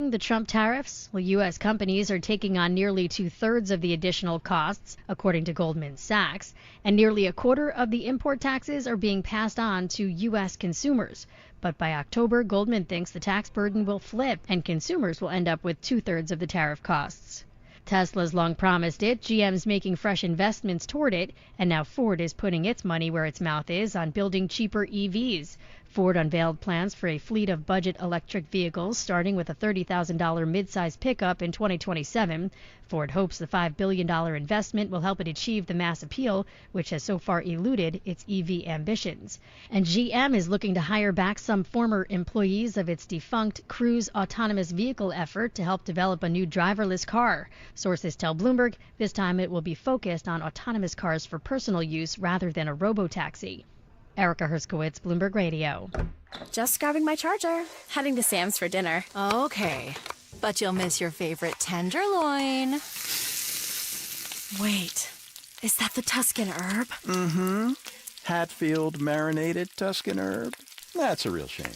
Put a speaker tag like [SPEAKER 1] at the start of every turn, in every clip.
[SPEAKER 1] absorbing the Trump tariffs? Well, U.S. companies are taking on nearly two-thirds of the additional costs, according to Goldman Sachs, and nearly a quarter of the import taxes are being passed on to U.S. consumers. But by October, Goldman thinks the tax burden will flip and consumers will end up with two-thirds of the tariff costs. Tesla's long promised it, GM's making fresh investments toward it, and now Ford is putting its money where its mouth is on building cheaper EVs. Ford unveiled plans for a fleet of budget electric vehicles starting with a $30,000 midsize pickup in 2027. Ford hopes the $5 billion investment will help it achieve the mass appeal, which has so far eluded its EV ambitions. And GM is looking to hire back some former employees of its defunct Cruise autonomous vehicle effort to help develop a new driverless car. Sources tell Bloomberg this time it will be focused on autonomous cars for personal use rather than a robotaxi. Erica Herskowitz, Bloomberg Radio.
[SPEAKER 2] Just grabbing my charger. Heading to Sam's for dinner.
[SPEAKER 3] Okay, but you'll miss your favorite tenderloin.
[SPEAKER 2] Wait, is that the Tuscan herb?
[SPEAKER 4] Mm-hmm. Hatfield marinated Tuscan herb. That's a real shame.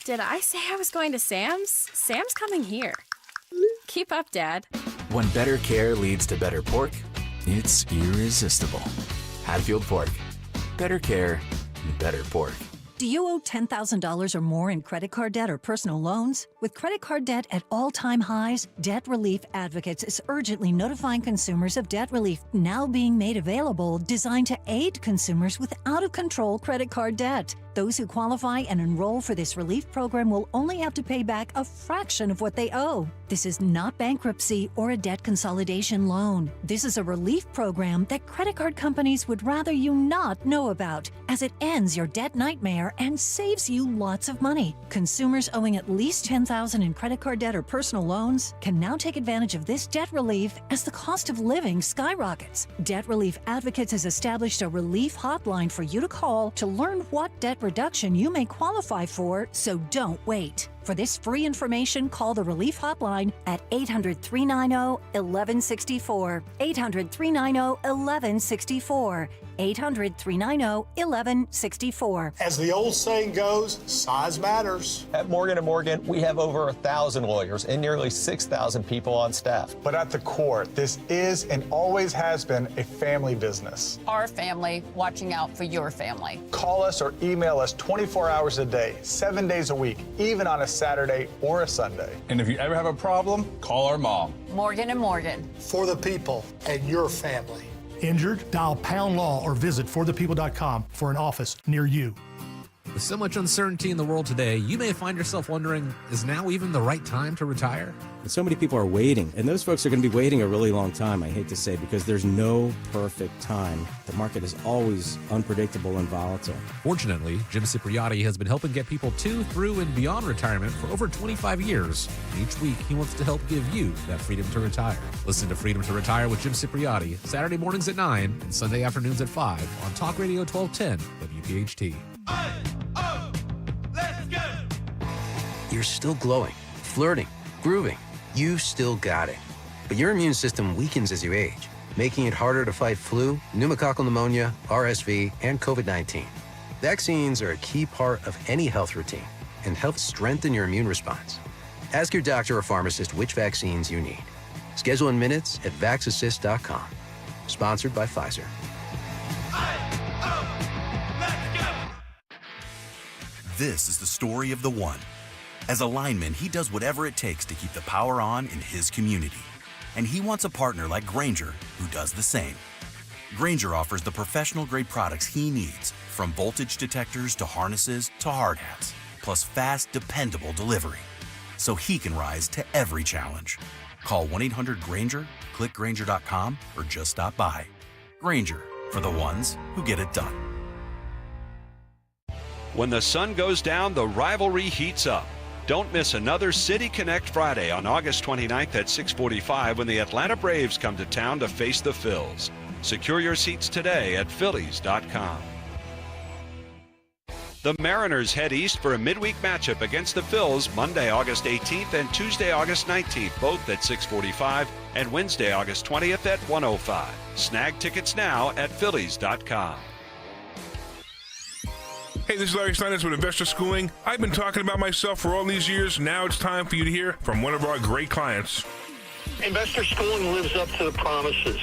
[SPEAKER 2] Did I say I was going to Sam's? Sam's coming here. Keep up, Dad.
[SPEAKER 5] When better care leads to better pork, it's irresistible. Hatfield Pork. Better care, better pork.
[SPEAKER 6] Do you owe $10,000 or more in credit card debt or personal loans? With credit card debt at all-time highs, Debt Relief Advocates is urgently notifying consumers of debt relief now being made available, designed to aid consumers with out-of-control credit card debt. Those who qualify and enroll for this relief program will only have to pay back a fraction of what they owe. This is not bankruptcy or a debt consolidation loan. This is a relief program that credit card companies would rather you not know about, as it ends your debt nightmare and saves you lots of money. Consumers owing at least $10,000 in credit card debt or personal loans can now take advantage of this debt relief as the cost of living skyrockets. Debt Relief Advocates has established a relief hotline for you to call to learn what debt reduction you may qualify for, so don't wait. For this free information, call the Relief Hotline at 800-390-1164. 800-390-1164. 800-390-1164.
[SPEAKER 7] As the old saying goes, size matters.
[SPEAKER 8] At Morgan & Morgan, we have over 1,000 lawyers and nearly 6,000 people on staff.
[SPEAKER 7] But at the core, this is and always has been a family business.
[SPEAKER 9] Our family watching out for your family.
[SPEAKER 7] Call us or email us 24 hours a day, 7 days a week, even on a Saturday or a Sunday.
[SPEAKER 10] And if you ever have a problem, call our mom.
[SPEAKER 9] Morgan & Morgan.
[SPEAKER 7] For the people and your family.
[SPEAKER 11] Injured? Dial pound law or visit forthepeople.com for an office near you.
[SPEAKER 12] With so much uncertainty in the world today, you may find yourself wondering, is now even the right time to retire?
[SPEAKER 13] So many people are waiting, and those folks are going to be waiting a really long time, I hate to say, because there's no perfect time. The market is always unpredictable and volatile.
[SPEAKER 12] Fortunately, Jim Cipriotti has been helping get people to, through, and beyond retirement for over 25 years. And each week, he wants to help give you that freedom to retire. Listen to Freedom to Retire with Jim Cipriotti, Saturday mornings at 9 and Sunday afternoons at 5 on Talk Radio 1210 WPHT.
[SPEAKER 14] Let's go! You're still glowing, flirting, grooving. You still got it. But your immune system weakens as you age, making it harder to fight flu, pneumococcal pneumonia, RSV, and COVID-19. Vaccines are a key part of any health routine and help strengthen your immune response. Ask your doctor or pharmacist which vaccines you need. Schedule in minutes at vaxassist.com. Sponsored by Pfizer.
[SPEAKER 15] This is the story of the one. As a lineman, he does whatever it takes to keep the power on in his community. And he wants a partner like Grainger who does the same. Grainger offers the professional-grade products he needs, from voltage detectors to harnesses to hard hats, plus fast, dependable delivery, so he can rise to every challenge. Call 1-800-GRAINGER, click Grainger.com, or just stop by. Grainger, for the ones who get it done.
[SPEAKER 16] When the sun goes down, the rivalry heats up. Don't miss another City Connect Friday on August 29th at 6:45 when the Atlanta Braves come to town to face the Phils. Secure your seats today at Phillies.com. The Mariners head east for a midweek matchup against the Phils Monday, August 18th and Tuesday, August 19th, both at 6:45, and Wednesday, August 20th at 1:05. Snag tickets now at Phillies.com.
[SPEAKER 17] Hey, this is Larry Steinitz with Investor Schooling. I've been talking about myself for all these years. Now it's time for you to hear from one of our great clients.
[SPEAKER 18] Investor Schooling lives up to the promises.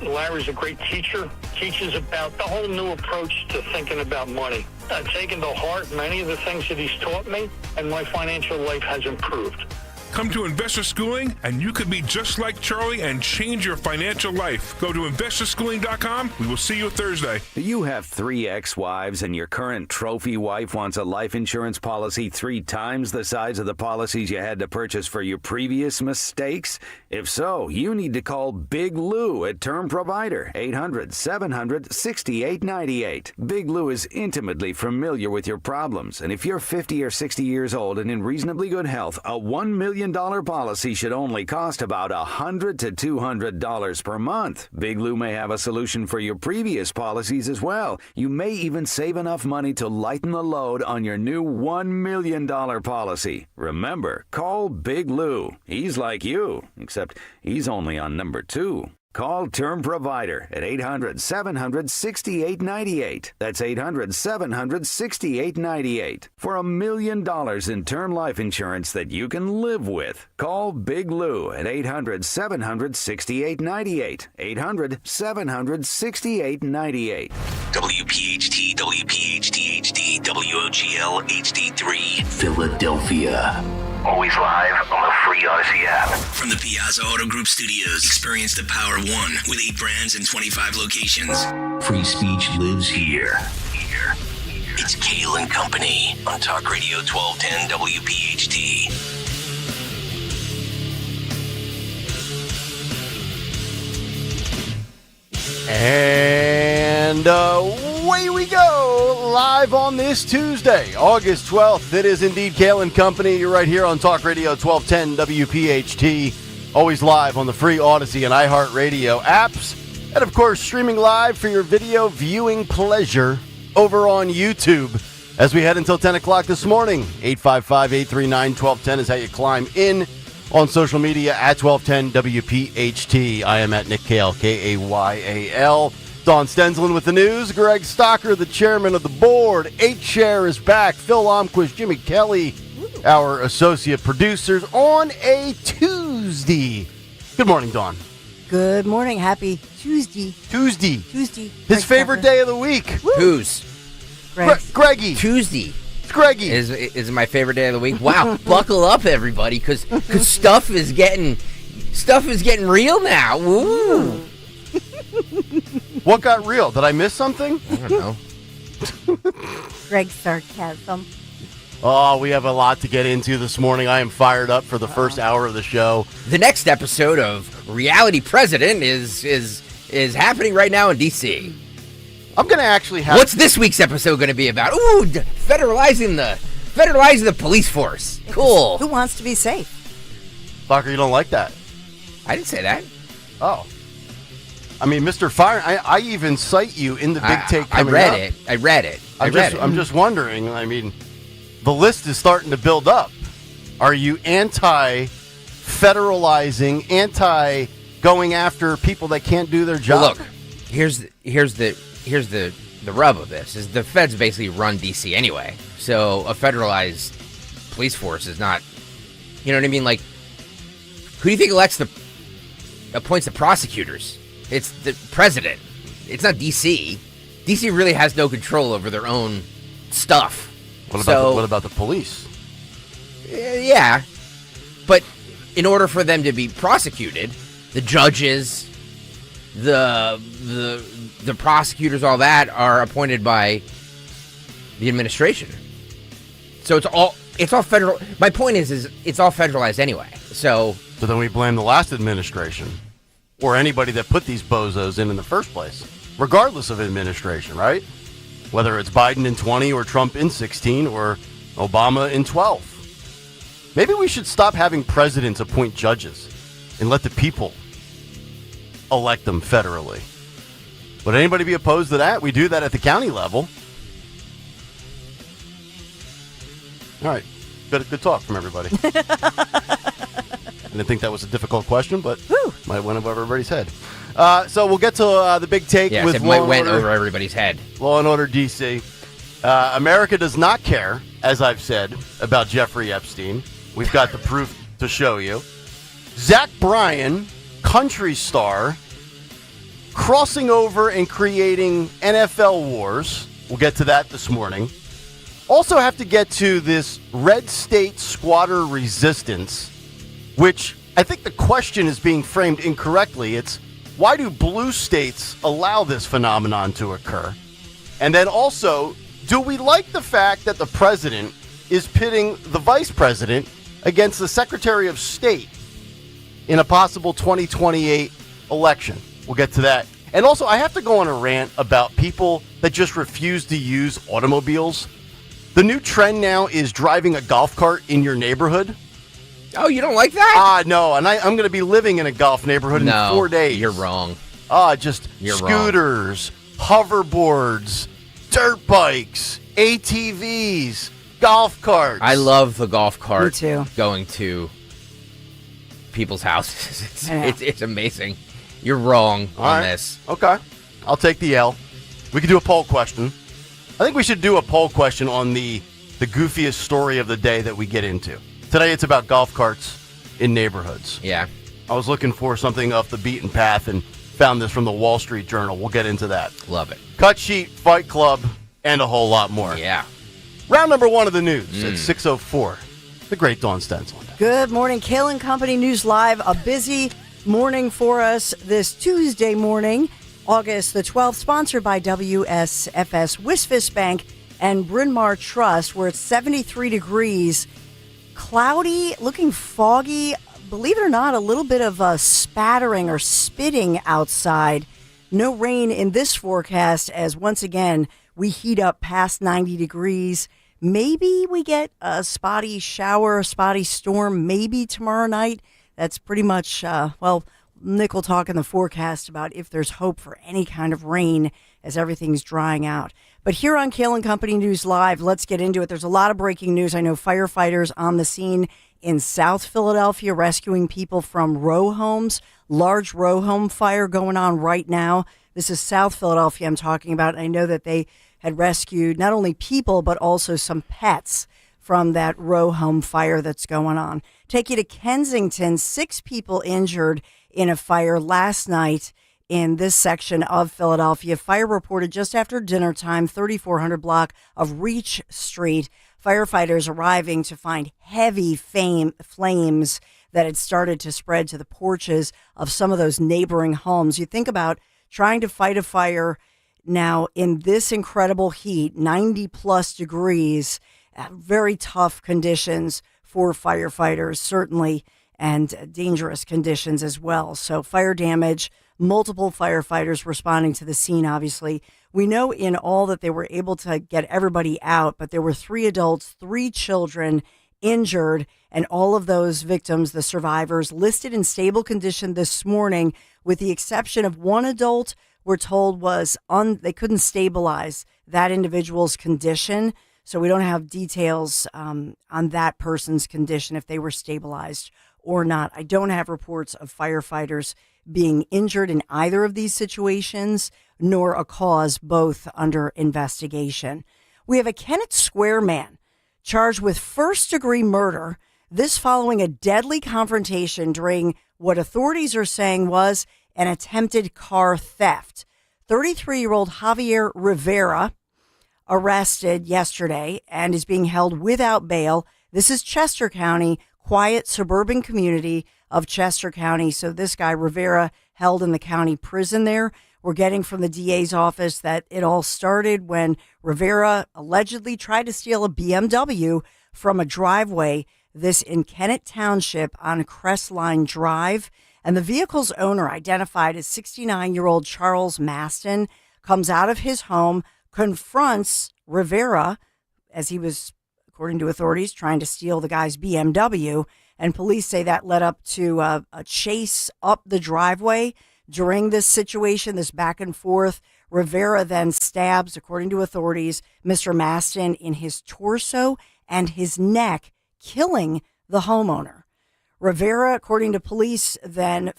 [SPEAKER 18] Larry's a great teacher, teaches about the whole new approach to thinking about money. I've taken to heart many of the things that he's taught me, and my financial life has improved.
[SPEAKER 17] Come to Investor Schooling, and you could be just like Charlie and change your financial life. Go to investorschooling.com. We will see you Thursday.
[SPEAKER 19] You have 3 ex-wives, and your current trophy wife wants a life insurance policy 3 times the size of the policies you had to purchase for your previous mistakes? If so, you need to call Big Lou at Term Provider, 800-700-6898. Big Lou is intimately familiar with your problems, and if you're 50 or 60 years old and in reasonably good health, a $1 million policy should only cost about $100 to $200 per month. Big Lou may have a solution for your previous policies as well. You may even save enough money to lighten the load on your new $1 million policy. Remember, call Big Lou. He's like you, except he's only on number 2. Call Term Provider at 800-700-6898. That's 800-700-6898. For $1 million in term life insurance that you can live with. Call Big Lou at 800-700-6898. 800-700-6898.
[SPEAKER 20] WPHT, WPHT HD, WOGL HD3, Philadelphia. Always live on the free Odyssey app. From the Piaza Auto Group studios, experience the power of one with 8 brands and 25 locations. Free speech lives here. It's Kayal and Company on Talk Radio 1210 WPHT.
[SPEAKER 21] And away we go, live on this Tuesday, August 12th. It is indeed Kayal and Company. You're right here on Talk Radio 1210 WPHT. Always live on the free Odyssey and iHeartRadio apps. And, of course, streaming live for your video viewing pleasure over on YouTube as we head until 10 o'clock this morning. 855-839-1210 is how you climb in on social media at 1210 WPHT. I am at Nick Kayal, Kayal. Don Stenzlin with the news. Greg Stocker, the chairman of the board. 8Share is back. Phil Omquist, Jimmy Kelly, our associate producers on a Tuesday. Good morning, Dawn.
[SPEAKER 22] Good morning. Happy Tuesday. His
[SPEAKER 21] favorite day of the week.
[SPEAKER 22] Woo.
[SPEAKER 23] Whose?
[SPEAKER 21] Greggy.
[SPEAKER 23] Tuesday.
[SPEAKER 21] It's Greggy.
[SPEAKER 23] Is my favorite day of the week. Wow. Buckle up, everybody, because stuff is getting real now. Woo.
[SPEAKER 21] What got real? Did I miss something?
[SPEAKER 23] I don't know.
[SPEAKER 22] Greg's sarcasm.
[SPEAKER 21] Oh, we have a lot to get into this morning. I am fired up for the first hour of the show.
[SPEAKER 23] The next episode of Reality President is happening right now in D.C.
[SPEAKER 21] I'm going to actually have...
[SPEAKER 23] What's this week's episode going to be about? Ooh, federalizing the police force. Cool.
[SPEAKER 22] Who wants to be safe?
[SPEAKER 21] Fucker, you don't like that?
[SPEAKER 23] I didn't say that.
[SPEAKER 21] Oh. I mean, Mr. Fire, I even cite you in the big take coming up.
[SPEAKER 23] I read it.
[SPEAKER 21] I'm just wondering, I mean, the list is starting to build up. Are you anti-federalizing, anti-going after people that can't do their job?
[SPEAKER 23] Well, look, here's the rub of this, is the feds basically run D.C. anyway. So a federalized police force is not, you know what I mean? Like, who do you think appoints the prosecutors? It's the president. It's not D.C. D.C. really has no control over their own stuff.
[SPEAKER 21] What about the police?
[SPEAKER 23] Yeah, but in order for them to be prosecuted, the judges, the prosecutors, all that are appointed by the administration. So it's all federal. My point is it's all federalized anyway. So
[SPEAKER 21] then we blame the last administration or anybody that put these bozos in the first place, regardless of administration, right? Whether it's Biden in 20 or Trump in 16 or Obama in 12. Maybe we should stop having presidents appoint judges and let the people elect them federally. Would anybody be opposed to that? We do that at the county level. All right. Good talk from everybody. I didn't think that was a difficult question, but might went over everybody's head. So we'll get to the big take with
[SPEAKER 23] it might went over everybody's head.
[SPEAKER 21] Law and Order DC. America does not care, as I've said, about Jeffrey Epstein. We've got the proof to show you. Zach Bryan, country star, crossing over and creating NFL wars. We'll get to that this morning. Also have to get to this red state squatter resistance, which I think the question is being framed incorrectly. It's, why do blue states allow this phenomenon to occur? And then also, do we like the fact that the president is pitting the vice president against the Secretary of State in a possible 2028 election? We'll get to that. And also, I have to go on a rant about people that just refuse to use automobiles. The new trend now is driving a golf cart in your neighborhood.
[SPEAKER 23] Oh, you don't like that?
[SPEAKER 21] No, and I'm going to be living in a golf neighborhood in 4 days.
[SPEAKER 23] You're wrong.
[SPEAKER 21] You're scooters, hoverboards, dirt bikes, ATVs, golf carts.
[SPEAKER 23] I love the golf cart.
[SPEAKER 22] Me too.
[SPEAKER 23] Going to people's houses. It's amazing. You're wrong on this.
[SPEAKER 21] Okay. I'll take the L. We could do a poll question. I think we should do a poll question on the goofiest story of the day that we get into. Today it's about golf carts in neighborhoods.
[SPEAKER 23] Yeah.
[SPEAKER 21] I was looking for something off the beaten path and found this from the Wall Street Journal. We'll get into that.
[SPEAKER 23] Love it.
[SPEAKER 21] Cut Sheet, Fight Club, and a whole lot more.
[SPEAKER 23] Yeah.
[SPEAKER 21] Round number one of the news at 6:04. The great Dawn Stenzel.
[SPEAKER 22] Good morning, Kayal and Company News Live. A busy morning for us this Tuesday morning, August the 12th, sponsored by WSFS, Wisfis Bank, and Bryn Mawr Trust, where it's 73 degrees, cloudy, looking foggy. Believe it or not, a little bit of a spattering or spitting outside. No rain in this forecast, as once again, we heat up past 90 degrees. Maybe we get a spotty shower, a spotty storm, maybe tomorrow night. That's pretty much, Nick will talk in the forecast about if there's hope for any kind of rain as everything's drying out. But here on Kayal and Company News Live, let's get into it. There's a lot of breaking news. I know firefighters on the scene in South Philadelphia rescuing people from row homes. Large row home fire going on right now. This is South Philadelphia I'm talking about. I know that they had rescued not only people, but also some pets from that row home fire that's going on. Take you to Kensington. 6 people injured in a fire last night in this section of Philadelphia. Fire reported just after dinner time, 3400 block of Reach Street. Firefighters arriving to find heavy flames that had started to spread to the porches of some of those neighboring homes. You think about trying to fight a fire now in this incredible heat, 90 plus degrees, very tough conditions for firefighters, certainly, and dangerous conditions as well. So fire damage, multiple firefighters responding to the scene, obviously. We know in all that they were able to get everybody out, but there were 3 adults, 3 children injured, and all of those victims, the survivors, listed in stable condition this morning, with the exception of 1 adult we're told they couldn't stabilize that individual's condition. So we don't have details on that person's condition, if they were stabilized or not. I don't have reports of firefighters being injured in either of these situations, nor a cause, both under investigation. We have a Kennett Square man charged with first-degree murder, this following a deadly confrontation during what authorities are saying was an attempted car theft. 33-year-old Javier Rivera arrested yesterday and is being held without bail. This is Chester County, quiet suburban community of Chester County. So this guy, Rivera, held in the county prison there. We're getting from the DA's office that it all started when Rivera allegedly tried to steal a BMW from a driveway, this in Kennett Township on Crestline Drive. And the vehicle's owner, identified as 69-year-old Charles Maston, comes out of his home, confronts Rivera as he was, according to authorities, trying to steal the guy's BMW. And police say that led up to a chase up the driveway. During this situation, this back and forth, Rivera then stabs, according to authorities, Mr. Maston in his torso and his neck, killing the homeowner. Rivera, according to police, then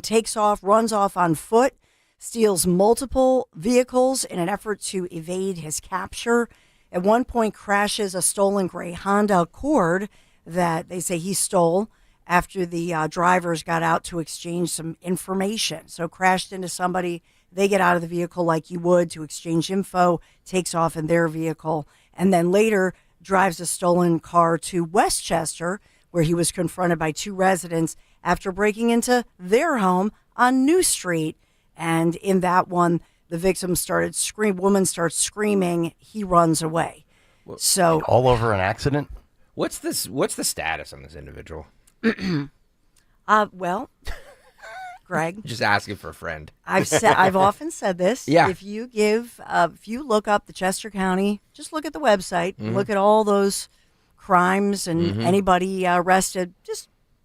[SPEAKER 22] takes off, runs off on foot, steals multiple vehicles in an effort to evade his capture. at one point crashes a stolen gray Honda Accord that they say he stole after the drivers got out to exchange some information. So crashed into somebody. They get out of the vehicle like you would to exchange info, takes off in their vehicle, and then later drives a stolen car to Westchester, where he was confronted by two residents after breaking into their home on New Street. And in that one, the victim woman starts screaming. He runs away. So
[SPEAKER 21] all over an accident?
[SPEAKER 23] What's the status on this individual?
[SPEAKER 22] Well, Greg,
[SPEAKER 23] just asking for a friend.
[SPEAKER 22] I've often said this.
[SPEAKER 23] Yeah.
[SPEAKER 22] If you look up the Chester County, just look at the website, look at all those crimes and anybody arrested.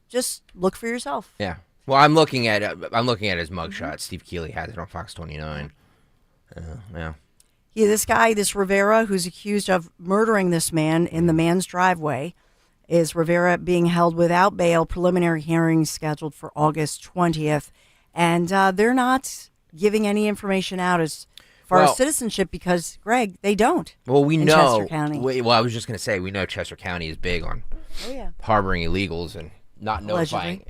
[SPEAKER 22] Just look for yourself.
[SPEAKER 23] Yeah. Well, I'm looking at his mugshot. Steve Keeley has it on Fox 29. Yeah.
[SPEAKER 22] Yeah, this Rivera, who's accused of murdering this man in the man's driveway, is Rivera being held without bail. Preliminary hearing scheduled for August 20th. And they're not giving any information out as far as citizenship because, Greg, they don't.
[SPEAKER 23] Well, we know.
[SPEAKER 22] Chester County.
[SPEAKER 23] Well, I was just going to say, we know Chester County is big on harboring illegals and not notifying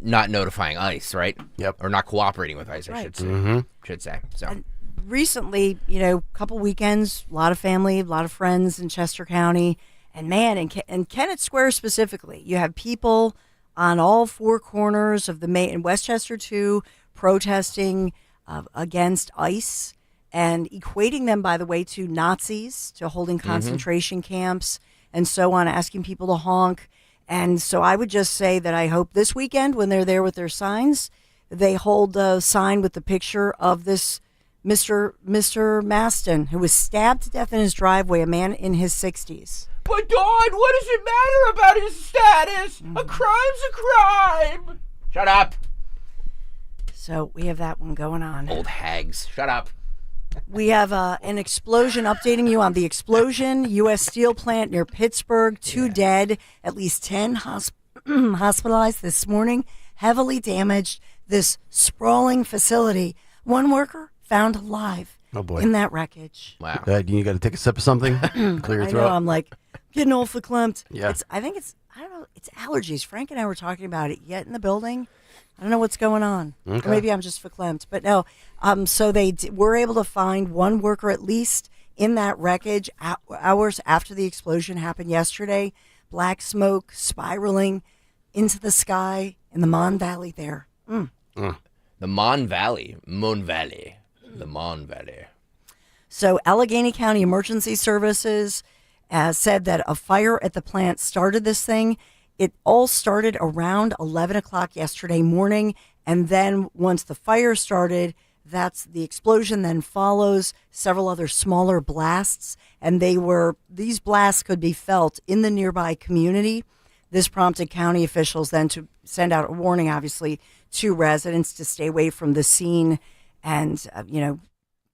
[SPEAKER 23] not notifying ICE, right?
[SPEAKER 21] Yep.
[SPEAKER 23] Or not cooperating with ICE, I should say. So.
[SPEAKER 22] And recently, a couple weekends, a lot of family, a lot of friends in Chester County. And man, in Kennett Square specifically, you have people on all four corners of the main, in Westchester too, protesting against ICE and equating them, by the way, to Nazis, to holding concentration camps and so on, asking people to honk. And so I would just say that I hope this weekend when they're there with their signs, they hold a sign with the picture of this Mr. Maston, who was stabbed to death in his driveway, a man in his 60s.
[SPEAKER 23] But Dawn, what does it matter about his status? A crime's a crime. Shut up.
[SPEAKER 22] So we have that one going on.
[SPEAKER 23] Old hags. Shut up.
[SPEAKER 22] We have an explosion, updating you on the explosion. U.S. steel plant near Pittsburgh, 2 dead, at least 10 hospitalized this morning, heavily damaged. This sprawling facility. One worker found alive in that wreckage.
[SPEAKER 23] Wow.
[SPEAKER 21] You got to take a sip of something, clear your throat.
[SPEAKER 22] I know, I'm like getting all verklempt.
[SPEAKER 21] Yeah.
[SPEAKER 22] I don't know, it's allergies. Frank and I were talking about it yet in the building. I don't know what's going on.
[SPEAKER 21] Okay.
[SPEAKER 22] Or maybe I'm just verklempt. But no, so they were able to find one worker at least in that wreckage hours after the explosion happened yesterday. Black smoke spiraling into the sky in the Mon Valley there.
[SPEAKER 23] The Mon Valley. The Mon Valley.
[SPEAKER 22] So Allegheny County Emergency Services said that a fire at the plant started this thing. It all started around 11 o'clock yesterday morning. And then once the fire started, that's the explosion then follows several other smaller blasts. And these blasts could be felt in the nearby community. This prompted county officials then to send out a warning, obviously, to residents to stay away from the scene and,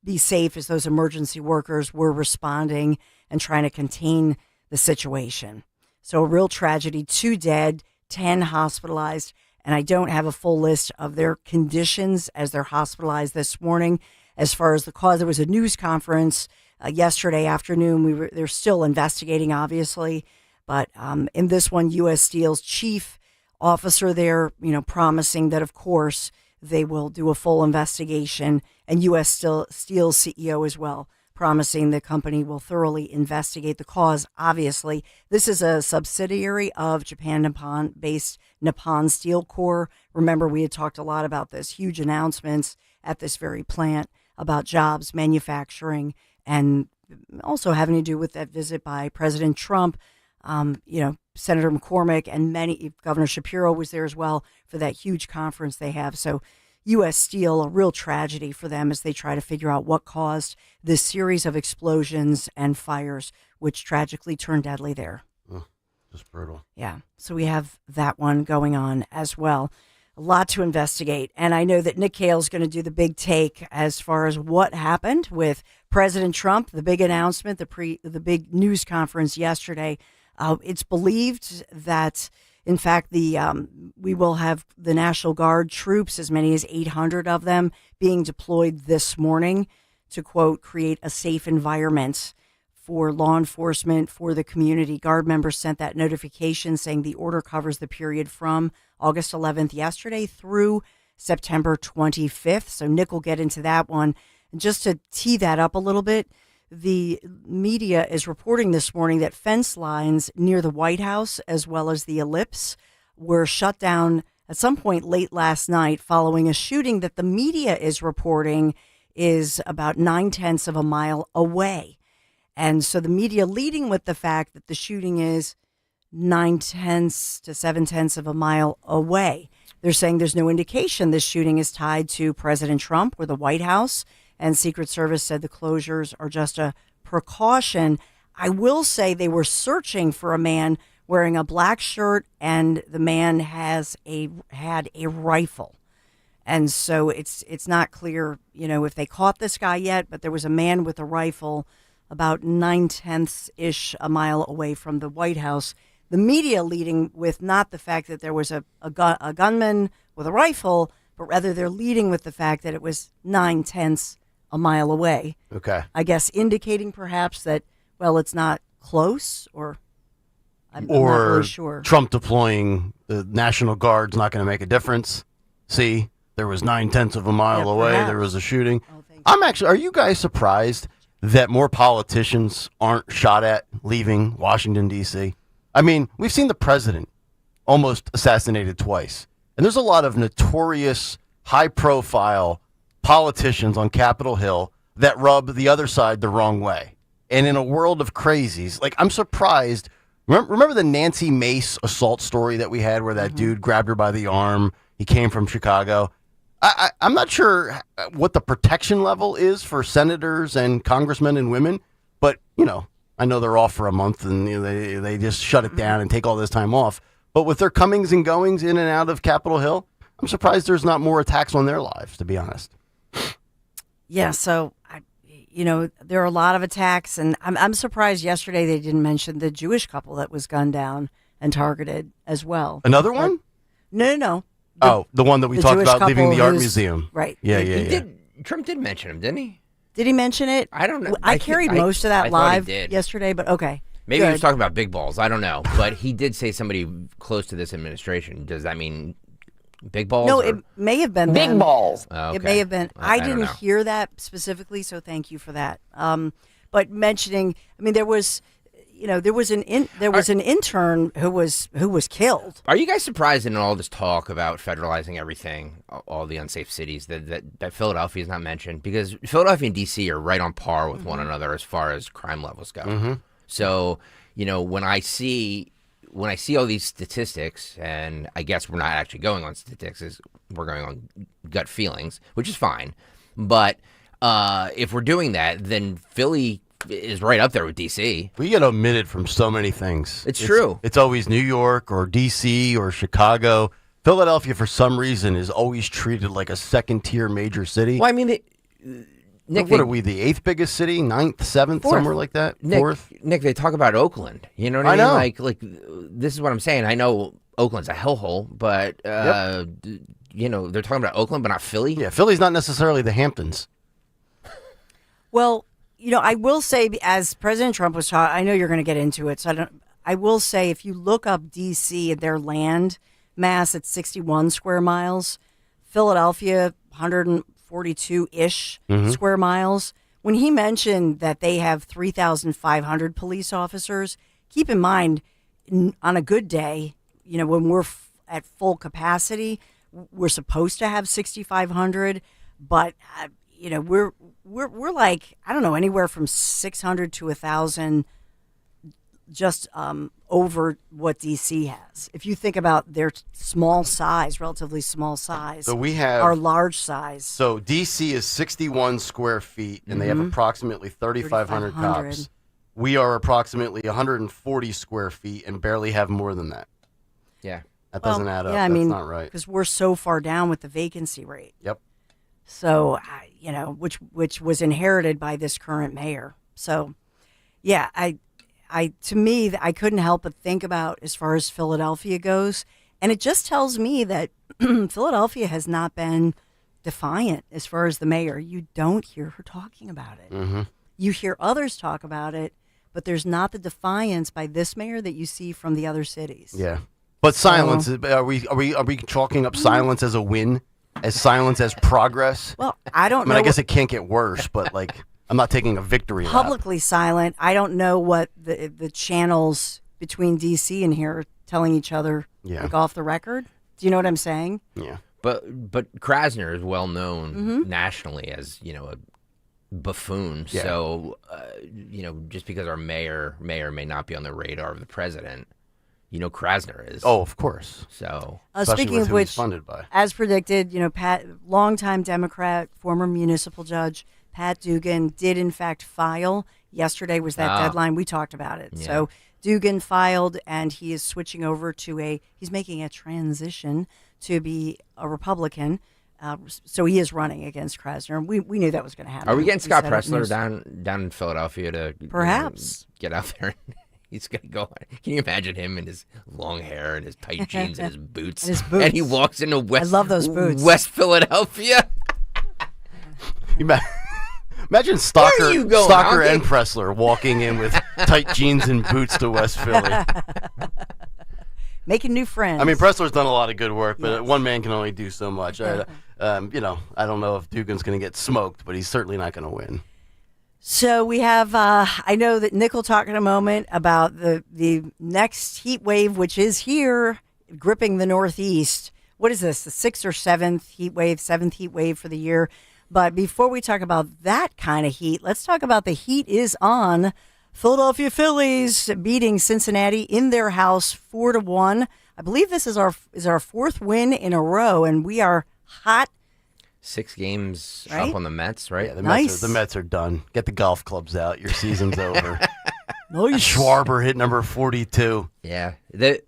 [SPEAKER 22] be safe as those emergency workers were responding and trying to contain the situation. So a real tragedy, 2 dead, 10 hospitalized, and I don't have a full list of their conditions as they're hospitalized this morning. As far as the cause, there was a news conference yesterday afternoon. They're still investigating, obviously, but in this one, U.S. Steel's chief officer there, promising that, of course, they will do a full investigation, and U.S. Steel's CEO as well, promising the company will thoroughly investigate the cause. Obviously, this is a subsidiary of Japan Nippon-based Nippon Steel Corps. Remember, we had talked a lot about this, huge announcements at this very plant about jobs, manufacturing, and also having to do with that visit by President Trump. Senator McCormick and Governor Shapiro was there as well for that huge conference they have. So U.S. Steel, a real tragedy for them as they try to figure out what caused this series of explosions and fires, which tragically turned deadly there.
[SPEAKER 21] Just brutal.
[SPEAKER 22] Yeah. So we have that one going on as well. A lot to investigate. And I know that Nick Kayal is going to do the big take as far as what happened with President Trump, the big announcement, the big news conference yesterday. It's believed that, in fact, we will have the National Guard troops, as many as 800 of them, being deployed this morning to, quote, create a safe environment for law enforcement, for the community. Guard members sent that notification saying the order covers the period from August 11th yesterday through September 25th. So Nick will get into that one. And just to tee that up a little bit, the media is reporting this morning that fence lines near the White House, as well as the Ellipse, were shut down at some point late last night following a shooting that the media is reporting is about 9/10 of a mile away. And so the media leading with the fact that the shooting is 9/10 to 7/10 of a mile away. They're saying there's no indication this shooting is tied to President Trump or the White House. And Secret Service said the closures are just a precaution. I will say they were searching for a man wearing a black shirt, and the man had a rifle. And so it's not clear, if they caught this guy yet, but there was a man with a rifle about 9/10-ish a mile away from the White House. The media leading with not the fact that there was a gunman with a rifle, but rather they're leading with the fact that it was 9/10 a mile away.
[SPEAKER 21] Okay.
[SPEAKER 22] I guess indicating perhaps that, well, it's not close, or I'm not really sure.
[SPEAKER 21] Trump deploying the National Guard's not going to make a difference. See, there was 9/10 of a mile away.
[SPEAKER 22] perhaps.
[SPEAKER 21] There was a shooting. Are you guys surprised that more politicians aren't shot at leaving Washington, D.C.? I mean, we've seen the president almost assassinated twice. And there's a lot of notorious, high-profile politicians on Capitol Hill that rub the other side the wrong way. And in a world of crazies, I'm surprised. Remember the Nancy Mace assault story that we had where that dude grabbed her by the arm? He came from Chicago. I'm not sure what the protection level is for senators and congressmen and women, but, I know they're off for a month and they just shut it down and take all this time off. But with their comings and goings in and out of Capitol Hill, I'm surprised there's not more attacks on their lives, to be honest.
[SPEAKER 22] Yeah, so, there are a lot of attacks, and I'm surprised yesterday they didn't mention the Jewish couple that was gunned down and targeted as well.
[SPEAKER 21] Another one?
[SPEAKER 22] No.
[SPEAKER 21] The one that we talked
[SPEAKER 22] Jewish
[SPEAKER 21] about leaving the art
[SPEAKER 22] who's-
[SPEAKER 21] museum.
[SPEAKER 22] Right.
[SPEAKER 21] Yeah.
[SPEAKER 23] Trump did mention him, didn't he?
[SPEAKER 22] Did he mention it?
[SPEAKER 23] I don't know.
[SPEAKER 22] I carried most of that
[SPEAKER 23] I thought he
[SPEAKER 22] live
[SPEAKER 23] did.
[SPEAKER 22] yesterday, but okay.
[SPEAKER 23] Maybe he was
[SPEAKER 22] Good.
[SPEAKER 23] talking about big balls. I don't know. But he did say somebody close to this administration. Does that mean big balls?
[SPEAKER 22] No,
[SPEAKER 23] or-
[SPEAKER 22] it may have been
[SPEAKER 23] Big
[SPEAKER 22] them.
[SPEAKER 23] balls. Oh,
[SPEAKER 22] It
[SPEAKER 23] okay.
[SPEAKER 22] may have been.
[SPEAKER 23] I
[SPEAKER 22] I
[SPEAKER 23] don't
[SPEAKER 22] didn't
[SPEAKER 23] know.
[SPEAKER 22] hear that specifically, so thank you for that. But mentioning, there was, there was an intern who was killed.
[SPEAKER 23] Are you guys surprised in all this talk about federalizing everything, all the unsafe cities, that Philadelphia is not mentioned? Because Philadelphia and D.C. are right on par with one another as far as crime levels go. So, when I see all these statistics, and I guess we're not actually going on statistics, we're going on gut feelings, which is fine. But if we're doing that, then Philly is right up there with D.C.
[SPEAKER 21] We get omitted from so many things.
[SPEAKER 23] It's true.
[SPEAKER 21] It's always New York or D.C. or Chicago. Philadelphia, for some reason, is always treated like a second-tier major city.
[SPEAKER 23] Well, I mean, Nick,
[SPEAKER 21] what are we, the 8th biggest city? 9th, 7th,
[SPEAKER 23] Fourth.
[SPEAKER 21] somewhere like that?
[SPEAKER 23] Nick,
[SPEAKER 21] 4th?
[SPEAKER 23] Nick, they talk about Oakland. You know what I mean?
[SPEAKER 21] know.
[SPEAKER 23] Like this is what I'm saying. I know Oakland's a hellhole, but they're talking about Oakland, but not Philly.
[SPEAKER 21] Yeah, Philly's not necessarily the Hamptons.
[SPEAKER 22] Well, I will say, as President Trump was talking, I know you're going to get into it, so I will say, if you look up D.C., their land mass, it's 61 square miles. Philadelphia, 142-ish square miles. When he mentioned that they have 3,500 police officers, keep in mind, on a good day, when we're at full capacity, we're supposed to have 6,500, but we're like, I don't know, anywhere from 600 to 1,000 just over what DC has. If you think about their small size, relatively small size,
[SPEAKER 21] So we have
[SPEAKER 22] our large size.
[SPEAKER 21] So DC is 61 square feet, and they have approximately 3,500 cops. We are approximately 140 square feet and barely have more than that.
[SPEAKER 23] Yeah.
[SPEAKER 21] That doesn't add up.
[SPEAKER 22] Yeah,
[SPEAKER 21] That's not right.
[SPEAKER 22] because we're so far down with the vacancy rate.
[SPEAKER 21] Yep.
[SPEAKER 22] So, which was inherited by this current mayor. So, yeah, to me, I couldn't help but think about as far as Philadelphia goes, and it just tells me that Philadelphia has not been defiant as far as the mayor. You don't hear her talking about it. You hear others talk about it, but there's not the defiance by this mayor that you see from the other cities.
[SPEAKER 21] Yeah. But silence, are we chalking up silence as a win? As silence as progress?
[SPEAKER 22] Well, I don't know.
[SPEAKER 21] I guess it can't get worse, but I'm not taking a victory lap.
[SPEAKER 22] Publicly silent. I don't know what the channels between DC and here are telling each other off the record. Do you know what I'm saying?
[SPEAKER 21] Yeah.
[SPEAKER 23] But Krasner is well known nationally as, a buffoon.
[SPEAKER 21] Yeah.
[SPEAKER 23] So, just because our mayor may not be on the radar of the president, Krasner is.
[SPEAKER 21] Oh, of course.
[SPEAKER 23] So,
[SPEAKER 22] speaking of which,
[SPEAKER 21] funded by.
[SPEAKER 22] As predicted, Pat, longtime Democrat, former municipal judge Pat Dugan did in fact file. Yesterday was that deadline. We talked about it.
[SPEAKER 23] Yeah.
[SPEAKER 22] So Dugan filed, and he is switching over to he's making a transition to be a Republican. So he is running against Krasner. We knew that was going to happen.
[SPEAKER 23] Are we getting Scott Pressler down in Philadelphia to
[SPEAKER 22] perhaps
[SPEAKER 23] get out there? He's going to go. Can you imagine him in his long hair and his tight jeans and his boots?
[SPEAKER 22] And
[SPEAKER 23] he walks into
[SPEAKER 22] I love those boots.
[SPEAKER 23] West Philadelphia.
[SPEAKER 21] Imagine Stalker
[SPEAKER 23] you going,
[SPEAKER 21] and Pressler walking in with tight jeans and boots to West Philly.
[SPEAKER 22] Making new friends.
[SPEAKER 21] I mean, Pressler's done a lot of good work, but one man can only do so much. I don't know if Dugan's going to get smoked, but he's certainly not going to win.
[SPEAKER 22] So we have, I know that Nick will talk in a moment about the next heat wave, which is here, gripping the Northeast. What is this, the 6th or 7th heat wave, 7th heat wave for the year? But before we talk about that kind of heat, let's talk about the heat is on. Philadelphia Phillies beating Cincinnati in their house 4-1. I believe this is our 4th win in a row, and we are hot.
[SPEAKER 23] 6 games
[SPEAKER 22] Right?
[SPEAKER 23] up on the Mets, right?
[SPEAKER 21] Yeah, the
[SPEAKER 22] Nice.
[SPEAKER 21] Mets are done. Get the golf clubs out. Your season's over.
[SPEAKER 22] Nice.
[SPEAKER 21] Schwarber hit number 42.
[SPEAKER 23] Yeah.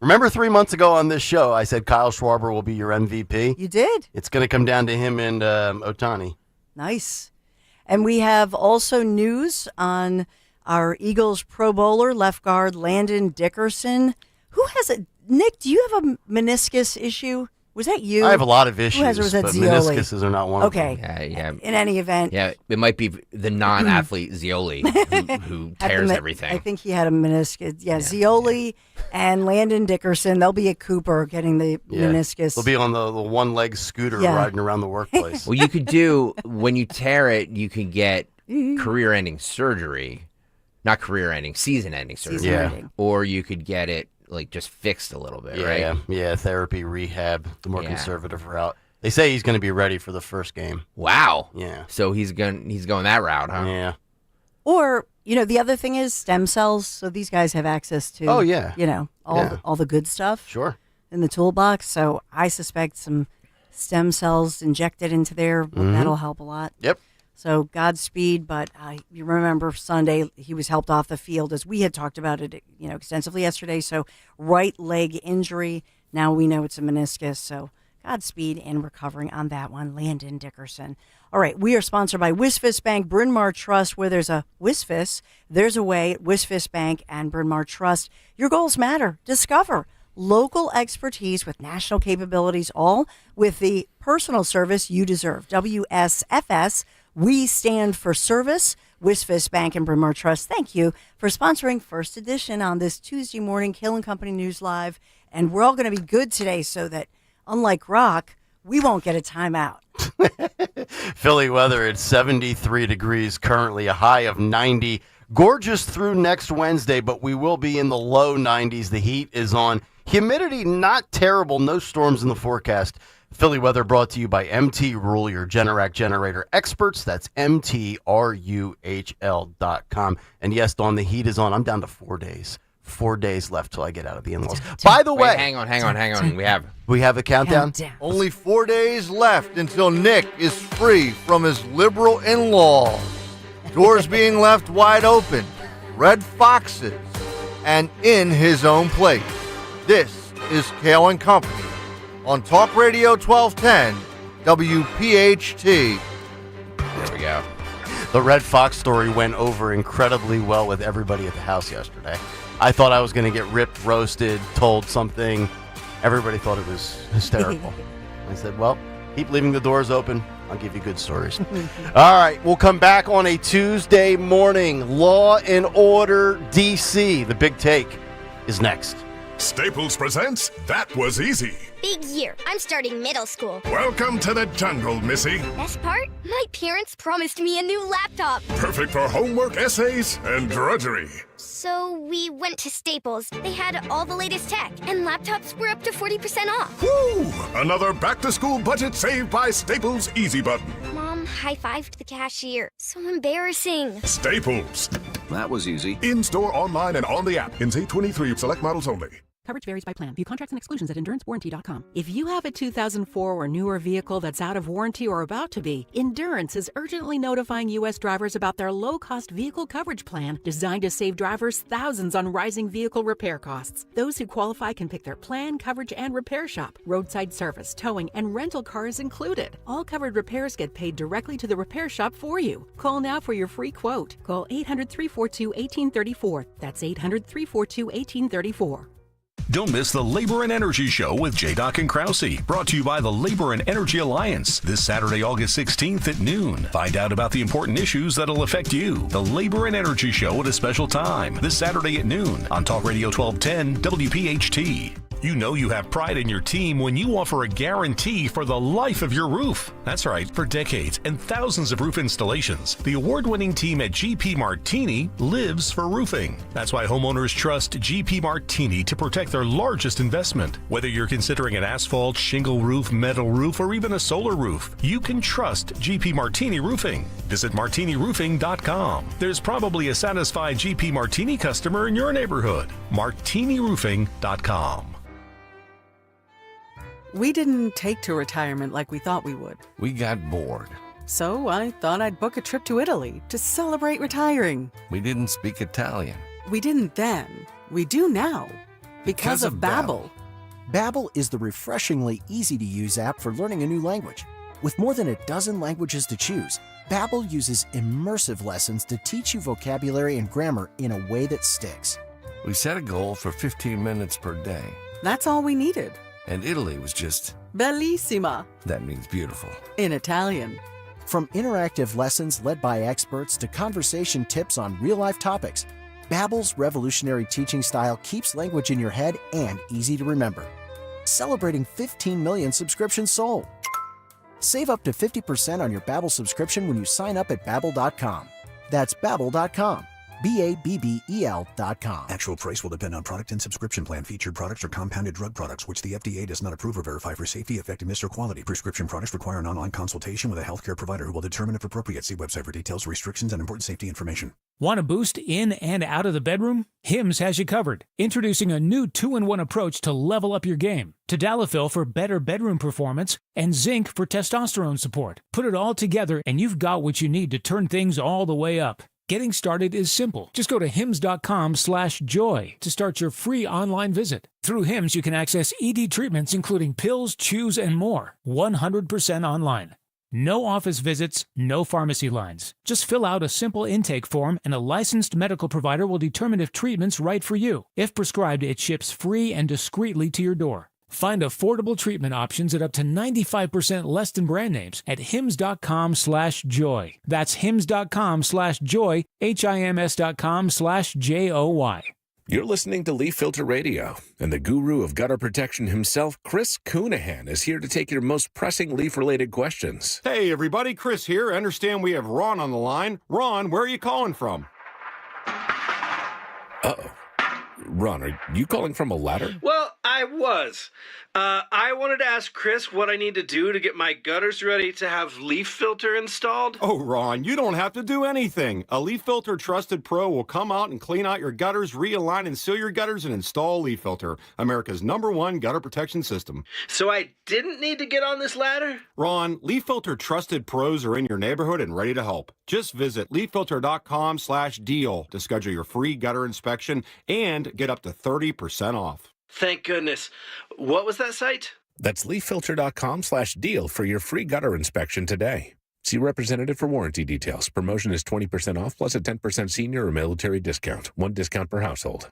[SPEAKER 21] Remember 3 months ago on this show, I said Kyle Schwarber will be your MVP?
[SPEAKER 22] You did.
[SPEAKER 21] It's going to come down to him and Ohtani.
[SPEAKER 22] Nice. And we have also news on our Eagles Pro Bowler, left guard Landon Dickerson. Who has it? Nick, do you have a meniscus issue? Was that you?
[SPEAKER 21] I have a lot of issues,
[SPEAKER 22] Who has, or was that
[SPEAKER 21] but
[SPEAKER 22] Zioli?
[SPEAKER 21] meniscuses are not one of them.
[SPEAKER 22] Okay.
[SPEAKER 23] Yeah.
[SPEAKER 22] In any event.
[SPEAKER 23] Yeah, it might be the non-athlete Zioli who tears everything.
[SPEAKER 22] I think he had a meniscus. Yeah, Zioli and Landon Dickerson. They'll be at Cooper getting the meniscus.
[SPEAKER 21] They'll be on the one-leg scooter riding around the workplace.
[SPEAKER 23] Well, you could do, when you tear it, you could get career-ending surgery. Not career-ending, season-ending surgery.
[SPEAKER 22] Season-ending.
[SPEAKER 23] Or you could get it, just fixed a little bit, right?
[SPEAKER 21] Yeah, therapy, rehab, the more conservative route. They say he's going to be ready for the first game.
[SPEAKER 23] Wow.
[SPEAKER 21] Yeah.
[SPEAKER 23] So he's going that route, huh?
[SPEAKER 21] Yeah.
[SPEAKER 22] Or, the other thing is stem cells. So these guys have access to, all the good stuff.
[SPEAKER 21] Sure.
[SPEAKER 22] In the toolbox. So I suspect some stem cells injected into there. That'll help a lot.
[SPEAKER 21] Yep.
[SPEAKER 22] So Godspeed, but you remember Sunday he was helped off the field as we had talked about it, extensively yesterday. So right leg injury. Now we know it's a meniscus. So Godspeed and recovering on that one, Landon Dickerson. All right, we are sponsored by Wisfis Bank, Bryn Mawr Trust. Where there's a Wisfis, there's a way. Wisfis Bank and Bryn Mawr Trust. Your goals matter. Discover local expertise with national capabilities, all with the personal service you deserve. WSFS. We stand for service. Wisfis Bank and Bryn Mawr Trust, thank you for sponsoring First Edition on this Tuesday morning, Kayal & Company News Live. And we're all going to be good today so that, unlike Rock, we won't get a timeout.
[SPEAKER 21] Philly weather at 73 degrees currently, a high of 90. Gorgeous through next Wednesday, but we will be in the low 90s. The heat is on. Humidity, not terrible. No storms in the forecast. Philly weather brought to you by MT Rule, your Generac generator experts. That's MTRUHL.com. And yes, Dawn, the heat is on. I'm down to 4 days. 4 days left till I get out of the in-laws. By the way,
[SPEAKER 23] hang on.
[SPEAKER 21] We have a countdown?
[SPEAKER 1] Only 4 days left until Nick is free from his liberal in-laws. Doors being left wide open, red foxes, and in his own place. This is Kayal & Company on Talk Radio 1210 WPHT.
[SPEAKER 23] There we go.
[SPEAKER 21] The Red Fox story went over incredibly well with everybody at the house yesterday. I thought I was going to get ripped, roasted, told something. Everybody thought it was hysterical. I said, well, Keep leaving the doors open. I'll give you good stories. All right, we'll come back on a Tuesday morning. Law and Order DC. The Big Take is next.
[SPEAKER 2] Staples presents That Was Easy.
[SPEAKER 3] Big year. I'm starting middle school.
[SPEAKER 2] Welcome to the jungle, Missy.
[SPEAKER 3] Best part? My parents promised me a new laptop.
[SPEAKER 2] Perfect for homework, essays, and drudgery.
[SPEAKER 3] So we went to Staples. They had all the latest tech, and laptops were up to 40% off.
[SPEAKER 2] Woo! Another back-to-school budget saved by Staples Easy Button.
[SPEAKER 3] Mom high-fived the cashier. So embarrassing.
[SPEAKER 2] Staples.
[SPEAKER 4] That was easy.
[SPEAKER 2] In-store, online, and on the app. Ins 23 select models only.
[SPEAKER 24] Coverage varies by plan. View contracts and exclusions at endurancewarranty.com. If you have a 2004 or newer vehicle that's out of warranty or about to be, Endurance is urgently notifying U.S. drivers about their low-cost vehicle coverage plan designed to save drivers thousands on rising vehicle repair costs. Those who qualify can pick their plan, coverage, and repair shop. Roadside service, towing, and rental cars included. All covered repairs get paid directly to the repair shop for you. Call now for your free quote. Call 800-342-1834. That's 800-342-1834.
[SPEAKER 25] Don't miss the Labor and Energy Show with J. Doc and Krause, brought to you by the Labor and Energy Alliance, this Saturday, August 16th at noon. Find out about the important issues that'll affect you. The Labor and Energy Show at a special time, this Saturday at noon on Talk Radio 1210 WPHT. You know you have pride in your team when you offer a guarantee for the life of your roof. That's right, for decades and thousands of roof installations, the award-winning team at GP Martini lives for roofing. That's why homeowners trust GP Martini to protect their largest investment. Whether you're considering an asphalt, shingle roof, metal roof, or even a solar roof, you can trust GP Martini Roofing. Visit martiniroofing.com. There's probably a satisfied GP Martini customer in your neighborhood. martiniroofing.com.
[SPEAKER 26] We didn't take to retirement like we thought we would.
[SPEAKER 27] We got bored.
[SPEAKER 26] So I thought I'd book a trip to Italy to celebrate retiring.
[SPEAKER 27] We didn't speak Italian.
[SPEAKER 26] We didn't then. We do now. Because of Babbel.
[SPEAKER 28] Babbel is the refreshingly easy-to-use app for learning a new language. With more than a dozen languages to choose, Babbel uses immersive lessons to teach you vocabulary and grammar in a way that sticks.
[SPEAKER 27] We set a goal for 15 minutes per day.
[SPEAKER 26] That's all we needed.
[SPEAKER 27] And Italy was just...
[SPEAKER 26] bellissima.
[SPEAKER 27] That means beautiful.
[SPEAKER 26] In Italian.
[SPEAKER 28] From interactive lessons led by experts to conversation tips on real-life topics, Babbel's revolutionary teaching style keeps language in your head and easy to remember. Celebrating 15 million subscriptions sold. Save up to 50% on your Babbel subscription when you sign up at Babbel.com. That's Babbel.com. Babbel.com.
[SPEAKER 29] Actual price will depend on product and subscription plan. Featured products are compounded drug products, which the FDA does not approve or verify for safety, effectiveness, or quality. Prescription products require an online consultation with a healthcare provider who will determine if appropriate. See website for details, restrictions, and important safety information.
[SPEAKER 30] Want a boost in and out of the bedroom? Hims has you covered. Introducing a new 2-in-1 approach to level up your game. Tadalafil for better bedroom performance and zinc for testosterone support. Put it all together and you've got what you need to turn things all the way up. Getting started is simple. Just go to hims.com/joy to start your free online visit. Through Hims, you can access ED treatments including pills, chews, and more. 100% online. No office visits, no pharmacy lines. Just fill out a simple intake form and a licensed medical provider will determine if treatment's right for you. If prescribed, it ships free and discreetly to your door. Find affordable treatment options at up to 95% less than brand names at hims.com/joy. That's hims.com/joy, hims.com/joy.
[SPEAKER 31] You're listening to Leaf Filter Radio, and the guru of gutter protection himself, Chris Coonahan, is here to take your most pressing leaf-related questions.
[SPEAKER 32] Hey, everybody, Chris here. I understand we have Ron on the line. Ron, where are you calling from?
[SPEAKER 31] Uh-oh. Ron, are you calling from a ladder?
[SPEAKER 33] Well, I was. I wanted to ask Chris what I need to do to get my gutters ready to have leaf filter installed.
[SPEAKER 32] Oh, Ron, you don't have to do anything. A Leaf Filter Trusted Pro will come out and clean out your gutters, realign and seal your gutters, and install Leaf Filter, America's #1 gutter protection system.
[SPEAKER 33] So I didn't need to get on this ladder?
[SPEAKER 32] Ron, Leaf Filter Trusted Pros are in your neighborhood and ready to help. Just visit leaffilter.com/deal to schedule your free gutter inspection and get up to 30% off.
[SPEAKER 33] Thank goodness. What was that site?
[SPEAKER 31] That's leaffilter.com/deal for your free gutter inspection today. See representative for warranty details. Promotion is 20% off plus a 10% senior or military discount. One discount per household.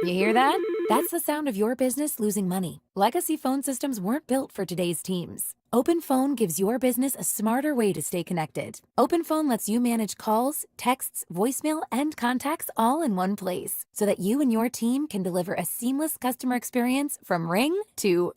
[SPEAKER 34] You hear that? That's the sound of your business losing money. Legacy phone systems weren't built for today's teams.
[SPEAKER 4] OpenPhone gives your business a smarter way to stay connected. OpenPhone lets you manage calls, texts, voicemail, and contacts all in one place so that you and your team can deliver a seamless customer experience from ring to...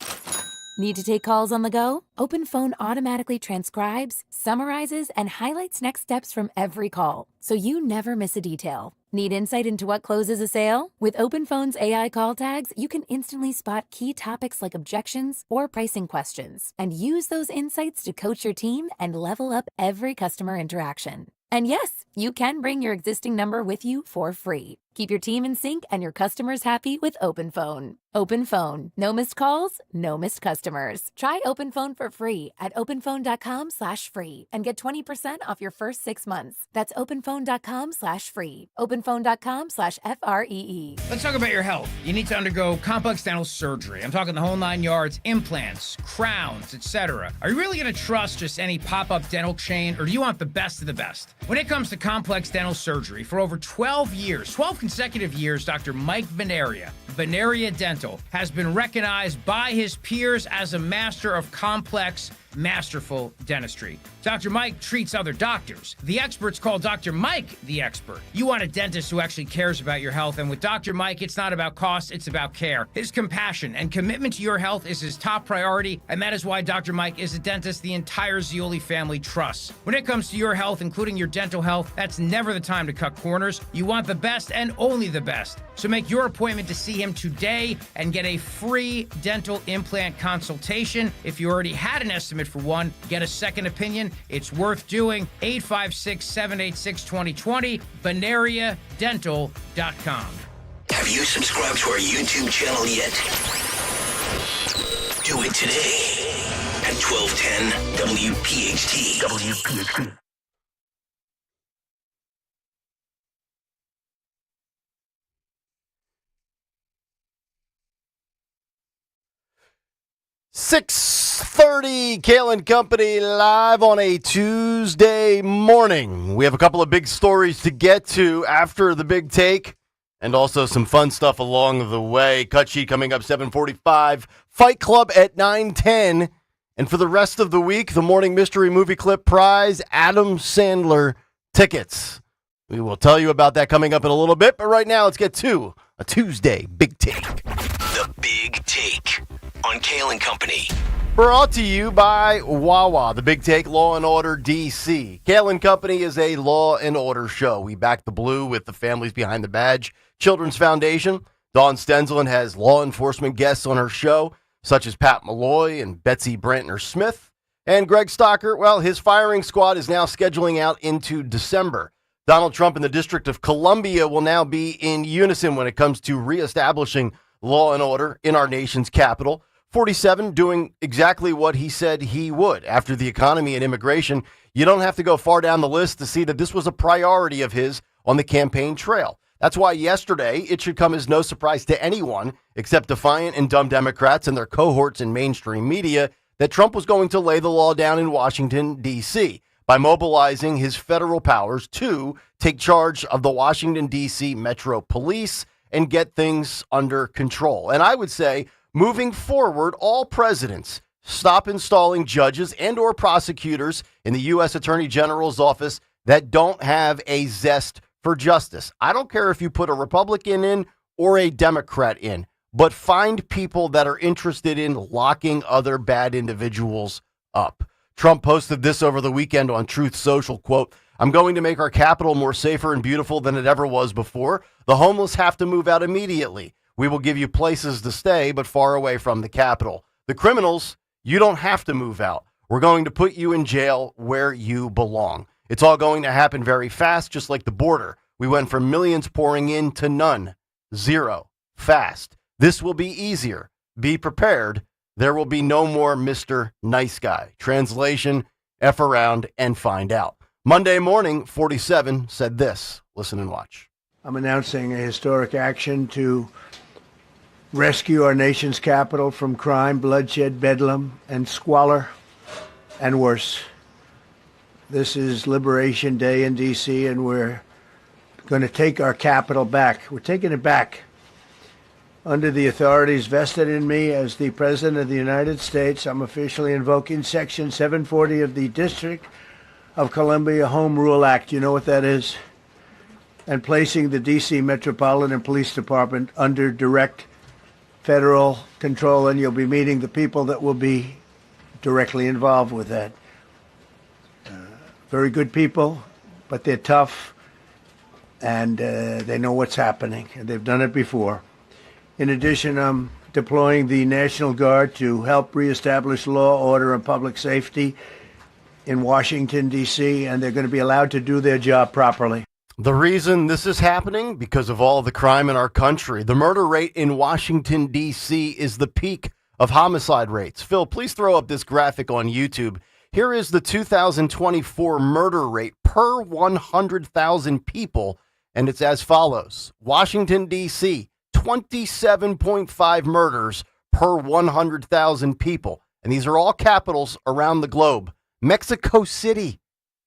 [SPEAKER 4] Need to take calls on the go? OpenPhone automatically transcribes, summarizes, and highlights next steps from every call, so you never miss a detail. Need insight into what closes a sale? With OpenPhone's AI call tags, you can instantly spot key topics like objections or pricing questions, and use those insights to coach your team and level up every customer interaction. And yes, you can bring your existing number with you for free. Keep your team in sync and your customers happy with OpenPhone. OpenPhone. No missed calls, no missed customers. Try OpenPhone for free at openphone.com/free and get 20% off your first 6 months. That's openphone.com/free. openphone.com/FREE.
[SPEAKER 5] Let's talk about your health. You need to undergo complex dental surgery. I'm talking the whole 9 yards, implants, crowns, etc. Are you really going to trust just any pop-up dental chain, or do you want the best of the best? When it comes to complex dental surgery, for over 12 consecutive years, Dr. Mike Veneria Dental, has been recognized by his peers as a master of complex, masterful dentistry. Dr. Mike treats other doctors. The experts call Dr. Mike the expert. You want a dentist who actually cares about your health, and with Dr. Mike, it's not about cost, it's about care. His compassion and commitment to your health is his top priority, and that is why Dr. Mike is a dentist the entire Zioli family trusts. When it comes to your health, including your dental health, that's never the time to cut corners. You want the best and only the best. So make your appointment to see him today and get a free dental implant consultation. If you already had an estimate for one, get a second opinion. It's worth doing. 856-786-2020, BenariaDental.com.
[SPEAKER 20] Have you subscribed to our YouTube channel yet? Do it today at 1210 WPHT. WPHT.
[SPEAKER 21] .30 Kayal and Company live on a Tuesday morning. We have a couple of big stories to get to after the big take, and also some fun stuff along the way. Cut sheet coming up 7:45. Fight Club at 9:10. And for the rest of the week, the Morning Mystery Movie Clip Prize, Adam Sandler tickets. We will tell you about that coming up in a little bit, but right now let's get to a Tuesday Big Take.
[SPEAKER 20] The Big Take on Kayal and Company.
[SPEAKER 21] Brought to you by Wawa, the Big Take Law and Order DC. Kayal and Company is a law and order show. We back the blue with the Families Behind the Badge Children's Foundation. Dawn Stenzlin has law enforcement guests on her show, such as Pat Malloy and Betsy Brantner-Smith. And Greg Stocker, well, his firing squad is now scheduling out into December. Donald Trump and the District of Columbia will now be in unison when it comes to reestablishing law and order in our nation's capital. 47 doing exactly what he said he would. After the economy and immigration, you don't have to go far down the list to see that this was a priority of his on the campaign trail. That's why yesterday it should come as no surprise to anyone except defiant and dumb Democrats and their cohorts in mainstream media that Trump was going to lay the law down in Washington, D.C. by mobilizing his federal powers to take charge of the Washington, D.C. Metro Police and get things under control. And I would say, moving forward, all presidents stop installing judges and or prosecutors in the U.S. Attorney General's office that don't have a zest for justice. I don't care if you put a Republican in or a Democrat in, but find people that are interested in locking other bad individuals up. Trump posted this over the weekend on Truth Social, quote, "I'm going to make our capital more safer and beautiful than it ever was before. The homeless have to move out immediately. We will give you places to stay, but far away from the Capitol. The criminals, you don't have to move out. We're going to put you in jail where you belong. It's all going to happen very fast, just like the border. We went from millions pouring in to none. Zero. Fast. This will be easier. Be prepared. There will be no more Mr. Nice Guy." Translation, F around and find out. Monday morning, 47 said this. Listen and watch.
[SPEAKER 6] I'm announcing a historic action to rescue our nation's capital from crime, bloodshed, bedlam, and squalor, and worse. This is Liberation Day in D.C., and we're going to take our capital back. We're taking it back. Under the authorities vested in me as the President of the United States, I'm officially invoking Section 740 of the District of Columbia Home Rule Act. You know what that is? And placing the D.C. Metropolitan Police Department under direct federal control, and you'll be meeting the people that will be directly involved with that. Very good people, but they're tough, and they know what's happening, and they've done it before. In addition, I'm deploying the National Guard to help reestablish law, order, and public safety in Washington, D.C., and they're going to be allowed to do their job properly.
[SPEAKER 21] The reason this is happening, because of all the crime in our country. The murder rate in Washington, D.C. is the peak of homicide rates. Phil, please throw up this graphic on YouTube. Here is the 2024 murder rate per 100,000 people, and it's as follows. Washington, D.C., 27.5 murders per 100,000 people. And these are all capitals around the globe. Mexico City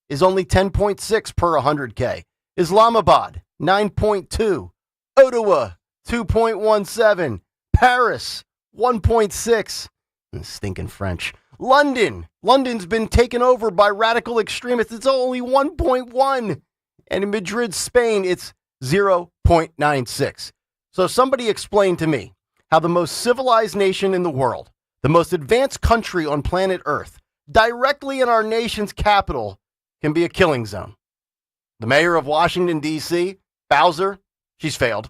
[SPEAKER 21] is only 10.6 per 100K. Islamabad, 9.2. Ottawa, 2.17. Paris, 1.6. Stinking French. London's been taken over by radical extremists. It's only 1.1. And in Madrid, Spain, it's 0.96. So somebody explain to me how the most civilized nation in the world, the most advanced country on planet Earth, directly in our nation's capital, can be a killing zone. The mayor of Washington, D.C., Bowser, she's failed.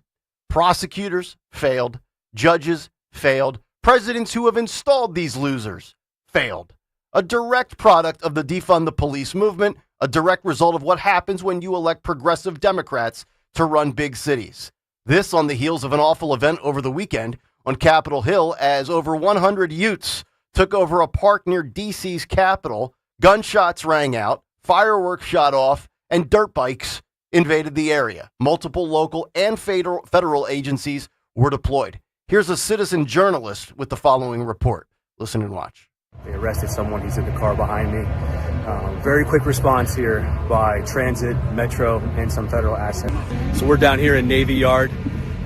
[SPEAKER 21] Prosecutors, failed. Judges, failed. Presidents who have installed these losers, failed. A direct product of the defund the police movement, a direct result of what happens when you elect progressive Democrats to run big cities. This on the heels of an awful event over the weekend on Capitol Hill as over 100 Utes took over a park near D.C.'s Capitol. Gunshots rang out, fireworks shot off, and dirt bikes invaded the area. Multiple local and federal agencies were deployed. Here's a citizen journalist with the following report. Listen and watch.
[SPEAKER 7] They arrested someone. He's in the car behind me. Very quick response here by transit, metro, and some federal assets. So we're down here in Navy Yard,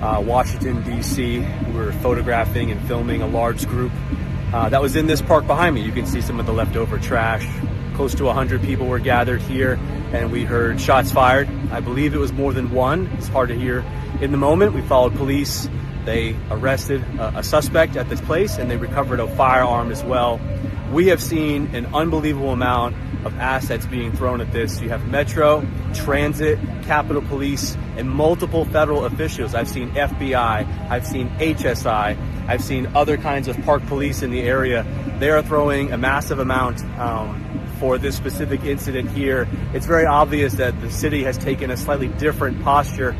[SPEAKER 7] Washington, D.C. We're photographing and filming a large group that was in this park behind me. You can see some of the leftover trash. Close to 100 people were gathered here, and we heard shots fired. I believe it was more than one. It's hard to hear in the moment. We followed police. They arrested a suspect at this place, and they recovered a firearm as well. We have seen an unbelievable amount of assets being thrown at this. You have Metro, Transit, Capitol Police, and multiple federal officials. I've seen FBI, I've seen HSI, I've seen other kinds of park police in the area. They are throwing a massive amount for this specific incident here. It's very obvious that the city has taken a slightly different posture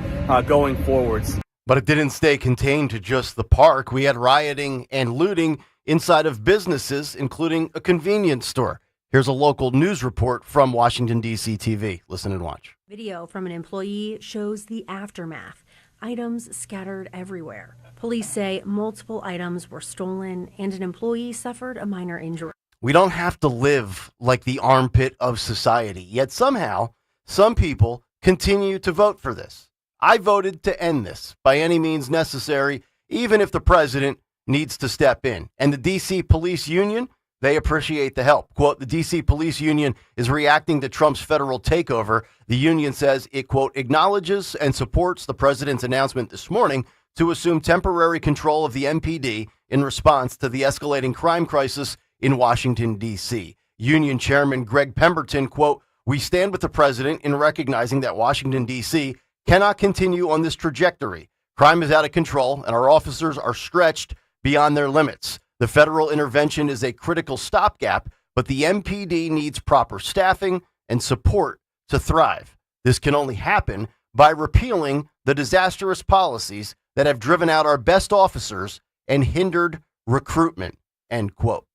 [SPEAKER 7] going forwards.
[SPEAKER 21] But it didn't stay contained to just the park. We had rioting and looting inside of businesses, including a convenience store. Here's a local news report from Washington, D.C. TV. Listen and watch.
[SPEAKER 8] Video from an employee shows the aftermath. Items scattered everywhere. Police say multiple items were stolen and an employee suffered a minor injury.
[SPEAKER 21] We don't have to live like the armpit of society, yet somehow some people continue to vote for this. I voted to end this by any means necessary, even if the president needs to step in. And the D.C. Police Union, they appreciate the help. Quote, the D.C. Police Union is reacting to Trump's federal takeover. The union says it, quote, acknowledges and supports the president's announcement this morning to assume temporary control of the MPD in response to the escalating crime crisis in Washington, D.C. Union Chairman Greg Pemberton, quote, we stand with the president in recognizing that Washington, D.C. cannot continue on this trajectory. Crime is out of control, and our officers are stretched beyond their limits. The federal intervention is a critical stopgap, but the MPD needs proper staffing and support to thrive. This can only happen by repealing the disastrous policies that have driven out our best officers and hindered recruitment, end quote.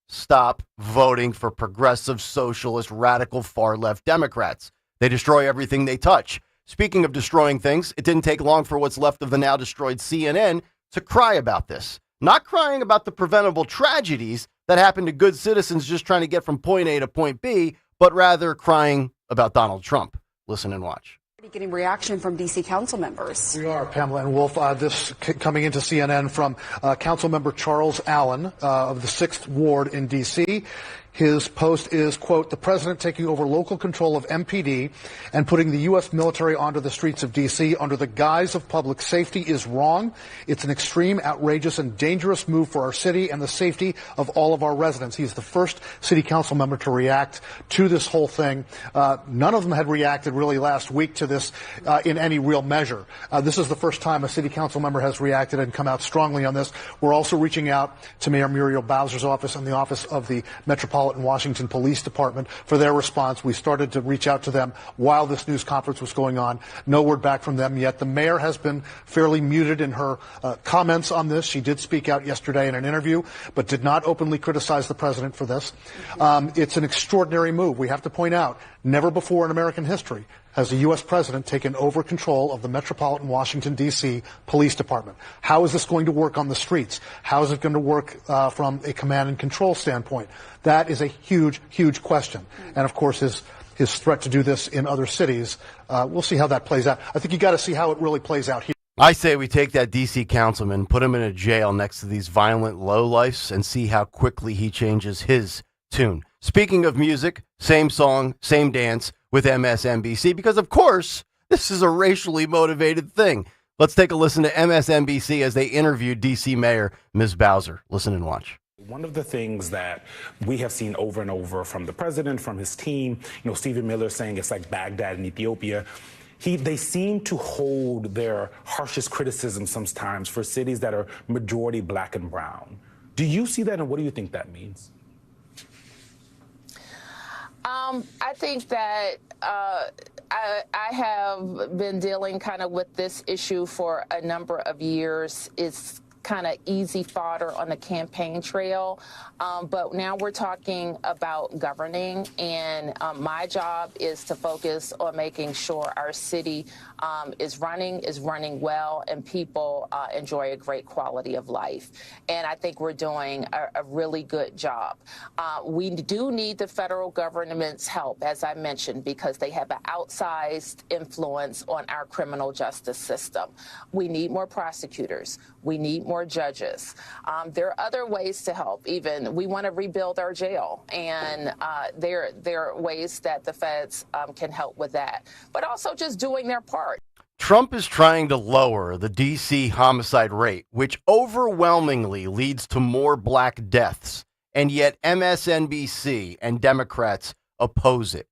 [SPEAKER 21] Stop voting for progressive, socialist, radical, far-left Democrats. They destroy everything they touch. Speaking of destroying things, it didn't take long for what's left of the now destroyed CNN to cry about this. Not crying about the preventable tragedies that happen to good citizens just trying to get from point A to point B, but rather crying about Donald Trump. Listen and watch.
[SPEAKER 1] Getting reaction from D.C. council members.
[SPEAKER 9] We are, Pamela and Wolf. This coming into CNN from Council Member Charles Allen of the 6th Ward in D.C. His post is, quote, the president taking over local control of MPD and putting the U.S. military onto the streets of D.C. under the guise of public safety is wrong. It's an extreme, outrageous, and dangerous move for our city and the safety of all of our residents. He's the first city council member to react to this whole thing. None of them had reacted really last week to this in any real measure. This is the first time a city council member has reacted and come out strongly on this. We're also reaching out to Mayor Muriel Bowser's office and the office of the Metropolitan Washington Police Department for their response. We started to reach out to them while this news conference was going on. No word back from them yet. The mayor has been fairly muted in her comments on this. She did speak out yesterday in an interview, but did not openly criticize the president for this. It's an extraordinary move. We have to point out, never before in American history has the U.S. president taken over control of the Metropolitan Washington, D.C. Police Department. How is this going to work on the streets? How is it going to work from a command and control standpoint? That is a huge, huge question. And, of course, his threat to do this in other cities, we'll see how that plays out. I think you got to see how it really plays out here.
[SPEAKER 21] I say we take that D.C. councilman, put him in a jail next to these violent lowlifes, and see how quickly he changes his tune. Speaking of music, same song, same dance with MSNBC, because, of course, this is a racially motivated thing. Let's take a listen to MSNBC as they interviewed D.C. Mayor Ms. Bowser. Listen and watch.
[SPEAKER 10] One of the things that we have seen over and over from the president, from his team, Stephen Miller saying it's like Baghdad in Ethiopia. They seem to hold their harshest criticism sometimes for cities that are majority black and brown. Do you see that, and what do you think that means?
[SPEAKER 11] I think that I have been dealing kind of with this issue for a number of years. It's kind of easy fodder on the campaign trail. But now we're talking about governing, and my job is to focus on making sure our city is running well, and people enjoy a great quality of life. And I think we're doing a really good job. We do need the federal government's help, as I mentioned, because they have an outsized influence on our criminal justice system. We need more prosecutors. We need more judges. There are other ways to help. Even we want to rebuild our jail, and there are ways that the feds can help with that. But also just doing their part.
[SPEAKER 21] Trump is trying to lower the D.C. homicide rate, which overwhelmingly leads to more black deaths, and yet MSNBC and Democrats oppose it.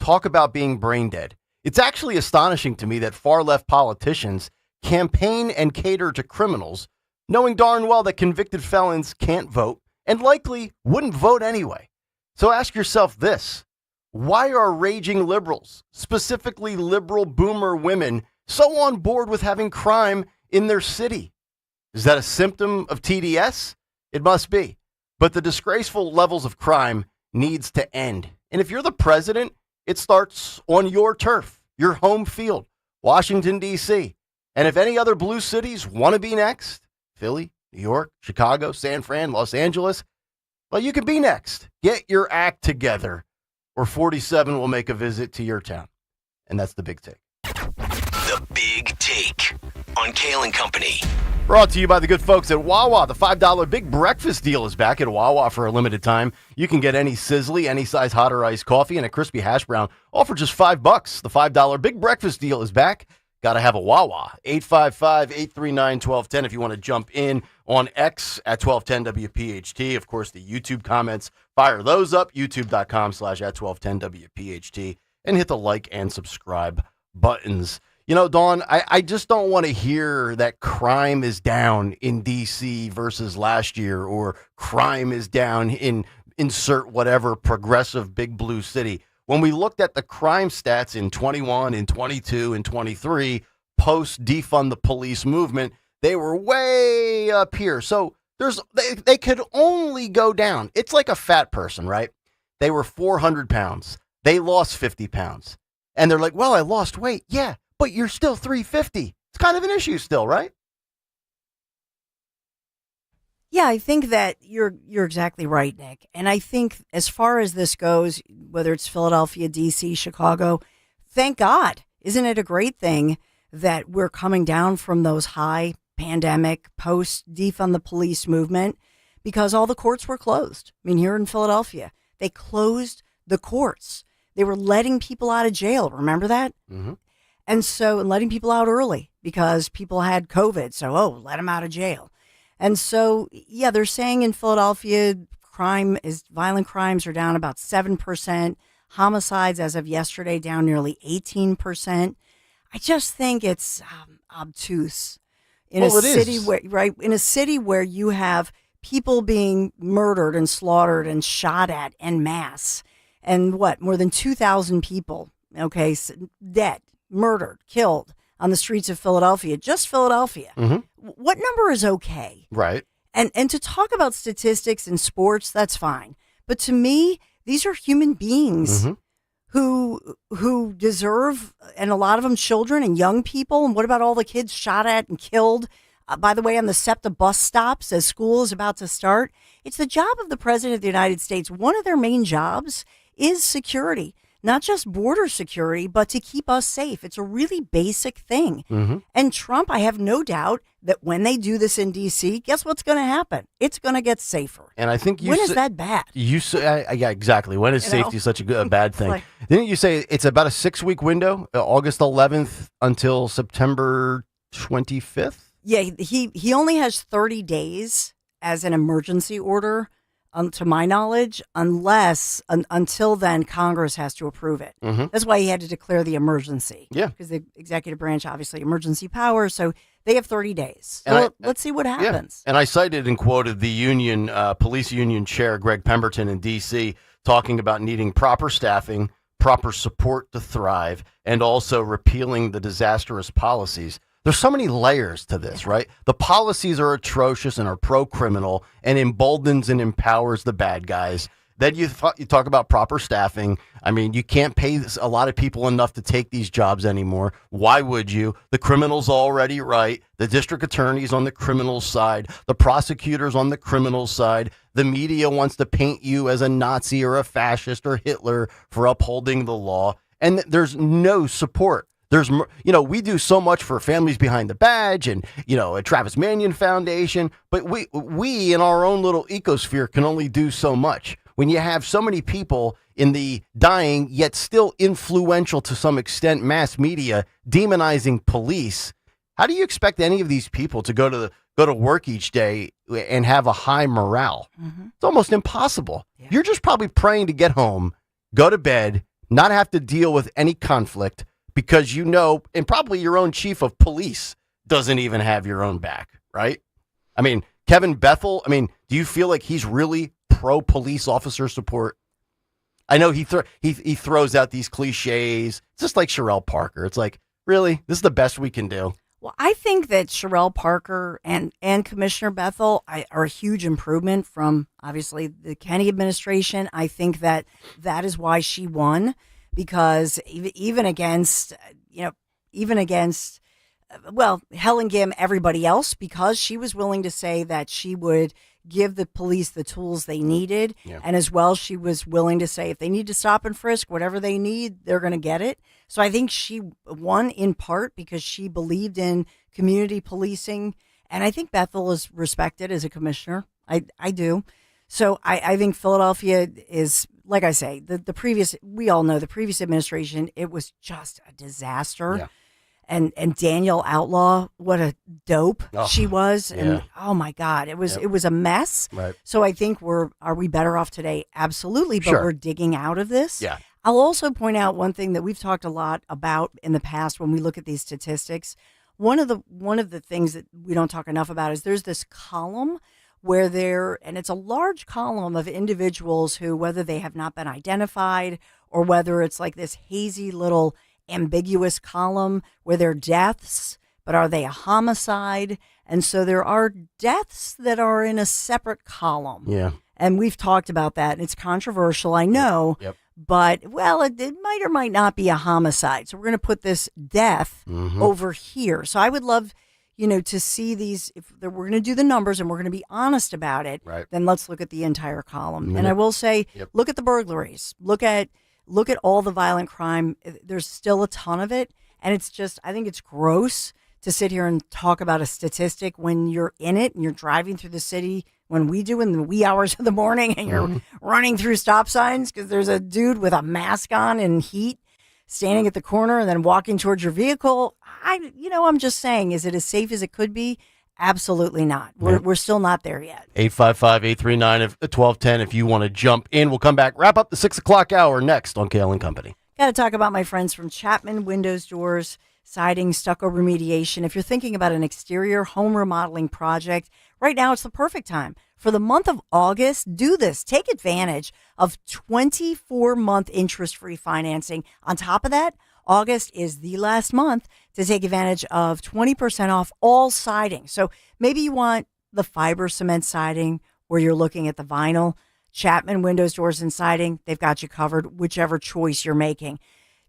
[SPEAKER 21] Talk about being brain dead. It's actually astonishing to me that far-left politicians campaign and cater to criminals, knowing darn well that convicted felons can't vote and likely wouldn't vote anyway. So ask yourself this: why are raging liberals, specifically liberal boomer women, so on board with having crime in their city? Is that a symptom of TDS? It must be. But the disgraceful levels of crime needs to end. And if you're the president, it starts on your turf, your home field, Washington, D.C. And if any other blue cities want to be next, Philly, New York, Chicago, San Fran, Los Angeles, well, you can be next. Get your act together, or 47 will make a visit to your town. And that's the big take.
[SPEAKER 20] The Big Take on Kayal and Company.
[SPEAKER 21] Brought to you by the good folks at Wawa. The $5 Big Breakfast Deal is back at Wawa for a limited time. You can get any sizzly, any size hot or iced coffee, and a crispy hash brown, all for just $5. The $5 Big Breakfast Deal is back. Got to have a Wawa. 855-839-1210 if you want to jump in on X at 1210 WPHT. Of course, the YouTube comments, fire those up, youtube.com/at 1210 WPHT, and hit the like and subscribe buttons. You know, Dawn, I just don't want to hear that crime is down in D.C. versus last year, or crime is down in insert whatever progressive big blue city. When we looked at the crime stats in 21, in 22, and 23, post defund the police movement, they were way up here. So they could only go down. It's like a fat person, right? They were 400 pounds. They lost 50 pounds. And they're like, well, I lost weight. Yeah, but you're still 350. It's kind of an issue still, right?
[SPEAKER 12] Yeah, I think that you're exactly right, Nick. And I think as far as this goes, whether it's Philadelphia, D.C., Chicago, thank God Isn't it a great thing that we're coming down from those high pandemic, post defund the police movement, because all the courts were closed? I mean, here in Philadelphia, they closed the courts. They were letting people out of jail. Remember that?
[SPEAKER 21] Mm-hmm.
[SPEAKER 12] And so, and letting people out early because people had COVID. So, let them out of jail. And so, yeah, they're saying in Philadelphia, violent crimes are down about 7%. Homicides as of yesterday down nearly 18%. I just think it's obtuse in a city where you have people being murdered and slaughtered and shot at en masse, and more than 2,000 people, dead, murdered, killed on the streets of Philadelphia, just Philadelphia.
[SPEAKER 21] Mm-hmm.
[SPEAKER 12] What number is okay?
[SPEAKER 21] Right.
[SPEAKER 12] And to talk about statistics in sports, that's fine. But to me, these are human beings who deserve, and a lot of them children and young people. And what about all the kids shot at and killed, by the way, on the SEPTA bus stops as school is about to start? It's the job of the President of the United States. One of their main jobs is security. Not just border security, but to keep us safe. It's a really basic thing.
[SPEAKER 21] Mm-hmm.
[SPEAKER 12] And Trump, I have no doubt that when they do this in D.C., guess what's going to happen? It's going to get safer.
[SPEAKER 21] And I think
[SPEAKER 12] when is that bad?
[SPEAKER 21] You say, yeah, exactly. When is safety such a bad thing? Didn't you say it's about a 6-week window, August 11th until September 25th?
[SPEAKER 12] Yeah, he only has 30 days as an emergency order. To my knowledge, until then, Congress has to approve it.
[SPEAKER 21] Mm-hmm.
[SPEAKER 12] That's why he had to declare the emergency.
[SPEAKER 21] Yeah.
[SPEAKER 12] Because the executive branch, obviously, emergency power. So they have 30 days. So let's see what happens.
[SPEAKER 21] Yeah. And I cited and quoted the union, police union chair, Greg Pemberton in D.C., talking about needing proper staffing, proper support to thrive, and also repealing the disastrous policies. There's so many layers to this, right? The policies are atrocious and are pro-criminal and emboldens and empowers the bad guys. Then you talk about proper staffing. I mean, you can't pay a lot of people enough to take these jobs anymore. Why would you? The criminal's already right. The district attorney's on the criminal side. The prosecutor's on the criminal side. The media wants to paint you as a Nazi or a fascist or Hitler for upholding the law. And there's no support. We do so much for Families Behind the Badge and, a Travis Manion Foundation, but we in our own little ecosphere can only do so much. When you have so many people in the dying, yet still influential to some extent, mass media demonizing police, how do you expect any of these people to go to work each day and have a high morale? Mm-hmm. It's almost impossible. Yeah. You're just probably praying to get home, go to bed, not have to deal with any conflict, because and probably your own chief of police doesn't even have your own back, right? I mean, Kevin Bethel, do you feel like he's really pro-police officer support? I know he throws out these cliches, just like Sherelle Parker. It's like, really? This is the best we can do?
[SPEAKER 12] Well, I think that Sherelle Parker and Commissioner Bethel are a huge improvement from, obviously, the Kennedy administration. I think that is why she won. Because even against Helen Gim, everybody else, because she was willing to say that she would give the police the tools they needed. Yeah. And as well, she was willing to say if they need to stop and frisk, whatever they need, they're going to get it. So I think she won in part because she believed in community policing. And I think Bethel is respected as a commissioner. I do. So I think Philadelphia is, like I say, we all know the previous administration, it was just a disaster.
[SPEAKER 21] Yeah.
[SPEAKER 12] And Danielle Outlaw, what a dope she was.
[SPEAKER 21] Yeah.
[SPEAKER 12] And oh my God, it was a mess.
[SPEAKER 21] Right.
[SPEAKER 12] So I think are we better off today? Absolutely. But
[SPEAKER 21] Sure.
[SPEAKER 12] We're digging out of this.
[SPEAKER 21] Yeah.
[SPEAKER 12] I'll also point out one thing that we've talked a lot about in the past when we look at these statistics. One of the things that we don't talk enough about is there's this column and it's a large column of individuals who, whether they have not been identified or whether it's like this hazy little ambiguous column where they're deaths, but are they a homicide? And so there are deaths that are in a separate column.
[SPEAKER 21] Yeah.
[SPEAKER 12] And we've talked about that. And it's controversial, I know.
[SPEAKER 21] Yep.
[SPEAKER 12] But, it might or might not be a homicide. So we're going to put this death over here. So I would love, to see these. If we're going to do the numbers and we're going to be honest about it,
[SPEAKER 21] right,
[SPEAKER 12] then let's look at the entire column. And I will say, look at the burglaries. Look at all the violent crime. There's still a ton of it. And it's just, I think it's gross to sit here and talk about a statistic when you're in it and you're driving through the city when we do in the wee hours of the morning and you're running through stop signs because there's a dude with a mask on in heat standing at the corner and then walking towards your vehicle. I'm just saying, is it as safe as it could be? Absolutely not. We're still not there yet.
[SPEAKER 21] 855-839-1210 if you want to jump in. We'll come back, wrap up the 6 o'clock hour next on Kayal and Company.
[SPEAKER 12] Got to talk about my friends from Chapman Windows, Doors, Siding, Stucco Remediation. If you're thinking about an exterior home remodeling project, right now it's the perfect time. For the month of August, do this. Take advantage of 24-month interest-free financing. On top of that, August is the last month to take advantage of 20% off all siding. So maybe you want the fiber cement siding or you're looking at the vinyl. Chapman Windows, Doors, and Siding, they've got you covered, whichever choice you're making.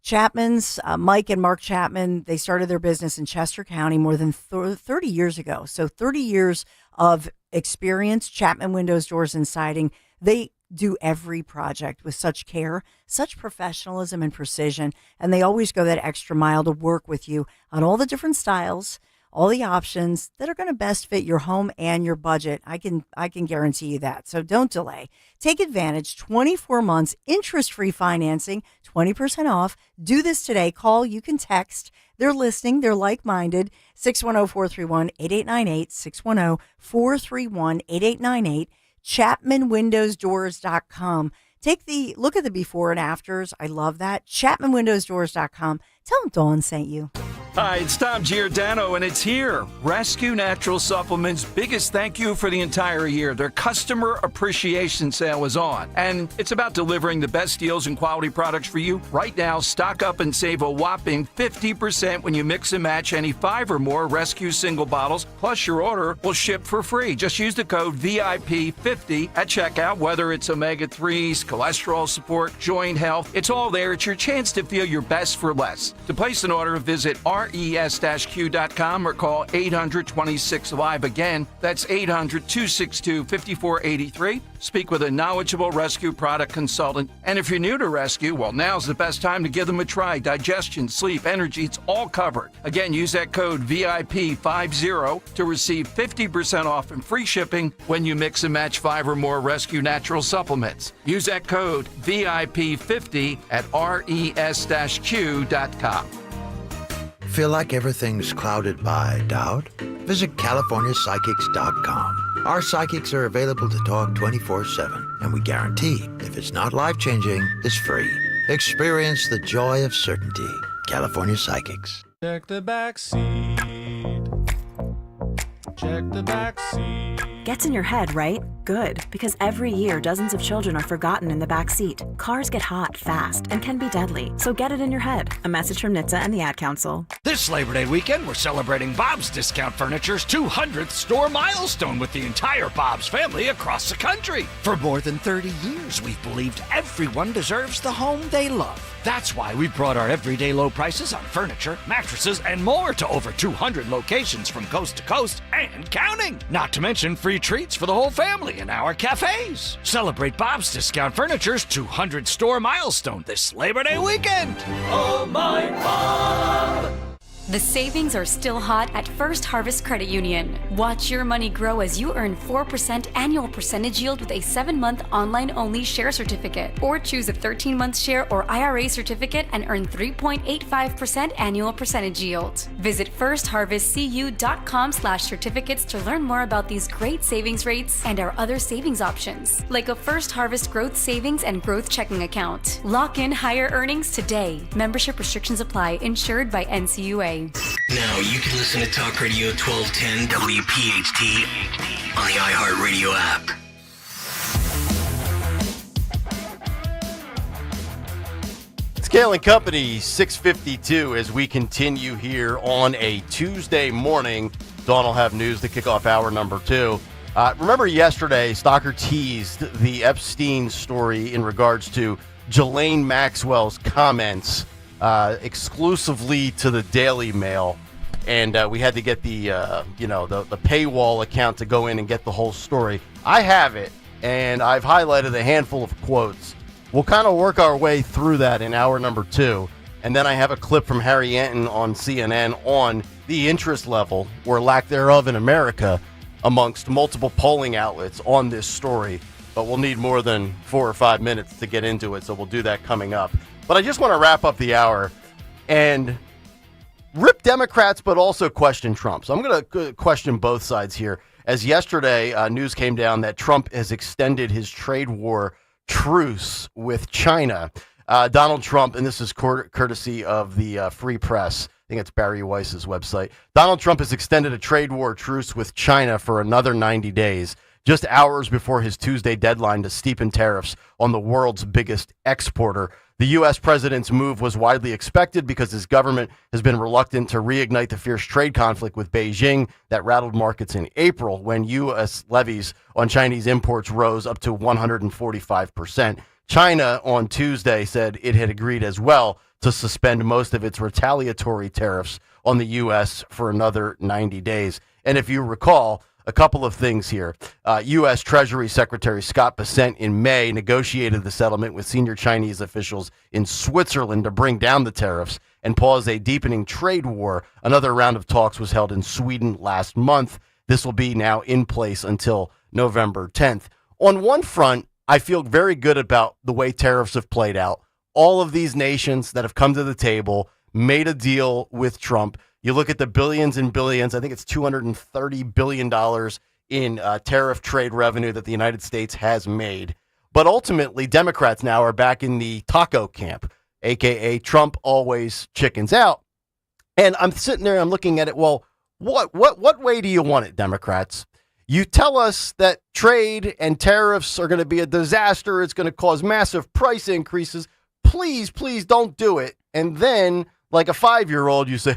[SPEAKER 12] Chapman's, Mike and Mark Chapman, they started their business in Chester County more than 30 years ago. So 30 years of experience, Chapman Windows, Doors, and Siding. They do every project with such care, such professionalism and precision, and they always go that extra mile to work with you on all the different styles, all the options that are going to best fit your home and your budget. I can guarantee you that. So don't delay. Take advantage. 24 months, interest-free financing, 20% off. Do this today. Call. You can text. They're listening. They're like-minded. 610-431-8898. 610-431-8898. ChapmanWindowsDoors.com. Take the look at the before and afters. I love that. ChapmanWindowsDoors.com. Tell them Dawn sent you.
[SPEAKER 2] Hi, it's Tom Giordano, and it's here. Rescue Natural Supplements' biggest thank you for the entire year. Their customer appreciation sale is on, and it's about delivering the best deals and quality products for you. Right now, stock up and save a whopping 50% when you mix and match any 5 or more Rescue single bottles, plus your order will ship for free. Just use the code VIP50 at checkout, whether it's omega-3s, cholesterol support, joint health. It's all there. It's your chance to feel your best for less. To place an order, visit res-q.com or call 800-26-LIVE. Again, that's 800-262-5483. Speak with a knowledgeable Rescue product consultant. And if you're new to Rescue, well, now's the best time to give them a try. Digestion, sleep, energy, it's all covered. Again, use that code VIP50 to receive 50% off and free shipping when you mix and match 5 or more Rescue Natural Supplements. Use that code VIP50 at res-q.com.
[SPEAKER 3] Feel like everything's clouded by doubt? Visit CaliforniaPsychics.com. Our psychics are available to talk 24/7, and we guarantee if it's not life-changing, it's free. Experience the joy of certainty. California Psychics.
[SPEAKER 13] Check the back seat. Check the back seat.
[SPEAKER 14] Gets in your head, right? Good, because every year dozens of children are forgotten in the back seat. Cars get hot fast and can be deadly, so get it in your head. A message from NHTSA and the Ad Council.
[SPEAKER 15] This Labor Day weekend, we're celebrating Bob's Discount Furniture's 200th store milestone with the entire Bob's family across the country. For more than 30 years, we've believed everyone deserves the home they love. That's why we brought our everyday low prices on furniture, mattresses, and more to over 200 locations from coast to coast and counting. Not to mention free treats for the whole family in our cafes. Celebrate Bob's Discount Furniture's 200 store milestone this Labor Day weekend.
[SPEAKER 16] Oh, my Bob!
[SPEAKER 17] The savings are still hot at First Harvest Credit Union. Watch your money grow as you earn 4% annual percentage yield with a 7-month online-only share certificate. Or choose a 13-month share or IRA certificate and earn 3.85% annual percentage yield. Visit firstharvestcu.com/certificates to learn more about these great savings rates and our other savings options, like a First Harvest Growth Savings and Growth Checking account. Lock in higher earnings today. Membership restrictions apply. Insured by NCUA.
[SPEAKER 20] Now you can listen to Talk Radio 1210 WPHT on the iHeartRadio app.
[SPEAKER 21] It's Kayal and Company, 6:52 as we continue here on a Tuesday morning. Dawn will have news to kick off hour number 2. Remember yesterday, Stalker teased the Epstein story in regards to Ghislaine Maxwell's comments exclusively to the Daily Mail, and we had to get the paywall account to go in and get the whole story. I have it, and I've highlighted a handful of quotes. We'll kind of work our way through that in hour number 2. And then I have a clip from Harry Anton on CNN on the interest level, or lack thereof, in America amongst multiple polling outlets on this story. But we'll need more than 4 or 5 minutes to get into it, so we'll do that coming up. But I just want to wrap up the hour and rip Democrats, but also question Trump. So I'm going to question both sides here. As yesterday, news came down that Trump has extended his trade war truce with China. Donald Trump, and this is courtesy of the Free Press, I think it's Barry Weiss's website. Donald Trump has extended a trade war truce with China for another 90 days, just hours before his Tuesday deadline to steepen tariffs on the world's biggest exporter. The U.S. president's move was widely expected because his government has been reluctant to reignite the fierce trade conflict with Beijing that rattled markets in April when U.S. levies on Chinese imports rose up to 145%. China on Tuesday said it had agreed as well to suspend most of its retaliatory tariffs on the U.S. for another 90 days. And if you recall, a couple of things here. U.S. Treasury Secretary Scott Bessent in May negotiated the settlement with senior Chinese officials in Switzerland to bring down the tariffs and pause a deepening trade war. Another round of talks was held in Sweden last month. This will be now in place until November 10th. On one front, I feel very good about the way tariffs have played out. All of these nations that have come to the table made a deal with Trump. You look at the billions and billions, I think it's $230 billion in tariff trade revenue that the United States has made. But ultimately, Democrats now are back in the taco camp, a.k.a. Trump always chickens out. And I'm sitting there, I'm looking at it, well, what way do you want it, Democrats? You tell us that trade and tariffs are going to be a disaster. It's going to cause massive price increases. Please don't do it. And then, like a 5-year-old, you say,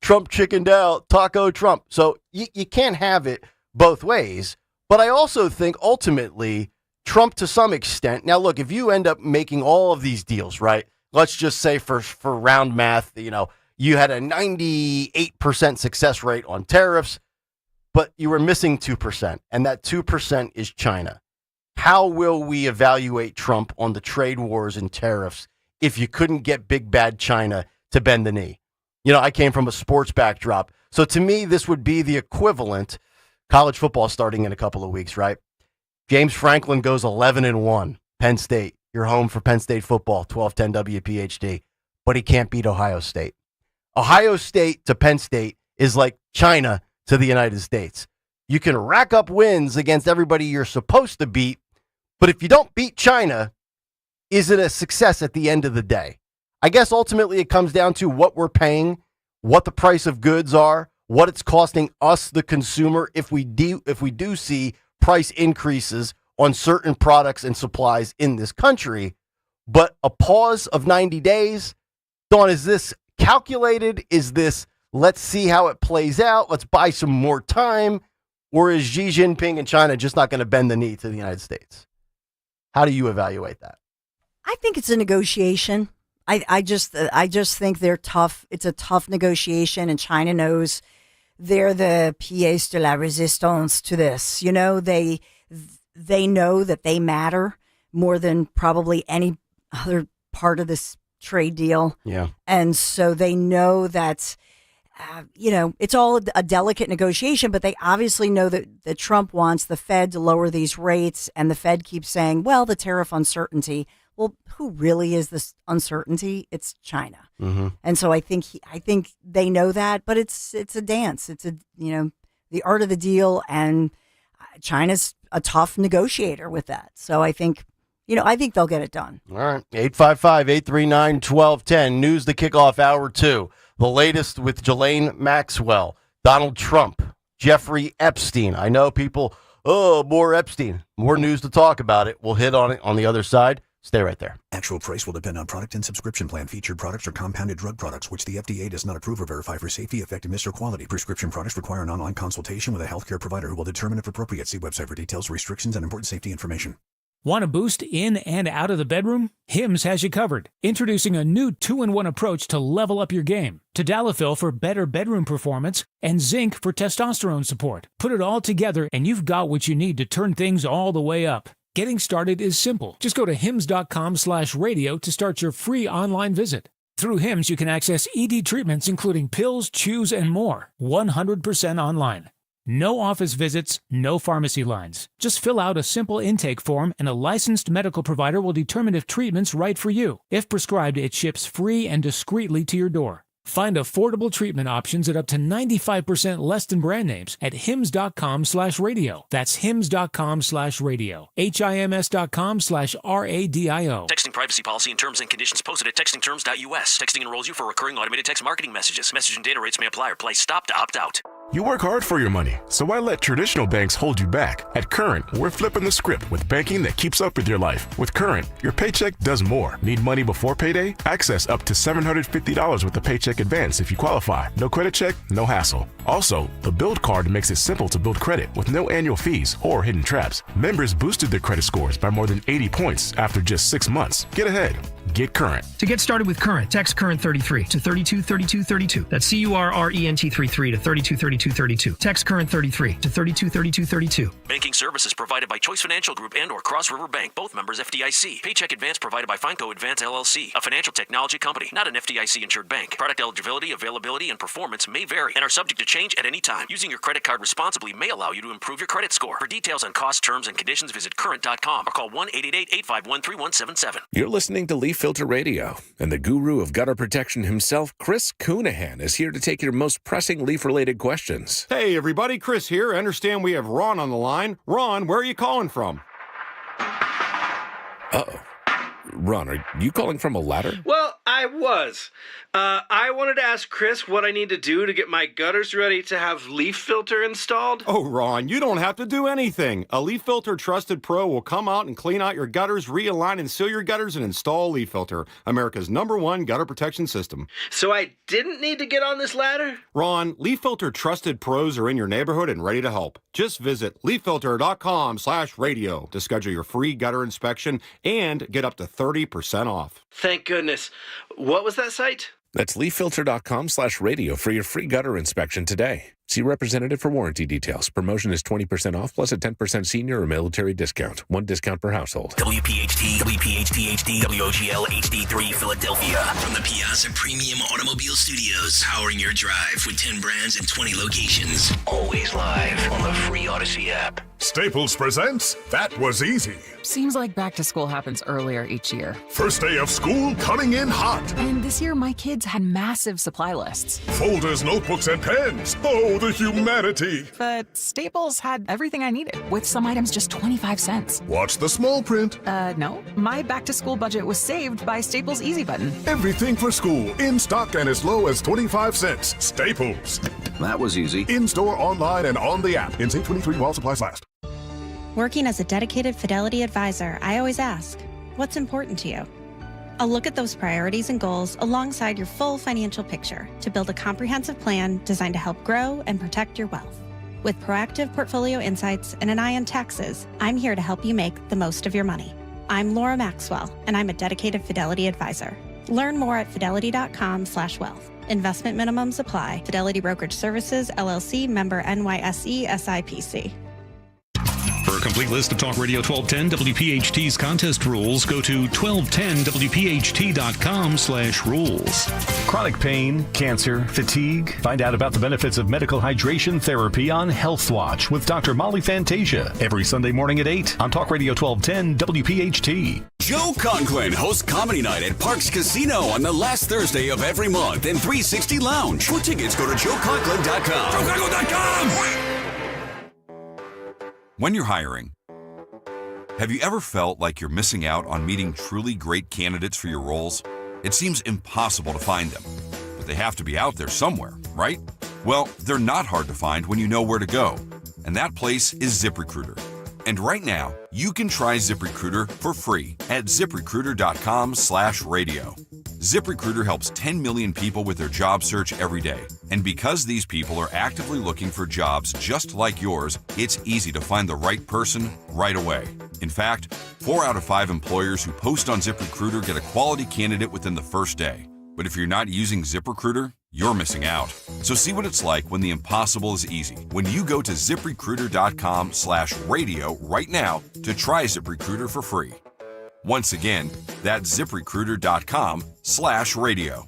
[SPEAKER 21] Trump chickened out, taco Trump. So you can't have it both ways. But I also think ultimately Trump, to some extent, now look, if you end up making all of these deals, right? Let's just say for round math, you had a 98% success rate on tariffs, but you were missing 2%, and that 2% is China. How will we evaluate Trump on the trade wars and tariffs if you couldn't get big bad China to bend the knee? I came from a sports backdrop. So to me, this would be the equivalent. College football starting in a couple of weeks, right? James Franklin goes 11-1. Penn State. You're home for Penn State football, 1210 WPHT. But he can't beat Ohio State. Ohio State to Penn State is like China to the United States. You can rack up wins against everybody you're supposed to beat, but if you don't beat China, is it a success at the end of the day? I guess ultimately it comes down to what we're paying, what the price of goods are, what it's costing us, the consumer, if we do see price increases on certain products and supplies in this country. But a pause of 90 days, Dawn, is this calculated? Is this, let's see how it plays out, let's buy some more time? Or is Xi Jinping and China just not going to bend the knee to the United States? How do you evaluate that?
[SPEAKER 12] I think it's a negotiation. I just think they're tough. It's a tough negotiation, and China knows they're the pièce de la résistance to this. They know that they matter more than probably any other part of this trade deal.
[SPEAKER 21] Yeah.
[SPEAKER 12] And so they know that, it's all a delicate negotiation, but they obviously know that Trump wants the Fed to lower these rates, and the Fed keeps saying, well, the tariff uncertainty. Well, who really is this uncertainty? It's China.
[SPEAKER 21] Mm-hmm.
[SPEAKER 12] And so I think they know that, but it's a dance. It's the art of the deal, and China's a tough negotiator with that. So I think they'll get it done.
[SPEAKER 21] All right. 855-839-1210. News to kick off hour 2. The latest with Ghislaine Maxwell, Donald Trump, Jeffrey Epstein. I know people, more Epstein. More news to talk about it. We'll hit on it on the other side. Stay right there.
[SPEAKER 18] Actual price will depend on product and subscription plan. Featured products are compounded drug products, which the FDA does not approve or verify for safety, effectiveness, or quality. Prescription products require an online consultation with a healthcare provider who will determine if appropriate. See website for details, restrictions, and important safety information.
[SPEAKER 19] Want a boost in and out of the bedroom? Hims has you covered. Introducing a new 2-in-1 approach to level up your game. Tadalafil for better bedroom performance and zinc for testosterone support. Put it all together and you've got what you need to turn things all the way up. Getting started is simple. Just go to hims.com/radio to start your free online visit. Through Hims, you can access ED treatments including pills, chews, and more, 100% online. No office visits, no pharmacy lines. Just fill out a simple intake form and a licensed medical provider will determine if treatment's right for you. If prescribed, it ships free and discreetly to your door. Find affordable treatment options at up to 95% less than brand names at hims.com/radio. That's hims.com/radio. HIMS.com/RADIO.
[SPEAKER 20] Texting privacy policy and terms and conditions posted at textingterms.us. Texting enrolls you for recurring automated text marketing messages. Message and data rates may apply or play stop to opt out.
[SPEAKER 4] You work hard for your money, so why let traditional banks hold you back? At Current, we're flipping the script with banking that keeps up with your life. With Current, your paycheck does more. Need money before payday? Access up to $750 with a paycheck advance if you qualify. No credit check, no hassle. Also, the Build Card makes it simple to build credit with no annual fees or hidden traps. Members boosted their credit scores by more than 80 points after just 6 months. Get ahead. Get Current.
[SPEAKER 22] To get started with Current, text Current33 to 323232. That's CURRENT33 to 323232. Text Current33 to 323232.
[SPEAKER 20] Banking services provided by Choice Financial Group and or Cross River Bank, both members FDIC. Paycheck advance provided by Fineco Advance LLC, a financial technology company, not an FDIC insured bank. Product eligibility, availability, and performance may vary and are subject to change at any time. Using your credit card responsibly may allow you to improve your credit score. For details on cost, terms, and conditions, visit current.com or call 1-888-851-3177.
[SPEAKER 23] You're listening to Leaf Filter Radio, and the guru of gutter protection himself, Chris Coonahan, is here to take your most pressing leaf-related questions.
[SPEAKER 24] Hey, everybody, Chris here. I understand we have Ron on the line. Ron, where are you calling from?
[SPEAKER 23] Uh-oh. Ron, are you calling from a ladder?
[SPEAKER 25] Well, I was. I wanted to ask Chris what I need to do to get my gutters ready to have leaf filter installed.
[SPEAKER 24] Oh, Ron, you don't have to do anything. A Leaf Filter Trusted Pro will come out and clean out your gutters, realign and seal your gutters, and install Leaf Filter, America's #1 gutter protection system.
[SPEAKER 25] So I didn't need to get on this ladder?
[SPEAKER 24] Ron, Leaf Filter Trusted Pros are in your neighborhood and ready to help. Just visit leaffilter.com/radio to schedule your free gutter inspection and get up to 30% off.
[SPEAKER 25] Thank goodness. What was that site?
[SPEAKER 23] That's leaffilter.com/radio for your free gutter inspection today. See representative for warranty details. Promotion is 20% off plus a 10% senior or military discount. One discount per household.
[SPEAKER 20] WPHT, WPHT HD, WOGL HD3 Philadelphia. From the Piaza Premium Automobile Studios, powering your drive with 10 brands and 20 locations. Always live on the free Odyssey app.
[SPEAKER 26] Staples presents That Was Easy.
[SPEAKER 27] Seems like back to school happens earlier each year.
[SPEAKER 26] First day of school coming in hot.
[SPEAKER 27] And this year my kids had massive supply lists.
[SPEAKER 26] Folders, notebooks, and pens. Oh, the humanity.
[SPEAKER 27] But Staples had everything I needed, with some items just 25 cents.
[SPEAKER 26] Watch the small print.
[SPEAKER 27] No. My back to school budget was saved by Staples Easy Button.
[SPEAKER 26] Everything for school, in stock and as low as 25 cents. Staples.
[SPEAKER 28] That was easy.
[SPEAKER 26] In-store, online, and on the app. In 23 while supplies last.
[SPEAKER 29] Working as a dedicated Fidelity advisor, I always ask, what's important to you? I'll look at those priorities and goals alongside your full financial picture to build a comprehensive plan designed to help grow and protect your wealth. With proactive portfolio insights and an eye on taxes, I'm here to help you make the most of your money. I'm Laura Maxwell, and I'm a dedicated Fidelity advisor. Learn more at fidelity.com/wealth. Investment minimums apply. Fidelity Brokerage Services, LLC, member NYSE, SIPC.
[SPEAKER 30] For a complete list of Talk Radio 1210 WPHT's contest rules, go to 1210WPHT.com/rules.
[SPEAKER 31] Chronic pain, cancer, fatigue. Find out about the benefits of medical hydration therapy on Health Watch with Dr. Molly Fantasia every Sunday morning at 8 on Talk Radio 1210 WPHT.
[SPEAKER 32] Joe Conklin hosts Comedy Night at Parks Casino on the last Thursday of every month in 360 Lounge. For tickets, go to joeconklin.com.
[SPEAKER 33] JoeConklin.com! When you're hiring, have you ever felt like you're missing out on meeting truly great candidates for your roles? It seems impossible to find them, but they have to be out there somewhere, right? Well, they're not hard to find when you know where to go, and that place is ZipRecruiter. And right now, you can try ZipRecruiter for free at ZipRecruiter.com/radio. ZipRecruiter helps 10 million people with their job search every day. And because these people are actively looking for jobs just like yours, it's easy to find the right person right away. In fact, 4 out of 5 employers who post on ZipRecruiter get a quality candidate within the first day. But if you're not using ZipRecruiter, you're missing out. So see what it's like when the impossible is easy. When you go to ZipRecruiter.com/radio right now to try ZipRecruiter for free. Once again, that's ZipRecruiter.com/radio.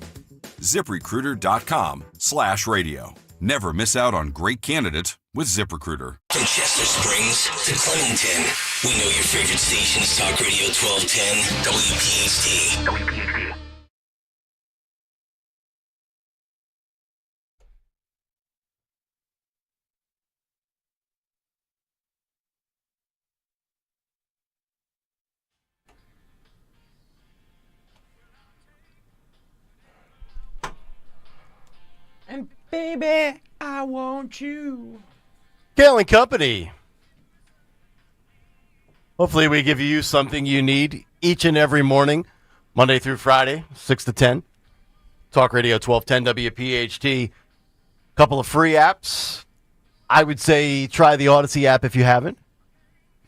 [SPEAKER 33] ZipRecruiter.com/radio. Never miss out on great candidates with ZipRecruiter.
[SPEAKER 20] From Chester Springs to Clemington, we know your favorite station is Talk Radio 1210 WPHT. WPHT.
[SPEAKER 1] And baby, I want you.
[SPEAKER 21] Kayal and Company. Hopefully we give you something you need each and every morning, Monday through Friday, 6 to 10. Talk Radio 1210 WPHT. Couple of free apps. I would say try the Odyssey app if you haven't.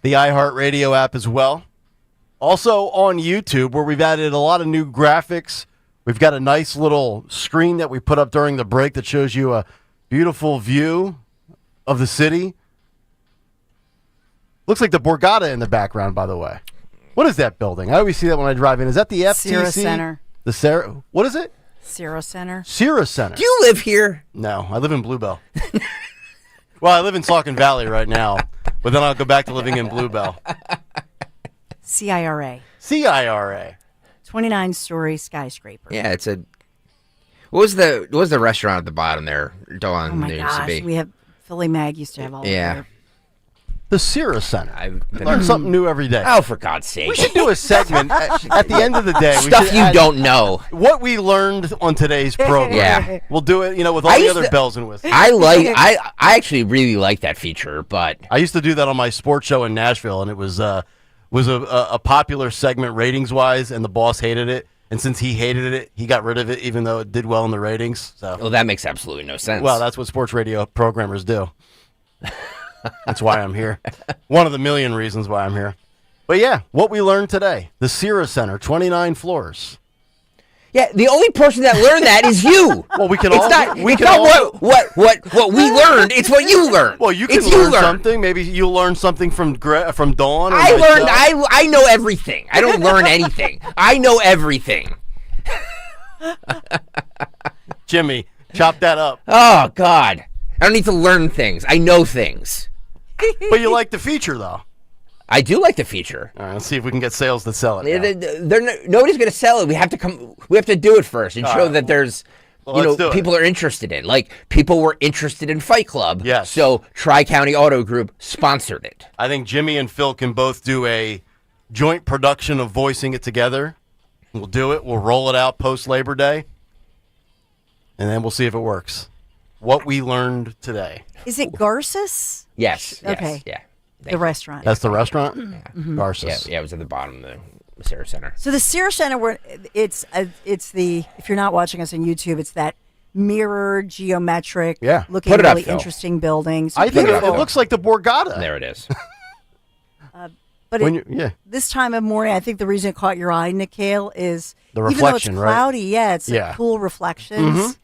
[SPEAKER 21] The iHeartRadio app as well. Also on YouTube, where we've added a lot of new graphics. We've got a nice little screen that we put up during the break that shows you a beautiful view of the city. Looks like the Borgata in the background, by the way. What is that building? I always see that when I drive in. Is that the FTC?
[SPEAKER 12] Sierra Center.
[SPEAKER 21] The Sarah. What is it?
[SPEAKER 12] Sierra Center.
[SPEAKER 21] Sierra Center.
[SPEAKER 1] Do you live here?
[SPEAKER 21] No, I live in Bluebell. Well, I live in Saucon Valley right now, but then I'll go back to living in Bluebell.
[SPEAKER 12] CIRA.
[SPEAKER 21] CIRA.
[SPEAKER 12] 29-story skyscraper.
[SPEAKER 1] Yeah, it's a. What was the restaurant at the bottom there? Dawn,
[SPEAKER 12] Oh my
[SPEAKER 1] there used to
[SPEAKER 12] gosh,
[SPEAKER 1] be.
[SPEAKER 12] we have Philly Mag used to have all
[SPEAKER 1] Yeah.
[SPEAKER 12] of their
[SPEAKER 21] The Sierra Center.
[SPEAKER 1] I've been
[SPEAKER 21] Learn something new every day.
[SPEAKER 1] Oh, for God's sake!
[SPEAKER 21] We should do a segment at the end of the day. We
[SPEAKER 1] Stuff
[SPEAKER 21] should
[SPEAKER 1] you
[SPEAKER 21] add
[SPEAKER 1] don't know.
[SPEAKER 21] What we learned on today's program.
[SPEAKER 1] Yeah.
[SPEAKER 21] We'll do it, with all
[SPEAKER 1] I
[SPEAKER 21] the
[SPEAKER 1] used
[SPEAKER 21] other
[SPEAKER 1] to-
[SPEAKER 21] bells and whistles.
[SPEAKER 1] I actually really like that feature, but
[SPEAKER 21] I used to do that on my sports show in Nashville, and it was a popular segment ratings-wise, and the boss hated it. And since he hated it, he got rid of it, even though it did well in the ratings. So,
[SPEAKER 1] well, that makes absolutely no sense.
[SPEAKER 21] well, that's what sports radio programmers do. That's why I'm here. One of the million reasons why I'm here. But yeah, what we learned today: the Sierra Center, 29 floors.
[SPEAKER 1] Yeah, the only person that learned that is you.
[SPEAKER 21] Well, we can
[SPEAKER 1] it's
[SPEAKER 21] all.
[SPEAKER 1] not,
[SPEAKER 21] we
[SPEAKER 1] it's
[SPEAKER 21] can
[SPEAKER 1] not
[SPEAKER 21] all.
[SPEAKER 1] what we learned. It's what you learned.
[SPEAKER 21] Well, you can
[SPEAKER 1] it's
[SPEAKER 21] learn something. Maybe you'll learn something from Dawn. Or
[SPEAKER 1] I
[SPEAKER 21] myself.
[SPEAKER 1] learned. I know everything. I don't learn anything. I know everything.
[SPEAKER 21] Jimmy, chop that up.
[SPEAKER 1] Oh God, I don't need to learn things. I know things.
[SPEAKER 21] But you like the feature, though.
[SPEAKER 1] I do like the feature.
[SPEAKER 21] All right, let's see if we can get sales to sell it.
[SPEAKER 1] Nobody's going to sell it. We have to come. We have to do it first and
[SPEAKER 21] All
[SPEAKER 1] show
[SPEAKER 21] right.
[SPEAKER 1] that there's,
[SPEAKER 21] Well, let's do it.
[SPEAKER 1] people are interested in. Like people were interested in Fight Club.
[SPEAKER 21] Yes.
[SPEAKER 1] So Tri-County Auto Group sponsored it.
[SPEAKER 21] I think Jimmy and Phil can both do a joint production of voicing it together. We'll do it. We'll roll it out post Labor Day, and then we'll see if it works. What we learned today.
[SPEAKER 12] Is it Garces?
[SPEAKER 1] Yes.
[SPEAKER 12] Okay.
[SPEAKER 1] Yeah.
[SPEAKER 12] The restaurant.
[SPEAKER 21] That's the restaurant?
[SPEAKER 12] Mhm.
[SPEAKER 21] Garces.
[SPEAKER 1] Yeah, it was at the bottom of the Sierra Center.
[SPEAKER 12] So the Sierra Center, where it's the, if you're not watching us on YouTube, it's that mirrored, geometric, looking
[SPEAKER 1] Put it up,
[SPEAKER 12] really
[SPEAKER 1] Phil.
[SPEAKER 12] interesting building.
[SPEAKER 21] I think
[SPEAKER 1] Put it
[SPEAKER 21] it
[SPEAKER 1] up.
[SPEAKER 21] looks like the Borgata.
[SPEAKER 1] There it is.
[SPEAKER 12] But this time of morning, I think the reason it caught your eye, Nikhil, is
[SPEAKER 21] The
[SPEAKER 12] even
[SPEAKER 21] reflection,
[SPEAKER 12] though
[SPEAKER 21] right?
[SPEAKER 12] it's cloudy, it's
[SPEAKER 21] Yeah.
[SPEAKER 12] cool reflections,
[SPEAKER 21] Mhm.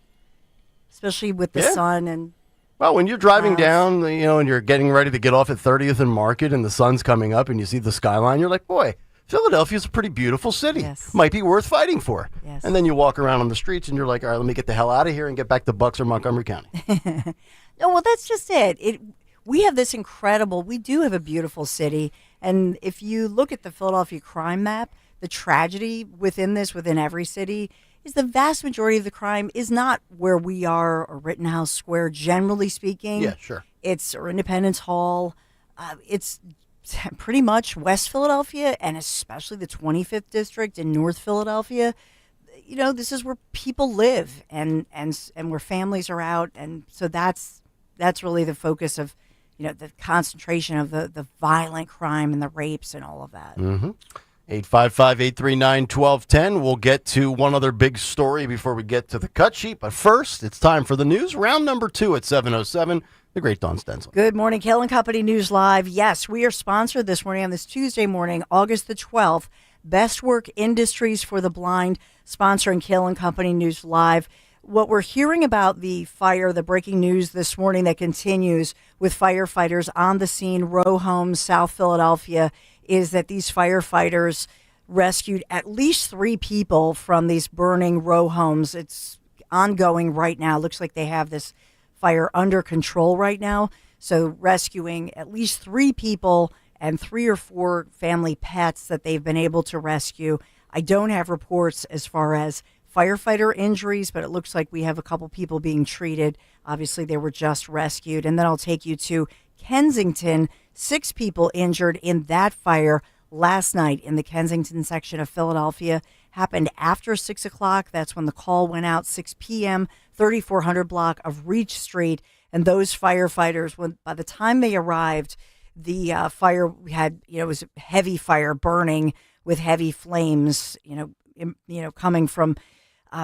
[SPEAKER 12] especially with the
[SPEAKER 21] Yeah.
[SPEAKER 12] sun. And
[SPEAKER 21] Well, when you're driving
[SPEAKER 12] clouds.
[SPEAKER 21] down, and you're getting ready to get off at 30th and Market and the sun's coming up and you see the skyline, you're like, boy, Philadelphia's a pretty beautiful city.
[SPEAKER 12] Yes.
[SPEAKER 21] Might be worth fighting for.
[SPEAKER 12] Yes.
[SPEAKER 21] And then you walk around on the streets and you're like, all right, let me get the hell out of here and get back to Bucks or Montgomery County.
[SPEAKER 12] No, well, that's just it. We have this we do have a beautiful city. And if you look at the Philadelphia crime map, the tragedy within every city, is the vast majority of the crime is not where we are or Rittenhouse Square, generally speaking.
[SPEAKER 21] Yeah, sure.
[SPEAKER 12] It's or Independence Hall. It's pretty much West Philadelphia, and especially the 25th District in North Philadelphia. This is where people live and where families are out. And so that's really the focus of, the concentration of the violent crime and the rapes and all of that.
[SPEAKER 21] Mm-hmm. 855-839-1210. We'll get to one other big story before we get to the cut sheet. But first, it's time for the news. Round number 2 at 7:07. The great Dawn Stenzel.
[SPEAKER 12] Good morning, Kayal and Company News Live. Yes, we are sponsored this morning on this Tuesday morning, August the 12th. Best Work Industries for the Blind, sponsoring Kayal and Company News Live. What we're hearing about the fire, the breaking news this morning that continues with firefighters on the scene, row homes, South Philadelphia, is that these firefighters rescued at least 3 people from these burning row homes. It's ongoing right now. Looks like they have this fire under control right now. So rescuing at least 3 people and 3 or 4 family pets that they've been able to rescue. I don't have reports as far as firefighter injuries, but it looks like we have a couple people being treated. Obviously, they were just rescued. And then I'll take you to Kensington. 6 people injured in that fire last night in the Kensington section of Philadelphia. Happened after 6 o'clock. That's when the call went out, 6 p.m., 3400 block of Reach Street. And those firefighters, by the time they arrived, the fire had, it was a heavy fire burning with heavy flames, coming from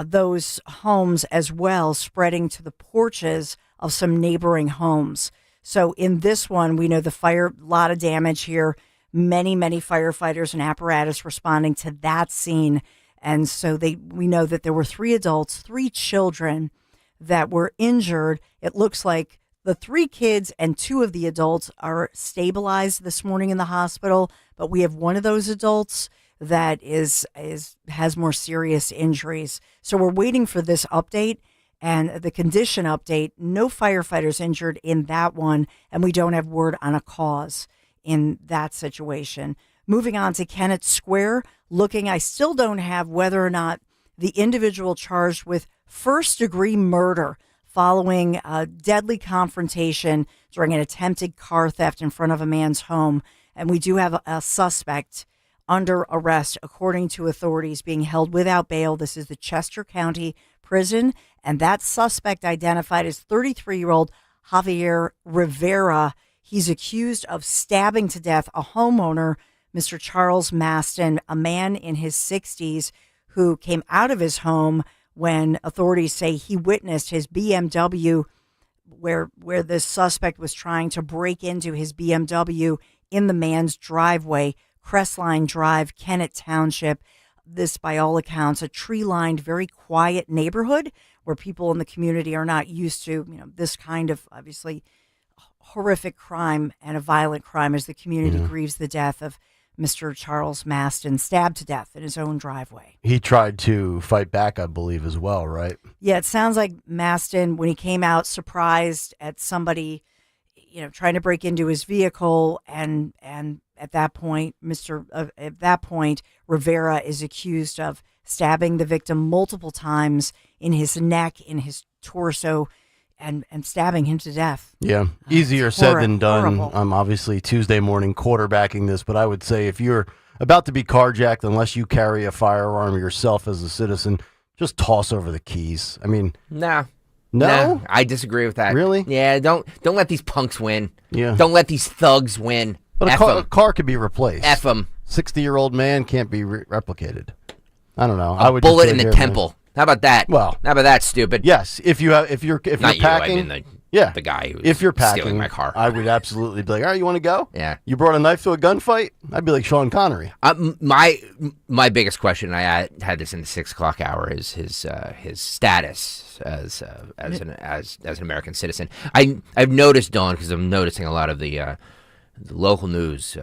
[SPEAKER 12] those homes as well, spreading to the porches of some neighboring homes. So in this one, we know the fire, a lot of damage here, many firefighters and apparatus responding to that scene. And so we know that there were 3 adults, 3 children that were injured. It looks like the 3 kids and 2 of the adults are stabilized this morning in the hospital, but we have one of those adults that has more serious injuries. So we're waiting for this update and the condition update. No firefighters injured in that one, and we don't have word on a cause in that situation. Moving on to Kennett Square, I still don't have whether or not the individual charged with first-degree murder following a deadly confrontation during an attempted car theft in front of a man's home. And we do have a suspect under arrest, according to authorities, being held without bail. This is the Chester County Prison, and that suspect identified as 33-year-old Javier Rivera. He's accused of stabbing to death a homeowner, Mr. Charles Maston, a man in his 60s who came out of his home when authorities say he witnessed his BMW where this suspect was trying to break into his BMW in the man's driveway, Crestline Drive, Kennett Township. This, by all accounts, a tree-lined, very quiet neighborhood where people in the community are not used to, this kind of, obviously, horrific crime and a violent crime as the community grieves the death of Mr. Charles Maston, stabbed to death in his own driveway.
[SPEAKER 21] He tried to fight back, I believe, as well, right?
[SPEAKER 12] Yeah, it sounds like Maston, when he came out, surprised at somebody, trying to break into his vehicle, and at that point, Rivera is accused of stabbing the victim multiple times in his neck, in his torso, and stabbing him to death.
[SPEAKER 21] Yeah, easier said than done. I'm obviously Tuesday morning quarterbacking this, but I would say if you're about to be carjacked, unless you carry a firearm yourself as a citizen, just toss over the keys. I mean,
[SPEAKER 1] No,
[SPEAKER 21] no,
[SPEAKER 1] I disagree with that.
[SPEAKER 21] Really?
[SPEAKER 1] Yeah, don't let these punks win.
[SPEAKER 21] Yeah,
[SPEAKER 1] don't let these thugs win.
[SPEAKER 21] But a car could be replaced.
[SPEAKER 1] F them.
[SPEAKER 21] 60-year-old man can't be replicated. I don't know.
[SPEAKER 1] I would bullet in the temple. Man. How about that?
[SPEAKER 21] Well,
[SPEAKER 1] how about that, stupid?
[SPEAKER 21] Yes, if you're packing,
[SPEAKER 1] the guy who
[SPEAKER 21] if you're packing,
[SPEAKER 1] stealing my car,
[SPEAKER 21] I would absolutely be like, all right, you want to go?
[SPEAKER 1] Yeah.
[SPEAKER 21] You brought a knife to a gunfight? I'd be like Sean Connery.
[SPEAKER 1] My biggest question, I had this in the 6 o'clock hour, is his status as an American citizen. I've noticed, Dawn, because I'm noticing a lot of the local news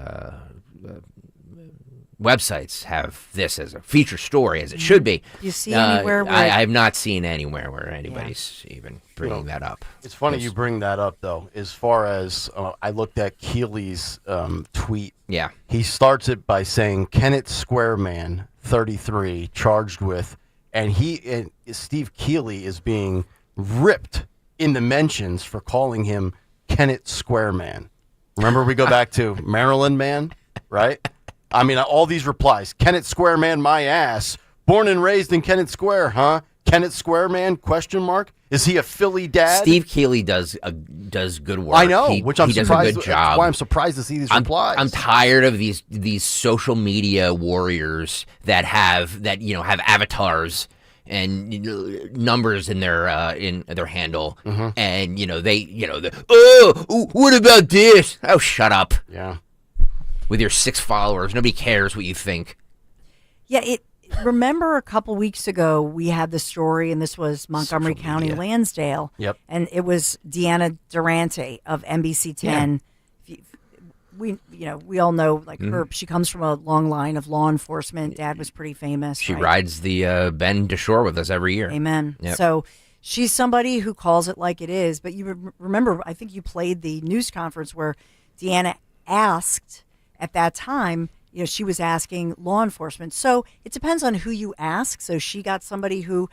[SPEAKER 1] websites have this as a feature story, as it should be.
[SPEAKER 12] You see anywhere where...
[SPEAKER 1] I have not seen anywhere where anybody's even bringing that up.
[SPEAKER 21] It's funny you bring that up, though. As far as I looked at Keeley's tweet.
[SPEAKER 1] Yeah.
[SPEAKER 21] He starts it by saying, Kennett Square man, 33, charged with, and Steve Keeley is being ripped in the mentions for calling him Kennett Square man. Remember, we go back to Maryland man, right? I mean, all these replies. Kennett Square man, my ass. Born and raised in Kennett Square, huh? Kennett Square man, question mark? Is he a Philly dad?
[SPEAKER 1] Steve Keeley does good work.
[SPEAKER 21] I know,
[SPEAKER 1] he
[SPEAKER 21] which I'm
[SPEAKER 1] does
[SPEAKER 21] surprised.
[SPEAKER 1] a good job.
[SPEAKER 21] That's why I'm surprised to see these replies.
[SPEAKER 1] I'm tired of these social media warriors that have avatars and numbers in their handle, and what about this? Oh, shut up.
[SPEAKER 21] Yeah.
[SPEAKER 1] With your 6 followers, nobody cares what you think.
[SPEAKER 12] Yeah, remember a couple weeks ago we had the story, and this was Montgomery County, Lansdale.
[SPEAKER 21] Yep.
[SPEAKER 12] And it was Deanna Durante of NBC 10.
[SPEAKER 21] Yeah.
[SPEAKER 12] we all know like she comes from a long line of law enforcement. Dad was pretty famous.
[SPEAKER 1] She
[SPEAKER 12] right?
[SPEAKER 1] rides the Bend to Shore with us every year.
[SPEAKER 12] Amen.
[SPEAKER 1] Yep.
[SPEAKER 12] So she's somebody who calls it like it is. But you remember, I think you played the news conference where Deanna asked at that time, she was asking law enforcement. So it depends on who you ask. So she got somebody who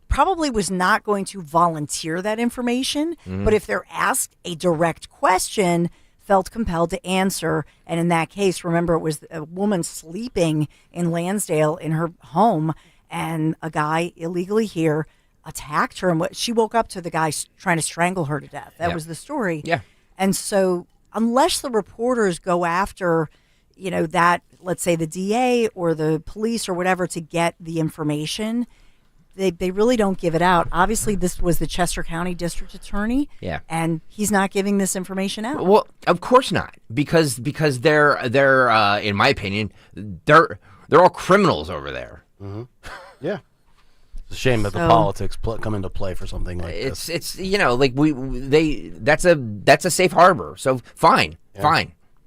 [SPEAKER 12] probably was not going to volunteer that information. But if they're asked a direct question, felt compelled to answer. And in that case, remember, it was a woman sleeping in Lansdale in her home, and a guy illegally here attacked her. And she woke up to the guy trying to strangle her to death. That was the story.
[SPEAKER 1] Yeah.
[SPEAKER 12] And so unless the reporters go after, that, let's say the DA or the police or whatever to get the information, they really don't give it out. Obviously, this was the Chester County District Attorney.
[SPEAKER 1] Yeah.
[SPEAKER 12] And he's not giving this information out.
[SPEAKER 1] Well, of course not, because they're in my opinion, they're all criminals over there.
[SPEAKER 21] Yeah. It's a shame that the politics come into play for something like this.
[SPEAKER 1] It's that's a safe harbor. So fine.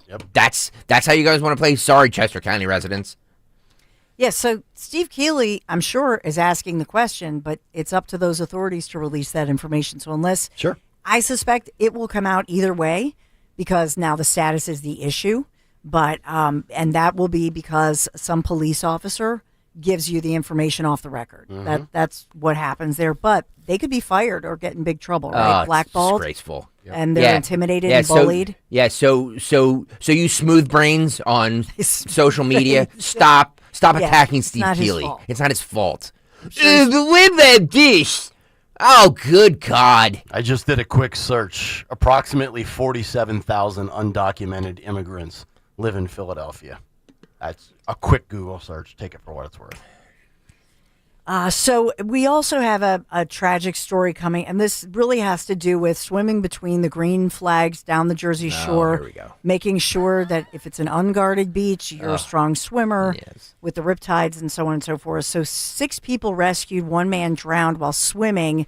[SPEAKER 21] Yep.
[SPEAKER 1] That's how you guys want to play. Sorry, Chester County residents.
[SPEAKER 12] Yeah, so Steve Keeley, I'm sure, is asking the question, but it's up to those authorities to release that information. So unless, I suspect it will come out either way, because now the status is the issue. But and that will be because some police officer gives you the information off the record. That's what happens there. But they could be fired or get in big trouble, right? Blackballed,
[SPEAKER 1] disgraceful,
[SPEAKER 12] and they're intimidated and bullied.
[SPEAKER 1] So you smooth brains on social media, stop attacking Steve Keeley. It's not his fault. Believe that dish. Oh, good God.
[SPEAKER 21] I just did a quick search. Approximately 47,000 undocumented immigrants live in Philadelphia. That's a quick Google search. Take it for what it's worth.
[SPEAKER 12] So we also have a tragic story coming, and this really has to do with swimming between the green flags down the Jersey Shore,
[SPEAKER 1] here we go.
[SPEAKER 12] making sure that if it's an unguarded beach, you're a strong swimmer with the riptides and so on and so forth. So 6 people rescued, 1 man drowned while swimming.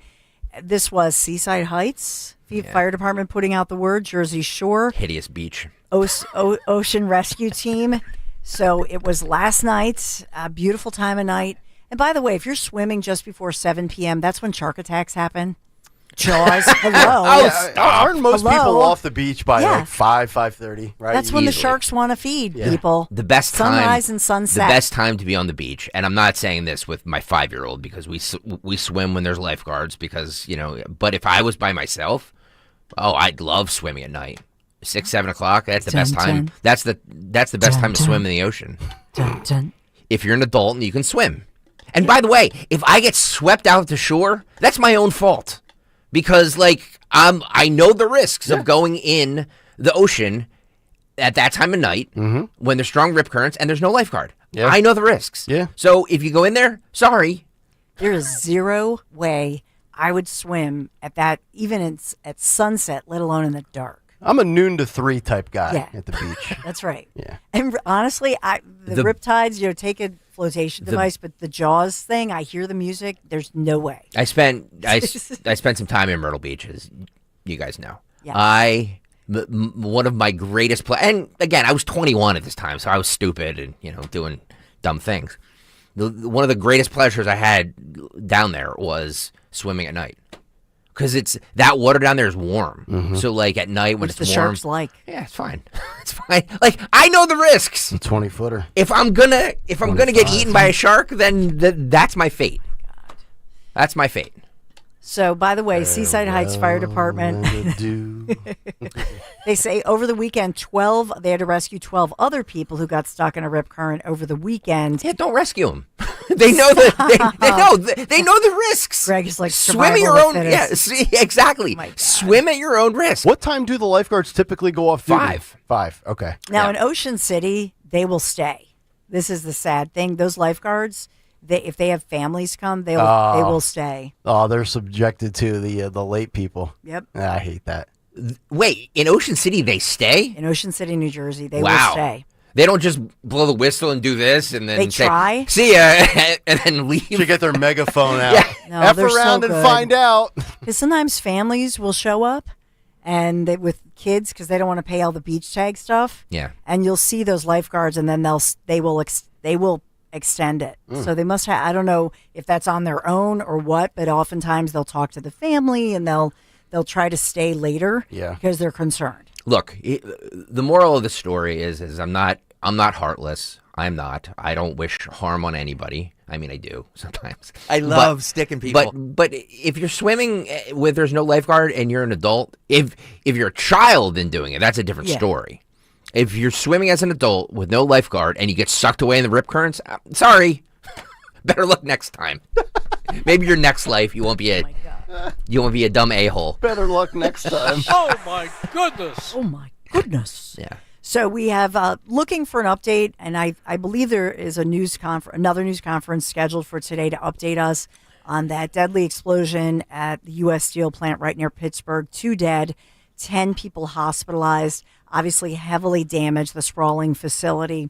[SPEAKER 12] This was Seaside Heights Fire Department putting out the word, Jersey Shore.
[SPEAKER 1] Hideous beach.
[SPEAKER 12] Ocean Rescue Team. So it was last night, a beautiful time of night. And by the way, if you're swimming just before 7 p.m., that's when shark attacks happen. Jaws, hello.
[SPEAKER 21] Aren't most people off the beach by like 5:30, right?
[SPEAKER 12] That's when the sharks want to feed people.
[SPEAKER 1] The best time,
[SPEAKER 12] sunrise and sunset.
[SPEAKER 1] The best time to be on the beach, and I'm not saying this with my 5-year-old because we swim when there's lifeguards because, but if I was by myself, I'd love swimming at night. 6, 7 o'clock, that's the best time. That's the best time to swim in the ocean. If you're an adult and you can swim. And by the way, if I get swept out to shore, that's my own fault. Because, I know the risks of going in the ocean at that time of night when there's strong rip currents and there's no lifeguard. Yeah. I know the risks.
[SPEAKER 21] Yeah.
[SPEAKER 1] So if you go in there, sorry.
[SPEAKER 12] There is zero way I would swim at that, even at sunset, let alone in the dark.
[SPEAKER 21] I'm a noon to 3 type guy at the beach.
[SPEAKER 12] That's right.
[SPEAKER 21] Yeah.
[SPEAKER 12] And honestly, the riptides, take a flotation device, but the Jaws thing, I hear the music. There's no way.
[SPEAKER 1] I spent some time in Myrtle Beach, as you guys know.
[SPEAKER 12] Yeah.
[SPEAKER 1] One of my greatest and again, I was 21 at this time, so I was stupid and doing dumb things. One of the greatest pleasures I had down there was swimming at night. Because that water down there is warm. So at night when it's
[SPEAKER 12] the
[SPEAKER 1] warm,
[SPEAKER 12] sharks like?
[SPEAKER 1] Yeah, it's fine. It's fine. I know the risks.
[SPEAKER 21] A 20-footer.
[SPEAKER 1] If I'm gonna get eaten by a shark, then that's my fate. That's my fate.
[SPEAKER 12] So, by the way, Seaside Heights Fire Department, they say over the weekend, they had to rescue 12 other people who got stuck in a rip current over the weekend.
[SPEAKER 1] Yeah, don't rescue them. They know they know the risks.
[SPEAKER 12] Greg is like,
[SPEAKER 1] swim at your own. Yeah, see, exactly. Swim at your own risk.
[SPEAKER 21] What time do the lifeguards typically go off duty?
[SPEAKER 1] 5.
[SPEAKER 21] 5. Okay.
[SPEAKER 12] Now in Ocean City, they will stay. This is the sad thing. Those lifeguards, if they have families come, they will stay.
[SPEAKER 21] Oh, they're subjected to the late people.
[SPEAKER 12] Yep.
[SPEAKER 21] I hate that.
[SPEAKER 1] Wait, in Ocean City they stay?
[SPEAKER 12] In Ocean City, New Jersey, they will stay.
[SPEAKER 1] They don't just blow the whistle and do this and then
[SPEAKER 12] try.
[SPEAKER 1] See ya, and then leave.
[SPEAKER 21] Should get their megaphone out.
[SPEAKER 12] Yeah. No,
[SPEAKER 21] F around and find out.
[SPEAKER 12] Because sometimes families will show up and with kids because they don't want to pay all the beach tag stuff.
[SPEAKER 1] Yeah.
[SPEAKER 12] And you'll see those lifeguards, and then they will extend it. So they must have. I don't know if that's on their own or what, but oftentimes they'll talk to the family and they'll try to stay later.
[SPEAKER 21] Yeah.
[SPEAKER 12] Because they're concerned.
[SPEAKER 1] Look, the moral of the story is I'm not heartless. I'm not. I don't wish harm on anybody. I mean, I do sometimes.
[SPEAKER 2] I love sticking people.
[SPEAKER 1] But if you're swimming where there's no lifeguard and you're an adult, if you're a child and doing it, that's a different story. If you're swimming as an adult with no lifeguard and you get sucked away in the rip currents, sorry. Better luck next time. Maybe your next life you won't be a dumb a-hole.
[SPEAKER 21] Better luck next time.
[SPEAKER 16] Oh my goodness.
[SPEAKER 12] Oh my goodness.
[SPEAKER 1] Yeah.
[SPEAKER 12] So we have looking for an update, and I believe there is another news conference scheduled for today to update us on that deadly explosion at the U.S. Steel plant right near Pittsburgh. 2 dead, 10 people hospitalized, obviously heavily damaged, the sprawling facility.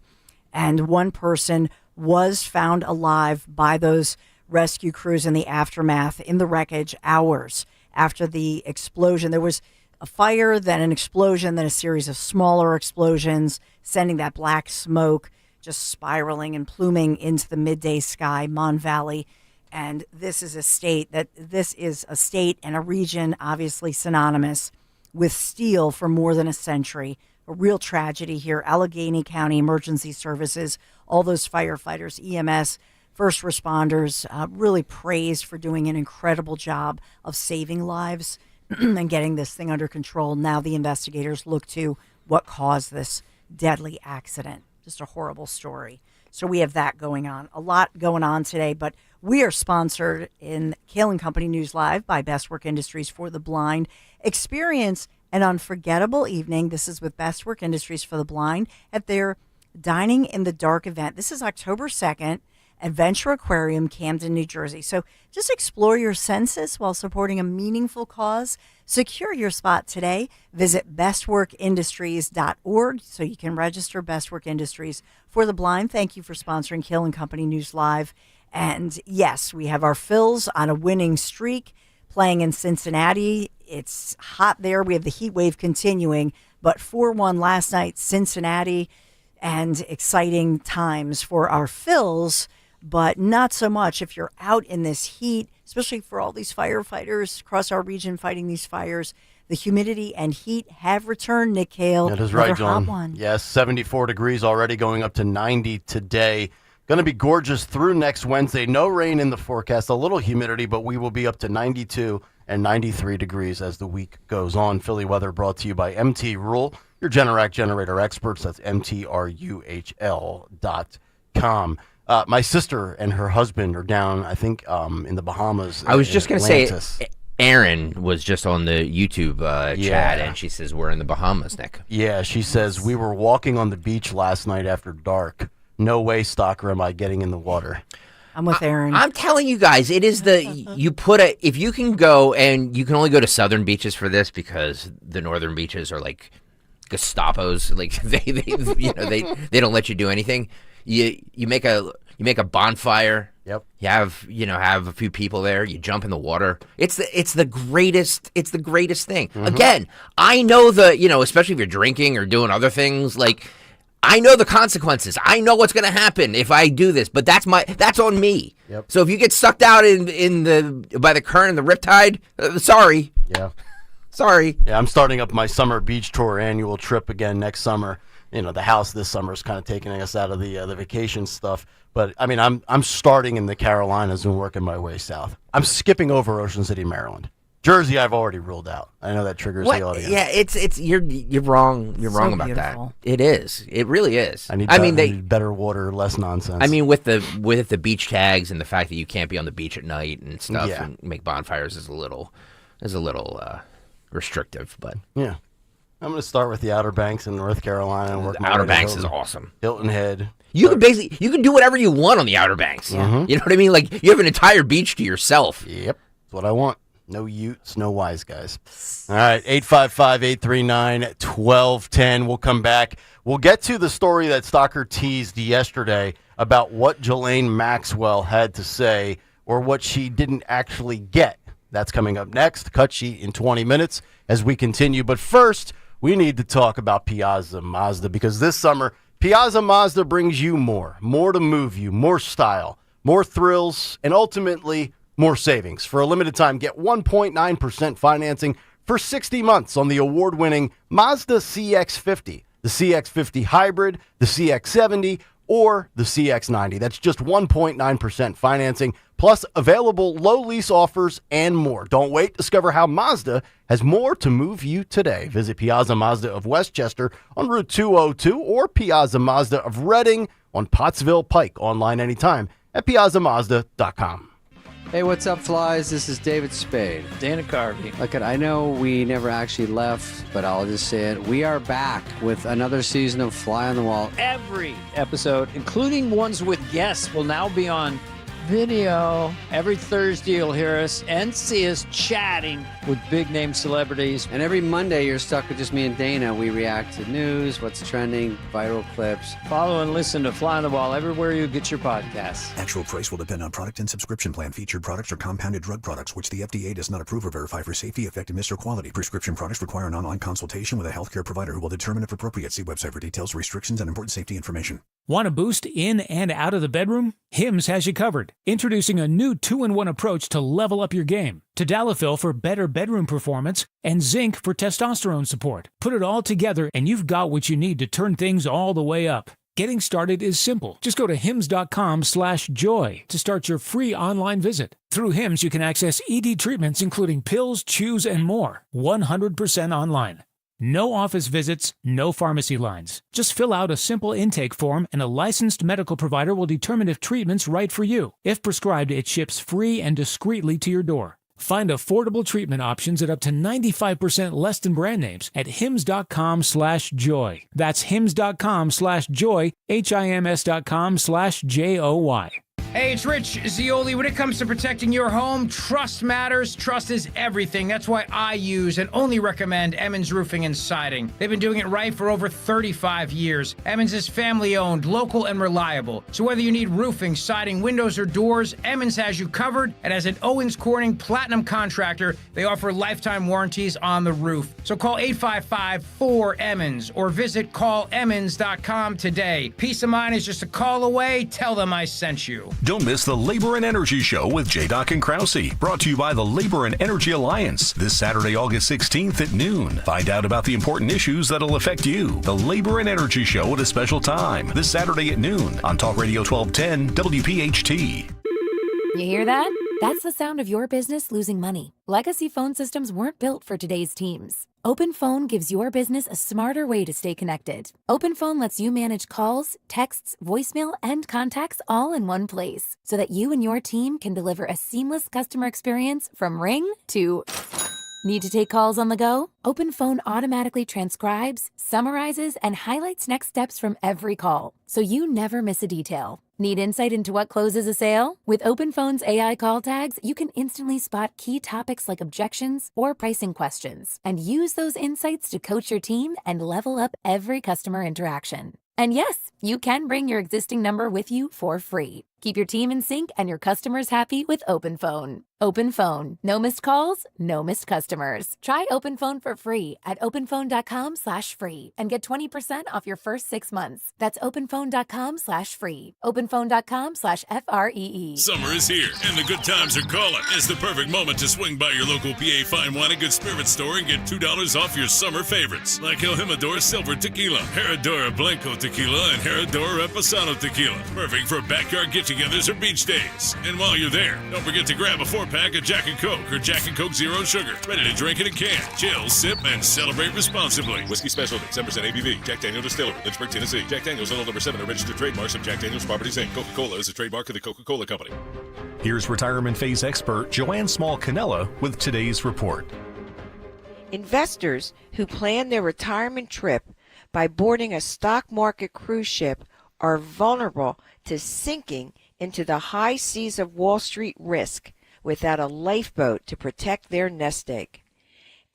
[SPEAKER 12] And 1 person was found alive by those rescue crews in the aftermath in the wreckage hours after the explosion. There was a fire, then an explosion, then a series of smaller explosions, sending that black smoke just spiraling and pluming into the midday sky, Mon Valley. And this is a state and a region obviously synonymous with steel for more than a century. A real tragedy here. Allegheny County Emergency Services, all those firefighters, EMS, first responders, really praised for doing an incredible job of saving lives and getting this thing under control. Now the investigators look to what caused this deadly accident. Just a horrible story. So we have that going on. A lot going on today, but we are sponsored in Kayal and Company News Live by Best Work Industries for the Blind. Experience an unforgettable evening. This is with Best Work Industries for the Blind at their Dining in the Dark event. This is October 2nd. Adventure Aquarium, Camden, New Jersey. So just explore your senses while supporting a meaningful cause. Secure your spot today. Visit bestworkindustries.org so you can register Best Work Industries for the Blind. Thank you for sponsoring Kayal and Company News Live. And yes, we have our Phils on a winning streak playing in Cincinnati. It's hot there. We have the heat wave continuing, but 4-1 last night, Cincinnati, and exciting times for our Phils. But not so much if you're out in this heat, especially for all these firefighters across our region fighting these fires. The humidity and heat have returned, Nick Kayal.
[SPEAKER 21] That is right, John.
[SPEAKER 12] Hot one.
[SPEAKER 21] Yes, 74 degrees already, going up to 90 today. Going to be gorgeous through next Wednesday. No rain in the forecast, a little humidity, but we will be up to 92 and 93 degrees as the week goes on. Philly weather brought to you by MT Rule, your Generac generator experts. That's MTRUHL.com. My sister and her husband are down, I think, in the Bahamas.
[SPEAKER 1] I was just going to say, Erin was just on the YouTube chat, and she says we're in the Bahamas, Nick.
[SPEAKER 21] Yeah, she says, we were walking on the beach last night after dark. No way, Stalker, am I getting in the water.
[SPEAKER 12] I'm with Erin.
[SPEAKER 1] I'm telling you guys, it is if you can go, and you can only go to southern beaches for this because the northern beaches are like Gestapos. Like they don't let you do anything. You make a bonfire.
[SPEAKER 21] Yep.
[SPEAKER 1] You have a few people there. You jump in the water. It's the greatest thing.
[SPEAKER 21] Mm-hmm.
[SPEAKER 1] Again, I know especially if you're drinking or doing other things, like I know the consequences. I know what's going to happen if I do this, but that's on me.
[SPEAKER 21] Yep.
[SPEAKER 1] So if you get sucked out by the current and the riptide, sorry.
[SPEAKER 21] Yeah.
[SPEAKER 1] Sorry.
[SPEAKER 21] Yeah, I'm starting up my summer beach tour annual trip again next summer. The house this summer is kind of taking us out of the vacation stuff. But, I mean, I'm starting in the Carolinas and working my way south. I'm skipping over Ocean City, Maryland. Jersey, I've already ruled out. I know that triggers the audience.
[SPEAKER 1] Yeah, it's you're wrong. You're wrong about
[SPEAKER 12] beautiful.
[SPEAKER 1] that. It is. It really is.
[SPEAKER 21] I need better water, less nonsense.
[SPEAKER 1] I mean, with the beach tags and the fact that you can't be on the beach at night and stuff and make bonfires is a little restrictive, but
[SPEAKER 21] yeah. I'm going to start with the Outer Banks in North Carolina and work
[SPEAKER 1] the
[SPEAKER 21] my
[SPEAKER 1] Outer
[SPEAKER 21] way to
[SPEAKER 1] Banks is awesome.
[SPEAKER 21] Hilton Head.
[SPEAKER 1] You can do whatever you want on the Outer Banks.
[SPEAKER 21] Mm-hmm.
[SPEAKER 1] You know what I mean? Like you have an entire beach to yourself.
[SPEAKER 21] Yep, that's what I want. No Utes, no wise guys. All right, 855-839-1210. We'll come back. We'll get to the story that Stalker teased yesterday about what Jelaine Maxwell had to say or what she didn't actually get That's coming up next. Cut sheet in 20 minutes as we continue. But first, we need to talk about Piaza Mazda, because this summer, Piaza Mazda brings you more to move you, more style, more thrills, and ultimately more savings. For a limited time, get 1.9% financing for 60 months on the award-winning Mazda CX-50, the CX-50 Hybrid, the CX-70, or the CX-90. That's just 1.9% financing, plus available low lease offers and more. Don't wait. Discover how Mazda has more to move you today. Visit Piaza Mazda of Westchester on Route 202 or Piaza Mazda of Reading on Pottsville Pike. Online anytime at piazzamazda.com.
[SPEAKER 2] Hey, what's up, flies? This is David Spade.
[SPEAKER 3] Dana Carvey.
[SPEAKER 2] Look, I know we never actually left, but I'll just say it. We are back with another season of Fly on the Wall.
[SPEAKER 3] Every episode, including ones with guests, will now be on video. Every Thursday, you'll hear us and see us chatting with big-name celebrities.
[SPEAKER 2] And every Monday, you're stuck with just me and Dana. We react to news, what's trending, viral clips.
[SPEAKER 3] Follow and listen to Fly on the Wall everywhere you get your podcasts.
[SPEAKER 18] Actual price will depend on product and subscription plan. Featured products are compounded drug products, which the FDA does not approve or verify for safety, effectiveness, or quality. Prescription products require an online consultation with a healthcare provider who will determine if appropriate. See website for details, restrictions, and important safety information.
[SPEAKER 19] Want a boost in and out of the bedroom? Hims has you covered. Introducing a new 2-in-1 approach to level up your game. Tadalafil for better bedroom performance and zinc for testosterone support. Put it all together and you've got what you need to turn things all the way up. Getting started is simple. Just go to hims.com/joy to start your free online visit. Through Hims, you can access ED treatments including pills, chews, and more. 100% online. No office visits, no pharmacy lines. Just fill out a simple intake form and a licensed medical provider will determine if treatment's right for you. If prescribed, it ships free and discreetly to your door. Find affordable treatment options at up to 95% less than brand names at hims.com/joy. That's hims.com/joy, hims.com/joy.
[SPEAKER 5] Hey, it's Rich Zioli. When it comes to protecting your home, trust matters. Trust is everything. That's why I use and only recommend Emmons Roofing and Siding. They've been doing it right for over 35 years. Emmons is family-owned, local, and reliable. So whether you need roofing, siding, windows, or doors, Emmons has you covered. And as an Owens Corning Platinum contractor, they offer lifetime warranties on the roof. So call 855-4-EMMONS or visit callemmons.com today. Peace of mind is just a call away. Tell them I sent you.
[SPEAKER 31] Don't miss the Labor and Energy Show with J-Doc and Krause, brought to you by the Labor and Energy Alliance, this Saturday, August 16th at noon. Find out about the important issues that'll affect you. The Labor and Energy Show at a special time, this Saturday at noon on Talk Radio 1210 WPHT.
[SPEAKER 6] You hear that? That's the sound of your business losing money. Legacy phone systems weren't built for today's teams. OpenPhone gives your business a smarter way to stay connected. OpenPhone lets you manage calls, texts, voicemail, and contacts all in one place so that you and your team can deliver a seamless customer experience from ring to... Need to take calls on the go? OpenPhone automatically transcribes, summarizes, and highlights next steps from every call, so you never miss a detail. Need insight into what closes a sale? With OpenPhone's AI call tags, you can instantly spot key topics like objections or pricing questions, and use those insights to coach your team and level up every customer interaction. And yes, you can bring your existing number with you for free. Keep your team in sync and your customers happy with OpenPhone. OpenPhone. No missed calls, no missed customers. Try OpenPhone for free at openphone.com/free and get 20% off your first 6 months. That's openphone.com/free. openphone.com/FREE.
[SPEAKER 7] Summer is here and the good times are calling. It's the perfect moment to swing by your local PA Fine Wine and Good Spirits store and get $2 off your summer favorites like El Jimador Silver Tequila, Herradura Blanco Tequila, and Herradura Reposado Tequila. Perfect for backyard get-togethers or beach days. And while you're there, don't forget to grab a 4-pack of Jack and Coke or Jack and Coke Zero Sugar. Ready to drink in a can. Chill, sip, and celebrate responsibly.
[SPEAKER 30] Whiskey Specialty, 7% ABV. Jack Daniel Distillery, Lynchburg, Tennessee. Jack Daniel's LL number 7 are registered trademarks of Jack Daniel's Properties, Inc. Coca-Cola is a trademark of the Coca-Cola Company.
[SPEAKER 31] Here's retirement phase expert Joanne Small-Canella with today's report.
[SPEAKER 8] Investors who plan their retirement trip by boarding a stock market cruise ship are vulnerable to sinking into the high seas of Wall Street risk without a lifeboat to protect their nest egg.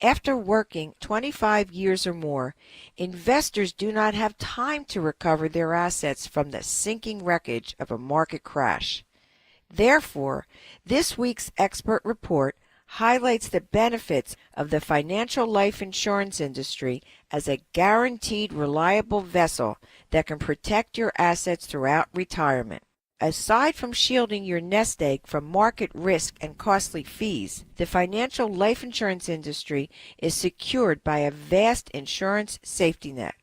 [SPEAKER 8] After working 25 years or more, investors do not have time to recover their assets from the sinking wreckage of a market crash. Therefore, this week's expert report highlights the benefits of the financial life insurance industry as a guaranteed, reliable vessel that can protect your assets throughout retirement. Aside from shielding your nest egg from market risk and costly fees, the financial life insurance industry is secured by a vast insurance safety net.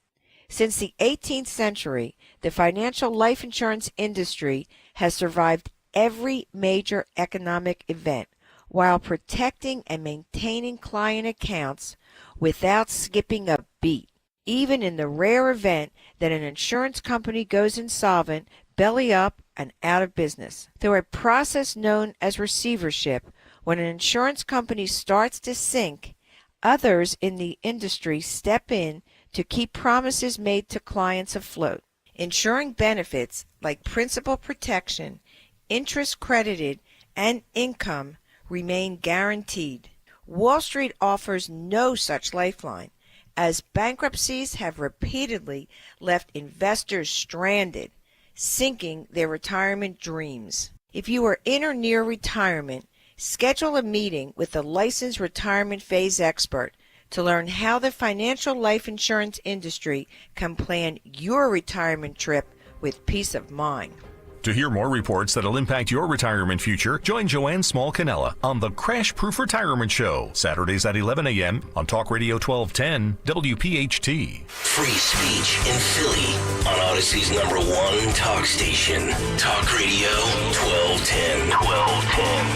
[SPEAKER 8] Since the 18th century, the financial life insurance industry has survived every major economic event while protecting and maintaining client accounts without skipping a beat. Even in the rare event that an insurance company goes insolvent, belly up, and out of business. Through a process known as receivership, when an insurance company starts to sink, others in the industry step in to keep promises made to clients afloat. Ensuring benefits like principal protection, interest credited, and income remain guaranteed. Wall Street offers no such lifeline, as bankruptcies have repeatedly left investors stranded, sinking their retirement dreams. If you are in or near retirement, schedule a meeting with a licensed retirement phase expert to learn how the financial life insurance industry can plan your retirement trip with peace of mind.
[SPEAKER 31] To hear more reports that'll impact your retirement future, join Joanne Small-Canella on the Crash Proof Retirement Show, Saturdays at 11 a.m. on Talk Radio 1210 WPHT.
[SPEAKER 20] Free speech in Philly on Odyssey's #1 talk station. Talk Radio 1210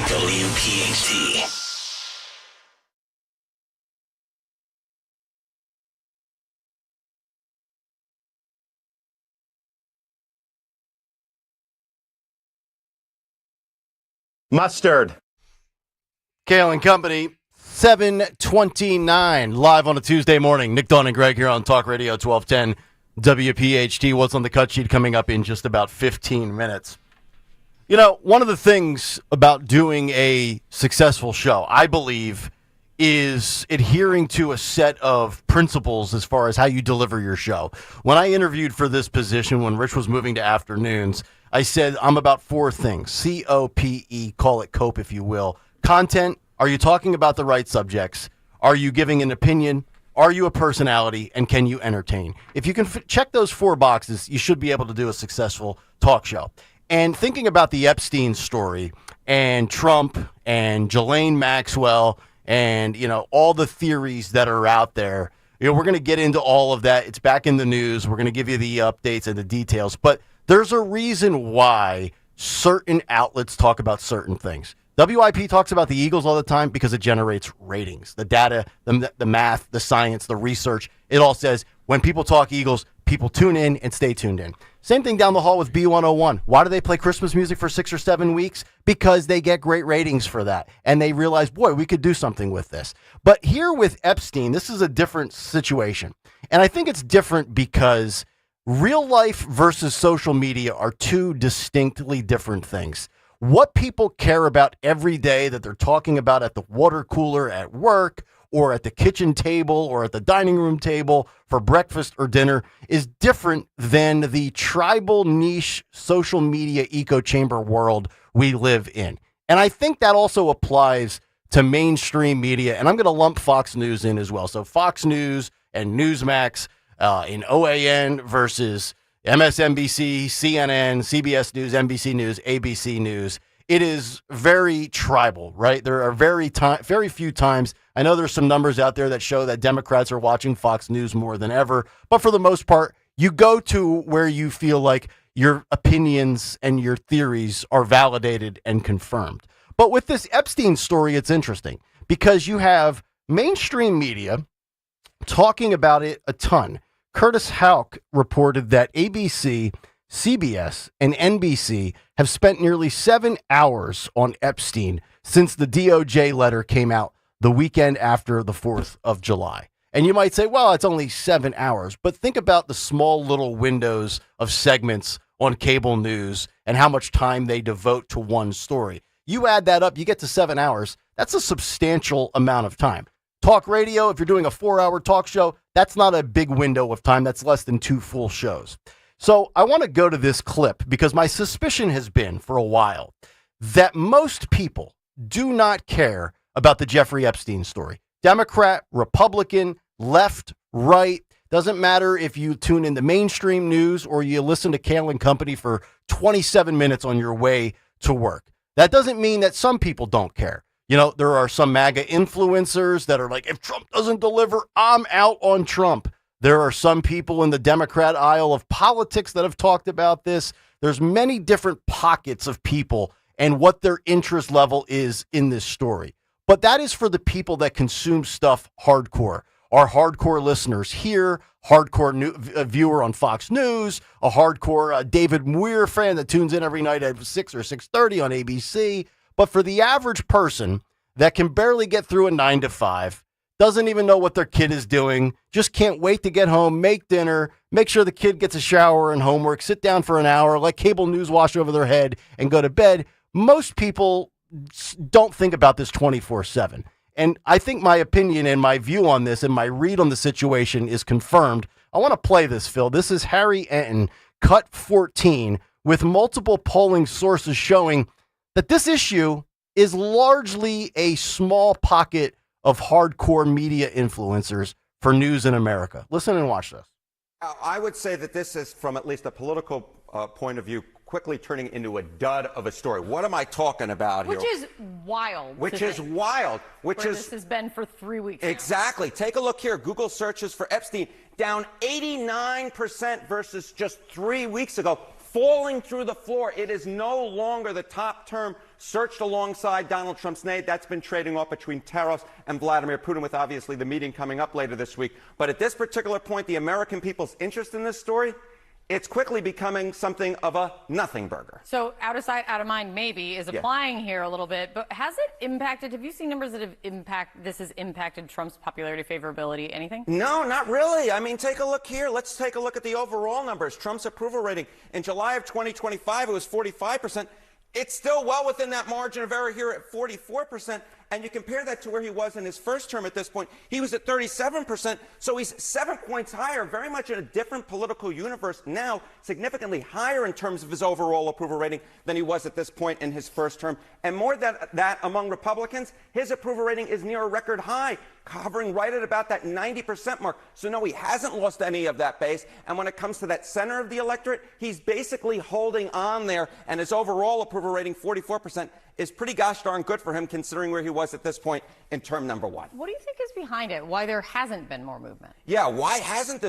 [SPEAKER 20] WPHT.
[SPEAKER 21] Mustard. Kayal and Company, 7:29, live on a Tuesday morning. Nick, Dawn, and Greg here on Talk Radio 1210 WPHT. What's on the cut sheet coming up in just about 15 minutes. You know, one of the things about doing a successful show, I believe, is adhering to a set of principles as far as how you deliver your show. When I interviewed for this position, when Rich was moving to afternoons, I said I'm about four things. COPE, call it COPE if you will. Content, are you talking about the right subjects? Are you giving an opinion? Are you a personality? And can you entertain? If you can check those four boxes, you should be able to do a successful talk show. And thinking about the Epstein story and Trump and Ghislaine Maxwell and, you know, all the theories that are out there, you know, we're going to get into all of that. It's back in the news. We're going to give you the updates and the details. But there's a reason why certain outlets talk about certain things. WIP talks about the Eagles all the time because it generates ratings. The data, the math, the science, the research, it all says when people talk Eagles, people tune in and stay tuned in. Same thing down the hall with B101. Why do they play Christmas music for 6 or 7 weeks? Because they get great ratings for that. And they realize, boy, we could do something with this. But here with Epstein, this is a different situation. And I think it's different because real life versus social media are two distinctly different things. What people care about every day that they're talking about at the water cooler at work or at the kitchen table or at the dining room table for breakfast or dinner is different than the tribal niche social media echo chamber world we live in. And I think that also applies to mainstream media. And I'm going to lump Fox News in as well. So Fox News and Newsmax in OAN versus MSNBC, CNN, CBS News, NBC News, ABC News. It is very tribal, right? There are very few times. I know there's some numbers out there that show that Democrats are watching Fox News more than ever. But for the most part, you go to where you feel like your opinions and your theories are validated and confirmed. But with this Epstein story, it's interesting because you have mainstream media talking about it a ton. Curtis Houck reported that ABC, CBS, and NBC have spent nearly 7 hours on Epstein since the DOJ letter came out the weekend after the 4th of July. And you might say, well, it's only 7 hours. But think about the small little windows of segments on cable news and how much time they devote to one story. You add that up, you get to 7 hours. That's a substantial amount of time. Talk radio, if you're doing a 4-hour talk show, that's not a big window of time. That's less than 2 full shows. So I want to go to this clip because my suspicion has been for a while that most people do not care about the Jeffrey Epstein story. Democrat, Republican, left, right. Doesn't matter if you tune into mainstream news or you listen to Kayal and Company for 27 minutes on your way to work. That doesn't mean that some people don't care. You know, there are some MAGA influencers that are like, if Trump doesn't deliver, I'm out on Trump. There are some people in the Democrat aisle of politics that have talked about this. There's many different pockets of people and what their interest level is in this story. But that is for the people that consume stuff hardcore. Our hardcore listeners here, hardcore viewer on Fox News, a hardcore David Muir fan that tunes in every night at 6 or 6:30 on ABC. But for the average person that can barely get through a 9 to 5, doesn't even know what their kid is doing, just can't wait to get home, make dinner, make sure the kid gets a shower and homework, sit down for an hour, let cable news wash over their head, and go to bed. Most people don't think about this 24/7. And I think my opinion and my view on this and my read on the situation is confirmed. I want to play this, Phil. This is Harry Enton, cut 14, with multiple polling sources showing that this issue is largely a small pocket of hardcore media influencers for news in America. Listen and watch this.
[SPEAKER 4] I would say that this is, from at least a political point of view, quickly turning into a dud of a story. What am I talking about here?
[SPEAKER 9] Which is wild.
[SPEAKER 4] Which is wild.
[SPEAKER 9] This has been for 3 weeks.
[SPEAKER 4] Exactly. Take a look here. Google searches for Epstein down 89% versus just 3 weeks ago, falling through the floor. It is no longer the top term searched alongside Donald Trump's name. That's been trading off between Taros and Vladimir Putin, with obviously the meeting coming up later this week. But at this particular point, the American people's interest in this story, it's quickly becoming something of a nothing burger.
[SPEAKER 9] So out of sight, out of mind, maybe, is applying here a little bit. But has it impacted, have you seen numbers that have impacted Trump's popularity, favorability, anything?
[SPEAKER 4] No, not really. I mean, take a look here. Let's take a look at the overall numbers. Trump's approval rating in July of 2025, it was 45%. It's still well within that margin of error here at 44%. And you compare that to where he was in his first term at this point. He was at 37%. So he's 7 points higher, very much in a different political universe now, significantly higher in terms of his overall approval rating than he was at this point in his first term. And more than that, among Republicans, his approval rating is near a record high, hovering right at about that 90% mark. So no, he hasn't lost any of that base. And when it comes to that center of the electorate, he's basically holding on there. And his overall approval rating, 44%, is pretty gosh darn good for him, considering where he was at this point in term number one.
[SPEAKER 9] What do you think is behind it? Why there hasn't been more movement?
[SPEAKER 4] Yeah, why hasn't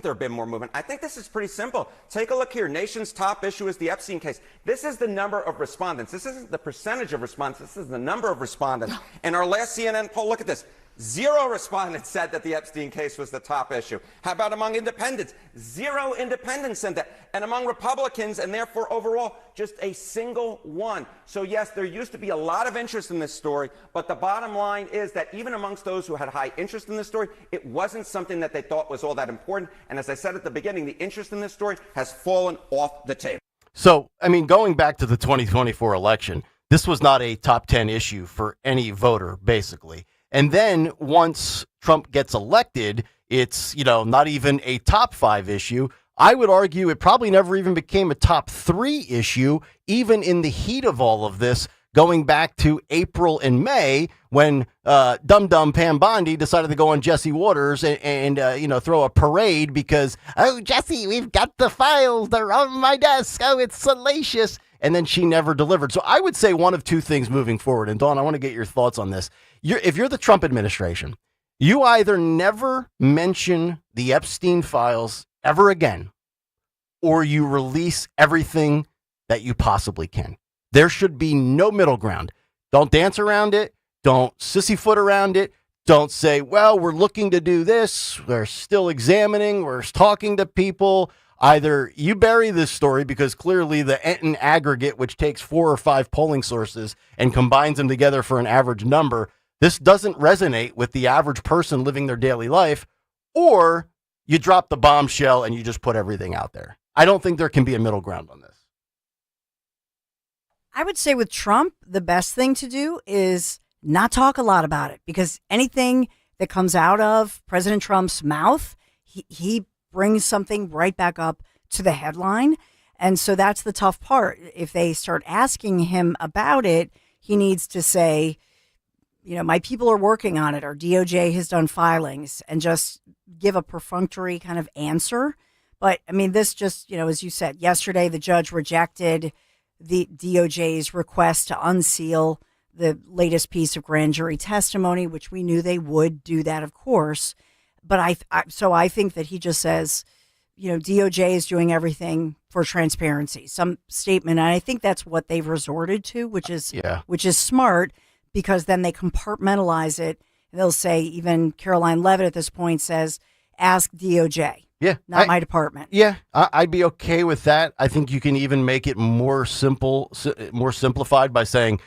[SPEAKER 4] there been more movement? I think this is pretty simple. Take a look here. Nation's top issue is the Epstein case. This is the number of respondents. This isn't the percentage of respondents. This is the number of respondents. In our last CNN poll, look at this. 0 respondents said that the Epstein case was the top issue. How about among independents? 0 independents said that. And among Republicans, and therefore overall, just a single one. So yes, there used to be a lot of interest in this story, but the bottom line is that even amongst those who had high interest in this story, it wasn't something that they thought was all that important. And as I said at the beginning, the interest in this story has fallen off the table.
[SPEAKER 21] So, I mean, going back to the 2024 election, this was not a top 10 issue for any voter, basically. And then once Trump gets elected, it's, not even a top 5 issue. I would argue it probably never even became a top 3 issue, even in the heat of all of this, going back to April and May when Dum Dum Pam Bondi decided to go on Jesse Waters and throw a parade because, oh, Jesse, we've got the files. They're on my desk. Oh, it's salacious. And then she never delivered. So I would say one of two things moving forward. And Dawn, I want to get your thoughts on this. If you're the Trump administration, you either never mention the Epstein files ever again, or you release everything that you possibly can. There should be no middle ground. Don't dance around it. Don't sissyfoot around it. Don't say, well, we're looking to do this. We're still examining. We're talking to people. Either you bury this story because clearly the Enton aggregate, which takes 4 or 5 polling sources and combines them together for an average number, this doesn't resonate with the average person living their daily life, or you drop the bombshell and you just put everything out there. I don't think there can be a middle ground on this.
[SPEAKER 12] I would say with Trump, the best thing to do is not talk a lot about it, because anything that comes out of President Trump's mouth, he brings something right back up to the headline. And so that's the tough part. If they start asking him about it, he needs to say, my people are working on it, or DOJ has done filings, and just give a perfunctory kind of answer. But I mean, this just, as you said, yesterday the judge rejected the DOJ's request to unseal the latest piece of grand jury testimony, which we knew they would do that, of course. But I think that he just says, DOJ is doing everything for transparency, some statement. And I think that's what they've resorted to, which is smart, because then they compartmentalize it. And they'll say, even Caroline Levitt at this point says, ask DOJ.
[SPEAKER 21] Yeah.
[SPEAKER 12] Not my department.
[SPEAKER 21] Yeah. I'd be okay with that. I think you can even make it more simplified by saying,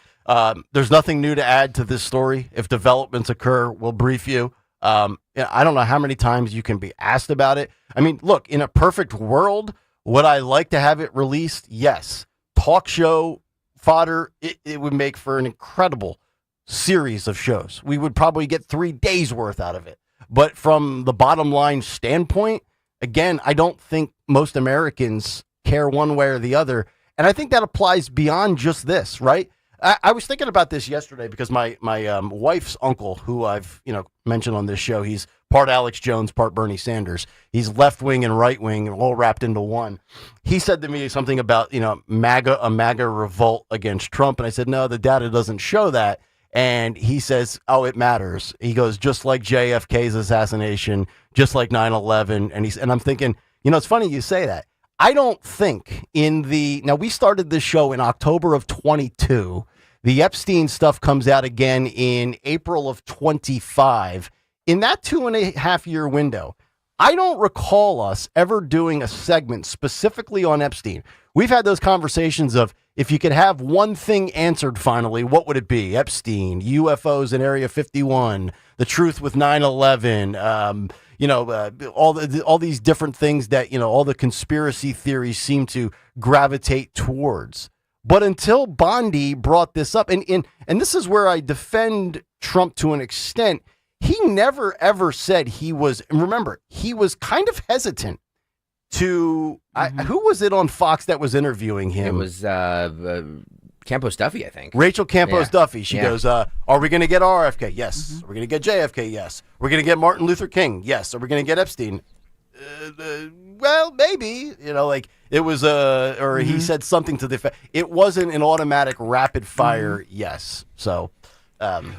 [SPEAKER 21] there's nothing new to add to this story. If developments occur, we'll brief you. I don't know how many times you can be asked about it. I mean, look, in a perfect world, would I like to have it released? Yes. Talk show fodder, it would make for an incredible series of shows. We would probably get 3 days worth out of it. But from the bottom line standpoint, again, I don't think most Americans care one way or the other. And I think that applies beyond just this, right? I was thinking about this yesterday because my wife's uncle, who I've mentioned on this show, he's part Alex Jones, part Bernie Sanders. He's left wing and right wing all wrapped into one. He said to me something about a MAGA revolt against Trump, and I said no, the data doesn't show that. And he says, oh, it matters. He goes, just like JFK's assassination, just like 9/11, and I'm thinking, it's funny you say that. I don't think now we started this show in October of 22. The Epstein stuff comes out again in April of 25. In that 2.5 year window, I don't recall us ever doing a segment specifically on Epstein. We've had those conversations of, if you could have one thing answered finally, what would it be? Epstein, UFOs in Area 51, the truth with 9/11, all these different things that, all the conspiracy theories seem to gravitate towards. But until Bondi brought this up, and this is where I defend Trump to an extent, he never ever said he was, and remember, he was kind of hesitant to, who was it on Fox that was interviewing him?
[SPEAKER 1] It was Campos Duffy, I think.
[SPEAKER 21] Rachel Campos Duffy. She goes, are we going to get RFK? Yes. Are we going to get JFK? Yes. We're going to get Martin Luther King? Yes. Are we going to get Epstein? Well, maybe. It was, or he said something to the effect. It wasn't an automatic rapid fire yes. So.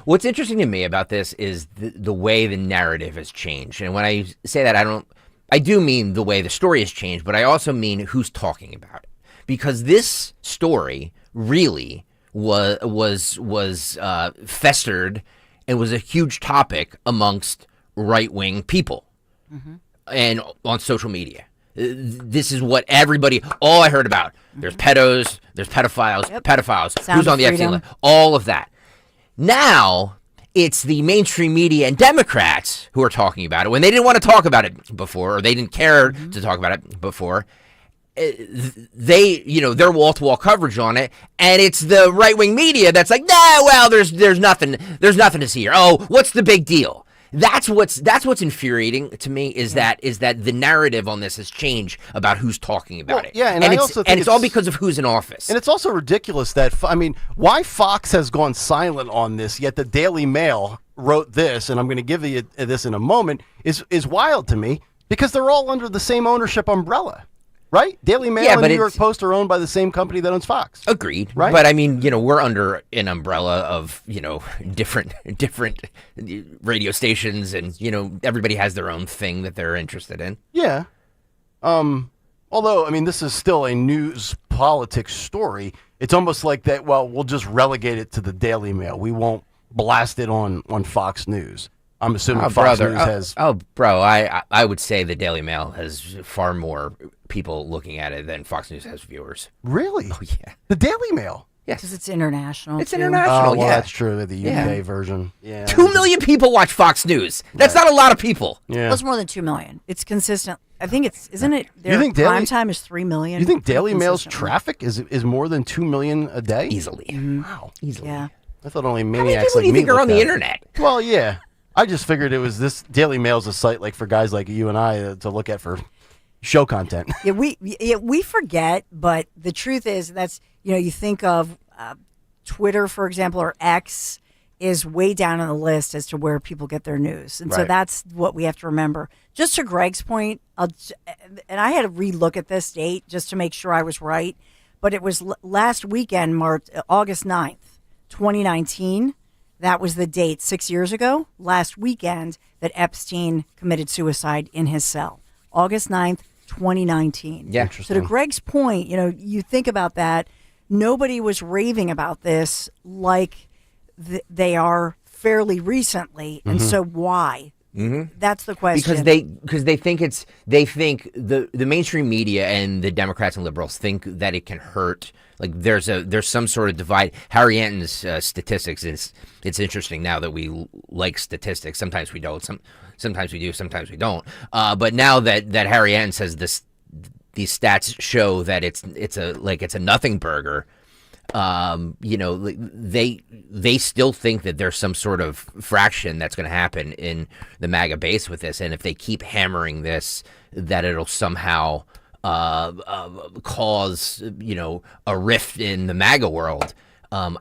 [SPEAKER 1] What's interesting to me about this is the way the narrative has changed. And when I say that, I do mean the way the story has changed, but I also mean who's talking about it. Because this story really was festered and was a huge topic amongst right-wing people and on social media. This is what all I heard about. There's pedos, there's pedophiles, who's on the Epstein list, all of that. Now, it's the mainstream media and Democrats who are talking about it when they didn't want to talk about it before, or they didn't care to talk about it before. Their wall-to-wall coverage on it, and it's the right-wing media that's like, there's nothing to see here. Oh, what's the big deal? That's what's infuriating to me is that the narrative on this has changed about who's talking about it.
[SPEAKER 21] Yeah, and
[SPEAKER 1] it's all because of who's in office.
[SPEAKER 21] And it's also ridiculous that why Fox has gone silent on this, yet the Daily Mail wrote this, and I'm going to give you this in a moment, is wild to me because they're all under the same ownership umbrella. Right? Daily Mail and New York Post are owned by the same company that owns Fox.
[SPEAKER 1] Agreed.
[SPEAKER 21] Right?
[SPEAKER 1] But we're under an umbrella of, different radio stations, and, everybody has their own thing that they're interested in.
[SPEAKER 21] Yeah. Although, this is still a news politics story. It's almost like that, we'll just relegate it to the Daily Mail. We won't blast it on Fox News. I'm assuming Fox News has...
[SPEAKER 1] I would say the Daily Mail has far more people looking at it than Fox News has viewers.
[SPEAKER 21] Really?
[SPEAKER 1] Oh, yeah.
[SPEAKER 21] The Daily Mail?
[SPEAKER 1] Yes.
[SPEAKER 12] Because it's international.
[SPEAKER 1] It's international,
[SPEAKER 21] well, that's true. The UK version. Yeah.
[SPEAKER 1] 2 million people watch Fox News. That's not a lot of people.
[SPEAKER 21] Yeah.
[SPEAKER 12] That's more than 2 million. It's consistent. I think isn't it?
[SPEAKER 21] You think
[SPEAKER 12] prime time is 3 million?
[SPEAKER 21] You think Daily Mail's traffic is more than 2 million a day?
[SPEAKER 1] Easily.
[SPEAKER 21] Wow.
[SPEAKER 1] Easily.
[SPEAKER 12] Yeah.
[SPEAKER 21] I thought only
[SPEAKER 1] How many
[SPEAKER 21] maniacs
[SPEAKER 1] people
[SPEAKER 21] like
[SPEAKER 1] do you
[SPEAKER 21] me
[SPEAKER 1] think are
[SPEAKER 21] looked
[SPEAKER 1] on the
[SPEAKER 21] at it.
[SPEAKER 1] internet?
[SPEAKER 21] Well, yeah. I just figured it was this Daily Mail's a site like for guys like you and I to look at for show content.
[SPEAKER 12] We forget, but the truth is you think of Twitter, for example, or X, is way down on the list as to where people get their news. And so
[SPEAKER 21] Right.
[SPEAKER 12] that's what we have to remember. Just to Greg's point, and I had to relook at this date just to make sure I was right, but it was last weekend, August 9th, 2019. That was the date 6 years ago, last weekend, that Epstein committed suicide in his cell. August 9th, 2019.
[SPEAKER 1] Yeah.
[SPEAKER 12] So to Greg's point, you think about that, nobody was raving about this like they are fairly recently, and so why?
[SPEAKER 1] Mm-hmm.
[SPEAKER 12] That's the question.
[SPEAKER 1] Because they think the mainstream media and the Democrats and liberals think that it can hurt. Like there's some sort of divide. Harry Anton's statistics it's interesting now that we like statistics. Sometimes we don't. Sometimes we do. Sometimes we don't. But now that Harry Anton says these stats show that it's a nothing burger. They still think that there's some sort of fraction that's going to happen in the MAGA base with this, and if they keep hammering this, that it'll somehow cause a rift in the MAGA world. I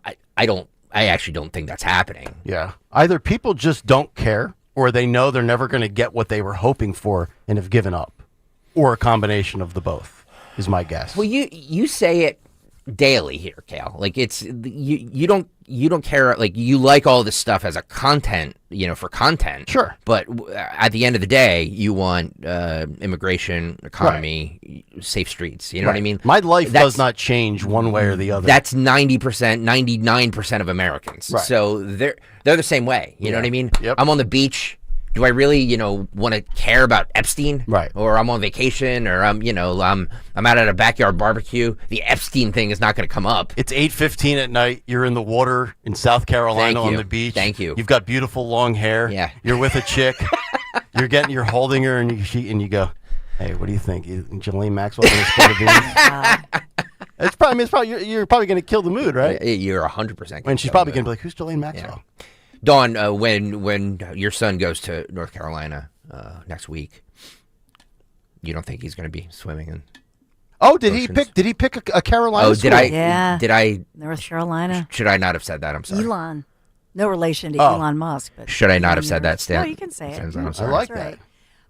[SPEAKER 1] actually don't think that's happening.
[SPEAKER 21] Yeah, either people just don't care, or they know they're never going to get what they were hoping for and have given up, or a combination of the both. Is my guess.
[SPEAKER 1] Well, you say it daily here, Kayal. Like it's you don't care. Like you like all this stuff as a content, for content.
[SPEAKER 21] Sure.
[SPEAKER 1] But at the end of the day, you want immigration, economy, safe streets. You know what I mean?
[SPEAKER 21] My life does not change one way or the other.
[SPEAKER 1] That's 90%, 99% of Americans.
[SPEAKER 21] Right.
[SPEAKER 1] So they're the same way. You know what I mean?
[SPEAKER 21] Yep.
[SPEAKER 1] I'm on the beach. Do I really, want to care about Epstein?
[SPEAKER 21] Right.
[SPEAKER 1] Or I'm on vacation, or I'm out at a backyard barbecue. The Epstein thing is not going to come up.
[SPEAKER 21] It's 8:15 at night. You're in the water in South Carolina on the beach.
[SPEAKER 1] Thank you.
[SPEAKER 21] You've got beautiful long hair.
[SPEAKER 1] Yeah.
[SPEAKER 21] You're with a chick. You're holding her, and you go, hey, what do you think? Ghislaine Maxwell going to score the beans? You're probably going to kill the mood, right?
[SPEAKER 1] You're 100%.
[SPEAKER 21] And she's probably going to be like, who's Ghislaine Maxwell?
[SPEAKER 1] Yeah. Dawn, when your son goes to North Carolina next week, you don't think he's going to be swimming in?
[SPEAKER 21] Oh, did he pick a Carolina?
[SPEAKER 1] Oh,
[SPEAKER 21] school?
[SPEAKER 1] Did I?
[SPEAKER 12] North Carolina.
[SPEAKER 1] Should I not have said that? I'm sorry.
[SPEAKER 12] Elon. No relation to Elon Musk. But
[SPEAKER 1] should I not have said that, Stan?
[SPEAKER 12] No, you can say it.
[SPEAKER 1] I'm sorry.
[SPEAKER 21] I like
[SPEAKER 12] That's
[SPEAKER 21] that.
[SPEAKER 12] right.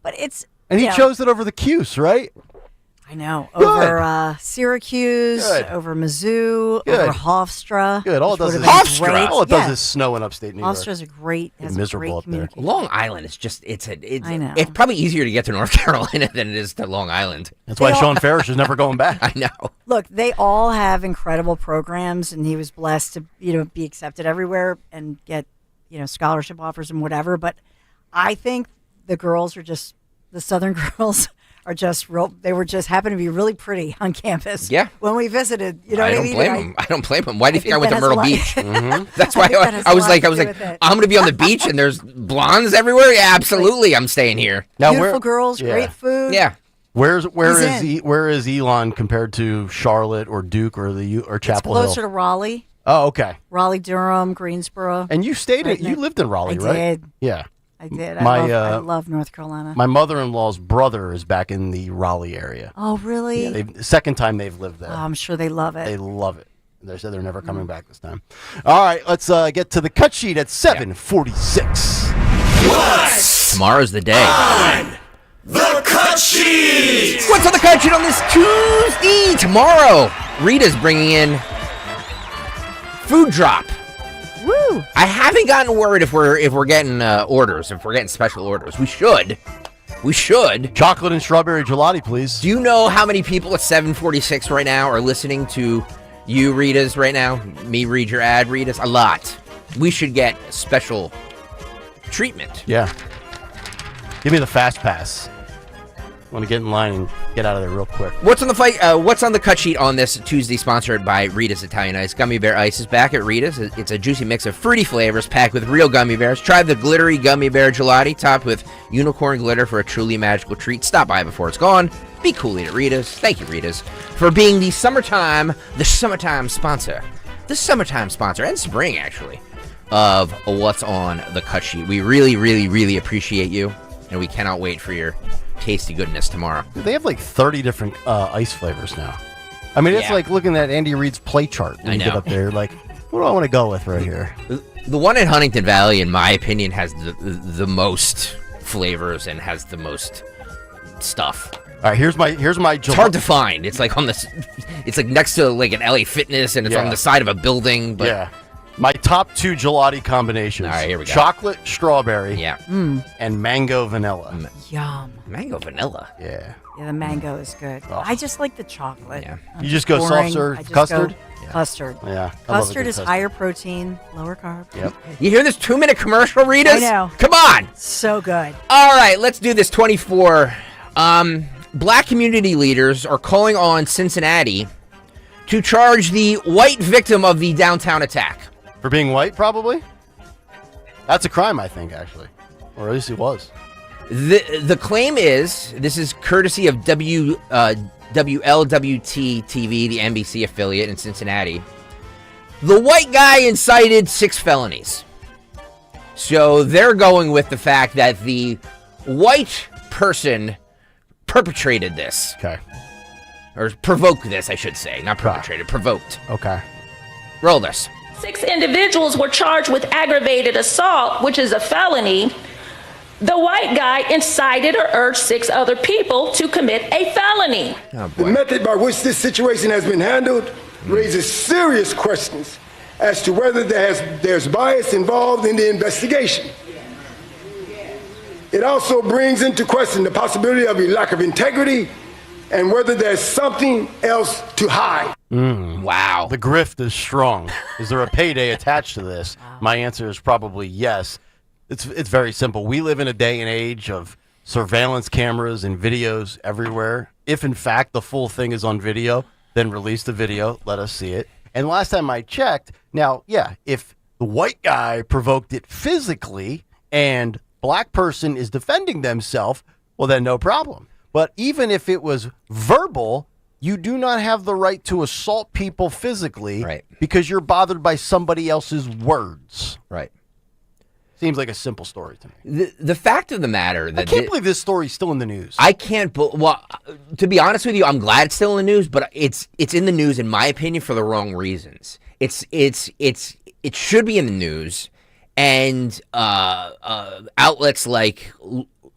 [SPEAKER 12] But it's
[SPEAKER 21] And he chose it over the Cuse, right?
[SPEAKER 12] I know.
[SPEAKER 21] Good.
[SPEAKER 12] Over Syracuse,
[SPEAKER 21] Good.
[SPEAKER 12] over Mizzou,
[SPEAKER 21] Good.
[SPEAKER 12] over Hofstra.
[SPEAKER 21] Good. All it
[SPEAKER 12] which
[SPEAKER 21] does
[SPEAKER 12] would
[SPEAKER 21] is
[SPEAKER 12] have been great.
[SPEAKER 21] All it does
[SPEAKER 12] Yeah.
[SPEAKER 21] is snow in upstate New York.
[SPEAKER 12] Hofstra's has
[SPEAKER 21] miserable
[SPEAKER 12] a
[SPEAKER 21] up
[SPEAKER 12] great
[SPEAKER 21] there.
[SPEAKER 12] communication.
[SPEAKER 1] Long Island is just
[SPEAKER 12] I know.
[SPEAKER 1] it's probably easier to get to North Carolina than it is to Long Island.
[SPEAKER 21] That's why Sean Farish is never going back.
[SPEAKER 1] I know.
[SPEAKER 12] Look, they all have incredible programs, and he was blessed to be accepted everywhere and get scholarship offers and whatever. But I think the Southern girls are just real. They were just happened to be really pretty on campus.
[SPEAKER 1] Yeah.
[SPEAKER 12] When we visited, you know
[SPEAKER 1] I
[SPEAKER 12] what I
[SPEAKER 1] don't
[SPEAKER 12] mean?
[SPEAKER 1] blame him. I don't blame him. Why do you think I went to
[SPEAKER 12] that has a
[SPEAKER 1] Myrtle
[SPEAKER 12] lot-
[SPEAKER 1] Beach? That's why I was like, I'm going to be on the beach and there's blondes everywhere. Yeah, absolutely. I'm staying here.
[SPEAKER 21] Now,
[SPEAKER 12] Beautiful girls, great food.
[SPEAKER 1] Yeah.
[SPEAKER 21] Where
[SPEAKER 12] He's
[SPEAKER 21] is Elon compared to Charlotte or Duke or Chapel Hill?
[SPEAKER 12] Closer to Raleigh.
[SPEAKER 21] Oh, okay.
[SPEAKER 12] Raleigh, Durham, Greensboro.
[SPEAKER 21] And you stayed
[SPEAKER 12] Right
[SPEAKER 21] you lived in Raleigh,
[SPEAKER 12] I
[SPEAKER 21] right?
[SPEAKER 12] did.
[SPEAKER 21] Yeah.
[SPEAKER 12] I did.
[SPEAKER 21] I
[SPEAKER 12] I love North Carolina.
[SPEAKER 21] My mother-in-law's brother is back in the Raleigh area.
[SPEAKER 12] Oh, really?
[SPEAKER 21] Yeah, second time they've lived there.
[SPEAKER 12] Oh, I'm sure they love it.
[SPEAKER 21] They love it. They said they're never coming back this time. All right, let's get to the cut sheet at 7:46.
[SPEAKER 1] What's tomorrow's the day.
[SPEAKER 20] The cut sheet!
[SPEAKER 1] What's on the cut sheet on this Tuesday? Tomorrow, Rita's bringing in food drop.
[SPEAKER 12] Woo!
[SPEAKER 1] I haven't gotten word if we're getting orders, if we're getting special orders. We should.
[SPEAKER 21] Chocolate and strawberry gelati, please.
[SPEAKER 1] Do you know how many people at 7:46 right now are listening to you, Rita's, right now? Me read your ad, Rita's? A lot. We should get special treatment.
[SPEAKER 21] Yeah. Give me the fast pass. I want to get in line and get out of there real quick.
[SPEAKER 1] What's on the cut sheet on this Tuesday, sponsored by Rita's Italian Ice? Gummy Bear Ice is back at Rita's. It's a juicy mix of fruity flavors packed with real gummy bears. Try the glittery gummy bear gelati topped with unicorn glitter for a truly magical treat. Stop by before it's gone. Be cool, eat at Rita's. Thank you, Rita's, for being the summertime sponsor. The summertime sponsor, and spring, actually, of What's on the Cut Sheet. We really, really, really appreciate you, and we cannot wait for your tasty goodness tomorrow.
[SPEAKER 21] They have like 30 different ice flavors now. I mean, it's like looking at Andy Reid's play chart when
[SPEAKER 1] I
[SPEAKER 21] you get
[SPEAKER 1] know.
[SPEAKER 21] up there. Like, What do I want to go with right here?
[SPEAKER 1] The one in Huntington Valley, in my opinion, has the most flavors and has the most stuff.
[SPEAKER 21] All right, here's my.
[SPEAKER 1] It's hard to find. It's like it's like next to like an LA Fitness, and it's on the side of a building. But
[SPEAKER 21] yeah, my top 2 gelati combinations.
[SPEAKER 1] All right, here we go.
[SPEAKER 21] Chocolate strawberry.
[SPEAKER 1] Yeah.
[SPEAKER 21] And mango vanilla.
[SPEAKER 12] Yum.
[SPEAKER 1] Mango vanilla.
[SPEAKER 21] Yeah.
[SPEAKER 12] Yeah, the mango is good.
[SPEAKER 21] Oh.
[SPEAKER 12] I just like the chocolate.
[SPEAKER 21] Yeah.
[SPEAKER 12] I'm
[SPEAKER 21] You just go
[SPEAKER 12] boring.
[SPEAKER 21] soft serve
[SPEAKER 12] I just
[SPEAKER 21] custard?
[SPEAKER 12] go Custard.
[SPEAKER 21] Yeah, I love a
[SPEAKER 12] Custard
[SPEAKER 21] good
[SPEAKER 12] is
[SPEAKER 21] custard.
[SPEAKER 12] higher protein, lower carb.
[SPEAKER 21] Yep.
[SPEAKER 1] You hear this 2-minute commercial, Rita?
[SPEAKER 12] I know.
[SPEAKER 1] Come on.
[SPEAKER 12] So good.
[SPEAKER 1] All right, let's do this. 24. Black community leaders are calling on Cincinnati to charge the white victim of the downtown attack.
[SPEAKER 21] For being white, probably? That's a crime, I think, actually. Or at least it was.
[SPEAKER 1] The claim is, this is courtesy of WLWT TV, the NBC affiliate in Cincinnati. The white guy incited 6 felonies. So they're going with the fact that the white person perpetrated this.
[SPEAKER 21] Okay.
[SPEAKER 1] Or provoked this, I should say. Not perpetrated, provoked.
[SPEAKER 21] Okay.
[SPEAKER 1] Roll this.
[SPEAKER 10] 6 individuals were charged with aggravated assault, which is a felony. The white guy incited or urged 6 other people to commit a felony.
[SPEAKER 11] The method by which this situation has been handled raises serious questions as to whether there's bias involved in the investigation. It also brings into question the possibility of a lack of integrity and whether there's something else to hide.
[SPEAKER 1] Wow.
[SPEAKER 21] The grift is strong. Is there a payday attached to this? My answer is probably yes. It's very simple. We live in a day and age of surveillance cameras and videos everywhere. If, in fact, the full thing is on video, then release the video. Let us see it. And last time I checked, now, yeah, if the white guy provoked it physically and black person is defending themselves, well, then no problem. But even if it was verbal, you do not have the right to assault people physically because you're bothered by somebody else's words.
[SPEAKER 1] Right.
[SPEAKER 21] Seems like a simple story to me.
[SPEAKER 1] The fact of the matter that
[SPEAKER 21] I can't believe this story's still in the news.
[SPEAKER 1] I can't. Well, to be honest with you, I'm glad it's still in the news, but it's in the news, in my opinion, for the wrong reasons. It should be in the news, and outlets like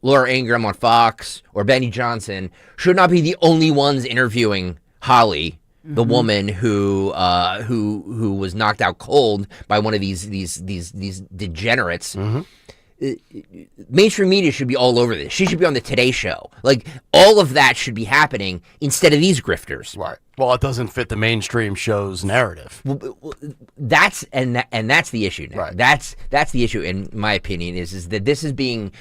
[SPEAKER 1] Laura Ingraham on Fox or Benny Johnson should not be the only ones interviewing Holly, the woman who was knocked out cold by one of these degenerates. Mainstream media should be all over this. She should be on the Today Show. Like, all of that should be happening instead of these grifters.
[SPEAKER 21] Right. Well, it doesn't fit the mainstream show's narrative.
[SPEAKER 1] That's the issue now.
[SPEAKER 21] Right.
[SPEAKER 1] That's the issue, in my opinion, is that this is being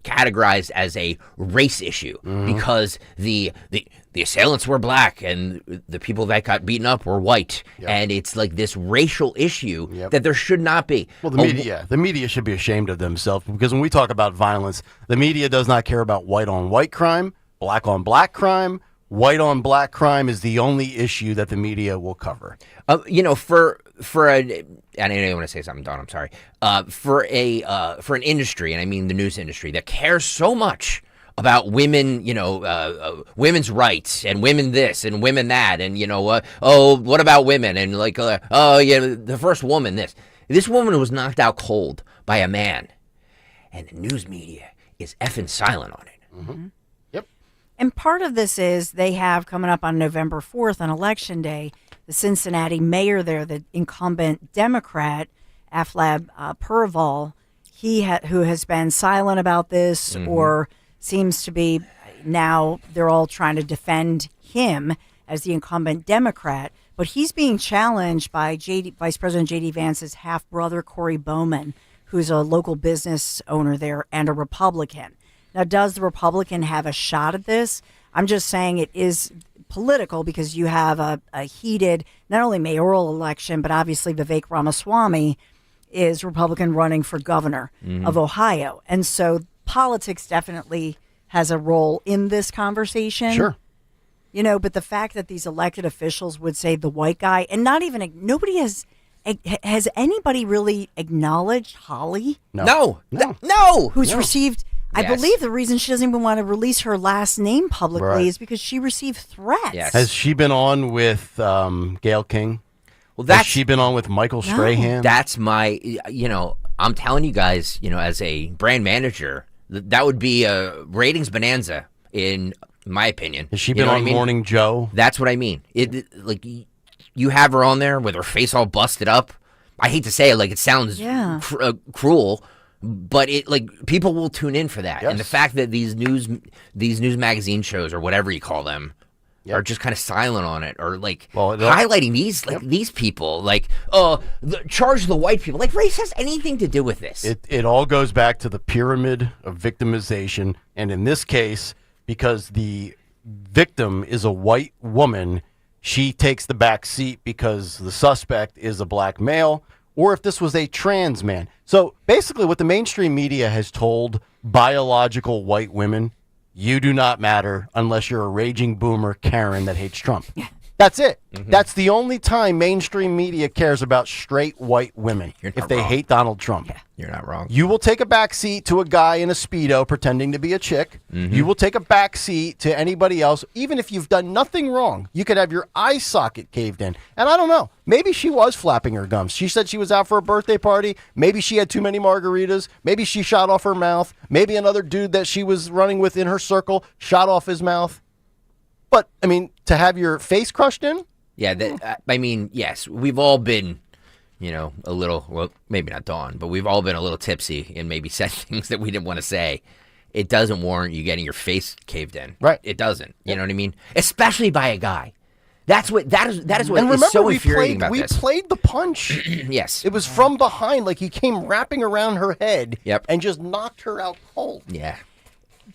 [SPEAKER 1] categorized as a race issue because the assailants were black and the people that got beaten up were white, and it's like this racial issue that there should not be.
[SPEAKER 21] Well, the media should be ashamed of themselves, because when we talk about violence, the media does not care about white on white crime, black on black crime. White on black crime is the only issue that the media will cover.
[SPEAKER 1] For I didn't want to say something, Don. I'm sorry. For an industry, and I mean the news industry, that cares so much about women, women's rights and women this and women that, and what about women, and the first woman this. This woman was knocked out cold by a man, and the news media is effing silent on it.
[SPEAKER 12] And part of this is they have coming up on November 4th on Election Day, the Cincinnati mayor there, the incumbent Democrat, Aflab Purval, who has been silent about this or seems to be, now they're all trying to defend him as the incumbent Democrat. But he's being challenged by Vice President J.D. Vance's half-brother, Corey Bowman, who's a local business owner there and a Republican. Now, does the Republican have a shot at this? I'm just saying it is political because you have a heated, not only mayoral election, but obviously Vivek Ramaswamy is Republican running for governor of Ohio. And so politics definitely has a role in this conversation.
[SPEAKER 21] Sure.
[SPEAKER 12] But the fact that these elected officials would say the white guy, and nobody has anybody really acknowledged Holly?
[SPEAKER 1] No.
[SPEAKER 12] Who's received... I believe the reason she doesn't even want to release her last name publicly is because she received threats.
[SPEAKER 21] Has she been on with Gayle King?
[SPEAKER 1] Well,
[SPEAKER 21] has she been on with Michael Strahan?
[SPEAKER 1] That's my, I'm telling you guys, as a brand manager, that would be a ratings bonanza in my opinion.
[SPEAKER 21] Has she been on Morning Joe?
[SPEAKER 1] That's what I mean. You have her on there with her face all busted up. I hate to say it, it sounds cruel, but people will tune in for that. Yes. And the fact that these news magazine shows or whatever you call them are just kind of silent on it, or highlighting these people, charge the white people. Race has anything to do with this.
[SPEAKER 21] It all goes back to the pyramid of victimization, and in this case, because the victim is a white woman, she takes the back seat because the suspect is a black male, or if this was a trans man. So basically what the mainstream media has told biological white women, you do not matter unless you're a raging boomer Karen that hates Trump. That's it. Mm-hmm. That's the only time mainstream media cares about straight white women if they hate Donald Trump.
[SPEAKER 1] Yeah. You're not wrong.
[SPEAKER 21] You will take a back seat to a guy in a Speedo pretending to be a chick. Mm-hmm. You will take a back seat to anybody else, even if you've done nothing wrong. You could have your eye socket caved in. And I don't know. Maybe she was flapping her gums. She said she was out for a birthday party. Maybe she had too many margaritas. Maybe she shot off her mouth. Maybe another dude that she was running with in her circle shot off his mouth. But, to have your face crushed in?
[SPEAKER 1] Yeah, yes, we've all been, a little, well, maybe not Dawn, but we've all been a little tipsy and maybe said things that we didn't want to say. It doesn't warrant you getting your face caved in.
[SPEAKER 21] Right.
[SPEAKER 1] It doesn't. You know what I mean? Especially by a guy. That is what is so infuriating about this.
[SPEAKER 21] We played the punch.
[SPEAKER 1] Yes.
[SPEAKER 21] It was from behind, he came wrapping around her head and just knocked her out cold.
[SPEAKER 1] Yeah.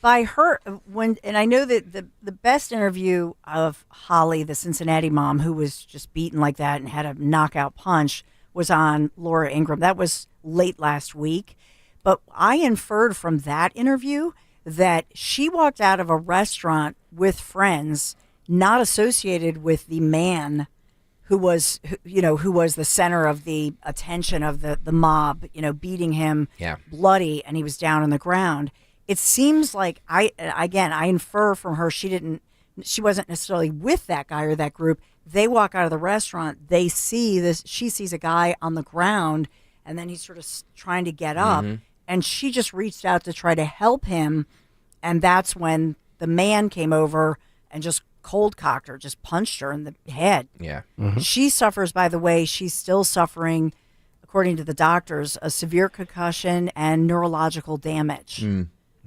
[SPEAKER 12] By her, and I know that the best interview of Holly, the Cincinnati mom, who was just beaten like that and had a knockout punch, was on Laura Ingraham. That was late last week. But I inferred from that interview that she walked out of a restaurant with friends not associated with the man who was the center of the attention of the mob, beating him bloody, and he was down on the ground. It seems like I infer from her she wasn't necessarily with that guy or that group. They walk out of the restaurant, they see this, she sees a guy on the ground, and then he's sort of trying to get up, and she just reached out to try to help him, and that's when the man came over and just cold cocked her, just punched her in the head.
[SPEAKER 1] Yeah.
[SPEAKER 21] Mm-hmm.
[SPEAKER 12] She suffers, by the way, she's still suffering, according to the doctors, a severe concussion and neurological damage.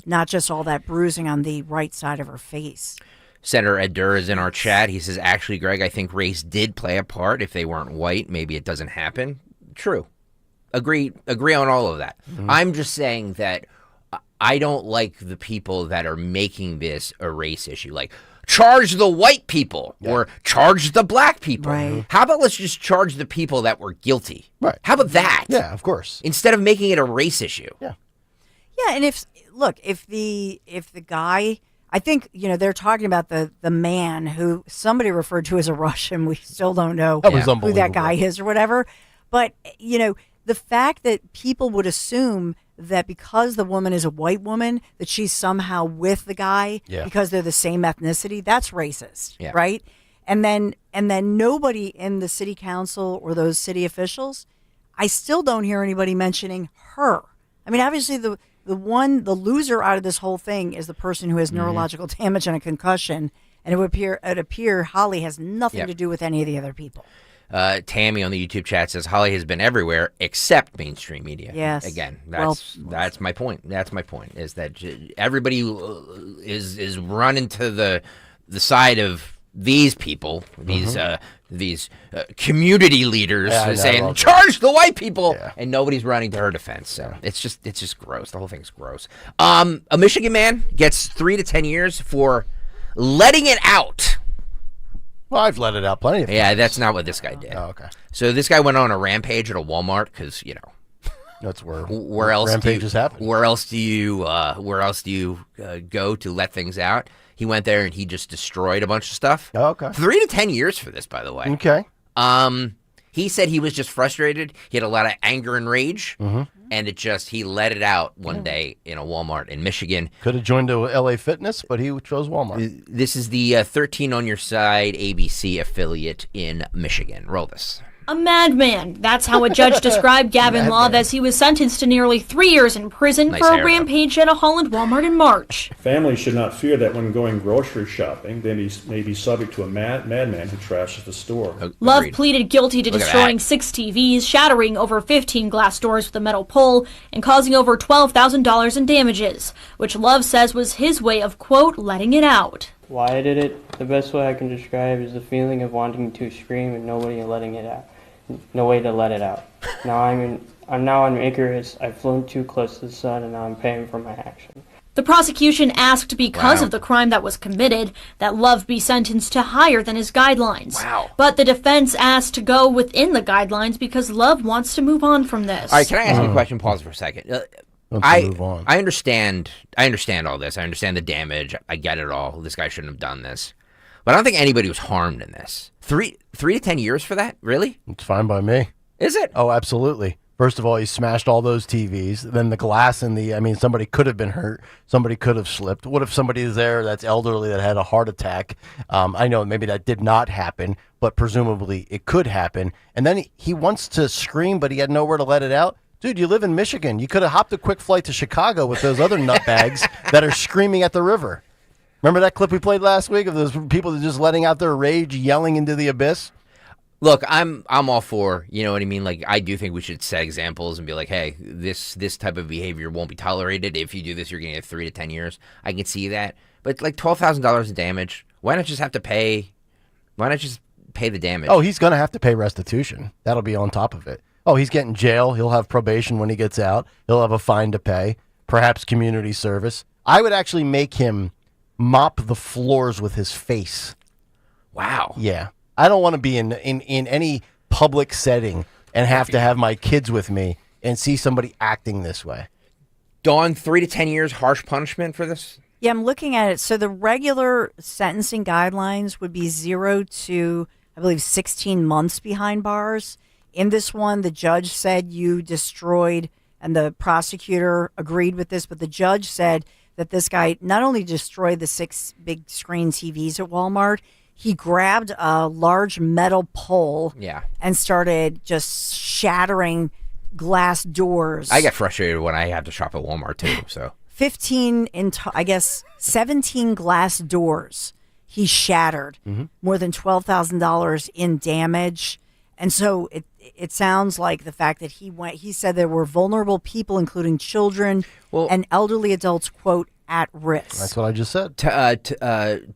[SPEAKER 12] Not just all that bruising on the right side of her face.
[SPEAKER 1] Senator Ed Durr is in our chat. He says, actually, Greg, I think race did play a part. If they weren't white, maybe it doesn't happen. True. Agree on all of that. Mm-hmm. I'm just saying that I don't like the people that are making this a race issue. Charge the white people or charge the black people.
[SPEAKER 12] Right.
[SPEAKER 1] How about let's just charge the people that were guilty?
[SPEAKER 21] Right.
[SPEAKER 1] How about that?
[SPEAKER 21] Yeah, of course.
[SPEAKER 1] Instead of making it a race issue.
[SPEAKER 21] Yeah.
[SPEAKER 12] Yeah, and if the guy, I think, they're talking about the man who somebody referred to as a Russian. We still don't know who that guy is or whatever. But, the fact that people would assume that because the woman is a white woman, that she's somehow with the guy because they're the same ethnicity, that's racist, right? And then nobody in the city council or those city officials, I still don't hear anybody mentioning her. Obviously the loser out of this whole thing is the person who has neurological damage and a concussion, and it would appear Holly has nothing to do with any of the other people.
[SPEAKER 1] Tammy on the YouTube chat says Holly has been everywhere except mainstream media.
[SPEAKER 12] Yes.
[SPEAKER 1] Again, that's my point. That's my point, is that everybody is running to the side of these people, these community leaders saying charge the white people, and nobody's running to her defense. So it's just gross. The whole thing's gross. A Michigan man gets 3 to 10 years for letting it out.
[SPEAKER 21] Well, I've let it out plenty of times.
[SPEAKER 1] Yeah, that's not what this guy did.
[SPEAKER 21] Oh, okay.
[SPEAKER 1] So this guy went on a rampage at a Walmart because
[SPEAKER 21] that's
[SPEAKER 1] where else
[SPEAKER 21] rampages happen.
[SPEAKER 1] Where else do you go to let things out? He went there and he just destroyed a bunch of stuff.
[SPEAKER 21] Oh, okay.
[SPEAKER 1] 3 to 10 years for this, by the way.
[SPEAKER 21] Okay.
[SPEAKER 1] He said he was just frustrated. He had a lot of anger and rage, and he let it out one day in a Walmart in Michigan.
[SPEAKER 21] Could have joined a LA Fitness, but he chose Walmart.
[SPEAKER 1] This is the 13 on Your Side ABC affiliate in Michigan. Roll this.
[SPEAKER 13] A madman. That's how a judge described Gavin Love as he was sentenced to nearly 3 years in prison for a rampage at a Holland Walmart in March.
[SPEAKER 14] Families should not fear that when going grocery shopping, they may be subject to a madman who trashes the store.
[SPEAKER 13] Love pleaded guilty to destroying 6 TVs, shattering over 15 glass doors with a metal pole, and causing over $12,000 in damages, which Love says was his way of, quote, letting it out.
[SPEAKER 15] Why I did it, the best way I can describe is the feeling of wanting to scream and nobody letting it out. No way to let it out. Now I'm Icarus. I've flown too close to the sun, and now I'm paying for my action.
[SPEAKER 13] The prosecution asked, because of the crime that was committed, that Love be sentenced to higher than his guidelines. But the defense asked to go within the guidelines because Love wants to move on from this.
[SPEAKER 1] All right, can I ask you a question? Pause for a second.
[SPEAKER 21] Move on.
[SPEAKER 1] I understand all this. I understand the damage. I get it all. This guy shouldn't have done this. But I don't think anybody was harmed in this. 3 to 10 years for that? Really?
[SPEAKER 21] It's fine by me.
[SPEAKER 1] Is it?
[SPEAKER 21] Oh, absolutely. First of all, he smashed all those TVs. Then the glass somebody could have been hurt. Somebody could have slipped. What if somebody is there that's elderly that had a heart attack? I know maybe that did not happen, but presumably it could happen. And then he wants to scream, but he had nowhere to let it out. Dude, you live in Michigan. You could have hopped a quick flight to Chicago with those other nutbags that are screaming at the river. Remember that clip we played last week of those people that are just letting out their rage, yelling into the abyss?
[SPEAKER 1] Look, I'm all for, you know what I mean? Like, I do think we should set examples and be like, hey, this type of behavior won't be tolerated. If you do this, you're going to get 3 to 10 years. I can see that. But like $12,000 in damage, why not just pay the damage?
[SPEAKER 21] Oh, he's going to have to pay restitution. That'll be on top of it. Oh, he's getting jail. He'll have probation when he gets out. He'll have a fine to pay, perhaps community service. I would actually make him mop the floors with his face.
[SPEAKER 1] Wow.
[SPEAKER 21] Yeah. I don't want to be in any public setting and have to have my kids with me and see somebody acting this way.
[SPEAKER 1] Dawn, 3 to 10 years, harsh punishment for this?
[SPEAKER 12] Yeah, I'm looking at it. So the regular sentencing guidelines would be 0 to, I believe, 16 months behind bars. In this one, the judge said you destroyed, and the prosecutor agreed with this, but the judge said that this guy not only destroyed the 6 big screen TVs at Walmart, he grabbed a large metal pole and started just shattering glass doors.
[SPEAKER 1] I get frustrated when I have to shop at Walmart too. So
[SPEAKER 12] 17 glass doors he shattered, more than $12,000 in damage. And so it sounds like the fact that he said there were vulnerable people, including children and elderly adults, quote, at risk.
[SPEAKER 21] That's what I just said.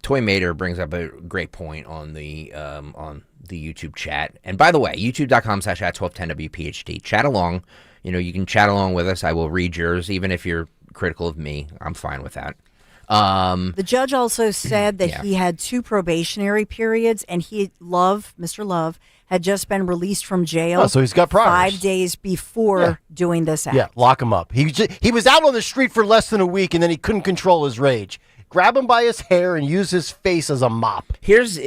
[SPEAKER 1] Toy Mater brings up a great point on the YouTube chat. And by the way, youtube.com/@1210WPHT. Chat along. You know, you can chat along with us. I will read yours, even if you're critical of me. I'm fine with that.
[SPEAKER 12] The judge also said that he had 2 probationary periods, and Mr. Love, had just been released from jail.
[SPEAKER 21] Oh, so he's got priors.
[SPEAKER 12] 5 days before doing this act.
[SPEAKER 21] Yeah, lock him up. He was out on the street for less than a week, and then he couldn't control his rage. Grab him by his hair and use his face as a mop.
[SPEAKER 1] Here's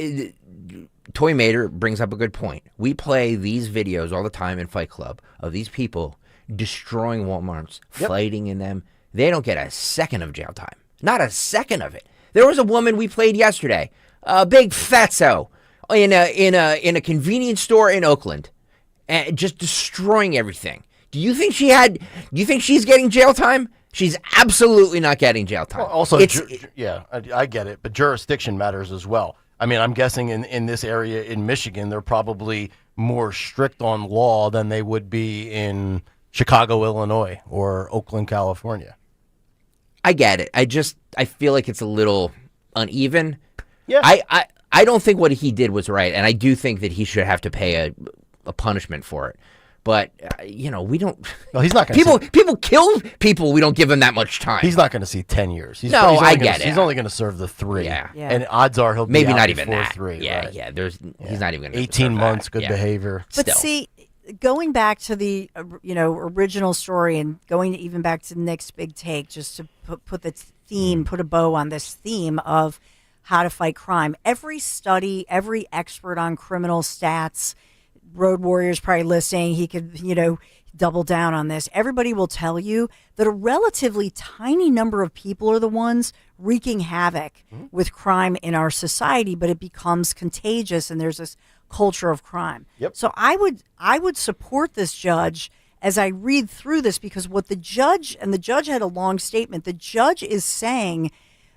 [SPEAKER 1] Toy Mater brings up a good point. We play these videos all the time in Fight Club of these people destroying Walmarts, fighting in them. They don't get a second of jail time. Not a second of it. There was a woman we played yesterday, a big fatso, in a convenience store in Oakland, and just destroying everything. Do you think she's getting jail time? She's absolutely not getting jail time.
[SPEAKER 21] Well, also, I get it, but jurisdiction matters as well. I mean, I'm guessing in this area in Michigan, they're probably more strict on law than they would be in Chicago, Illinois, or Oakland, California.
[SPEAKER 1] I get it. I feel like it's a little uneven.
[SPEAKER 21] Yeah.
[SPEAKER 1] I don't think what he did was right, and I do think that he should have to pay a punishment for it. But we don't.
[SPEAKER 21] Well, he's not going
[SPEAKER 1] to. People kill people. We don't give him that much time.
[SPEAKER 21] He's not going to see 10 years.
[SPEAKER 1] I get it.
[SPEAKER 21] He's only going to serve the 3.
[SPEAKER 1] Yeah.
[SPEAKER 21] And odds are he'll be
[SPEAKER 1] maybe
[SPEAKER 21] out
[SPEAKER 1] not even
[SPEAKER 21] before
[SPEAKER 1] that.
[SPEAKER 21] 3.
[SPEAKER 1] Yeah,
[SPEAKER 21] right?
[SPEAKER 1] yeah. He's not even going to
[SPEAKER 21] 18 months, good behavior.
[SPEAKER 12] But see, going back to the original story and going even back to Nick's big take, just to put the theme, put a bow on this theme of how to fight crime. Every study, every expert on criminal stats, Road Warrior's probably listening, he could, double down on this. Everybody will tell you that a relatively tiny number of people are the ones wreaking havoc with crime in our society, but it becomes contagious, and there's this culture of crime.
[SPEAKER 21] Yep.
[SPEAKER 12] So I would support this judge as I read through this, because what the judge had a long statement. The judge is saying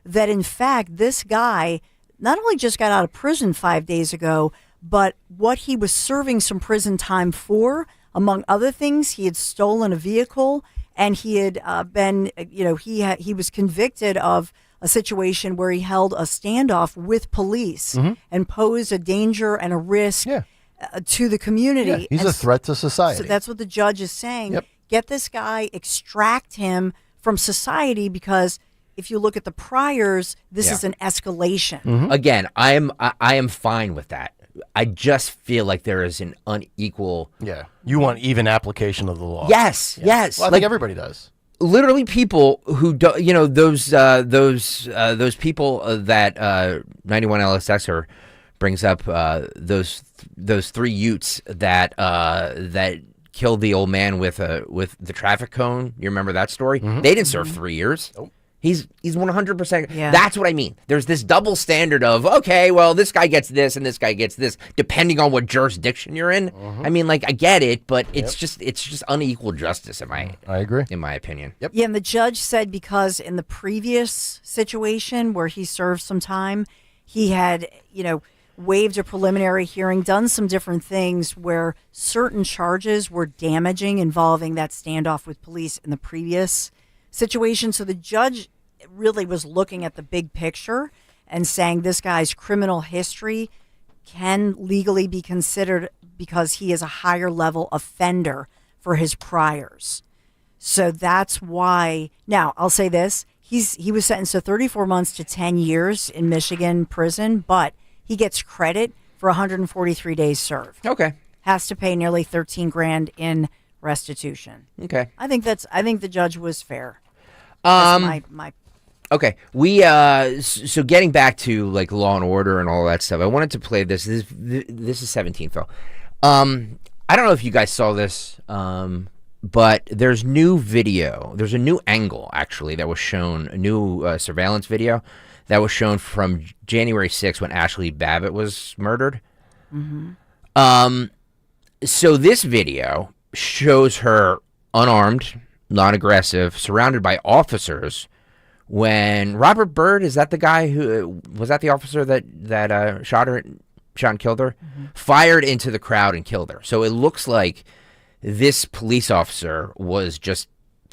[SPEAKER 12] that in fact this guy not only just got out of prison 5 days ago, but what he was serving some prison time for, among other things, he had stolen a vehicle, and he had been, he was convicted of a situation where he held a standoff with police and posed a danger and a risk to the community.
[SPEAKER 21] Yeah, he's a threat to society.
[SPEAKER 12] So that's what the judge is saying.
[SPEAKER 21] Yep.
[SPEAKER 12] Get this guy, extract him from society, because if you look at the priors, this is an escalation.
[SPEAKER 1] Again, I am fine with that. I just feel like there is an unequal.
[SPEAKER 21] Yeah, you want even application of the law.
[SPEAKER 1] Yes.
[SPEAKER 21] Well, I think everybody does.
[SPEAKER 1] Literally, people who do, those people that 91 LSXer brings up, those 3 Utes that killed the old man with the traffic cone. You remember that story? They didn't serve 3 years.
[SPEAKER 21] Nope.
[SPEAKER 1] He's 100%.
[SPEAKER 12] Yeah.
[SPEAKER 1] That's what I mean. There's this double standard of, okay, well, this guy gets this and this guy gets this, depending on what jurisdiction you're in. I mean, like, I get it, but it's just unequal justice. I
[SPEAKER 21] agree.
[SPEAKER 1] In my opinion.
[SPEAKER 21] Yep.
[SPEAKER 12] Yeah, and the judge said because in the previous situation where he served some time, he had, waived a preliminary hearing, done some different things where certain charges were damaging involving that standoff with police in the previous situation. So the judge really was looking at the big picture and saying this guy's criminal history can legally be considered because he is a higher level offender for his priors. So that's why. Now, I'll say this. He was sentenced to 34 months to 10 years in Michigan prison, but he gets credit for 143 days served.
[SPEAKER 1] Okay.
[SPEAKER 12] Has to pay nearly $13,000 in restitution.
[SPEAKER 1] Okay.
[SPEAKER 12] I think the judge was fair. That's my
[SPEAKER 1] Okay, so getting back to like Law and Order and all that stuff, I wanted to play this. This is 17, Phil. I don't know if you guys saw this, but there's new video. There's a new angle actually that was shown, a new surveillance video that was shown from January 6th when Ashley Babbitt was murdered. So this video shows her unarmed, non-aggressive, surrounded by officers. When Robert Byrd, is that the guy who was that the officer that shot and killed her, fired into the crowd and killed her. So it looks like this police officer was just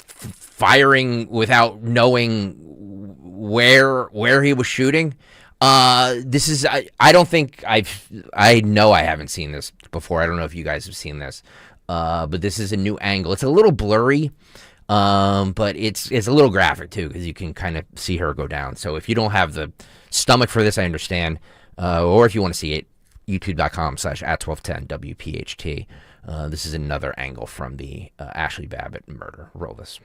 [SPEAKER 1] firing without knowing where he was shooting. This is I don't think I know I haven't seen this before. I don't know if you guys have seen this, but this is a new angle. It's a little blurry. But it's a little graphic too, because you can kind of see her go down. So if you don't have the stomach for this, I understand. Or if you want to see it, youtube.com/@1210 WPHT. This is another angle from the Ashley Babbitt murder. Roll this.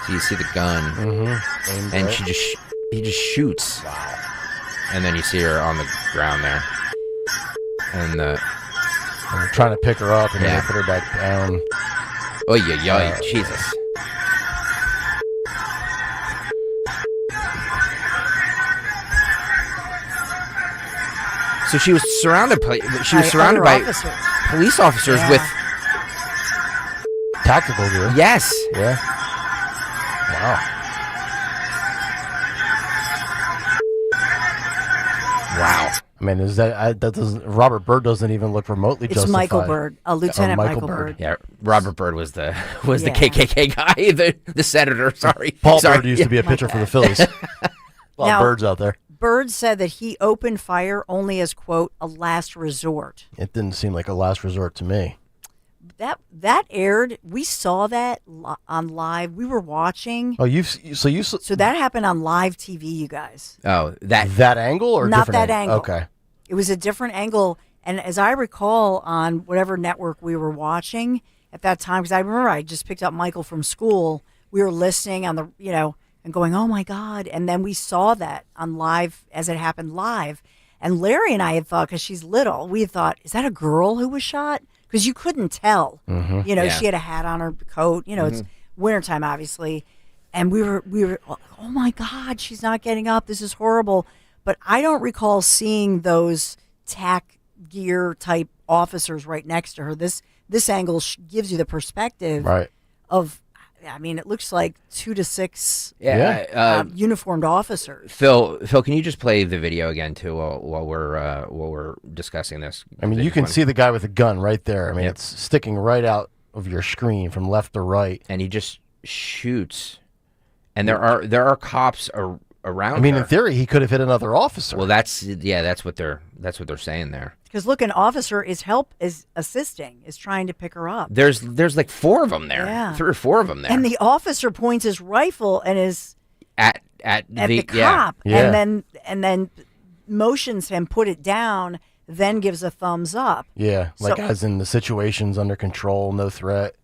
[SPEAKER 1] So you see the gun, and he just shoots. Wow. And then you see her on the ground there, and
[SPEAKER 21] I'm trying to pick her up and then put her back down.
[SPEAKER 1] Oh, yeah, Jesus. So she was surrounded by police officers with
[SPEAKER 21] tactical gear.
[SPEAKER 1] Yes.
[SPEAKER 21] Yeah. Wow.
[SPEAKER 1] Wow.
[SPEAKER 21] I mean, is that doesn't Robert Byrd doesn't even look remotely justified.
[SPEAKER 12] It's Michael Byrd, Lieutenant Michael Byrd.
[SPEAKER 1] Yeah, Robert Byrd was the KKK guy, the senator. Sorry,
[SPEAKER 21] Paul Byrd used to be a pitcher for the Phillies. A lot of Birds out there.
[SPEAKER 12] Byrd said that he opened fire only as, quote, a last resort.
[SPEAKER 21] It didn't seem like a last resort to me.
[SPEAKER 12] That aired. We saw that on live. We were watching.
[SPEAKER 21] Oh,
[SPEAKER 12] So that happened on live TV, you guys.
[SPEAKER 1] Oh,
[SPEAKER 21] that angle or
[SPEAKER 12] not
[SPEAKER 21] different
[SPEAKER 12] that angle?
[SPEAKER 21] Okay,
[SPEAKER 12] it was a different angle. And as I recall, on whatever network we were watching at that time, because I remember I just picked up Michael from school. We were listening on the and going, oh my God! And then we saw that on live as it happened live. And Larry and I had thought, because she's little, we had thought, is that a girl who was shot? Because you couldn't tell. She had a hat on her coat. It's wintertime, obviously. And we were, oh my God, she's not getting up. This is horrible. But I don't recall seeing those tack gear type officers right next to her. This angle gives you the perspective of, I mean, it looks like 2 to 6 uniformed officers.
[SPEAKER 1] Phil, can you just play the video again too while we're discussing this?
[SPEAKER 21] I mean, you can see the guy with the gun right there. I mean, it's sticking right out of your screen from left to right,
[SPEAKER 1] and he just shoots. And there are cops around.
[SPEAKER 21] I mean,
[SPEAKER 1] her.
[SPEAKER 21] in theory, he could have hit another officer.
[SPEAKER 1] Well, that's what they're saying there.
[SPEAKER 12] Because look, an officer is assisting, is trying to pick her up.
[SPEAKER 1] There's like 4 of them there.
[SPEAKER 12] Yeah.
[SPEAKER 1] 3 or 4 of them there.
[SPEAKER 12] And the officer points his rifle and is
[SPEAKER 1] at
[SPEAKER 12] the cop, and then motions him put it down, then gives a thumbs up.
[SPEAKER 21] Yeah, like as in the situation's under control, no threat.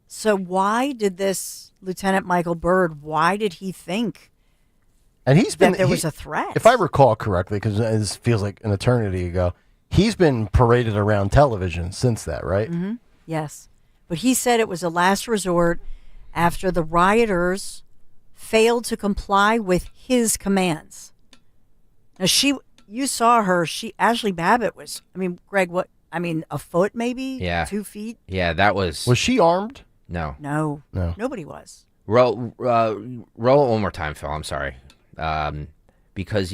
[SPEAKER 12] So why did this Lieutenant Michael Byrd? Why did he think?
[SPEAKER 21] And there
[SPEAKER 12] was a threat.
[SPEAKER 21] If I recall correctly, because this feels like an eternity ago, he's been paraded around television since that, right?
[SPEAKER 12] Mm-hmm. Yes. But he said it was a last resort after the rioters failed to comply with his commands. Now, you saw her, Ashley Babbitt was, I mean, Greg, a foot maybe?
[SPEAKER 1] Yeah.
[SPEAKER 12] 2 feet?
[SPEAKER 1] Yeah, that was...
[SPEAKER 21] Was she armed?
[SPEAKER 1] No.
[SPEAKER 12] No. Nobody was.
[SPEAKER 1] Roll it one more time, Phil. I'm sorry. Because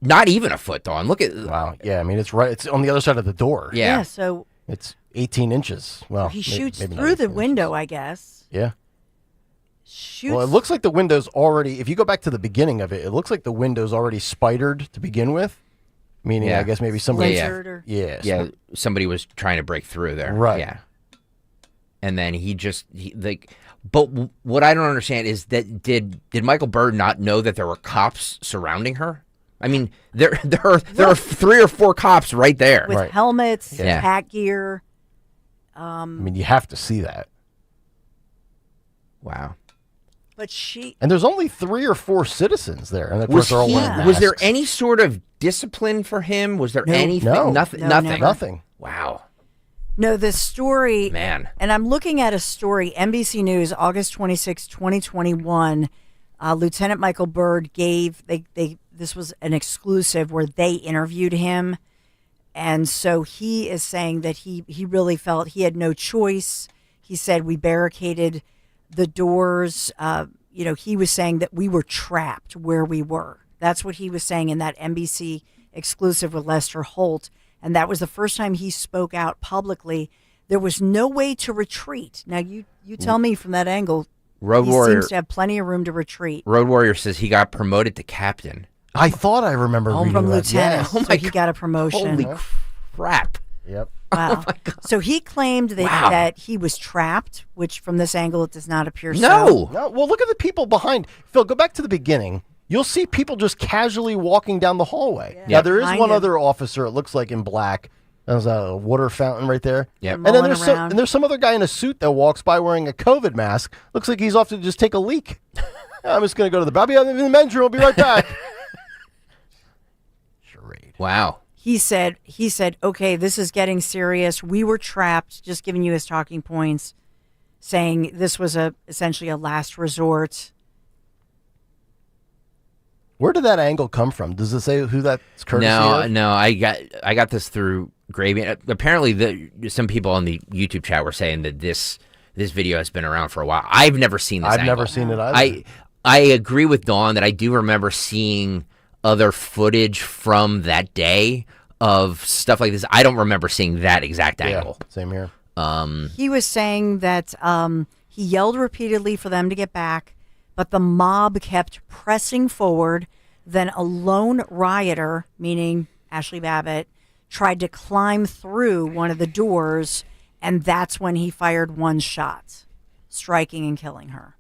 [SPEAKER 1] not even a foot, Dawn. Look at
[SPEAKER 21] wow. Yeah, I mean it's right. It's on the other side of the door.
[SPEAKER 12] Yeah. So
[SPEAKER 21] it's 18 inches. Well,
[SPEAKER 12] he shoots through the window, I guess.
[SPEAKER 21] Yeah.
[SPEAKER 12] Shoots.
[SPEAKER 21] Well, it looks like the window's already. If you go back to the beginning of it, it looks like the window's already spidered to begin with. Meaning, I guess maybe somebody.
[SPEAKER 1] Somebody was trying to break through there.
[SPEAKER 21] Right.
[SPEAKER 1] Yeah. And then But what I don't understand is that did Michael Byrd not know that there were cops surrounding her? I mean, there are 3 or 4 cops right there
[SPEAKER 12] with helmets, hat gear.
[SPEAKER 21] I mean, you have to see that.
[SPEAKER 12] But
[SPEAKER 1] Wow.
[SPEAKER 21] And there's only 3 or 4 citizens there, and of course they're all wearing masks.
[SPEAKER 1] Was there any sort of discipline for him? Was there anything?
[SPEAKER 21] No.
[SPEAKER 1] Nothing.
[SPEAKER 21] Nothing.
[SPEAKER 1] Wow.
[SPEAKER 12] No, the story,
[SPEAKER 1] man,
[SPEAKER 12] and I'm looking at a story, NBC News, August 26, 2021. Lieutenant Michael Byrd gave, this was an exclusive where they interviewed him. And so he is saying that he really felt he had no choice. He said, we barricaded the doors. He was saying that we were trapped where we were. That's what he was saying in that NBC exclusive with Lester Holt. And that was the first time he spoke out publicly. There was no way to retreat. Now, you tell me from that angle,
[SPEAKER 1] Road
[SPEAKER 12] he
[SPEAKER 1] Warrior
[SPEAKER 12] seems to have plenty of room to retreat.
[SPEAKER 1] Road Warrior says he got promoted to captain.
[SPEAKER 21] I thought I remember reading
[SPEAKER 12] from
[SPEAKER 21] that.
[SPEAKER 12] lieutenant.
[SPEAKER 21] Yes.
[SPEAKER 12] So he got a promotion.
[SPEAKER 1] Holy crap.
[SPEAKER 21] Yep.
[SPEAKER 12] Wow.
[SPEAKER 1] Oh my God.
[SPEAKER 12] So he claimed that he was trapped, which from this angle, it does not appear so.
[SPEAKER 21] No. Well, look at the people behiund. Phil, go back to the beginning. You'll see people just casually walking down the hallway.
[SPEAKER 12] Yeah.
[SPEAKER 21] Now, there is one other officer, it looks like in black. There's a water fountain right there.
[SPEAKER 1] Yep.
[SPEAKER 21] And then there's some other guy in a suit that walks by wearing a COVID mask. Looks like he's off to just take a leak. I'm just going to go to the... I'll be in the men's room. I'll be right back. Charade.
[SPEAKER 1] Wow.
[SPEAKER 12] He said, okay, this is getting serious. We were trapped, just giving you his talking points, saying this was essentially a last resort.
[SPEAKER 21] Where did that angle come from? Does it say who that's courtesy of?
[SPEAKER 1] No. I got this through Gravy. Apparently, some people on the YouTube chat were saying that this video has been around for a while. I've never seen this.
[SPEAKER 21] I've never seen it either.
[SPEAKER 1] I agree with Dawn that I do remember seeing other footage from that day of stuff like this. I don't remember seeing that exact angle.
[SPEAKER 21] Same here.
[SPEAKER 12] He was saying that he yelled repeatedly for them to get back, but the mob kept pressing forward. Then a lone rioter, meaning Ashley Babbitt, tried to climb through one of the doors, and that's when he fired one shot, striking and killing her.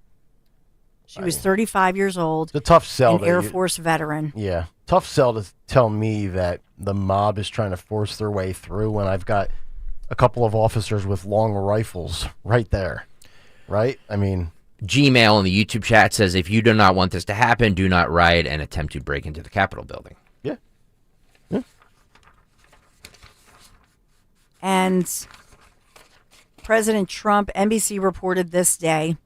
[SPEAKER 12] She was 35 years old.
[SPEAKER 21] It's a tough sell.
[SPEAKER 12] An Air Force veteran.
[SPEAKER 21] Yeah. Tough sell to tell me that the mob is trying to force their way through when I've got a couple of officers with long rifles right there. Right? I mean...
[SPEAKER 1] Gmail in the YouTube chat says, if you do not want this to happen, do not riot and attempt to break into the Capitol building.
[SPEAKER 21] Yeah.
[SPEAKER 12] And President Trump, NBC reported this day,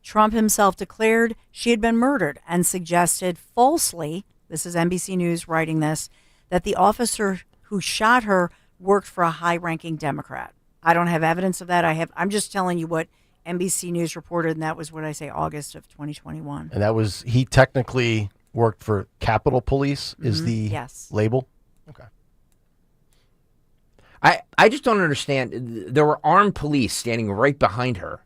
[SPEAKER 12] Trump himself declared she had been murdered and suggested falsely, this is NBC News writing this, that the officer who shot her worked for a high-ranking Democrat. I don't have evidence of that. I'm just telling you what NBC News reported, and that was what I say, August of 2021.
[SPEAKER 21] And that was, he technically worked for Capitol Police, is the
[SPEAKER 12] Yes.
[SPEAKER 21] label? Okay.
[SPEAKER 1] I just don't understand. There were armed police standing right behind her,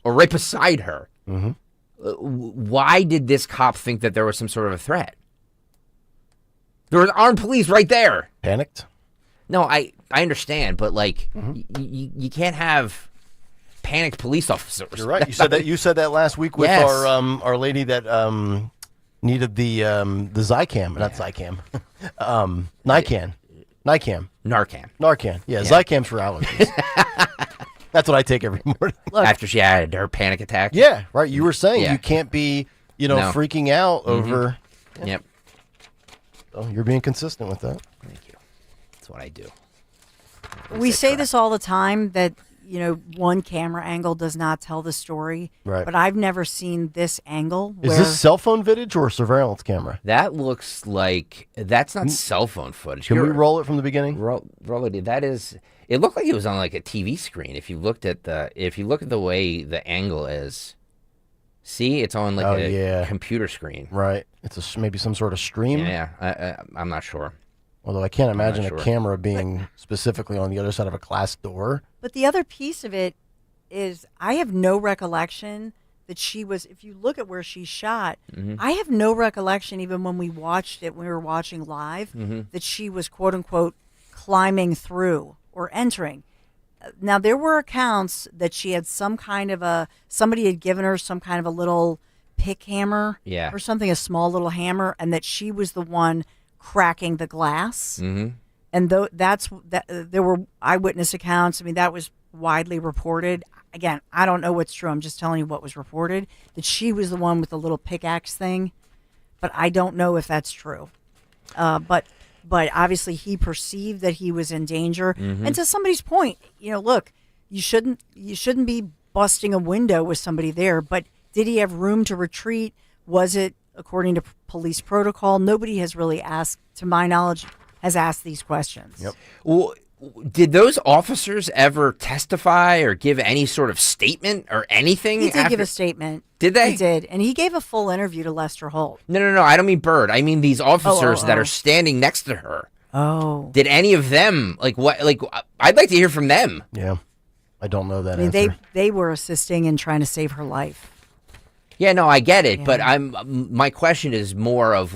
[SPEAKER 1] or right beside her.
[SPEAKER 21] Mm-hmm.
[SPEAKER 1] Why did this cop think that there was some sort of a threat? There was armed police right there.
[SPEAKER 21] Panicked?
[SPEAKER 1] No, I understand, but like you can't have panicked police officers.
[SPEAKER 21] You're right. You said that last week with
[SPEAKER 1] Yes.
[SPEAKER 21] our lady that needed the Zycam, not Zycam, Narcan. Yeah, Zycam's for allergies. That's what I take every morning.
[SPEAKER 1] After she had her panic attack.
[SPEAKER 21] Yeah, right. You were saying you can't be,
[SPEAKER 1] No.
[SPEAKER 21] freaking out over.
[SPEAKER 1] Yep.
[SPEAKER 21] Oh, you're being consistent with that.
[SPEAKER 1] Thank you. That's what I do.
[SPEAKER 12] We say this all the time that, one camera angle does not tell the story.
[SPEAKER 21] Right.
[SPEAKER 12] But I've never seen this angle.
[SPEAKER 21] Is
[SPEAKER 12] where
[SPEAKER 21] this cell phone footage or a surveillance camera?
[SPEAKER 1] That looks like that's not cell phone footage.
[SPEAKER 21] Can we roll it from the beginning?
[SPEAKER 1] Roll it. That is. It looked like it was on like a TV screen. If you look at the way the angle is, see, it's on like a computer screen.
[SPEAKER 21] Right. It's maybe some sort of stream.
[SPEAKER 1] Yeah. I'm not sure.
[SPEAKER 21] Although I can't imagine
[SPEAKER 1] not sure.
[SPEAKER 21] a camera being specifically on the other side of a glass door.
[SPEAKER 12] But the other piece of it is I have no recollection that she was, if you look at where she's shot, I have no recollection, even when we watched it, when we were watching live, that she was, quote unquote, climbing through or entering. Now, there were accounts that she had somebody had given her some kind of a little pick hammer or something, a small little hammer, and that she was the one cracking the glass. And there were eyewitness accounts. I mean, that was widely reported. Again, I don't know what's true. I'm just telling you what was reported, that she was the one with the little pickaxe thing. But I don't know if that's true. But obviously he perceived that he was in danger. And to somebody's point, look, you shouldn't be busting a window with somebody there. But did he have room to retreat? Was it according to police protocol? Nobody has really asked, to my knowledge, has asked these questions.
[SPEAKER 21] Yep.
[SPEAKER 1] Well, did those officers ever testify or give any sort of statement or anything?
[SPEAKER 12] He did give a statement.
[SPEAKER 1] Did they?
[SPEAKER 12] He did. And he gave a full interview to Lester Holt.
[SPEAKER 1] No. I don't mean Bird. I mean these officers that are standing next to her.
[SPEAKER 12] Oh.
[SPEAKER 1] Did any of them, I'd like to hear from them.
[SPEAKER 21] Yeah. I don't know that
[SPEAKER 12] I mean,
[SPEAKER 21] answer.
[SPEAKER 12] they were assisting in trying to save her life.
[SPEAKER 1] Yeah, no, I get it, but my question is more of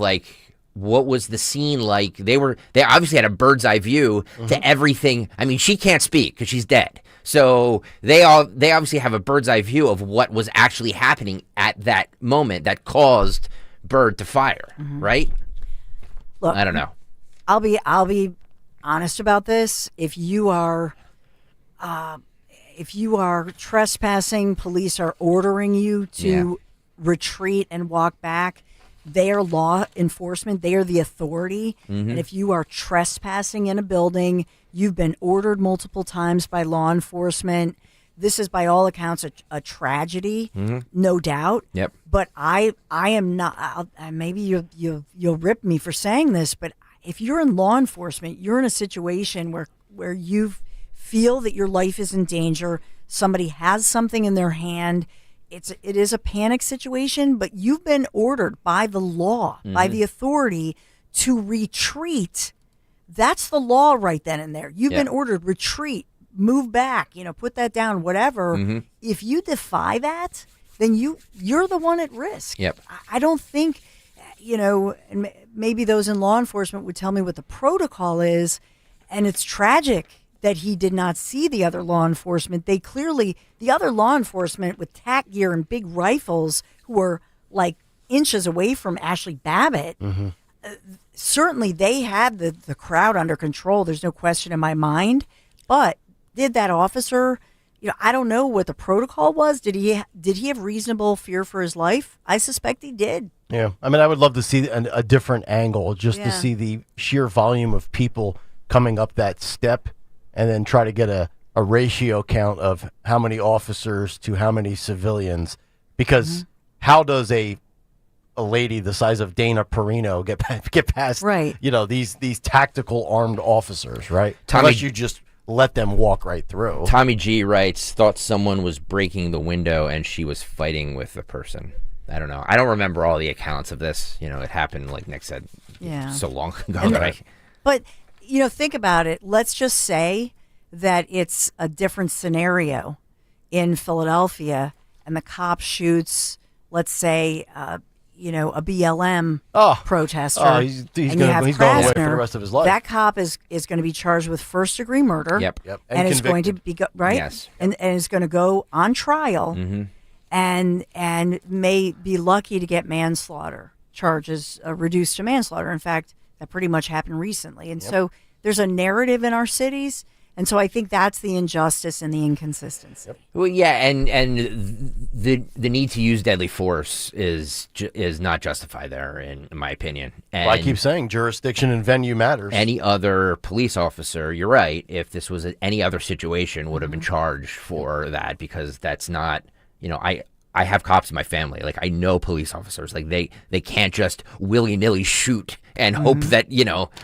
[SPEAKER 1] what was the scene like? They obviously had a bird's eye view to everything. I mean, she can't speak because she's dead. So they obviously have a bird's eye view of what was actually happening at that moment that caused Bird to fire, right?
[SPEAKER 12] Look,
[SPEAKER 1] I don't know.
[SPEAKER 12] I'll be honest about this. If you are trespassing, police are ordering you to retreat and walk back. They are law enforcement. They are the authority. And if you are trespassing in a building, you've been ordered multiple times by law enforcement. This is, by all accounts, a tragedy, no doubt.
[SPEAKER 1] Yep.
[SPEAKER 12] But I am not. Maybe you'll rip me for saying this, but if you're in law enforcement, you're in a situation where you feel that your life is in danger. Somebody has something in their hand. It is a panic situation, but you've been ordered by the law, by the authority, to retreat. That's the law right then and there. You've been ordered, retreat, move back, put that down, whatever. If you defy that, then you're the one at risk.
[SPEAKER 1] Yep.
[SPEAKER 12] I don't think, and maybe those in law enforcement would tell me what the protocol is, and it's tragic that he did not see the other law enforcement. The other law enforcement with tack gear and big rifles who were like inches away from Ashley Babbitt, certainly they had the crowd under control. There's no question in my mind. But did that officer, I don't know what the protocol was. Did he have reasonable fear for his life? I suspect he did.
[SPEAKER 21] Yeah. I mean, I would love to see a different angle just to see the sheer volume of people coming up that step, and then try to get a ratio count of how many officers to how many civilians because how does a lady the size of Dana Perino get past these tactical armed officers, right? Unless you just let them walk right through.
[SPEAKER 1] Tommy G writes, thought someone was breaking the window and she was fighting with the person. I don't know. I don't remember all the accounts of this. It happened, like Nick said, so long ago.
[SPEAKER 12] But think about it. Let's just say that it's a different scenario in Philadelphia, and the cop shoots, let's say, a BLM protester.
[SPEAKER 21] Oh, he's going away for the rest of his life.
[SPEAKER 12] That cop is going to be charged with first-degree murder.
[SPEAKER 1] Yep.
[SPEAKER 12] And is going to be right.
[SPEAKER 1] Yes.
[SPEAKER 12] And is going to go on trial, and may be lucky to get manslaughter charges reduced to manslaughter. In fact, that pretty much happened recently. And so there's a narrative in our cities. And so I think that's the injustice and the inconsistency.
[SPEAKER 1] Well, yeah, and the need to use deadly force is not justified there, in my opinion. And
[SPEAKER 21] I keep saying jurisdiction and venue matters.
[SPEAKER 1] Any other police officer, you're right, if this was any other situation, would have been charged for that, because that's not, I have cops in my family. Like, I know police officers. Like, they can't just willy-nilly shoot and hope that,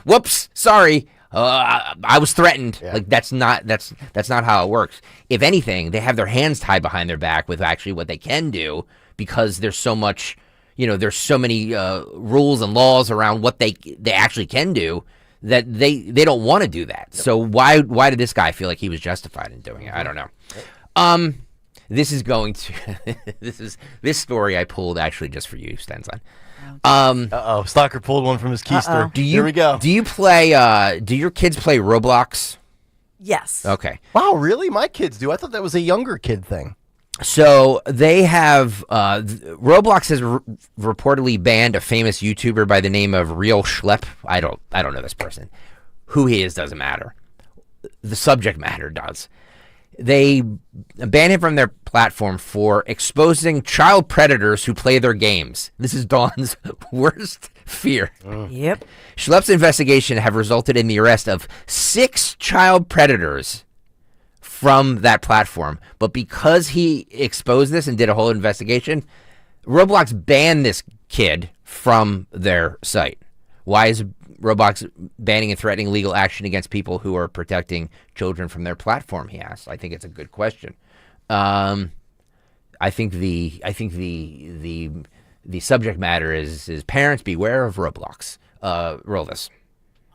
[SPEAKER 1] whoops, sorry. I was threatened.
[SPEAKER 21] Yeah.
[SPEAKER 1] Like, that's not how it works. If anything, they have their hands tied behind their back with actually what they can do, because there's so much, there's so many rules and laws around what they actually can do that they don't want to do that. Yep. So why did this guy feel like he was justified in doing it? I don't know. This is going to this story I pulled actually just for you, Stenzon.
[SPEAKER 21] Stalker pulled one from his keister. Here we go.
[SPEAKER 1] Do you play? Do your kids play Roblox?
[SPEAKER 12] Yes.
[SPEAKER 1] Okay.
[SPEAKER 21] Wow, really? My kids do. I thought that was a younger kid thing.
[SPEAKER 1] So they have Roblox has reportedly banned a famous YouTuber by the name of Real Schlepp. I don't know this person. Who he is doesn't matter. The subject matter does. They banned him from their platform for exposing child predators who play their games. This is Dawn's worst fear.
[SPEAKER 12] Yep.
[SPEAKER 1] Schlepp's investigation have resulted in the arrest of 6 child predators from that platform. But because he exposed this and did a whole investigation, Roblox banned this kid from their site. Why is Roblox banning and threatening legal action against people who are protecting children from their platform? He asks. I think it's a good question. I think the subject matter is parents beware of Roblox. Roll this.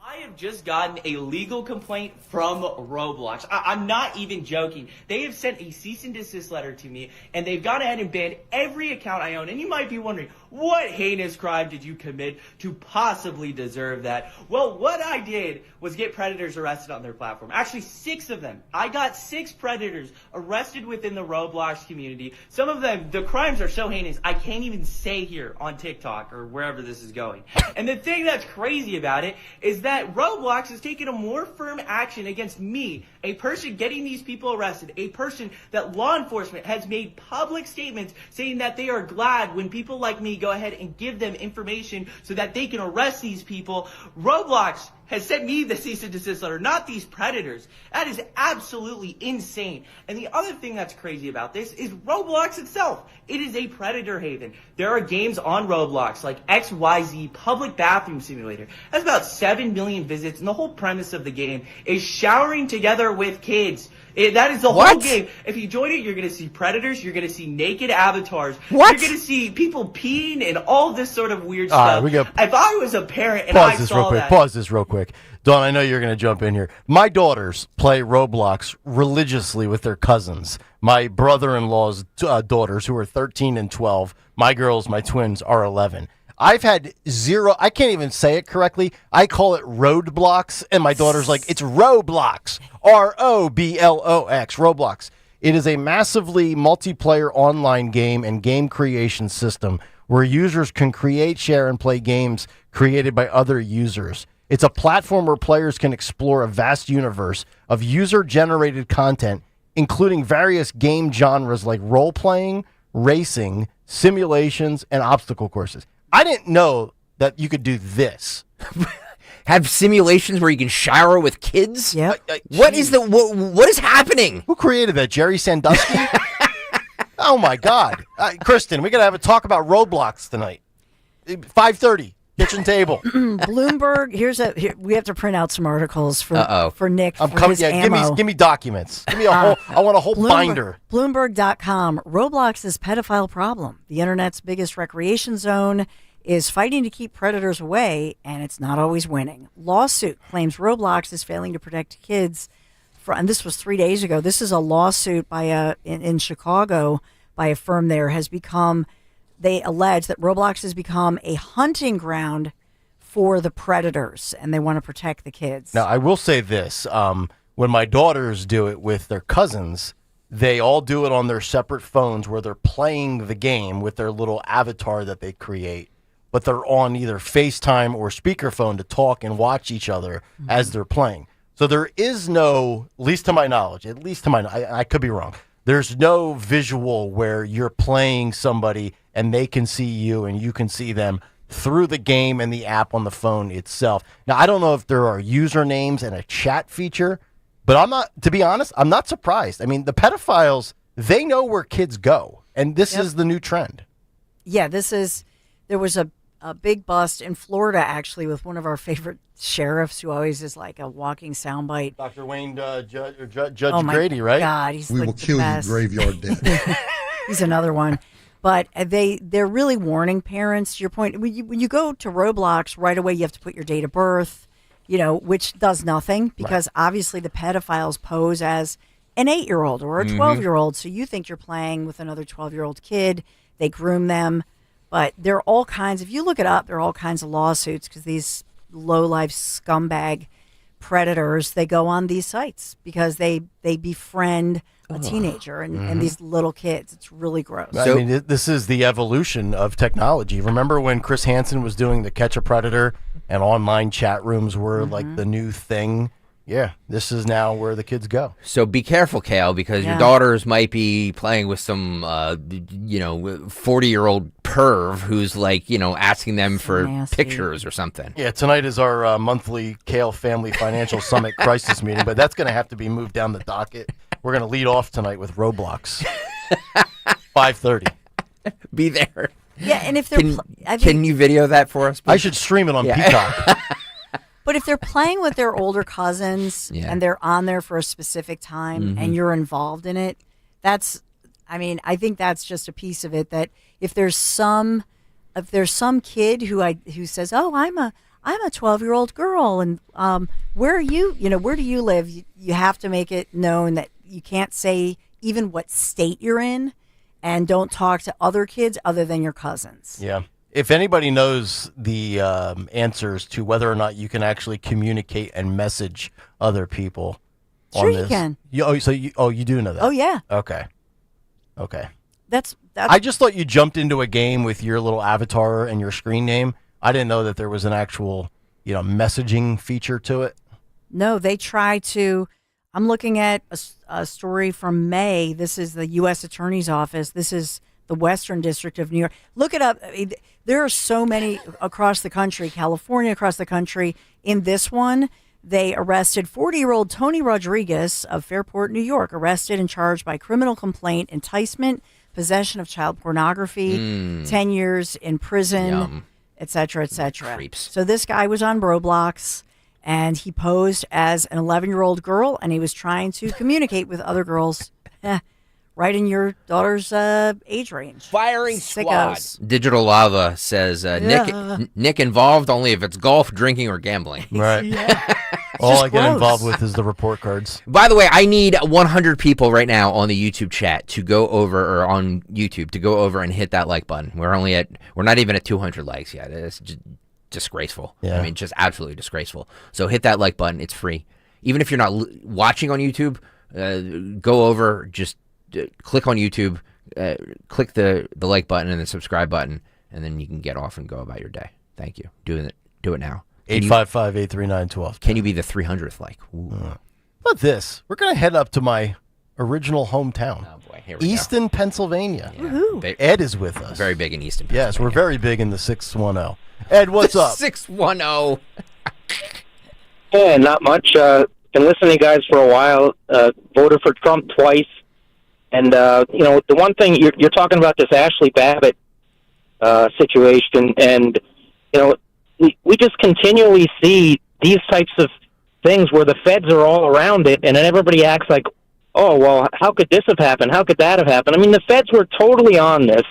[SPEAKER 2] I have just gotten a legal complaint from Roblox. I'm not even joking. They have sent a cease and desist letter to me, and they've gone ahead and banned every account I own. And you might be wondering, what heinous crime did you commit to possibly deserve that? Well, what I did was get predators arrested on their platform. Actually, 6 of them. I got 6 predators arrested within the Roblox community. Some of them, the crimes are so heinous, I can't even say here on TikTok or wherever this is going. And the thing that's crazy about it is that Roblox has taken a more firm action against me, a person getting these people arrested, a person that law enforcement has made public statements saying that they are glad when people like me go ahead and give them information so that they can arrest these people. Roblox has sent me the cease and desist letter, not these predators. That is absolutely insane. And the other thing that's crazy about this is Roblox itself. It is a predator haven. There are games on Roblox like XYZ Public Bathroom Simulator. That's about 7 million visits, and the whole premise of the game is showering together with kids. That is the whole game. If you join it, you're going to see predators. You're going to see naked avatars. You're going to see people peeing and all this sort of weird stuff. If I was a parent and I saw that.
[SPEAKER 21] Pause this real quick. Dawn, I know you're going to jump in here. My daughters play Roblox religiously with their cousins. My brother-in-law's daughters, who are 13 and 12. My girls, my twins, are 11. I've had zero, I can't even say it correctly. I call it roadblocks, and my daughter's like, it's Roblox. R-O-B-L-O-X, Roblox. It is a massively multiplayer online game and game creation system where users can create, share, and play games created by other users. It's a platform where players can explore a vast universe of user-generated content, including various game genres like role-playing, racing, simulations, and obstacle courses. I didn't know that you could do this.
[SPEAKER 1] Have simulations where you can shower with kids?
[SPEAKER 12] Yeah.
[SPEAKER 1] What is happening?
[SPEAKER 21] Who created that? Jerry Sandusky? Oh, my God. Kristen, we got to have a talk about Roblox tonight. 5:30, kitchen table.
[SPEAKER 12] Bloomberg, we have to print out some articles for Nick.
[SPEAKER 21] I'm coming. Give me documents. Give me I want a whole binder.
[SPEAKER 12] Bloomberg.com. Roblox's pedophile problem. The internet's biggest recreation zone is fighting to keep predators away, and it's not always winning. Lawsuit claims Roblox is failing to protect kids. And this was 3 days ago. This is a lawsuit in Chicago by a firm there they allege that Roblox has become a hunting ground for the predators, and they want to protect the kids.
[SPEAKER 21] Now, I will say this. When my daughters do it with their cousins, they all do it on their separate phones where they're playing the game with their little avatar that they create, but they're on either FaceTime or speakerphone to talk and watch each other as they're playing. So there is no, at least to my knowledge, I could be wrong, there's no visual where you're playing somebody and they can see you and you can see them through the game and the app on the phone itself. Now, I don't know if there are usernames and a chat feature, but to be honest, I'm not surprised. I mean, the pedophiles, they know where kids go, and this is the new trend.
[SPEAKER 12] Yeah, there was a big bust in Florida, actually, with one of our favorite sheriffs who always is like a walking soundbite.
[SPEAKER 21] Dr. Wayne Judge Grady, right?
[SPEAKER 12] God, he's
[SPEAKER 3] we will kill you, graveyard dead.
[SPEAKER 12] He's another one. But they're really warning parents. To your point, when you go to Roblox, right away you have to put your date of birth, which does nothing because obviously the pedophiles pose as an 8-year-old or a 12-year-old. So you think you're playing with another 12-year-old kid. They groom them. But there are all kinds, if you look it up, there are all kinds of lawsuits because these low-life scumbag predators, they go on these sites because they befriend a teenager and these little kids. It's really gross.
[SPEAKER 21] I mean, this is the evolution of technology. Remember when Chris Hansen was doing the Catch a Predator and online chat rooms were like the new thing? Yeah, this is now where the kids go.
[SPEAKER 1] So be careful, Kayal, because your daughters might be playing with some, 40-year-old perv who's asking them for pictures or something.
[SPEAKER 21] Yeah, tonight is our monthly Kayal Family Financial Summit Crisis meeting, but that's going to have to be moved down the docket. We're going to lead off tonight with Roblox. 5:30.
[SPEAKER 1] Be there.
[SPEAKER 12] Yeah, and if they're
[SPEAKER 1] can you video that for us, please?
[SPEAKER 21] I should stream it on Peacock.
[SPEAKER 12] But if they're playing with their older cousins and they're on there for a specific time and you're involved in it, I think that's just a piece of it. That if there's some kid who says, "Oh, I'm a 12-year-old girl," and where are you? Where do you live? You have to make it known that you can't say even what state you're in, and don't talk to other kids other than your cousins.
[SPEAKER 21] Yeah. If anybody knows the answers to whether or not you can actually communicate and message other people
[SPEAKER 12] sure
[SPEAKER 21] on this.
[SPEAKER 12] You can.
[SPEAKER 21] You do know that?
[SPEAKER 12] Oh, yeah.
[SPEAKER 21] Okay.
[SPEAKER 12] That's.
[SPEAKER 21] I just thought you jumped into a game with your little avatar and your screen name. I didn't know that there was an actual, messaging feature to it.
[SPEAKER 12] No, they try to. I'm looking at a story from May. This is the U.S. Attorney's Office. This is the Western District of New York. Look it up. There are so many across the country, California, across the country. In this one, they arrested 40-year-old Tony Rodriguez of Fairport, New York, arrested and charged by criminal complaint, enticement, possession of child pornography, 10 years in prison, et cetera, et cetera.
[SPEAKER 1] Creeps.
[SPEAKER 12] So this guy was on Roblox, and he posed as an 11-year-old girl, and he was trying to communicate with other girls right in your daughter's age range.
[SPEAKER 1] Firing
[SPEAKER 12] Sickos.
[SPEAKER 1] squad. Digital Lava says, Nick involved only if it's golf, drinking, or gambling.
[SPEAKER 21] Right. All I get involved with is the report cards.
[SPEAKER 1] By the way, I need 100 people right now on the YouTube chat to go over, or on YouTube, to go over and hit that like button. We're not even at 200 likes yet. It's just disgraceful.
[SPEAKER 21] Yeah.
[SPEAKER 1] I mean, just absolutely disgraceful. So hit that like button. It's free. Even if you're not watching on YouTube, go over, just click on YouTube, click the like button and the subscribe button, and then you can get off and go about your day. Thank you. Do it now.
[SPEAKER 21] 855-839-12.
[SPEAKER 1] Can you be the 300th like?
[SPEAKER 21] How about this? We're going to head up to my original hometown.
[SPEAKER 1] Oh boy, here we
[SPEAKER 21] Easton, Pennsylvania.
[SPEAKER 1] Yeah.
[SPEAKER 21] Ed is with us.
[SPEAKER 1] Very big in Easton, Pennsylvania.
[SPEAKER 21] Yes, we're very big in the 610. Ed, what's up?
[SPEAKER 1] 610.
[SPEAKER 16] Yeah, not much. Been listening to you guys for a while. Voted for Trump twice. And, the one thing you're talking about, this Ashley Babbitt situation, and, we just continually see these types of things where the feds are all around it, and then everybody acts like, oh, well, how could this have happened? How could that have happened? I mean, the feds were totally on this,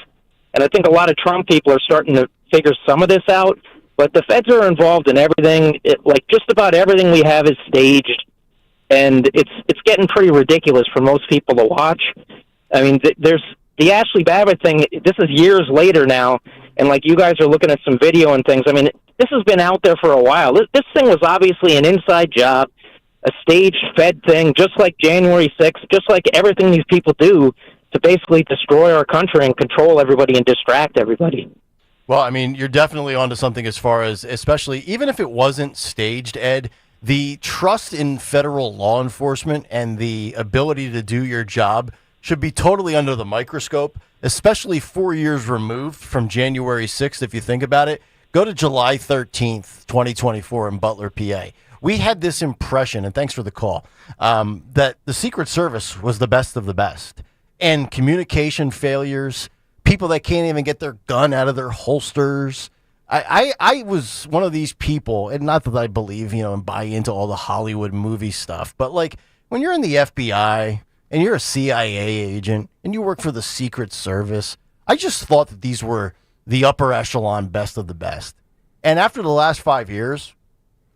[SPEAKER 16] and I think a lot of Trump people are starting to figure some of this out, but the feds are involved in everything. Like, just about everything we have is staged, and it's getting pretty ridiculous for most people to watch. I mean, there's the Ashley Babbitt thing. This is years later now, and, like, you guys are looking at some video and things. I mean, this has been out there for a while. This thing was obviously an inside job, a staged Fed thing, just like January 6th, just like everything these people do to basically destroy our country and control everybody and distract everybody.
[SPEAKER 21] Well, I mean, you're definitely onto something as far as, especially, even if it wasn't staged, Ed, the trust in federal law enforcement and the ability to do your job should be totally under the microscope, especially 4 years removed from January 6th, if you think about it. Go to July 13th, 2024 in Butler, PA. We had this impression, and thanks for the call, that the Secret Service was the best of the best. And communication failures, people that can't even get their gun out of their holsters. I was one of these people, and not that I believe, and buy into all the Hollywood movie stuff, but like when you're in the FBI and you're a CIA agent and you work for the Secret Service, I just thought that these were the upper echelon best of the best. And after the last 5 years,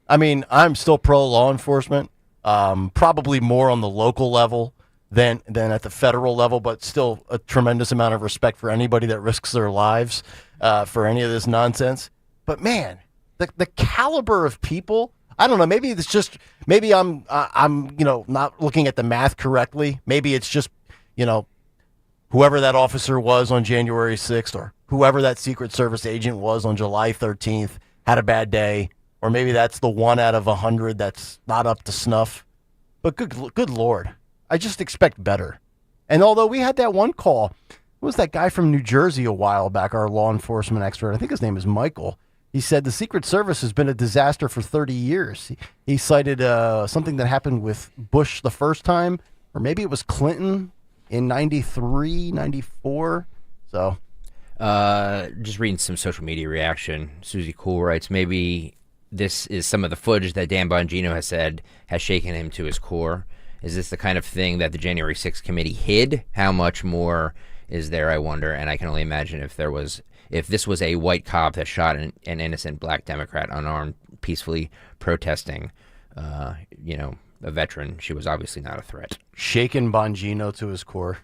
[SPEAKER 21] I mean, I'm still pro law enforcement, probably more on the local level than at the federal level, but still a tremendous amount of respect for anybody that risks their lives for any of this nonsense. But man, the caliber of people, I don't know, maybe it's just, maybe I'm not looking at the math correctly. Maybe it's just, whoever that officer was on January 6th or whoever that Secret Service agent was on July 13th had a bad day. Or maybe that's the 1 out of 100 that's not up to snuff. But good Lord, I just expect better. And although we had that one call, it was that guy from New Jersey a while back, our law enforcement expert. I think his name is Michael. He said the Secret Service has been a disaster for 30 years. He cited something that happened with Bush the first time, or maybe it was Clinton in 93, 94. So,
[SPEAKER 1] just reading some social media reaction. Susie Cool writes, maybe this is some of the footage that Dan Bongino has said has shaken him to his core. Is this the kind of thing that the January 6th committee hid? How much more is there, I wonder? And I can only imagine if this was a white cop that shot an innocent black Democrat unarmed, peacefully protesting, a veteran, she was obviously not a threat.
[SPEAKER 21] Shaken Bongino to his core.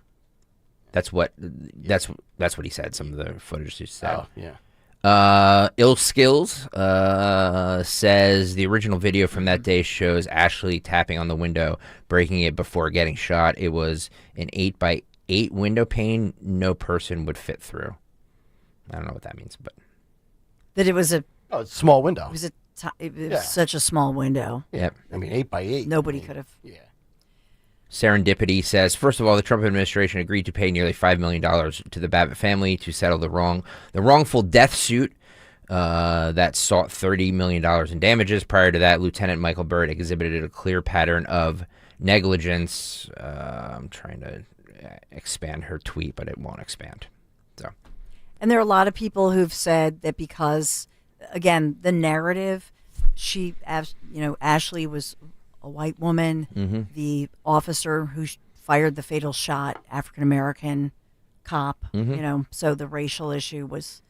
[SPEAKER 1] That's what he said. Some of the footage he said.
[SPEAKER 21] Oh, yeah.
[SPEAKER 1] Ill Skills says the original video from that day shows Ashley tapping on the window, breaking it before getting shot. It was an 8x8 window pane no person would fit through. I don't know what that means, but
[SPEAKER 12] that it was a
[SPEAKER 21] small window.
[SPEAKER 12] It was such a small window.
[SPEAKER 21] Yeah, I mean 8x8.
[SPEAKER 12] Nobody could have.
[SPEAKER 21] Yeah.
[SPEAKER 1] Serendipity says, first of all, the Trump administration agreed to pay nearly $5 million to the Babbitt family to settle the wrongful death suit that sought $30 million in damages. Prior to that, Lieutenant Michael Byrd exhibited a clear pattern of negligence. I'm trying to expand her tweet, but it won't expand. So,
[SPEAKER 12] and there are a lot of people who've said that because, again, the narrative, Ashley was a white woman, the officer who fired the fatal shot, African-American cop, so the racial issue was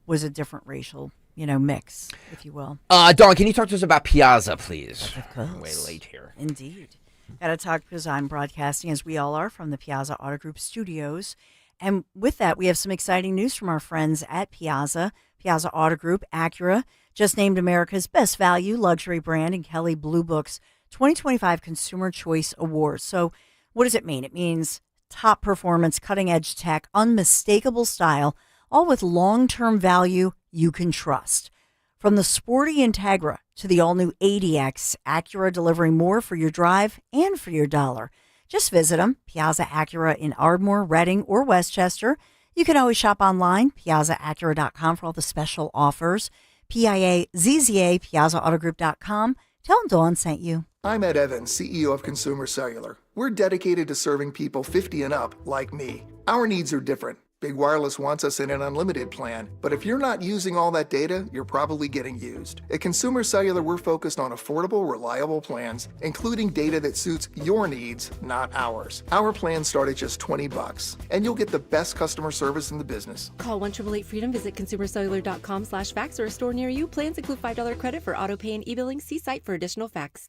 [SPEAKER 12] a different racial, mix, if you will.
[SPEAKER 1] Dawn, can you talk to us about Piaza, please?
[SPEAKER 12] Of course.
[SPEAKER 1] Way late here.
[SPEAKER 12] Indeed. Got to talk because I'm broadcasting, as we all are, from the Piaza Auto Group studios. And with that, we have some exciting news from our friends at Piaza. Piaza Auto Group, Acura, just named America's Best Value Luxury Brand in Kelley Blue Book's 2025 Consumer Choice Awards. So what does it mean? It means top performance, cutting-edge tech, unmistakable style, all with long-term value you can trust. From the sporty Integra to the all-new ADX, Acura delivering more for your drive and for your dollar. Just visit them, Piaza Acura in Ardmore, Reading, or Westchester. You can always shop online, piazzaacura.com for all the special offers. PIAZZA, PiazzaAutogroup.com. Tell them Dawn sent you.
[SPEAKER 17] I'm Ed Evans, CEO of Consumer Cellular. We're dedicated to serving people 50 and up, like me. Our needs are different. Big Wireless wants us in an unlimited plan, but if you're not using all that data, you're probably getting used. At Consumer Cellular, we're focused on affordable, reliable plans, including data that suits your needs, not ours. Our plans start at just $20, and you'll get the best customer service in the business.
[SPEAKER 18] Call 1-888-FREEDOM, visit consumercellular.com/facts or a store near you. Plans include $5 credit for auto pay and e-billing. See site for additional facts.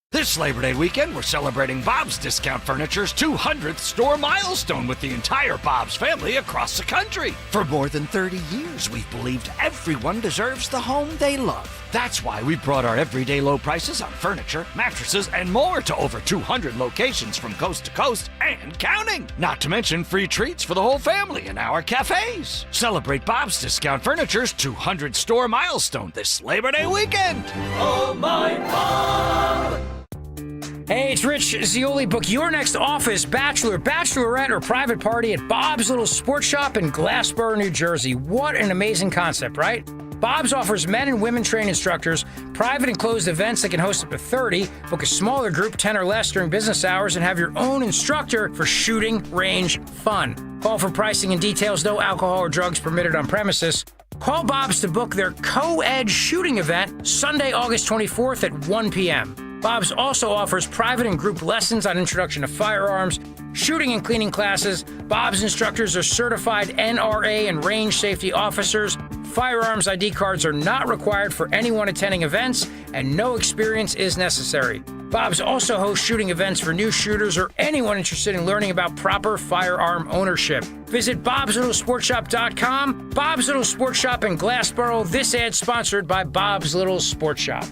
[SPEAKER 19] This Labor Day weekend, we're celebrating Bob's Discount Furniture's 200th store milestone with the entire Bob's family across the country. For more than 30 years, we've believed everyone deserves the home they love. That's why we brought our everyday low prices on furniture, mattresses, and more to over 200 locations from coast to coast and counting. Not to mention free treats for the whole family in our cafes. Celebrate Bob's Discount Furniture's 200 store milestone this Labor Day weekend.
[SPEAKER 22] Oh, my Bob!
[SPEAKER 5] Hey, it's Rich Zioli. Book your next office, bachelor, bachelorette, or private party at Bob's Little Sports Shop in Glassboro, New Jersey. What an amazing concept, right? Bob's offers men and women trained instructors, private and closed events that can host up to 30, book a smaller group, 10 or less during business hours, and have your own instructor for shooting range fun. Call for pricing and details. No alcohol or drugs permitted on premises. Call Bob's to book their co-ed shooting event Sunday, August 24th at 1 p.m. Bob's also offers private and group lessons on introduction to firearms, shooting and cleaning classes. Bob's instructors are certified NRA and range safety officers. Firearms ID cards are not required for anyone attending events, and no experience is necessary. Bob's also hosts shooting events for new shooters or anyone interested in learning about proper firearm ownership. Visit bobslittle.sportshop.com. Bob's Little Sports Shop in Glassboro. This ad sponsored by Bob's Little Sports Shop.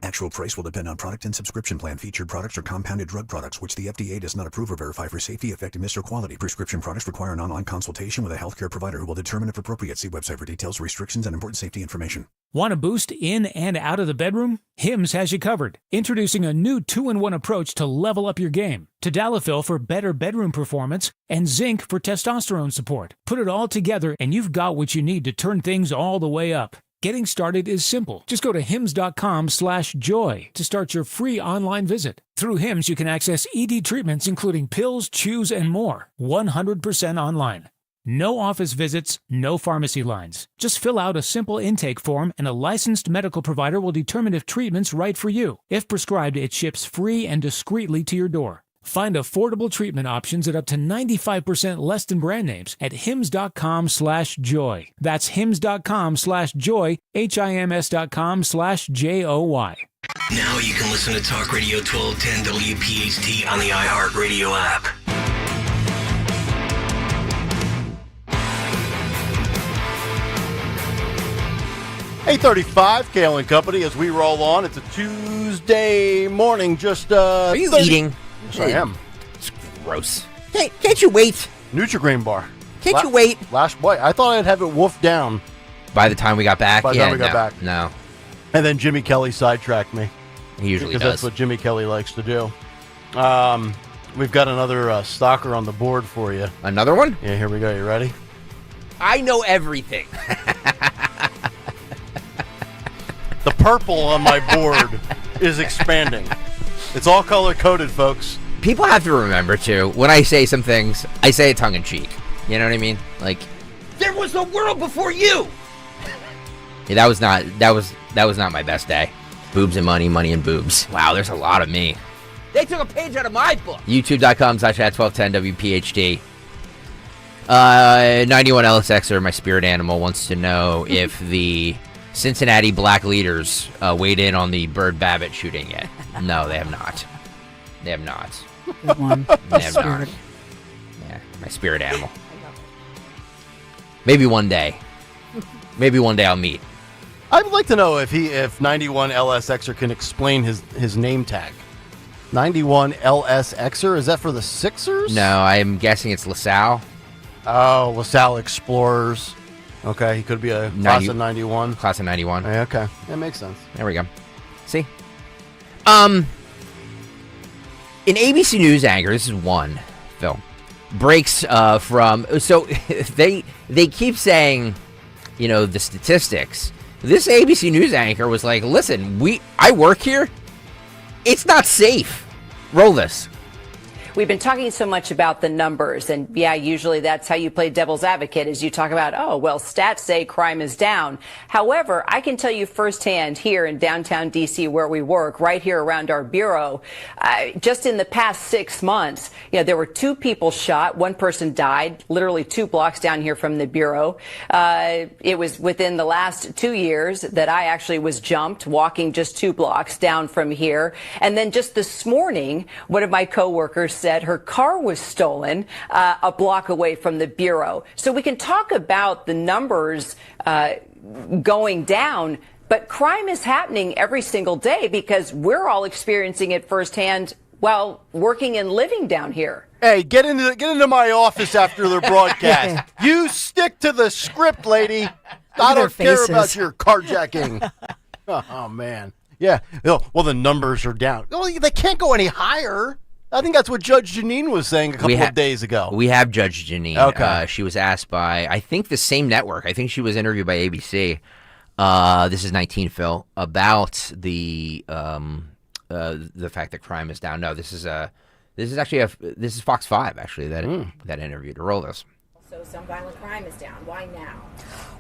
[SPEAKER 23] Actual price will depend on product and subscription plan. Featured products are compounded drug products, which the FDA does not approve or verify for safety, effectiveness, or quality. Prescription products require an online consultation with a healthcare provider who will determine if appropriate. See website for details, restrictions, and important safety information.
[SPEAKER 24] Want a boost in and out of the bedroom? Hims has you covered. Introducing a new 2-in-1 approach to level up your game. Tadalafil for better bedroom performance and zinc for testosterone support. Put it all together and you've got what you need to turn things all the way up. Getting started is simple. Just go to hims.com/joy to start your free online visit. Through Hims, you can access ED treatments including pills, chews, and more. 100% online. No office visits, no pharmacy lines. Just fill out a simple intake form and a licensed medical provider will determine if treatment's right for you. If prescribed, it ships free and discreetly to your door. Find affordable treatment options at up to 95% less than brand names at hims.com/joy. That's hims.com/joy, HIMS.com/JOY.
[SPEAKER 20] Now you can listen to Talk Radio 1210 WPHT on the iHeartRadio app.
[SPEAKER 21] $8:35, Kayal and Company, as we roll on. It's a Tuesday morning.
[SPEAKER 1] Are you eating?
[SPEAKER 21] Yes, I am.
[SPEAKER 1] It's gross. Can't you wait?
[SPEAKER 21] Nutri-Grain bar.
[SPEAKER 1] Can't you wait?
[SPEAKER 21] Last bite. I thought I'd have it wolfed down.
[SPEAKER 1] By the time we got back?
[SPEAKER 21] By the time we got back.
[SPEAKER 1] No.
[SPEAKER 21] And then Jimmy Kelly sidetracked me.
[SPEAKER 1] He usually
[SPEAKER 21] because
[SPEAKER 1] does.
[SPEAKER 21] That's what Jimmy Kelly likes to do. We've got another stalker on the board for you.
[SPEAKER 1] Another one?
[SPEAKER 21] Yeah, here we go. You ready?
[SPEAKER 1] I know everything.
[SPEAKER 21] The purple on my board is expanding. It's all color-coded, folks.
[SPEAKER 1] People have to remember, too, when I say some things, I say it tongue-in-cheek. You know what I mean? Like, there was a world before you! Yeah, that was not my best day. Boobs and money, money and boobs. Wow, there's a lot of me. They took a page out of my book. YouTube.com/@1210WPHT. 91 LSXer, my spirit animal, wants to know if the Cincinnati Black Leaders weighed in on the Bird Babbitt shooting yet. No, they have not. They have not.
[SPEAKER 12] Good one.
[SPEAKER 1] They have not. Yeah, my spirit animal. Maybe one day. Maybe one day I'll meet.
[SPEAKER 21] I'd like to know if 91 LSXer can explain his name tag. 91 LSXer, is that for the Sixers?
[SPEAKER 1] No, I'm guessing it's LaSalle.
[SPEAKER 21] Oh, LaSalle Explorers. Okay, he could be a class of 91.
[SPEAKER 1] Class of 91.
[SPEAKER 21] Okay, that makes sense.
[SPEAKER 1] There we go. See? An ABC News anchor, this is one, Phil, breaks from... So they keep saying, the statistics, This ABC News anchor was like, listen, I work here. It's not safe. Roll this.
[SPEAKER 6] We've been talking so much about the numbers, and yeah, usually that's how you play devil's advocate, is you talk about, oh, well, stats say crime is down. However, I can tell you firsthand here in downtown D.C. where we work, right here around our bureau, just in the past 6 months, there were 2 people shot. 1 person died, literally 2 blocks down here from the bureau. It was within the last 2 years that I actually was jumped walking just 2 blocks down from here. And then just this morning, one of my coworkers said her car was stolen a block away from the bureau. So we can talk about the numbers going down, but crime is happening every single day because we're all experiencing it firsthand while working and living down here.
[SPEAKER 21] Hey, get into my office after the broadcast. You stick to the script, lady. I don't care about your carjacking. Oh, man. Yeah. Well, the numbers are down. Well, they can't go any higher. I think that's what Judge Janine was saying a couple of days ago.
[SPEAKER 1] We have Judge Janine.
[SPEAKER 21] Okay.
[SPEAKER 1] She was asked by, I think, the same network. I think she was interviewed by ABC. This is 19, Phil, about the fact that crime is down. No, this is Fox 5 actually that interviewed her. Roll this.
[SPEAKER 6] So some violent crime is down. Why now?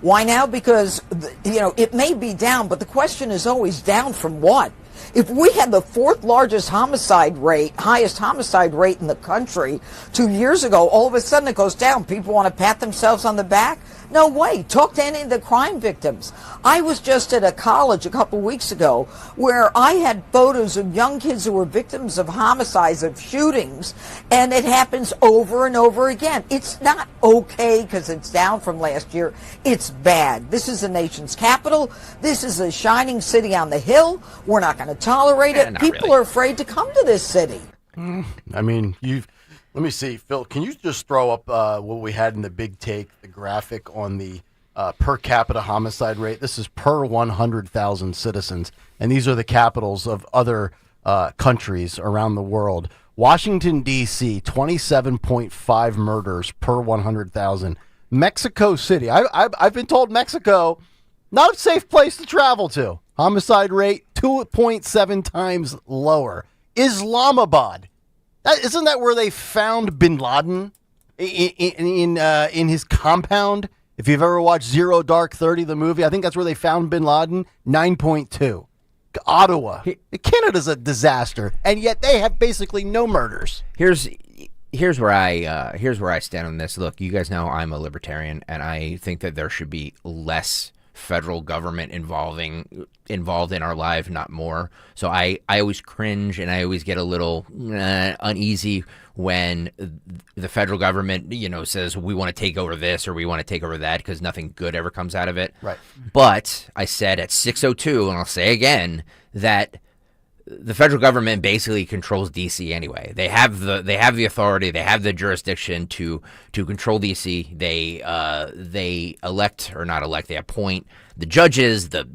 [SPEAKER 7] Why now? Because it may be down, but the question is always down from what? If we had the 4th largest highest homicide rate in the country 2 years ago, all of a sudden it goes down. People want to pat themselves on the back? No way. Talk to any of the crime victims. I was just at a college a couple weeks ago where I had photos of young kids who were victims of homicides, of shootings, and it happens over and over again. It's not okay because it's down from last year. It's bad. This is the nation's capital. This is a shining city on the hill. We're not going to tolerate it. People are afraid to come to this city.
[SPEAKER 21] I mean, let me see, Phil, can you just throw up what we had in the big take, the graphic on the per capita homicide rate? This is per 100,000 citizens, and these are the capitals of other countries around the world. Washington, D.C., 27.5 murders per 100,000. Mexico City, I've been told Mexico, not a safe place to travel to. Homicide rate 2.7 times lower. Islamabad. Isn't that where they found bin Laden in his compound? If you've ever watched Zero Dark 30, the movie, I think that's where they found bin Laden. 9.2. Ottawa. Canada's a disaster, and yet they have basically no murders.
[SPEAKER 1] Here's where I stand on this. Look, you guys know I'm a libertarian, and I think that there should be less federal government involved in our life, not more. So I always cringe and I always get a little uneasy when the federal government, says we want to take over this or we want to take over that, because nothing good ever comes out of it.
[SPEAKER 21] Right.
[SPEAKER 1] But I said at 6:02, and I'll say again, that the federal government basically controls D.C. anyway. They have the authority, they have the jurisdiction to control D.C. They elect or not elect. They appoint the judges, the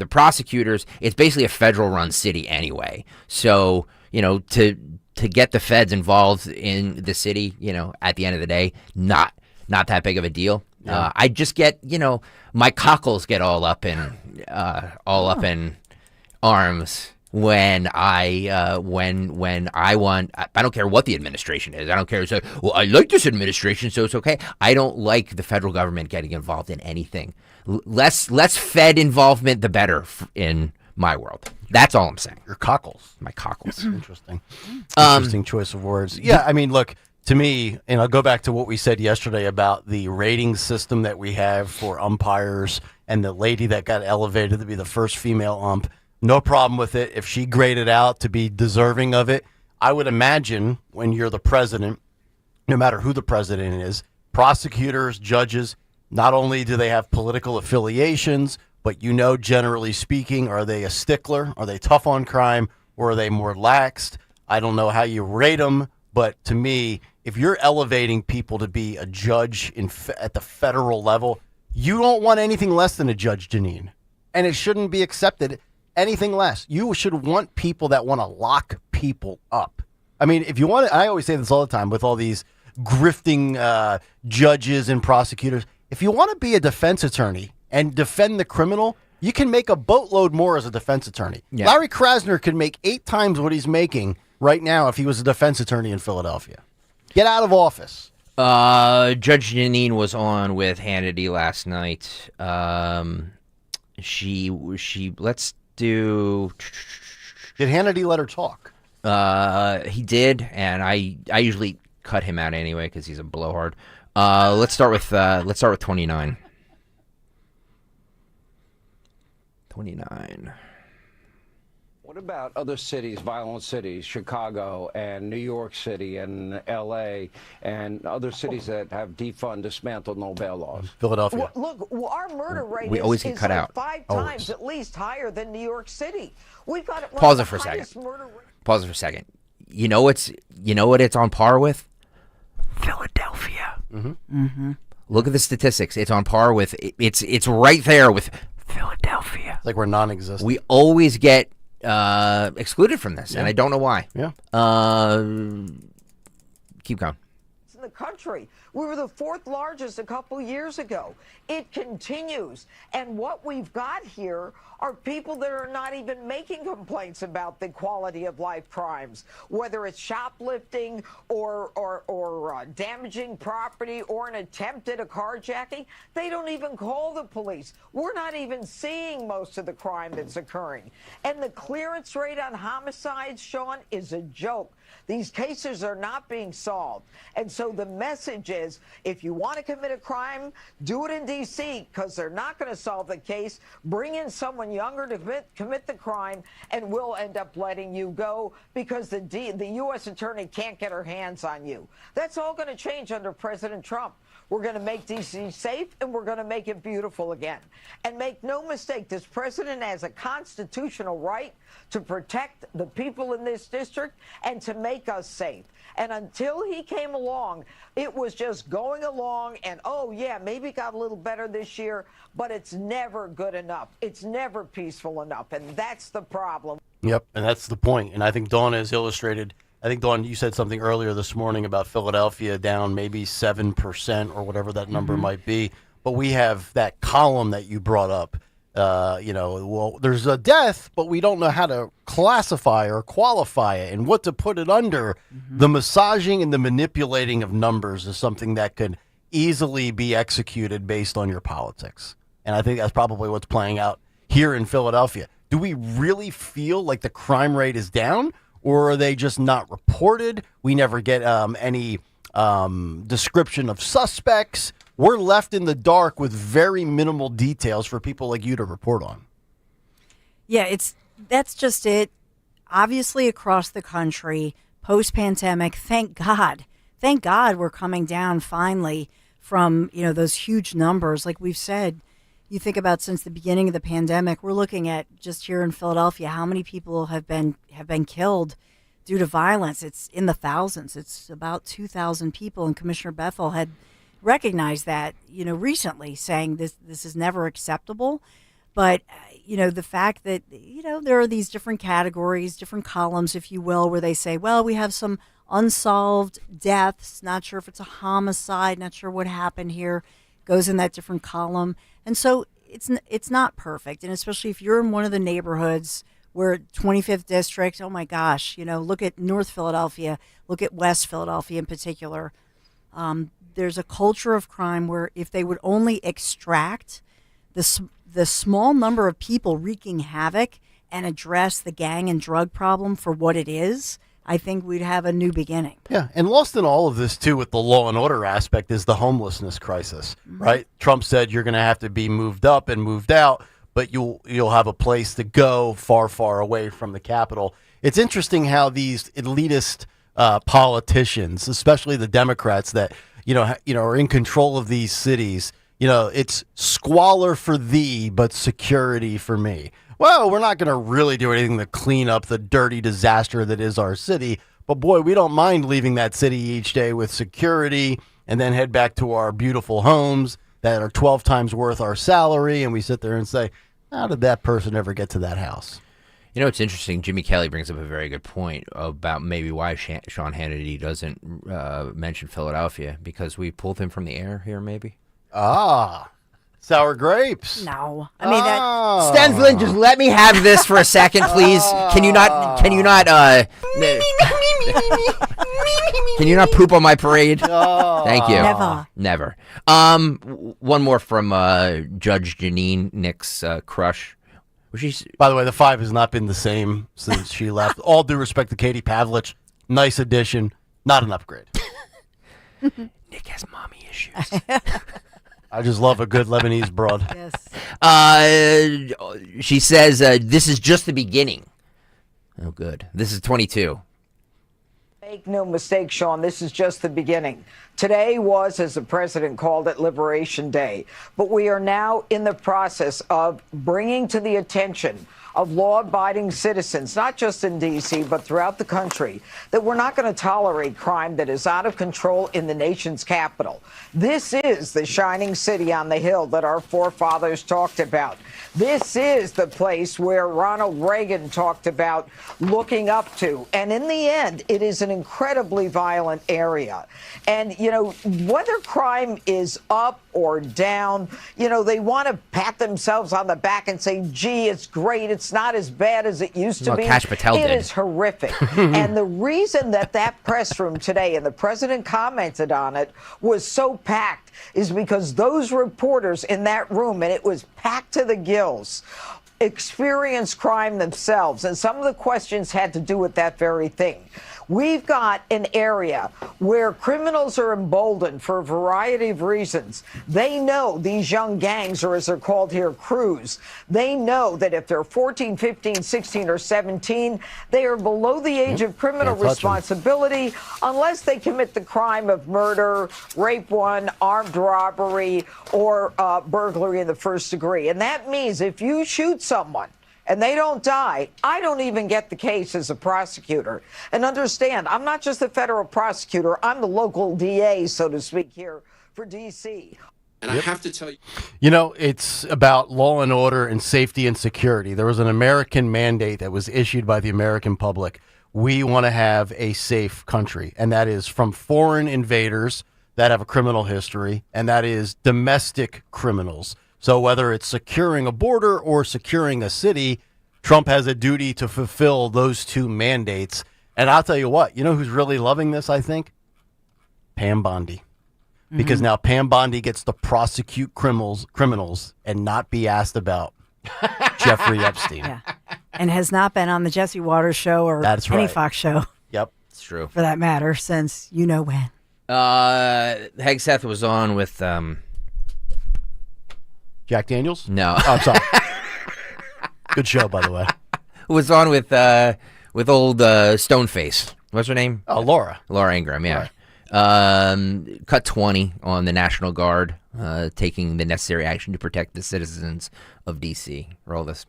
[SPEAKER 1] prosecutors. It's basically a federal-run city anyway. So to get the feds involved in the city, at the end of the day, not that big of a deal.
[SPEAKER 21] Yeah.
[SPEAKER 1] I just get my cockles get all up in arms when I want. I don't care what the administration is. I don't care. It's like, well, I like this administration, so it's okay. I don't like the federal government getting involved in anything. Less Fed involvement, the better in my world. That's all I'm saying.
[SPEAKER 21] Your cockles.
[SPEAKER 1] My cockles.
[SPEAKER 21] Interesting. Interesting choice of words. Yeah, I mean, look, to me, and I'll go back to what we said yesterday about the rating system that we have for umpires and the lady that got elevated to be the first female ump. No problem with it. If she graded out to be deserving of it, I would imagine when you're the president, no matter who the president is, prosecutors, judges, not only do they have political affiliations, but generally speaking, are they a stickler? Are they tough on crime? Or are they more laxed? I don't know how you rate them, but to me, if you're elevating people to be a judge at the federal level, you don't want anything less than a Judge Janine. And it shouldn't be accepted anything less. You should want people that want to lock people up. I mean, if you want to, I always say this all the time with all these grifting judges and prosecutors, if you want to be a defense attorney and defend the criminal, you can make a boatload more as a defense attorney.
[SPEAKER 1] Yeah.
[SPEAKER 21] Larry Krasner could make 8 times what he's making right now if he was a defense attorney in Philadelphia. Get out of office.
[SPEAKER 1] Judge Janine was on with Hannity last night. She let's do.
[SPEAKER 21] Did Hannity let her talk?
[SPEAKER 1] He did, and I usually cut him out anyway because he's a blowhard. Let's start with 29. 29.
[SPEAKER 4] What about other cities, violent cities, Chicago and New York City and L.A. and other cities that have defund, dismantled no bail laws?
[SPEAKER 21] Philadelphia.
[SPEAKER 7] Look, our murder rate
[SPEAKER 1] We always get cut
[SPEAKER 7] like
[SPEAKER 1] out.
[SPEAKER 7] 5
[SPEAKER 1] Always.
[SPEAKER 7] times at least higher than New York City. We've got one
[SPEAKER 1] Pause
[SPEAKER 7] of
[SPEAKER 1] it for
[SPEAKER 7] the
[SPEAKER 1] a second.
[SPEAKER 7] highest murder rates.
[SPEAKER 1] Pause it for a second. You know what it's on par with? Philadelphia. Look at the statistics. It's on par with. It's right there with Philadelphia.
[SPEAKER 21] It's like we're non-existent.
[SPEAKER 1] We always get excluded from this, and I don't know why.
[SPEAKER 21] Yeah.
[SPEAKER 1] Keep going.
[SPEAKER 7] In the country. We were the 4th largest a couple years ago. It continues. And what we've got here are people that are not even making complaints about the quality of life crimes, whether it's shoplifting or damaging property or an attempt at a carjacking. They don't even call the police. We're not even seeing most of the crime that's occurring. And the clearance rate on homicides, Sean, is a joke. These cases are not being solved. And so the message is, if you want to commit a crime, do it in D.C. because they're not going to solve the case. Bring in someone younger to commit the crime, and we'll end up letting you go because the U.S. attorney can't get her hands on you. That's all going to change under President Trump. We're going to make D.C. safe, and we're going to make it beautiful again. And make no mistake, this president has a constitutional right to protect the people in this district and to make us safe. And until he came along, it was just going along and, oh, yeah, maybe it got a little better this year, but it's never good enough. It's never peaceful enough, and that's the problem.
[SPEAKER 21] Yep, and that's the point. And I think Dawn has illustrated. I think, Dawn, you said something earlier this morning about Philadelphia down maybe 7% or whatever that number might be. But we have that column that you brought up. Well, there's a death, but we don't know how to classify or qualify it and what to put it under. The massaging and the manipulating of numbers is something that could easily be executed based on your politics. And I think that's probably what's playing out here in Philadelphia. Do we really feel like the crime rate is down? Or are they just not reported? We never get any description of suspects. We're left in the dark with very minimal details for people like you to report on.
[SPEAKER 12] Yeah, that's just it. Obviously, across the country, post-pandemic, thank God we're coming down finally from those huge numbers. Like we've said, you think about since the beginning of the pandemic, we're looking at just here in Philadelphia, how many people have been killed due to violence. It's in the thousands. It's about 2,000 people, and Commissioner Bethel had recognized that recently, saying this is never acceptable. But the fact that there are these different categories, different columns, if you will, where they say, well, we have some unsolved deaths, not sure if it's a homicide, not sure what happened here, goes in that different column. And so it's not perfect. And especially if you're in one of the neighborhoods where 25th district, oh my gosh, look at North Philadelphia, look at West Philadelphia in particular. There's a culture of crime where if they would only extract the small number of people wreaking havoc and address the gang and drug problem for what it is, I think we'd have a new beginning.
[SPEAKER 21] Yeah, and lost in all of this, too, with the law and order aspect is the homelessness crisis, right? Trump said you're going to have to be moved up and moved out, but you'll have a place to go far, far away from the Capitol. It's interesting how these elitist politicians, especially the Democrats that are in control of these cities, it's squalor for thee, but security for me. Well, we're not going to really do anything to clean up the dirty disaster that is our city. But boy, we don't mind leaving that city each day with security and then head back to our beautiful homes that are 12 times worth our salary. And we sit there and say, how did that person ever get to that house?
[SPEAKER 1] It's interesting. Jimmy Kelly brings up a very good point about maybe why Sean Hannity doesn't mention Philadelphia, because we pulled him from the air here, maybe.
[SPEAKER 21] Sour grapes.
[SPEAKER 12] No, I mean that.
[SPEAKER 1] Stenslin, just let me have this for a second, please. Can you not? Can you not poop on my parade? Thank you. Never. One more from Judge Janine, Nick's crush.
[SPEAKER 21] By the way, the 5 has not been the same since she left. All due respect to Katie Pavlich. Nice addition. Not an upgrade.
[SPEAKER 1] Nick has mommy issues.
[SPEAKER 21] I just love a good Lebanese broad.
[SPEAKER 12] Yes.
[SPEAKER 1] She says, this is just the beginning. Oh, good. This is 22.
[SPEAKER 7] Make no mistake, Sean, this is just the beginning. Today was, as the president called it, Liberation Day. But we are now in the process of bringing to the attention of law-abiding citizens, not just in D.C., but throughout the country, that we're not going to tolerate crime that is out of control in the nation's capital. This is the shining city on the hill that our forefathers talked about. This is the place where Ronald Reagan talked about looking up to. And in the end, it is an incredibly violent area. And, you know, whether crime is up or down, you know, they want to pat themselves on the back and say, gee, it's great. It's not as bad as it used to be.
[SPEAKER 1] Kash Patel
[SPEAKER 7] It
[SPEAKER 1] did.
[SPEAKER 7] is horrific. And the reason that press room today, and the president commented on it, was so packed is because those reporters in that room, and it was packed to the gills, experienced crime themselves. And some of the questions had to do with that very thing. We've got an area where criminals are emboldened for a variety of reasons. They know these young gangs, or as they're called here, crews, they know that if they're 14, 15, 16, or 17, they are below the age of criminal responsibility unless they commit the crime of murder, rape one, armed robbery, or burglary in the first degree. And that means if you shoot someone and they don't die, I don't even get the case as a prosecutor. And understand, I'm not just the federal prosecutor, I'm the local DA, so to speak, here for D.C.
[SPEAKER 21] And I have to tell you, you know, it's about law and order and safety and security. There was an American mandate that was issued by the American public. We want to have a safe country, and that is from foreign invaders that have a criminal history, and that is domestic criminals. So whether it's securing a border or securing a city, Trump has a duty to fulfill those two mandates. And I'll tell you what, you know who's really loving this, I think? Pam Bondi. Because now Pam Bondi gets to prosecute criminals and not be asked about Jeffrey Epstein.
[SPEAKER 12] Yeah. And has not been on the Jesse Waters show or any Fox show.
[SPEAKER 21] Yep.
[SPEAKER 1] It's true.
[SPEAKER 12] For that matter, since you know when.
[SPEAKER 1] Hegseth was on with...
[SPEAKER 21] Jack Daniels?
[SPEAKER 1] No.
[SPEAKER 21] Oh, I'm sorry. Good show, by the way.
[SPEAKER 1] Was on with old Stoneface. What's her name?
[SPEAKER 21] Laura.
[SPEAKER 1] Laura Ingraham, yeah. Cut 20 on the National Guard, taking the necessary action to protect the citizens of D.C. Roll this.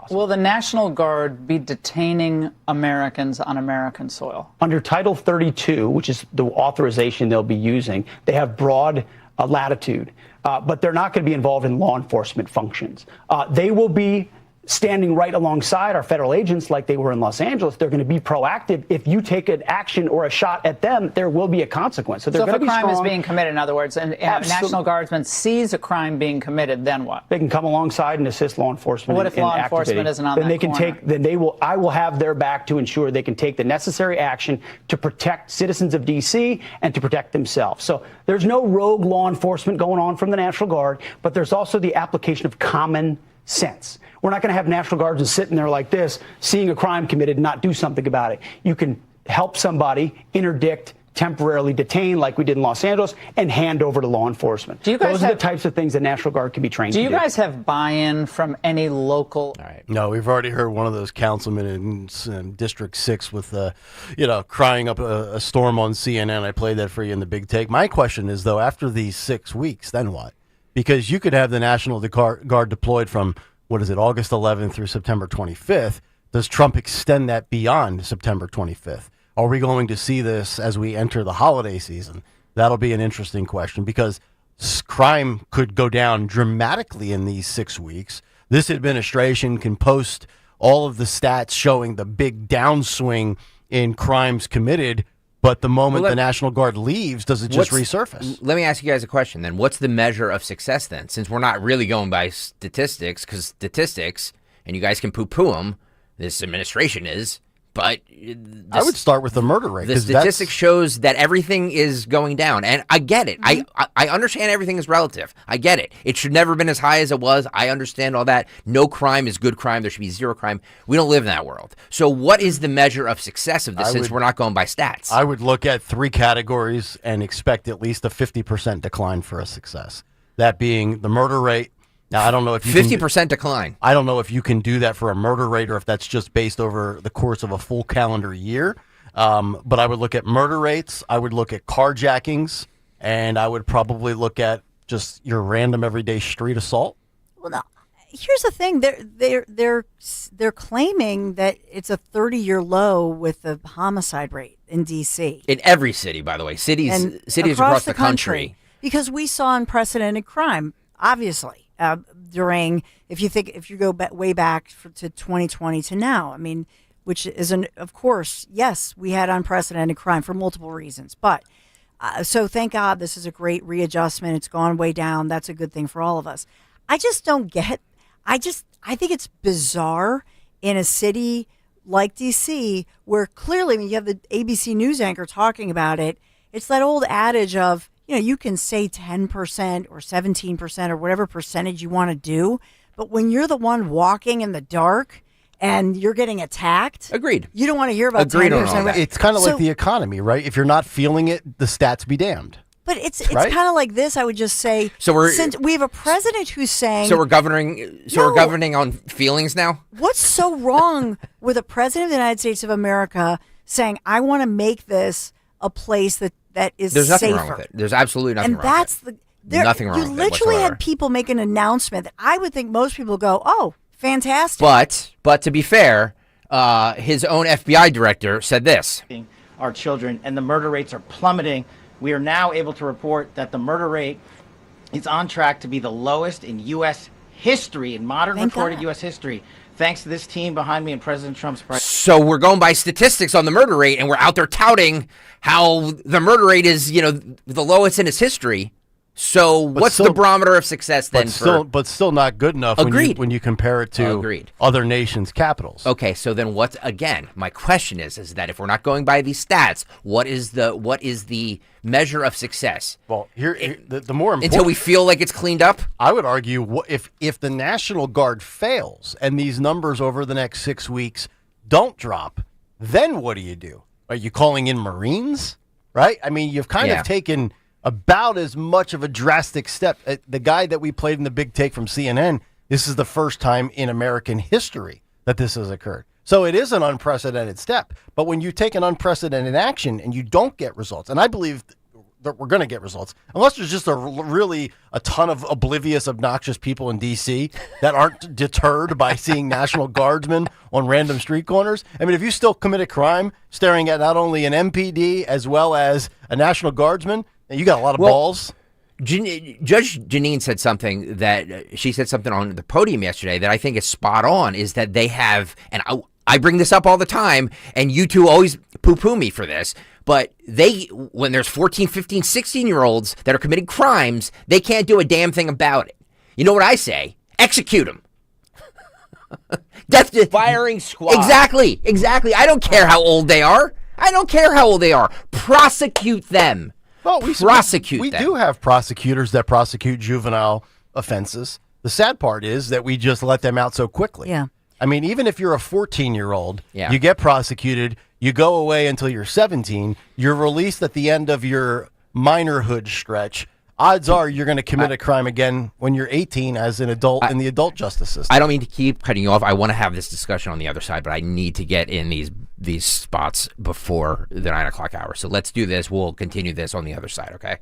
[SPEAKER 8] Will the National Guard be detaining Americans on American soil?
[SPEAKER 9] Under Title 32, which is the authorization they'll be using, they have broad latitude. But they're not going to be involved in law enforcement functions. They will be standing right alongside our federal agents like they were in Los Angeles. They're going to be proactive. If you take an action or a shot at them, there will be a consequence. So they're going to be strong.
[SPEAKER 8] So if a crime is being committed, in other words, and National Guardsmen sees a crime being committed, then what?
[SPEAKER 9] They can come alongside and assist law enforcement.
[SPEAKER 8] What if law enforcement isn't on that corner?
[SPEAKER 9] I will have their back to ensure they can take the necessary action to protect citizens of D.C. and to protect themselves. So there's no rogue law enforcement going on from the National Guard, but there's also the application of common sense. We're not going to have National Guardsmen sitting there like this, seeing a crime committed and not do something about it. You can help somebody, interdict, temporarily detain like we did in Los Angeles, and hand over to law enforcement. Those are the types of things the National Guard can be trained to do.
[SPEAKER 8] Do you guys have buy-in from any local?
[SPEAKER 21] All right. No, we've already heard one of those councilmen in District 6 with, crying up a storm on CNN. I played that for you in the big take. My question is, though, after these 6 weeks, then what? Because you could have the National Guard deployed from, August 11th through September 25th. Does Trump extend that beyond September 25th? Are we going to see this as we enter the holiday season? That'll be an interesting question because crime could go down dramatically in these 6 weeks. This administration can post all of the stats showing the big downswing in crimes committed But the moment the National Guard leaves, does it just resurface?
[SPEAKER 1] Let me ask you guys a question then. What's the measure of success then? Since we're not really going by statistics, because statistics, and you guys can poo-poo them, this administration is, but
[SPEAKER 21] I would start with the murder rate.
[SPEAKER 1] The statistics shows that everything is going down, and I get it. I understand everything is relative. I get it. It should never have been as high as it was. I understand all that. No crime is good crime. There should be zero crime. We don't live in that world. So what is the measure of success of this since we're not going by stats?
[SPEAKER 21] I would look at 3 categories and expect at least a 50% decline for a success. That being the murder rate. Now, I don't know if you
[SPEAKER 1] 50% decline.
[SPEAKER 21] I don't know if you can do that for a murder rate or if that's just based over the course of a full calendar year. But I would look at murder rates. I would look at carjackings, and I would probably look at just your random everyday street assault.
[SPEAKER 12] Well, no. Here's the thing: they're claiming that it's a 30-year low with the homicide rate in D.C.
[SPEAKER 1] In every city, by the way, cities across the country,
[SPEAKER 12] because we saw unprecedented crime, obviously. During, if you go way back to 2020 to now, I mean, which is of course, yes, we had unprecedented crime for multiple reasons, but so thank God this is a great readjustment. It's gone way down. That's a good thing for all of us. I just don't get. I think it's bizarre in a city like DC where clearly, I mean, you have the ABC News anchor talking about it. It's that old adage of, you can say 10% or 17% or whatever percentage you want to do, but when you're the one walking in the dark and you're getting attacked,
[SPEAKER 1] agreed.
[SPEAKER 12] You don't want to hear about 10%.
[SPEAKER 21] It's kind of like the economy, right? If you're not feeling it, the stats be damned.
[SPEAKER 12] But it's kind of like this. I would just say, since we have a president who's saying,
[SPEAKER 1] we're governing on feelings now.
[SPEAKER 12] What's so wrong with a president of the United States of America saying, I want to make this a place that is
[SPEAKER 1] There's nothing
[SPEAKER 12] safer.
[SPEAKER 1] wrong with it. There's absolutely nothing wrong
[SPEAKER 12] with
[SPEAKER 1] it. Nothing wrong with it
[SPEAKER 12] You literally
[SPEAKER 1] whatsoever.
[SPEAKER 12] had people make an announcement that I would think most people go, oh, fantastic.
[SPEAKER 1] But to be fair, his own FBI director said this.
[SPEAKER 10] Our children, and the murder rates are plummeting. We are now able to report that the murder rate is on track to be the lowest in U.S. history, in modern recorded U.S. history, thanks to this team behind me and President Trump's president.
[SPEAKER 1] So we're going by statistics on the murder rate, and we're out there touting how the murder rate is, the lowest in its history. So what's the barometer of success then?
[SPEAKER 21] But still not good enough. When you compare it to other nations' capitals.
[SPEAKER 1] Okay, so then my question is that if we're not going by these stats, what is the measure of success?
[SPEAKER 21] Well, the more important,
[SPEAKER 1] until we feel like it's cleaned up.
[SPEAKER 21] I would argue if the National Guard fails and these numbers over the next 6 weeks don't drop, then what do? Are you calling in Marines? Right? I mean, you've kind of taken about as much of a drastic step. The guy that we played in the Big Take from CNN, this is the first time in American history that this has occurred. So it is an unprecedented step. But when you take an unprecedented action and you don't get results, and I believe that we're going to get results, unless there's just a ton of oblivious, obnoxious people in D.C. that aren't deterred by seeing National Guardsmen on random street corners. I mean, if you still commit a crime staring at not only an MPD as well as a National Guardsman, you got a lot of balls.
[SPEAKER 1] Judge Janine said something she said something on the podium yesterday that I think is spot on, is that they have, and I bring this up all the time, and you two always poo-poo me for this, but when there's 14, 15, 16-year-olds that are committing crimes, they can't do a damn thing about it. You know what I say? Execute them. Death
[SPEAKER 2] firing squad.
[SPEAKER 1] Exactly. I don't care how old they are. Prosecute them.
[SPEAKER 21] Well, we do have prosecutors that prosecute juvenile offenses. The sad part is that we just let them out so quickly.
[SPEAKER 12] Yeah.
[SPEAKER 21] I mean, even if you're a 14-year-old, you get prosecuted, you go away until you're 17, you're released at the end of your minorhood stretch. Odds are you're going to commit a crime again when you're 18 as an adult in the adult justice system.
[SPEAKER 1] I don't mean to keep cutting you off. I want to have this discussion on the other side, but I need to get in these spots before the 9 o'clock hour. So let's do this. We'll continue this on the other side, okay?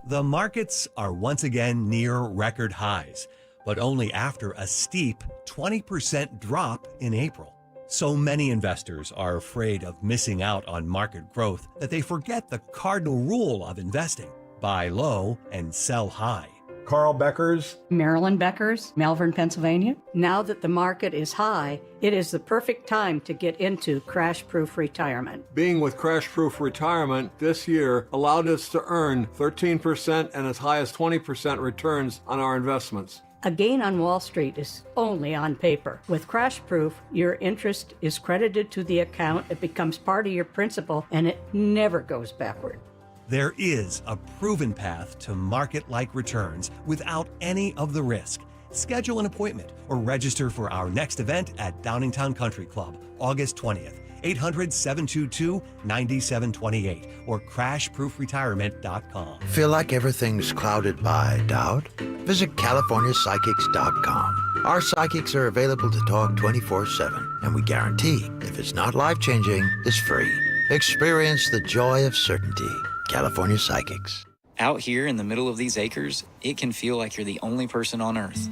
[SPEAKER 11] The markets are once again near record highs, but only after a steep 20% drop in April. So many investors are afraid of missing out on market growth that they forget the cardinal rule of investing: buy low and sell high.
[SPEAKER 3] Carl Becker's,
[SPEAKER 13] Marilyn Becker's, Malvern, Pennsylvania. Now that the market is high, it is the perfect time to get into crash-proof retirement.
[SPEAKER 3] Being with Crash Proof Retirement this year allowed us to earn 13% and as high as 20% returns on our investments.
[SPEAKER 13] A gain on Wall Street is only on paper. With Crash Proof, your interest is credited to the account, it becomes part of your principal, and it never goes backward.
[SPEAKER 11] There is a proven path to market-like returns without any of the risk. Schedule an appointment or register for our next event at Downingtown Country Club, August 20th, 800-722-9728 or crashproofretirement.com.
[SPEAKER 14] Feel like everything's clouded by doubt? Visit CaliforniaPsychics.com. Our psychics are available to talk 24/7, and we guarantee if it's not life-changing, it's free. Experience the joy of certainty. California Psychics.
[SPEAKER 15] Out here in the middle of these acres, it can feel like you're the only person on Earth.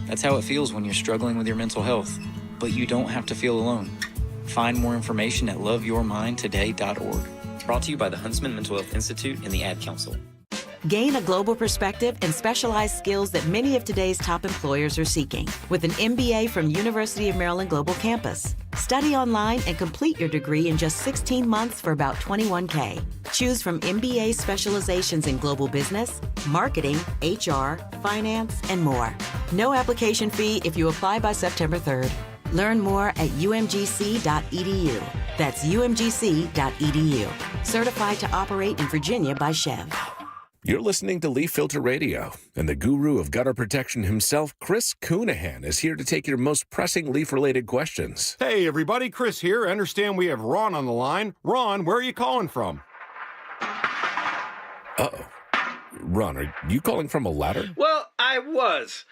[SPEAKER 15] That's how it feels when you're struggling with your mental health. But you don't have to feel alone. Find more information at loveyourmindtoday.org. Brought to you by the Huntsman Mental Health Institute and the Ad Council.
[SPEAKER 25] Gain a global perspective and specialized skills that many of today's top employers are seeking with an MBA from University of Maryland Global Campus. Study online and complete your degree in just 16 months for about $21K. Choose from MBA specializations in global business, marketing, HR, finance, and more. No application fee if you apply by September 3rd. Learn more at umgc.edu. That's umgc.edu. Certified to operate in Virginia by Chev.
[SPEAKER 26] You're listening to Leaf Filter Radio, and the guru of gutter protection himself, Chris Coonahan, is here to take your most pressing leaf-related questions.
[SPEAKER 27] Hey, everybody, Chris here. I understand we have Ron on the line. Ron, where are you calling from?
[SPEAKER 26] Uh-oh. Ron, are you calling from a ladder?
[SPEAKER 28] Well, I was.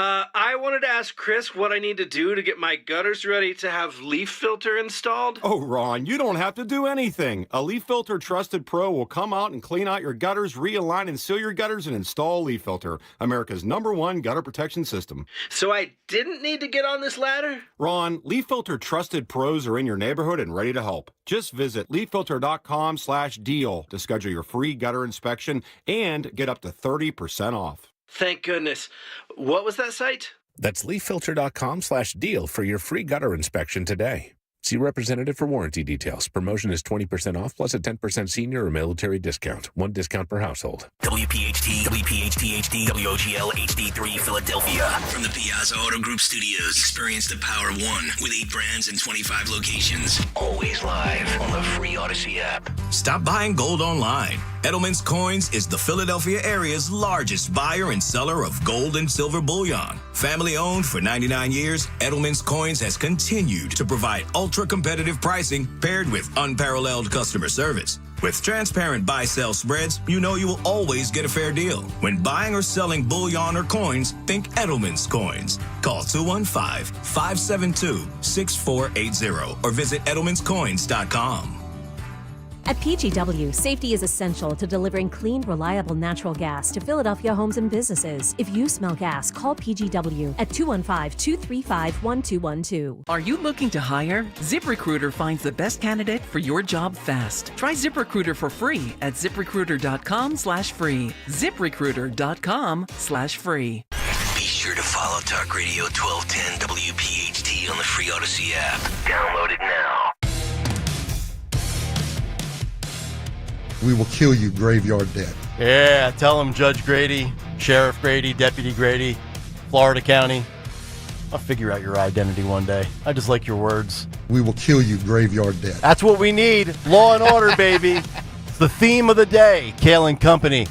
[SPEAKER 28] I wanted to ask Chris what I need to do to get my gutters ready to have leaf filter installed.
[SPEAKER 27] Oh, Ron, you don't have to do anything. A Leaf Filter Trusted Pro will come out and clean out your gutters, realign and seal your gutters, and install Leaf Filter, America's #1 gutter protection system.
[SPEAKER 28] So I didn't need to get on this ladder?
[SPEAKER 27] Ron, Leaf Filter Trusted Pros are in your neighborhood and ready to help. Just visit leaffilter.com/deal to schedule your free gutter inspection and get up to 30% off.
[SPEAKER 28] Thank goodness. What was that site?
[SPEAKER 26] That's leaffilter.com/deal for your free gutter inspection today. See representative for warranty details. Promotion is 20% off plus a 10% senior or military discount. One discount per household.
[SPEAKER 20] WPHT, WPHT HD, WOGL HD3 Philadelphia. From the Piaza Auto Group Studios, experience the power of one with 8 brands and 25 locations. Always live on the free Odyssey app.
[SPEAKER 29] Stop buying gold online. Edelman's Coins is the Philadelphia area's largest buyer and seller of gold and silver bullion. Family owned for 99 years, Edelman's Coins has continued to provide ultra-competitive pricing paired with unparalleled customer service. With transparent buy-sell spreads, you know you will always get a fair deal. When buying or selling bullion or coins, think Edelman's Coins. Call 215-572-6480 or visit edelmanscoins.com.
[SPEAKER 30] At PGW, safety is essential to delivering clean, reliable natural gas to Philadelphia homes and businesses. If you smell gas, call PGW at 215-235-1212.
[SPEAKER 31] Are you looking to hire? ZipRecruiter finds the best candidate for your job fast. Try ZipRecruiter for free at ziprecruiter.com/free. ZipRecruiter.com/free.
[SPEAKER 20] Be sure to follow Talk Radio 1210 WPHT on the free Odyssey app. Download it now.
[SPEAKER 32] We will kill you, graveyard dead.
[SPEAKER 21] Yeah, tell him, Judge Grady, Sheriff Grady, Deputy Grady, Florida County. I'll figure out your identity one day. I just like your words.
[SPEAKER 32] We will kill you, graveyard dead.
[SPEAKER 21] That's what we need. Law and order, baby. It's the theme of the day, Kayal and Company,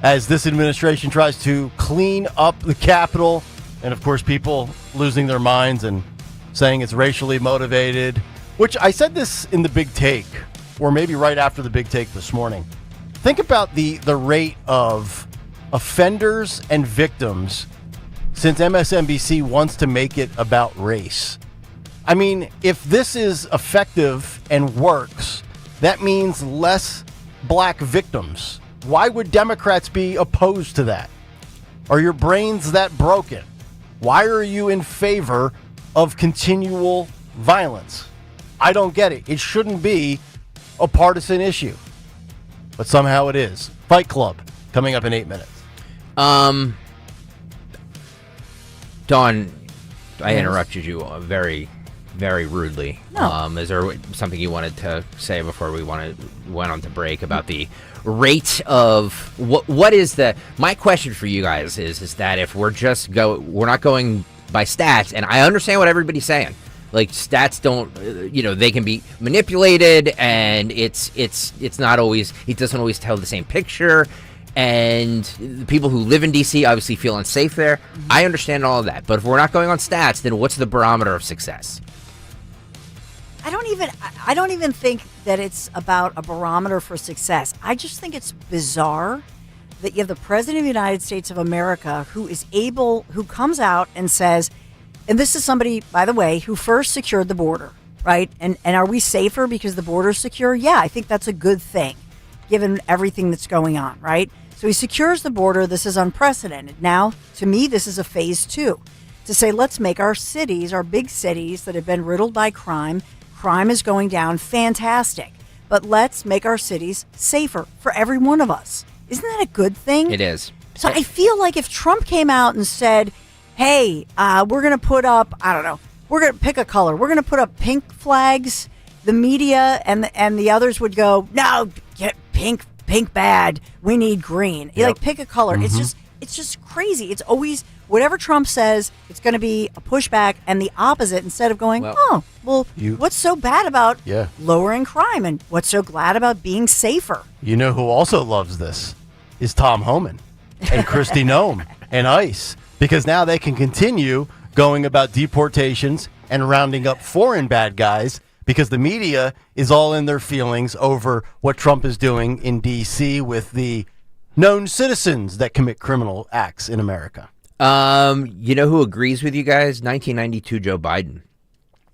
[SPEAKER 21] as this administration tries to clean up the Capitol. And, of course, people losing their minds and saying it's racially motivated, which I said this in the big take, or maybe right after the big take this morning. Think about the rate of offenders and victims since MSNBC wants to make it about race. I mean, if this is effective and works, that means less black victims. Why would Democrats be opposed to that? Are your brains that broken? Why are you in favor of continual violence? I don't get it. It shouldn't be a partisan issue, but somehow it is. Fight Club coming up in 8 minutes.
[SPEAKER 1] Dawn, I
[SPEAKER 12] Yes.
[SPEAKER 1] interrupted you very, very rudely.
[SPEAKER 12] No.
[SPEAKER 1] Is there something you wanted to say before we went on to break about the rate of what is the? My question for you guys is that if we're not going by stats, and I understand what everybody's saying. Like stats don't, they can be manipulated, and it's not always. It doesn't always tell the same picture. And the people who live in D.C. obviously feel unsafe there. Mm-hmm. I understand all of that. But if we're not going on stats, then what's the barometer of success?
[SPEAKER 12] I don't even think that it's about a barometer for success. I just think it's bizarre that you have the President of the United States of America who comes out and says, and this is somebody, by the way, who first secured the border, right? And are we safer because the border's secure? Yeah, I think that's a good thing, given everything that's going on, right? So he secures the border. This is unprecedented. Now, to me, this is a phase 2 to say, let's make our cities, our big cities that have been riddled by crime is going down, fantastic. But let's make our cities safer for every one of us. Isn't that a good thing?
[SPEAKER 1] It is.
[SPEAKER 12] So I feel like if Trump came out and said, hey, we're going to put up, I don't know, we're going to pick a color. We're going to put up pink flags. The media and the others would go, no, get pink bad. We need green. You like pick a color.
[SPEAKER 21] Mm-hmm.
[SPEAKER 12] It's just crazy. It's always whatever Trump says, it's going to be a pushback and the opposite instead of going, what's so bad about lowering crime and what's so glad about being safer?
[SPEAKER 21] You know who also loves this is Tom Homan and Kristi Noem and ICE, because now they can continue going about deportations and rounding up foreign bad guys because the media is all in their feelings over what Trump is doing in D.C. with the known citizens that commit criminal acts in America.
[SPEAKER 1] You know who agrees with you guys? 1992 Joe Biden.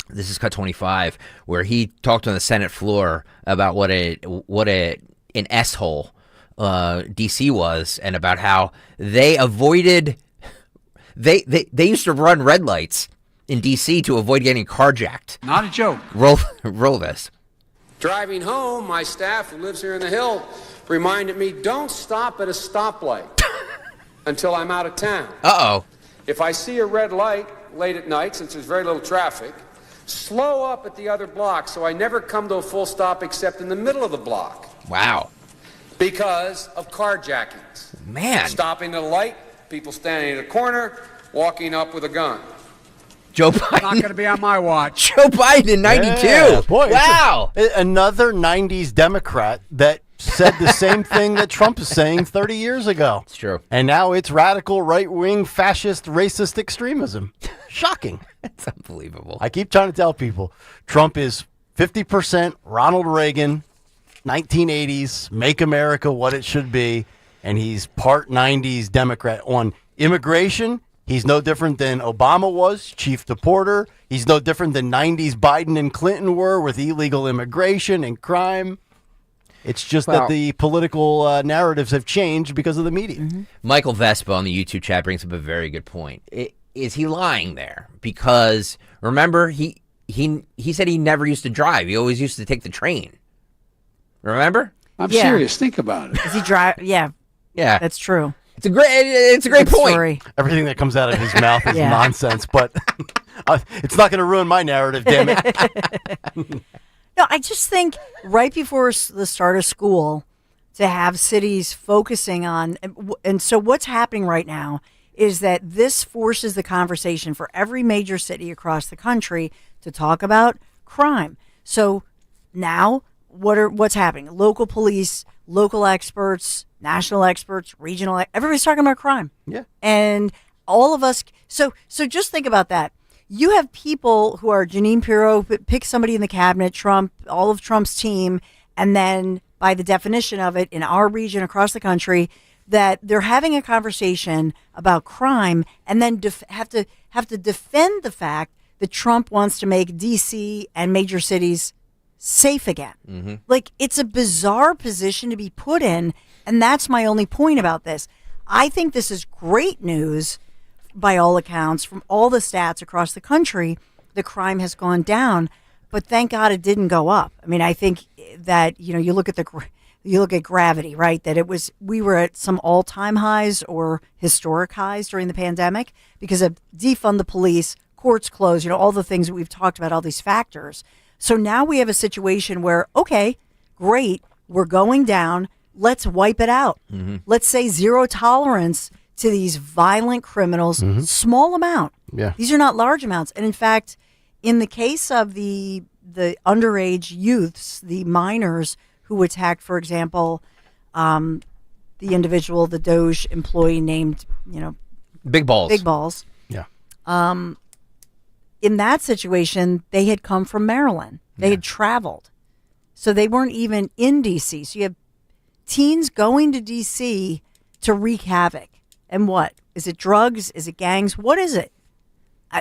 [SPEAKER 1] This is cut 25, where he talked on the Senate floor about what an S-hole D.C. was, and about how they avoided they used to run red lights in D.C. to avoid getting carjacked.
[SPEAKER 4] Not a joke.
[SPEAKER 1] Roll this.
[SPEAKER 4] Driving home, my staff who lives here in the Hill reminded me, don't stop at a stoplight until I'm out of town.
[SPEAKER 1] Uh-oh.
[SPEAKER 4] If I see a red light late at night, since there's very little traffic, slow up at the other block so I never come to a full stop except in the middle of the block.
[SPEAKER 1] Wow.
[SPEAKER 4] Because of carjackings.
[SPEAKER 1] Man.
[SPEAKER 4] Stopping at a light, people standing in a corner, walking up with a gun.
[SPEAKER 1] Joe Biden.
[SPEAKER 4] Not going to be on my watch.
[SPEAKER 1] Joe Biden in 92.
[SPEAKER 21] Yeah, boy,
[SPEAKER 1] wow.
[SPEAKER 21] Another 90s Democrat that said the same thing that Trump is saying 30 years ago.
[SPEAKER 1] It's true.
[SPEAKER 21] And now it's radical right-wing fascist racist extremism. Shocking.
[SPEAKER 1] It's unbelievable.
[SPEAKER 21] I keep trying to tell people Trump is 50% Ronald Reagan, 1980s, make America what it should be, and he's part 90s Democrat. On immigration, he's no different than Obama was, chief deporter. He's no different than 90s Biden and Clinton were with illegal immigration and crime. It's just that the political narratives have changed because of the media.
[SPEAKER 12] Mm-hmm.
[SPEAKER 1] Michael Vespa on the YouTube chat brings up a very good point. Is he lying there? Because remember, he said he never used to drive. He always used to take the train. Remember?
[SPEAKER 4] I'm serious. Think about it.
[SPEAKER 12] Is he drive? Yeah.
[SPEAKER 1] Yeah.
[SPEAKER 12] That's true.
[SPEAKER 1] It's a great point.
[SPEAKER 12] Story.
[SPEAKER 21] Everything that comes out of his mouth is nonsense, but it's not going to ruin my narrative, damn it.
[SPEAKER 12] No, I just think right before the start of school to have cities focusing on, and so what's happening right now is that this forces the conversation for every major city across the country to talk about crime. So now what's happening? Local police, local experts, national experts, regional, everybody's talking about crime.
[SPEAKER 21] Yeah.
[SPEAKER 12] And all of us, so just think about that. You have people who are Jeanine Pirro, pick somebody in the cabinet, Trump, all of Trump's team, and then by the definition of it in our region across the country, that they're having a conversation about crime and then have to defend the fact that Trump wants to make D.C. and major cities safe again.
[SPEAKER 1] Mm-hmm.
[SPEAKER 12] Like, it's a bizarre position to be put in, and that's my only point about this. I think this is great news by all accounts, from all the stats across the country. The crime has gone down, but thank God it didn't go up. I mean, I think that, you look at You look at gravity, right? That we were at some all-time highs or historic highs during the pandemic because of defund the police, courts closed, all the things that we've talked about, all these factors. So now we have a situation where, okay, great, we're going down. Let's wipe it out.
[SPEAKER 21] Mm-hmm.
[SPEAKER 12] Let's say zero tolerance to these violent criminals, small amount.
[SPEAKER 21] Yeah.
[SPEAKER 12] These are not large amounts. And in fact, in the case of the underage youths, the minors who attacked, for example, the individual, the Doge employee named,
[SPEAKER 1] Big Balls.
[SPEAKER 12] Big Balls.
[SPEAKER 21] Yeah.
[SPEAKER 12] In that situation, they had come from Maryland. They had traveled. So they weren't even in D.C. So you have teens going to D.C. to wreak havoc. And what? Is it drugs? Is it gangs? What is it?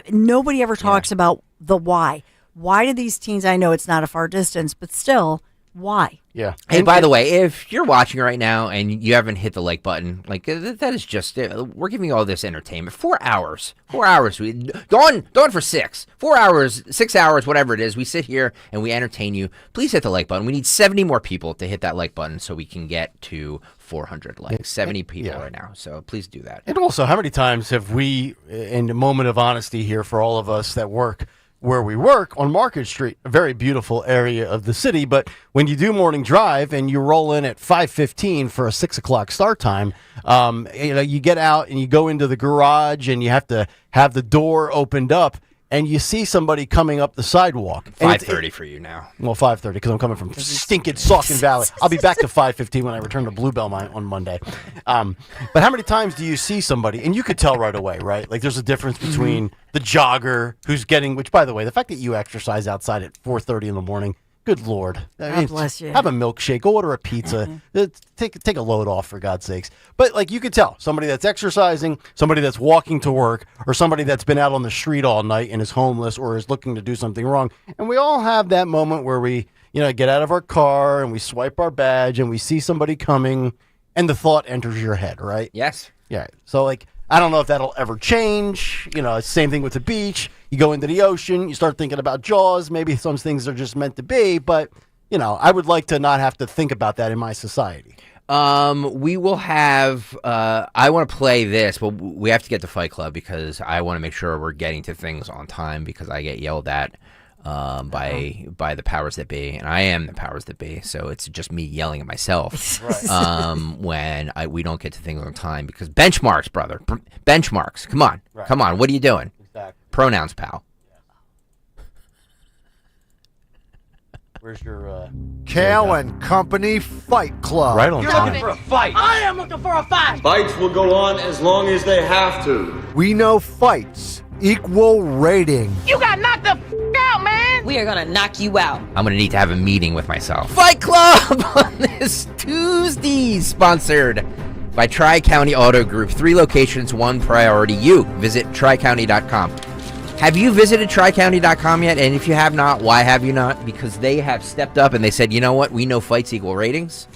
[SPEAKER 12] Nobody ever talks about the why. Why do these teens, I know it's not a far distance, but still, why?
[SPEAKER 21] Yeah.
[SPEAKER 1] Hey, by the way, if you're watching right now and you haven't hit the like button, that is just we're giving you all this entertainment. 4 hours. 4 hours. Dawn for 6. 4 hours, 6 hours, whatever it is. We sit here and we entertain you. Please hit the like button. We need 70 more people to hit that like button so we can get to 400 likes. 70 people right now. So please do that.
[SPEAKER 21] And also, how many times have we, in a moment of honesty here for all of us that work where we work on Market Street, a very beautiful area of the city, but when you do morning drive and you roll in at 5:15 for a 6 o'clock start time, you get out and you go into the garage and you have to have the door opened up and you see somebody coming up the sidewalk.
[SPEAKER 1] 5:30 for you now.
[SPEAKER 21] Well, 5:30 because I'm coming from stinking Saucon Valley. I'll be back to 5:15 when I return to Bluebell on Monday. But how many times do you see somebody, and you could tell right away, right? Like there's a difference between the jogger who's getting, which by the way, the fact that you exercise outside at 4:30 in the morning, good Lord.
[SPEAKER 12] God bless you.
[SPEAKER 21] Have a milkshake, go order a pizza, take a load off for God's sakes. But like you could tell somebody that's exercising, somebody that's walking to work, or somebody that's been out on the street all night and is homeless or is looking to do something wrong. And we all have that moment where we, get out of our car and we swipe our badge and we see somebody coming and the thought enters your head, right?
[SPEAKER 1] Yes.
[SPEAKER 21] Yeah. So like, I don't know if that'll ever change. Same thing with the beach. You go into the ocean, you start thinking about Jaws. Maybe some things are just meant to be, but, I would like to not have to think about that in my society.
[SPEAKER 1] We will have, I want to play this, but we have to get to Fight Club because I want to make sure we're getting to things on time because I get yelled at by the powers that be, and I am the powers that be, so it's just me yelling at myself when we don't get to things on time because benchmarks, brother, benchmarks. Come on, come on, what are you doing?
[SPEAKER 21] Exactly.
[SPEAKER 1] Pronouns, pal.
[SPEAKER 21] Where's your
[SPEAKER 5] Kayal and Company Fight Club?
[SPEAKER 21] Right on time.
[SPEAKER 5] For a fight.
[SPEAKER 6] I am looking for a fight.
[SPEAKER 5] Fights will go on as long as they have to. We know fights equal rating.
[SPEAKER 6] You got knocked the out, man.
[SPEAKER 7] We are gonna knock you out.
[SPEAKER 1] I'm gonna need to have a meeting with myself. Fight Club on this Tuesday, sponsored by Tri-County Auto Group. 3 locations, 1 priority. You visit tricounty.com. Have you visited tricounty.com yet? And if you have not, why have you not? Because they have stepped up and they said, you know what? We know fights equal ratings,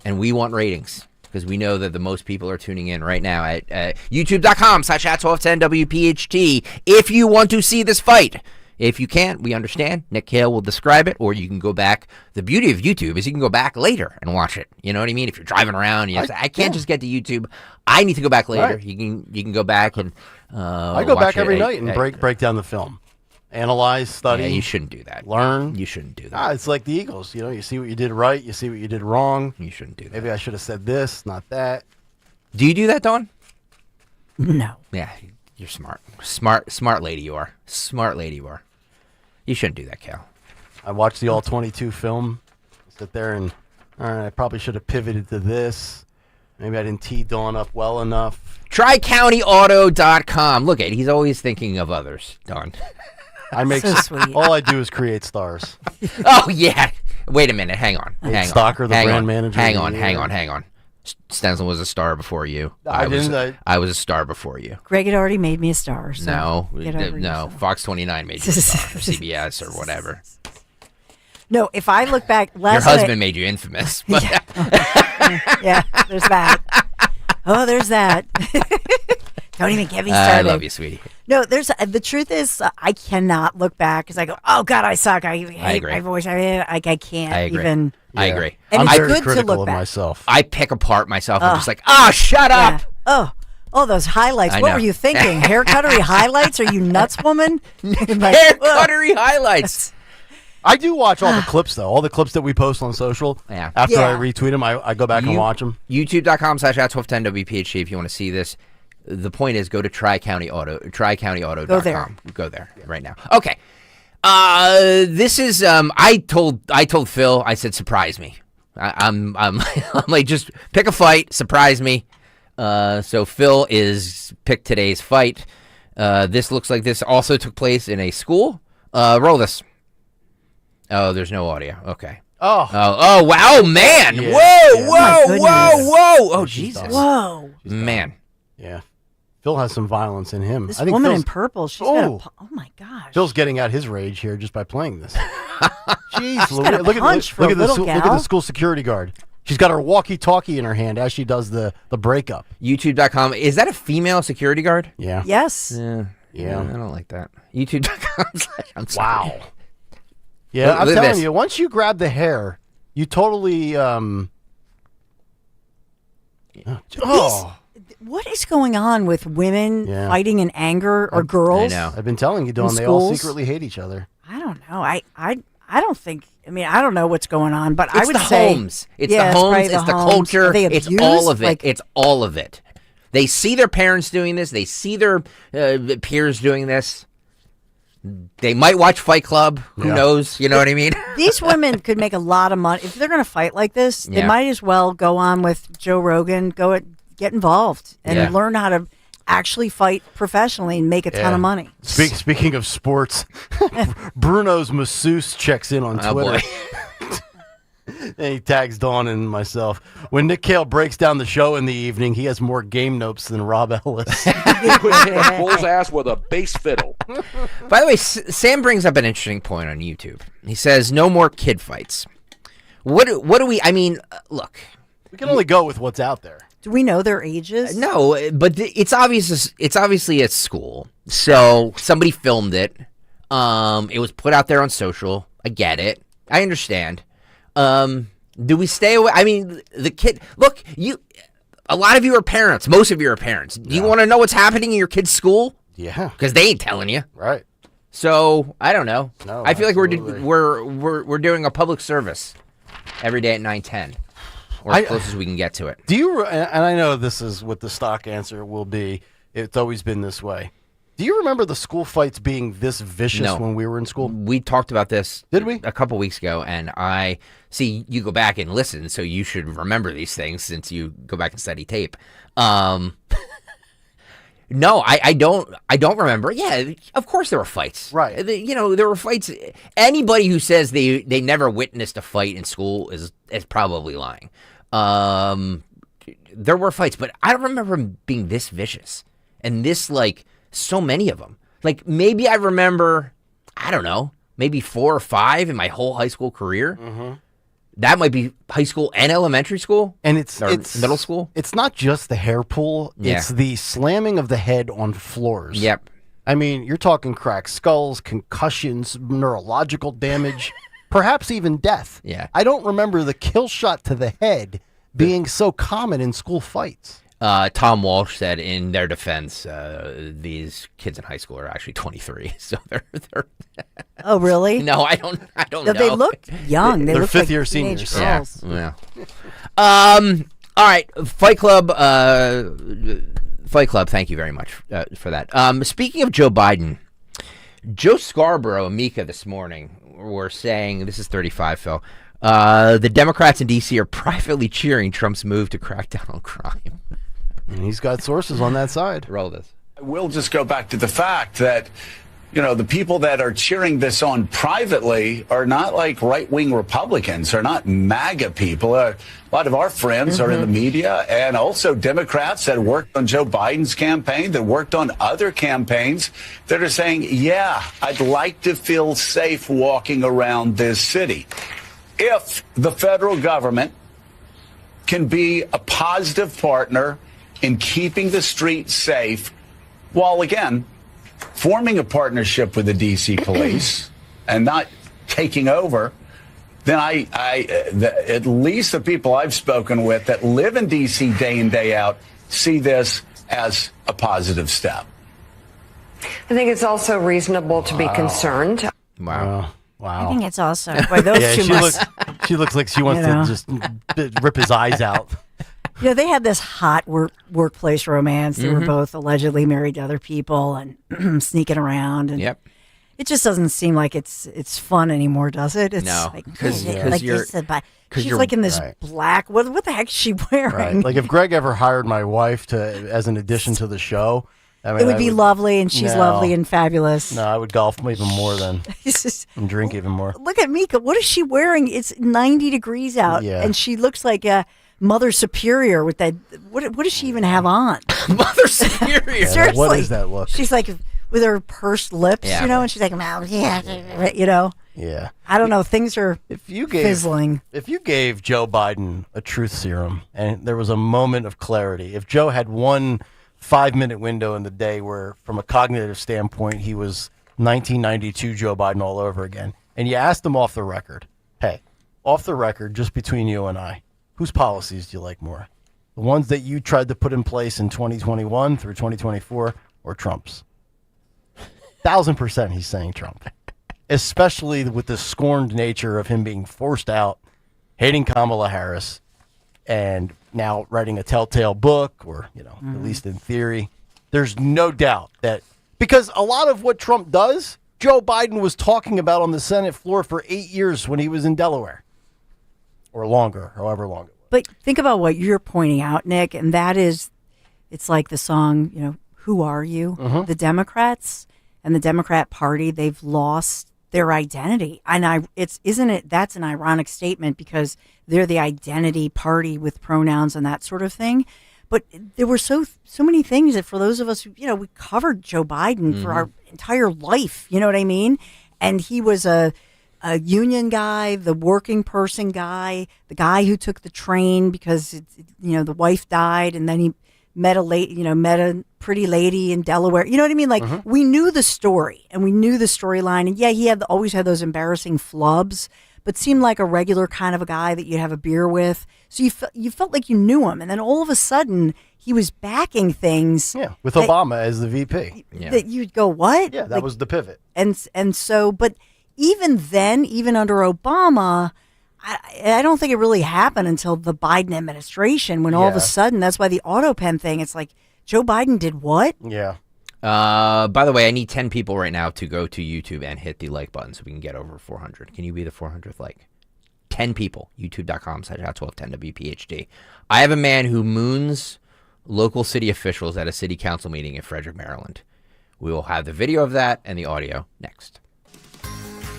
[SPEAKER 1] and we want ratings because we know that the most people are tuning in right now at youtube.com/@1210WPHT if you want to see this fight. If you can't, we understand. Nick Kayal will describe it, or you can go back. The beauty of YouTube is you can go back later and watch it. You know what I mean? If you're driving around, I can't just get to YouTube. I need to go back later.
[SPEAKER 21] Right.
[SPEAKER 1] You can go back and
[SPEAKER 21] I go back every night and break down the film, analyze, study.
[SPEAKER 1] Yeah, you shouldn't do that.
[SPEAKER 21] Learn.
[SPEAKER 1] You shouldn't do that.
[SPEAKER 21] It's like the Eagles. You see what you did right. You see what you did wrong.
[SPEAKER 1] You shouldn't do that.
[SPEAKER 21] Maybe I should have said this, not that.
[SPEAKER 1] Do you do that, Dawn?
[SPEAKER 12] No.
[SPEAKER 1] Yeah, you're smart. Smart lady you are. Smart lady you are. You shouldn't do that, Cal.
[SPEAKER 21] I watched the All-22 film. Sit there and, all right, I probably should have pivoted to this. Maybe I didn't tee Dawn up well enough.
[SPEAKER 1] TriCountyAuto.com. Look at it. He's always thinking of others, Dawn.
[SPEAKER 21] I make
[SPEAKER 12] so sweet.
[SPEAKER 21] All I do is create stars.
[SPEAKER 1] Oh, yeah. Wait a minute. Hang on. Hang
[SPEAKER 21] Stocker,
[SPEAKER 1] on.
[SPEAKER 21] the
[SPEAKER 1] hang
[SPEAKER 21] brand
[SPEAKER 1] on.
[SPEAKER 21] manager.
[SPEAKER 1] Hang on. Stenzel was a star before you. I was a star before you.
[SPEAKER 12] Greg had already made me a star. So get over
[SPEAKER 1] no.
[SPEAKER 12] yourself.
[SPEAKER 1] Fox 29 made you a star, or CBS or whatever.
[SPEAKER 12] No, if I look back,
[SPEAKER 1] Your husband made you infamous. But
[SPEAKER 12] yeah, there's that. Oh, there's that. Don't even get me started.
[SPEAKER 1] I love you, sweetie.
[SPEAKER 12] No, the truth is, I cannot look back because I go, oh God, I suck. I hate my voice. I can't
[SPEAKER 1] I agree.
[SPEAKER 12] even.
[SPEAKER 1] I agree.
[SPEAKER 12] And
[SPEAKER 21] I'm
[SPEAKER 12] it's
[SPEAKER 21] very
[SPEAKER 12] good
[SPEAKER 21] critical
[SPEAKER 12] to look
[SPEAKER 21] of
[SPEAKER 12] back.
[SPEAKER 21] myself.
[SPEAKER 1] I pick apart myself. I'm just like, shut up.
[SPEAKER 12] Yeah. Oh, those highlights.
[SPEAKER 1] I
[SPEAKER 12] What
[SPEAKER 1] know.
[SPEAKER 12] were you thinking? Hair cuttery highlights? Are you nuts, woman?
[SPEAKER 1] Hair cuttery highlights.
[SPEAKER 21] I do watch all the clips, though. All the clips that we post on social.
[SPEAKER 1] Yeah.
[SPEAKER 21] After I retweet them, I go back and watch them.
[SPEAKER 1] YouTube.com/@1210WPHT if you want to see this. The point is, go to TriCountyAuto.com.
[SPEAKER 12] Go there.
[SPEAKER 1] Go there right now. Okay. This is I told Phil, I said surprise me. I'm like, just pick a fight, surprise me. So Phil is picked today's fight. This looks like this also took place in a school. Roll this. Oh, there's no audio. Okay. Oh wow, man.
[SPEAKER 21] Yeah.
[SPEAKER 1] Whoa. Oh, Jesus.
[SPEAKER 12] Whoa.
[SPEAKER 1] Man.
[SPEAKER 21] Yeah. Phil has some violence in him.
[SPEAKER 12] This
[SPEAKER 21] I think
[SPEAKER 12] woman
[SPEAKER 21] Phil's,
[SPEAKER 12] in purple, she's got oh my gosh.
[SPEAKER 21] Phil's getting out his rage here just by playing this. Jeez,
[SPEAKER 12] got a punch for a little
[SPEAKER 21] look at
[SPEAKER 12] gal.
[SPEAKER 21] the school security guard. She's got her walkie-talkie in her hand as she does the breakup.
[SPEAKER 1] YouTube.com. Is that a female security guard?
[SPEAKER 21] Yeah.
[SPEAKER 12] Yes.
[SPEAKER 21] Yeah.
[SPEAKER 1] I don't like that. YouTube.com. I'm sorry.
[SPEAKER 21] Wow. Yeah, I'm
[SPEAKER 1] Look at
[SPEAKER 21] telling
[SPEAKER 1] this.
[SPEAKER 21] you, once you grab the hair, you totally
[SPEAKER 12] What is going on with women
[SPEAKER 21] Yeah.
[SPEAKER 12] fighting in anger or girls?
[SPEAKER 1] I know.
[SPEAKER 21] I've been telling you, Dawn,
[SPEAKER 12] In
[SPEAKER 21] they all
[SPEAKER 12] schools?
[SPEAKER 21] secretly hate each other.
[SPEAKER 12] I don't know. I don't think. I mean, I don't know what's going on, but I
[SPEAKER 1] It's
[SPEAKER 12] would
[SPEAKER 1] the
[SPEAKER 12] say
[SPEAKER 1] homes. It's
[SPEAKER 12] yeah,
[SPEAKER 1] the homes.
[SPEAKER 12] probably
[SPEAKER 1] It's the
[SPEAKER 12] homes.
[SPEAKER 1] culture.
[SPEAKER 12] Are they
[SPEAKER 1] It's
[SPEAKER 12] abused?
[SPEAKER 1] all of it.
[SPEAKER 12] Like,
[SPEAKER 1] It's all of it. They see their parents doing this. They see their peers doing this. They might watch Fight Club. Who knows? You know what I mean?
[SPEAKER 12] these women could make a lot of money if they're going to fight like this. They
[SPEAKER 1] Yeah.
[SPEAKER 12] might as well go on with Joe Rogan. Get involved and learn how to actually fight professionally and make a ton of money.
[SPEAKER 21] Speaking of sports, Bruno's masseuse checks in on Twitter.
[SPEAKER 1] Boy.
[SPEAKER 21] And he tags Dawn and myself. When Nick Kayal breaks down the show in the evening, he has more game notes than Rob Ellis.
[SPEAKER 2] Bull's ass with a bass fiddle.
[SPEAKER 1] By the way, Sam brings up an interesting point on YouTube. He says, no more kid fights. What do we, I mean, look.
[SPEAKER 21] We can only go with what's out there.
[SPEAKER 12] Do we know their ages?
[SPEAKER 1] No, but it's obvious. It's obviously at school. So somebody filmed it. It was put out there on social. I get it. I understand. Do we stay away? I mean, the kid. Look, a lot of you are parents. Most of you are parents. Do you want to know what's happening in your kid's school?
[SPEAKER 21] Yeah,
[SPEAKER 1] because they ain't telling you.
[SPEAKER 21] Right.
[SPEAKER 1] So I don't know.
[SPEAKER 21] No,
[SPEAKER 1] I feel
[SPEAKER 21] absolutely.
[SPEAKER 1] like we're doing a public service every day at 9:10, or as close as we can get to it.
[SPEAKER 21] Do you? And I know this is what the stock answer will be. It's always been this way. Do you remember the school fights being this vicious when we were in school?
[SPEAKER 1] We talked about this.
[SPEAKER 21] Did we?
[SPEAKER 1] A couple weeks ago, and I see you go back and listen, so you should remember these things since you go back and study tape. No, I don't remember. Yeah, of course there were fights.
[SPEAKER 21] Right.
[SPEAKER 1] There were fights. Anybody who says they never witnessed a fight in school is probably lying. There were fights, but I don't remember them being this vicious and this so many of them. Like maybe I remember, I don't know, maybe 4 or 5 in my whole high school career.
[SPEAKER 21] Mm-hmm.
[SPEAKER 1] That might be high school and elementary school,
[SPEAKER 21] and it's
[SPEAKER 1] middle school.
[SPEAKER 21] It's not just the hair pull; it's the slamming of the head on floors.
[SPEAKER 1] Yep.
[SPEAKER 21] I mean, you're talking cracked skulls, concussions, neurological damage, perhaps even death.
[SPEAKER 1] Yeah.
[SPEAKER 21] I don't remember the kill shot to the head being so common in school fights.
[SPEAKER 1] Tom Walsh said in their defense, these kids in high school are actually 23, so they're.
[SPEAKER 12] Oh, really?
[SPEAKER 1] No, I don't know.
[SPEAKER 12] They look young. They
[SPEAKER 21] They're
[SPEAKER 12] look
[SPEAKER 21] fifth-year
[SPEAKER 12] like teenage
[SPEAKER 21] seniors.
[SPEAKER 12] girls.
[SPEAKER 1] Yeah. All right, Fight Club. Fight Club. Thank you very much for that. Speaking of Joe Biden, Joe Scarborough and Mika this morning were saying, this is 35, Phil. The Democrats in D.C. are privately cheering Trump's move to crack down on crime.
[SPEAKER 21] And he's got sources on that side.
[SPEAKER 1] Roll this.
[SPEAKER 7] We'll just go back to the fact that, the people that are cheering this on privately are not like right-wing Republicans. They're not MAGA people. A lot of our friends are in the media, and also Democrats that worked on Joe Biden's campaign, that worked on other campaigns, that are saying, yeah, I'd like to feel safe walking around this city. If the federal government can be a positive partner in keeping the streets safe, Well, again, forming a partnership with the D.C. police and not taking over, then at least the people I've spoken with that live in D.C. day in, day out, see this as a positive step.
[SPEAKER 3] I think it's also reasonable to be concerned.
[SPEAKER 1] Wow.
[SPEAKER 12] I think it's also. Boy, those two
[SPEAKER 21] she looks like she wants to just rip his eyes out.
[SPEAKER 12] They had this hot workplace romance. They were both allegedly married to other people and sneaking around. And it just doesn't seem like it's fun anymore, does it? It's
[SPEAKER 1] no,
[SPEAKER 12] because she's like in this black. What the heck is she wearing?
[SPEAKER 21] Right. Like if Greg ever hired my wife as an addition to the show,
[SPEAKER 12] it would be lovely, and she's lovely and fabulous.
[SPEAKER 21] No, I would golf even more then, and drink even more.
[SPEAKER 12] Look at Mika. What is she wearing? It's 90 degrees out, and she looks like a Mother Superior with that. What does she even have on?
[SPEAKER 1] Mother Superior.
[SPEAKER 12] Seriously,
[SPEAKER 21] what is that look?
[SPEAKER 12] She's like with her pursed lips, and she's like,
[SPEAKER 21] Yeah.
[SPEAKER 12] I don't know. Things are fizzling.
[SPEAKER 21] If you gave Joe Biden a truth serum and there was a moment of clarity, if Joe had one 5-minute window in the day where, from a cognitive standpoint, he was 1992 Joe Biden all over again, and you asked him off the record, hey, off the record, just between you and I, whose policies do you like more? The ones that you tried to put in place in 2021 through 2024 or Trump's? 1,000% he's saying Trump. Especially with the scorned nature of him being forced out, hating Kamala Harris, and now writing a telltale book, or, at least in theory. There's no doubt that, because a lot of what Trump does, Joe Biden was talking about on the Senate floor for 8 years when he was in Delaware. Or longer, however long it was.
[SPEAKER 12] But think about what you're pointing out, Nick, and that is, it's like the song, Who Are You?
[SPEAKER 21] Mm-hmm.
[SPEAKER 12] The Democrats and the Democrat Party, they've lost their identity. And that's an ironic statement because they're the identity party with pronouns and that sort of thing. But there were so many things that for those of us who, we covered Joe Biden for our entire life, you know what I mean? And he was a union guy, the working person guy, the guy who took the train because, the wife died, and then he met a pretty lady in Delaware. You know what I mean? Like, we knew the story and we knew the storyline. And he always had those embarrassing flubs, but seemed like a regular kind of a guy that you'd have a beer with. So you felt like you knew him. And then all of a sudden he was backing things.
[SPEAKER 21] Yeah, with Obama as the VP.
[SPEAKER 12] That you'd go, what?
[SPEAKER 21] Yeah, that was the pivot.
[SPEAKER 12] And so, but even then, even under Obama, I don't think it really happened until the Biden administration when all of a sudden, that's why the auto pen thing, it's like, Joe Biden did what?
[SPEAKER 21] Yeah.
[SPEAKER 1] By the way, I need 10 people right now to go to YouTube and hit the like button so we can get over 400. Can you be the 400th like? 10 people. YouTube.com/Hot1210WPHT. I have a man who moons local city officials at a city council meeting in Frederick, Maryland. We will have the video of that and the audio next.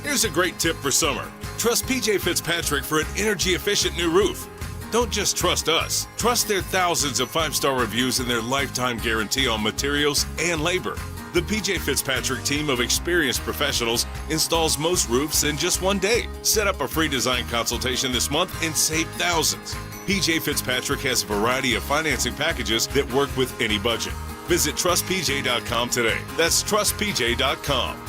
[SPEAKER 8] Here's a great tip for summer. Trust PJ Fitzpatrick for an energy-efficient new roof. Don't just trust us. Trust their thousands of 5-star reviews and their lifetime guarantee on materials and labor. The PJ Fitzpatrick team of experienced professionals installs most roofs in just one day. Set up a free design consultation this month and save thousands. PJ Fitzpatrick has a variety of financing packages that work with any budget. Visit trustpj.com today. That's trustpj.com.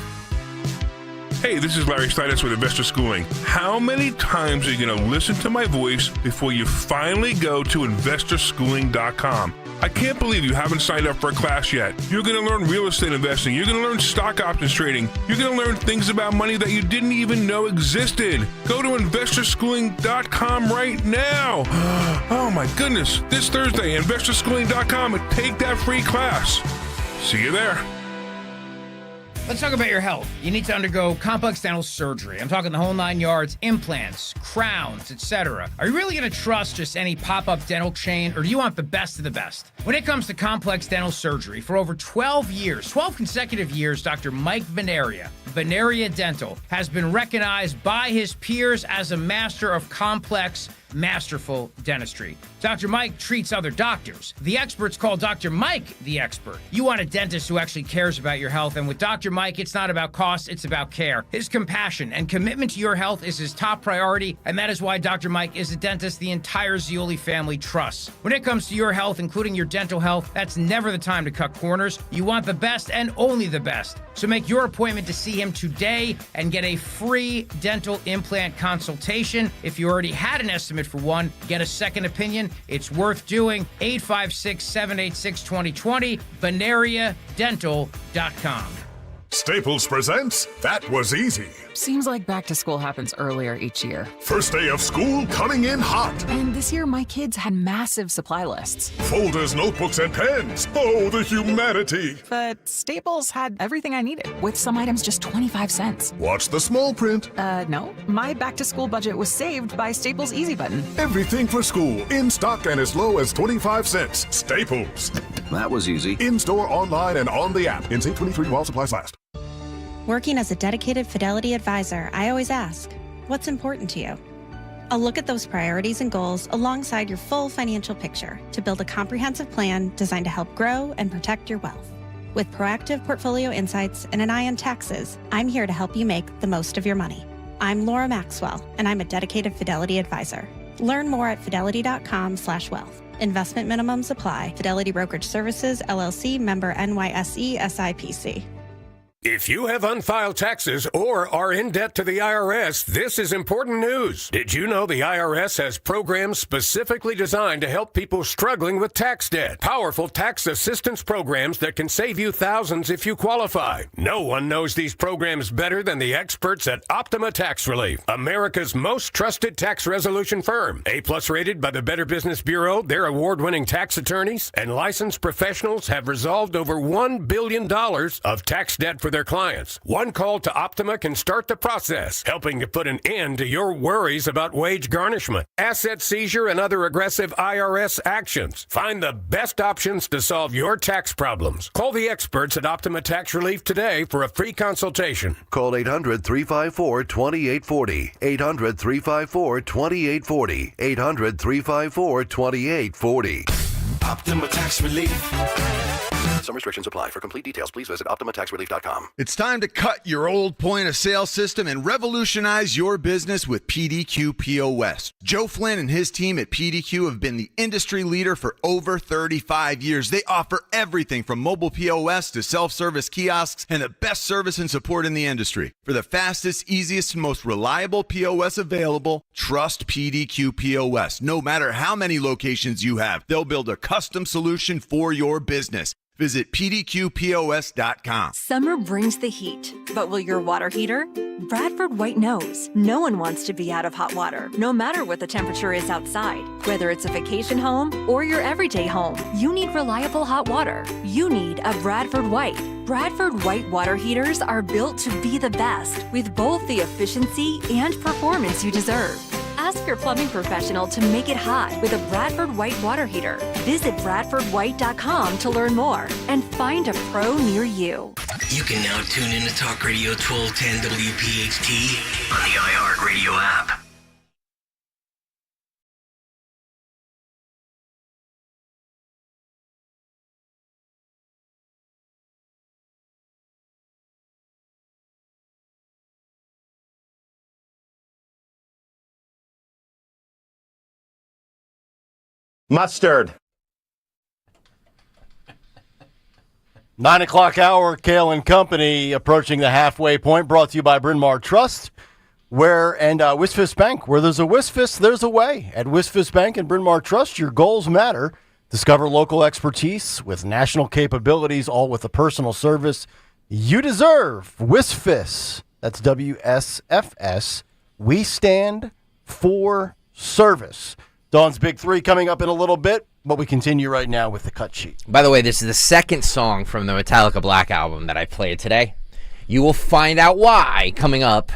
[SPEAKER 9] Hey, this is Larry Steinitz with Investor Schooling. How many times are you going to listen to my voice before you finally go to investorschooling.com? I can't believe you haven't signed up for a class yet. You're going to learn real estate investing. You're going to learn stock options trading. You're going to learn things about money that you didn't even know existed. Go to investorschooling.com right now. Oh my goodness. This Thursday, investorschooling.com, and take that free class. See you there.
[SPEAKER 10] Let's talk about your health. You need to undergo complex dental surgery. I'm talking the whole 9 yards, implants, crowns, etc. Are you really going to trust just any pop-up dental chain, or do you want the best of the best? When it comes to complex dental surgery, for over 12 consecutive years, Dr. Mike Veneria Dental, has been recognized by his peers as a master of complex masterful dentistry. Dr. Mike treats other doctors. The experts call Dr. Mike the expert. You want a dentist who actually cares about your health, and with Dr. Mike, it's not about cost, it's about care. His compassion and commitment to your health is his top priority, and that is why Dr. Mike is a dentist the entire Zioli family trusts. When it comes to your health, including your dental health, that's never the time to cut corners. You want the best and only the best. So make your appointment to see him today and get a free dental implant consultation. If you already had an estimate for one, get a second opinion. It's worth doing. 856-786-2020, BaneriaDental.com.
[SPEAKER 11] Staples presents That Was Easy.
[SPEAKER 13] Seems like back to school happens earlier each year.
[SPEAKER 11] First day of school coming in hot.
[SPEAKER 13] And this year, my kids had massive supply lists.
[SPEAKER 11] Folders, notebooks, and pens. Oh, the humanity.
[SPEAKER 13] But Staples had everything I needed, with some items just 25 cents.
[SPEAKER 11] Watch the small print.
[SPEAKER 13] No. My back to school budget was saved by Staples Easy Button.
[SPEAKER 11] Everything for school, in stock and as low as 25 cents. Staples.
[SPEAKER 2] That was easy.
[SPEAKER 11] In-store, online, and on the app. In St. 23 while supplies last.
[SPEAKER 14] Working as a dedicated Fidelity advisor, I always ask, what's important to you? I'll look at those priorities and goals alongside your full financial picture to build a comprehensive plan designed to help grow and protect your wealth. With proactive portfolio insights and an eye on taxes, I'm here to help you make the most of your money. I'm Laura Maxwell, and I'm a dedicated Fidelity advisor. Learn more at fidelity.com/wealth. Investment minimums apply. Fidelity Brokerage Services, LLC, member NYSE, SIPC.
[SPEAKER 15] If you have unfiled taxes or are in debt to the IRS, this is important news. Did you know the IRS has programs specifically designed to help people struggling with tax debt? Powerful tax assistance programs that can save you thousands if you qualify. No one knows these programs better than the experts at Optima Tax Relief, America's most trusted tax resolution firm. A+ rated by the Better Business Bureau, their award-winning tax attorneys and licensed professionals have resolved over $1 billion of tax debt for their clients. One call to Optima can start the process, helping to put an end to your worries about wage garnishment, asset seizure, and other aggressive IRS actions. Find the best options to solve your tax problems. Call the experts at Optima Tax Relief today for a free consultation.
[SPEAKER 16] Call 800-354-2840. 800-354-2840. 800-354-2840.
[SPEAKER 20] Optima Tax Relief.
[SPEAKER 16] Some restrictions apply. For complete details, please visit OptimaTaxRelief.com.
[SPEAKER 17] It's time to cut your old point-of-sale system and revolutionize your business with PDQ POS. Joe Flynn and his team at PDQ have been the industry leader for over 35 years. They offer everything from mobile POS to self-service kiosks and the best service and support in the industry. For the fastest, easiest, and most reliable POS available, trust PDQ POS. No matter how many locations you have, they'll build a custom solution for your business. Visit pdqpos.com.
[SPEAKER 30] Summer brings the heat, but will your water heater? Bradford White knows. No one wants to be out of hot water, no matter what the temperature is outside. Whether it's a vacation home or your everyday home, you need reliable hot water. You need a Bradford White. Bradford White water heaters are built to be the best, with both the efficiency and performance you deserve. Ask your plumbing professional to make it hot with a Bradford White water heater. Visit BradfordWhite.com to learn more and find a pro near you.
[SPEAKER 20] You can now tune in to Talk Radio 1210 WPHT on the iHeartRadio app.
[SPEAKER 21] Mustard. 9 o'clock hour, Kayal and Company approaching the halfway point, brought to you by Bryn Mawr Trust, Wisfis Bank. Where there's a Wisfis, there's a way. At Wisfis Bank and Bryn Mawr Trust, your goals matter. Discover local expertise with national capabilities, all with the personal service you deserve. Wisfis, that's WSFS. We stand for service. Dawn's Big Three coming up in a little bit, but we continue right now with the cut sheet.
[SPEAKER 1] By the way, this is the second song from the Metallica Black album that I played today. You will find out why coming up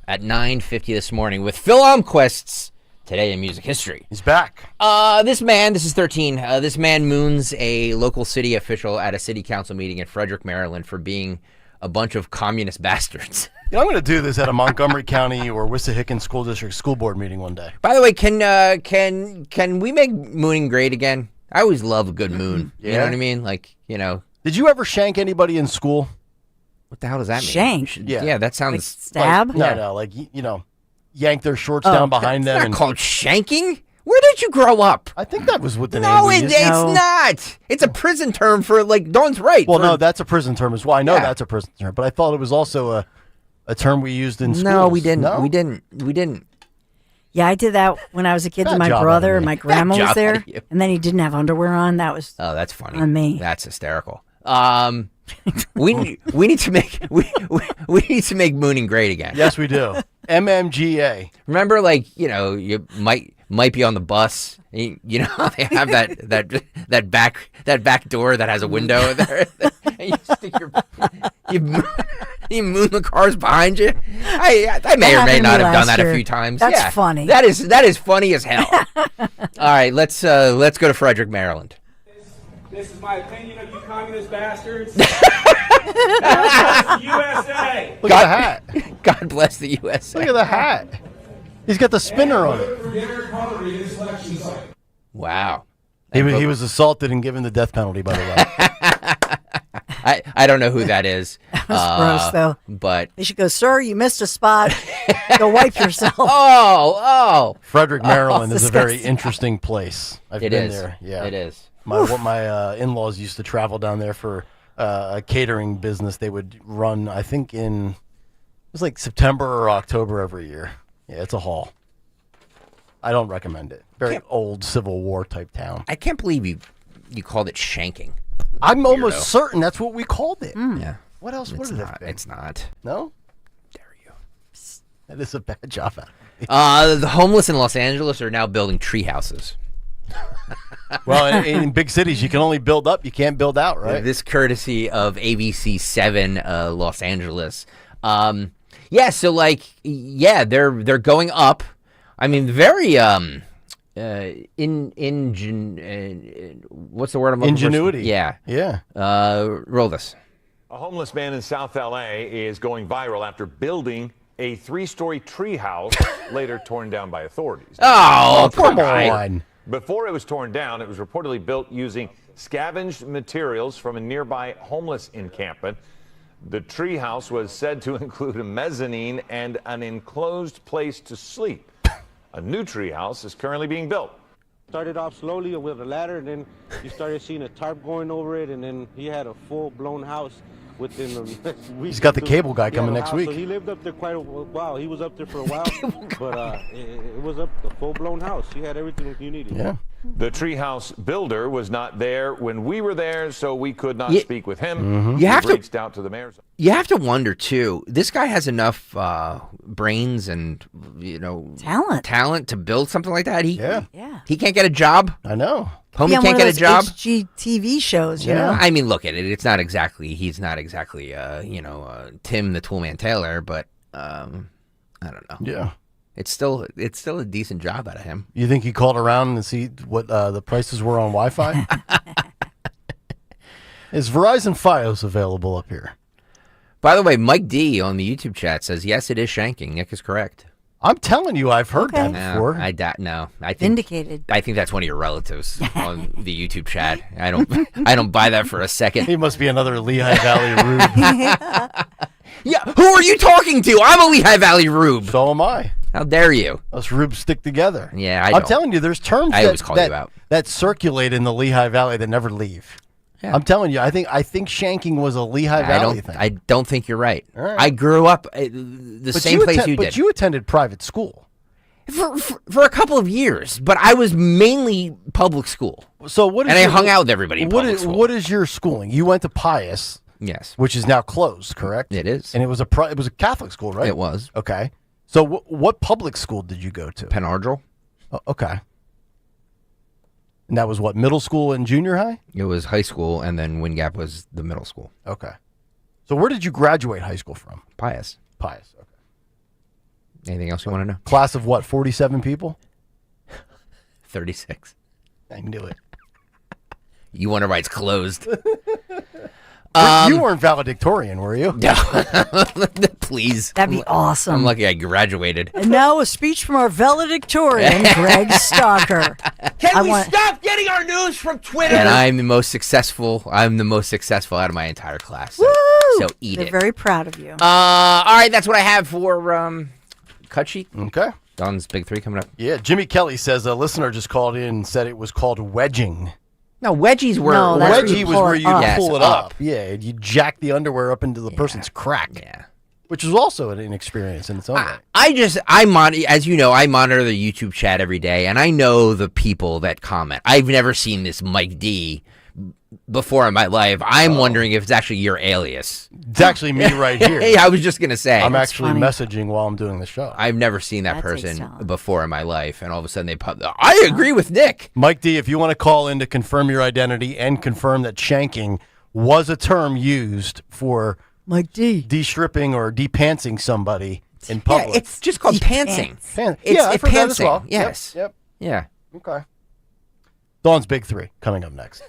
[SPEAKER 1] at 9:50 this morning with Phil Almquist's Today in Music History.
[SPEAKER 21] He's back.
[SPEAKER 1] This is 13. This man moons a local city official at a city council meeting in Frederick, Maryland for being a bunch of communist bastards.
[SPEAKER 21] I'm going to do this at a Montgomery County or Wissahickon School District school board meeting one day.
[SPEAKER 1] By the way, can we make mooning great again? I always love a good moon.
[SPEAKER 21] Yeah.
[SPEAKER 1] You know what I mean? Like,
[SPEAKER 21] Did you ever shank anybody in school?
[SPEAKER 1] What the hell does that mean?
[SPEAKER 12] Shank?
[SPEAKER 1] Yeah, that sounds...
[SPEAKER 12] Like stab?
[SPEAKER 21] No, like, yank their shorts down behind them.
[SPEAKER 1] That's
[SPEAKER 21] And
[SPEAKER 1] not called shanking. Where did you grow up?
[SPEAKER 21] I think that was what the name
[SPEAKER 1] No,
[SPEAKER 21] was.
[SPEAKER 1] it's not. It's a prison term for, like, Dawn's right.
[SPEAKER 21] Well, no, that's a prison term as well. I know
[SPEAKER 1] Yeah.
[SPEAKER 21] that's a prison term, but I thought it was also a term we used in schools.
[SPEAKER 1] No, we didn't.
[SPEAKER 21] No?
[SPEAKER 1] We didn't.
[SPEAKER 12] Yeah, I did that when I was a kid to
[SPEAKER 21] Bad
[SPEAKER 12] my
[SPEAKER 21] job
[SPEAKER 12] brother
[SPEAKER 21] out of
[SPEAKER 12] and
[SPEAKER 21] me.
[SPEAKER 12] my grandma
[SPEAKER 1] Bad
[SPEAKER 12] was
[SPEAKER 1] job out
[SPEAKER 12] there,
[SPEAKER 1] of you.
[SPEAKER 12] and then he didn't have underwear on. That was
[SPEAKER 1] Oh, that's funny.
[SPEAKER 12] on me.
[SPEAKER 1] That's hysterical. We need to make we need to make mooning great again.
[SPEAKER 21] Yes, we do. MMGA.
[SPEAKER 1] Remember, like, you might be on the bus. You know how they have that back door that has a window there. And you stick you moon the cars behind you. I may or may not have done that a few times.
[SPEAKER 12] That's funny.
[SPEAKER 1] That is funny as hell. All right, let's go to Frederick, Maryland.
[SPEAKER 18] This is my opinion of you communist bastards. God bless the USA.
[SPEAKER 21] Look at the hat.
[SPEAKER 1] God bless the USA.
[SPEAKER 21] Look at the hat. He's got the spinner on it.
[SPEAKER 1] Wow.
[SPEAKER 21] He was assaulted and given the death penalty, by the way.
[SPEAKER 1] I don't know who that is.
[SPEAKER 12] That was gross, though.
[SPEAKER 1] But
[SPEAKER 12] They should go, sir, you missed a spot. Go wipe yourself.
[SPEAKER 1] oh,
[SPEAKER 21] Frederick, Maryland is a very
[SPEAKER 12] disgusting.
[SPEAKER 21] interesting place. I've
[SPEAKER 1] It
[SPEAKER 21] been
[SPEAKER 1] is.
[SPEAKER 21] there. Yeah,
[SPEAKER 1] It is.
[SPEAKER 21] My in-laws used to travel down there for a catering business. They would run, I think, it was like September or October every year. Yeah, it's a haul. I don't recommend it. Very old Civil War type town.
[SPEAKER 1] I can't believe you called it shanking.
[SPEAKER 21] I'm almost certain that's what we called it.
[SPEAKER 1] Yeah.
[SPEAKER 21] What else would
[SPEAKER 1] It's
[SPEAKER 21] it
[SPEAKER 1] not.
[SPEAKER 21] have been?
[SPEAKER 1] It's not.
[SPEAKER 21] No?
[SPEAKER 1] Dare you?
[SPEAKER 21] That is a bad job out of me.
[SPEAKER 1] The homeless in Los Angeles are now building tree houses.
[SPEAKER 21] Well, in big cities, you can only build up. You can't build out, right?
[SPEAKER 1] This courtesy of ABC 7 Los Angeles. Yeah, so they're going up. I mean, very what's the word I'm looking for?
[SPEAKER 21] Ingenuity.
[SPEAKER 1] Yeah.
[SPEAKER 21] Yeah.
[SPEAKER 1] Roll this.
[SPEAKER 19] A homeless man in South LA is going viral after building a 3-story tree house later torn down by authorities.
[SPEAKER 1] Oh,
[SPEAKER 21] come
[SPEAKER 1] guy.
[SPEAKER 21] on.
[SPEAKER 19] Before it was torn down, it was reportedly built using scavenged materials from a nearby homeless encampment. The tree house was said to include a mezzanine and an enclosed place to sleep. A new tree house is currently being built.
[SPEAKER 22] Started off slowly with a ladder, and then you started seeing a tarp going over it, and then he had a full-blown house within the next week.
[SPEAKER 21] He's got the cable guy coming next week.
[SPEAKER 22] So he lived up there quite a while. He was up there for a while, but it was a full-blown house. He had everything you needed.
[SPEAKER 21] Yeah.
[SPEAKER 19] The treehouse builder was not there when we were there, so we could not speak with him.
[SPEAKER 21] Mm-hmm.
[SPEAKER 1] You have
[SPEAKER 19] We
[SPEAKER 1] to-
[SPEAKER 19] reached out to the mayor's.
[SPEAKER 1] You have to wonder too. This guy has enough brains and talent to build something like that. He can't get a job.
[SPEAKER 21] I know.
[SPEAKER 1] Homie
[SPEAKER 12] Be on
[SPEAKER 1] can't
[SPEAKER 12] one
[SPEAKER 1] get
[SPEAKER 12] of
[SPEAKER 1] a job.
[SPEAKER 12] those HGTV shows, you know.
[SPEAKER 1] I mean, look at it. It's not exactly. He's not exactly. Tim the Toolman Taylor, but I don't know.
[SPEAKER 21] Yeah.
[SPEAKER 1] It's still a decent job out of him.
[SPEAKER 21] You think he called around and see what the prices were on Wi-Fi? Is Verizon Fios available up here?
[SPEAKER 1] By the way, Mike D on the YouTube chat says yes, it is shanking. Nick is correct.
[SPEAKER 21] I'm telling you, I've heard that before.
[SPEAKER 1] I think
[SPEAKER 12] Vindicated.
[SPEAKER 1] I think that's one of your relatives on the YouTube chat. I don't buy that for a second.
[SPEAKER 21] He must be another Lehigh Valley Rube.
[SPEAKER 1] Yeah, who are you talking to? I'm a Lehigh Valley Rube.
[SPEAKER 21] So am I.
[SPEAKER 1] How dare you?
[SPEAKER 21] Us Rubes stick together.
[SPEAKER 1] Yeah,
[SPEAKER 21] I'm telling you, there's terms
[SPEAKER 1] I always call you out.
[SPEAKER 21] that circulate in the Lehigh Valley that never leave.
[SPEAKER 1] Yeah.
[SPEAKER 21] I'm telling you, I think shanking was a Lehigh Valley thing.
[SPEAKER 1] I don't think you're right.
[SPEAKER 21] All right.
[SPEAKER 1] I grew up the same place you did.
[SPEAKER 21] But you attended private school.
[SPEAKER 1] For a couple of years, but I was mainly public school.
[SPEAKER 21] So what?
[SPEAKER 1] And I hung out with everybody in public school.
[SPEAKER 21] What is your schooling? You went to Pius.
[SPEAKER 1] Yes.
[SPEAKER 21] Which is now closed, correct?
[SPEAKER 1] It is.
[SPEAKER 21] And it was a Catholic school, right?
[SPEAKER 1] It was.
[SPEAKER 21] Okay. So what public school did you go to?
[SPEAKER 1] Penn Ardrell.
[SPEAKER 21] Oh, okay. And that was what, middle school and junior high?
[SPEAKER 1] It was high school, and then Wind Gap was the middle school.
[SPEAKER 21] Okay. So where did you graduate high school from?
[SPEAKER 1] Pius.
[SPEAKER 21] Pius, okay.
[SPEAKER 1] Anything else you want to know?
[SPEAKER 21] Class of what, 47 people?
[SPEAKER 1] 36.
[SPEAKER 21] I knew it.
[SPEAKER 1] You wonder why it's closed.
[SPEAKER 21] You weren't valedictorian, were you?
[SPEAKER 1] No. Please.
[SPEAKER 12] That'd be awesome.
[SPEAKER 1] I'm lucky I graduated.
[SPEAKER 12] And now a speech from our valedictorian, Greg Stalker.
[SPEAKER 4] Can we stop getting our news from Twitter?
[SPEAKER 1] And I'm the most successful out of my entire class. So, eat
[SPEAKER 12] They're
[SPEAKER 1] it.
[SPEAKER 12] very proud of you.
[SPEAKER 1] All right, that's what I have for cut sheet.
[SPEAKER 21] Okay.
[SPEAKER 1] Don's Big Three coming up.
[SPEAKER 21] Yeah, Jimmy Kelly says a listener just called in and said it was called wedging.
[SPEAKER 1] No, wedgies were...
[SPEAKER 21] wedgie was where you pull it up.
[SPEAKER 1] up.
[SPEAKER 21] Yeah, you jack the underwear up into the person's crack. Yeah. Which is also an inexperience in its own way.
[SPEAKER 1] As you know, I monitor the YouTube chat every day, and I know the people that comment. I've never seen this Mike D before in my life. I'm wondering if it's actually your alias.
[SPEAKER 21] It's actually me right here.
[SPEAKER 1] Yeah, I was just going to say.
[SPEAKER 21] I'm actually messaging while I'm doing the show.
[SPEAKER 1] I've never seen that person before in my life, and all of a sudden they pop. I agree with Nick.
[SPEAKER 21] Mike D, if you want to call in to confirm your identity and confirm that shanking was a term used for
[SPEAKER 12] Mike D
[SPEAKER 21] de-stripping or de-pantsing somebody in public.
[SPEAKER 1] Yeah, it's just called pantsing.
[SPEAKER 21] I've heard that as well.
[SPEAKER 1] Yes.
[SPEAKER 21] Yep.
[SPEAKER 1] Yeah.
[SPEAKER 21] Okay. Dawn's Big Three coming up next.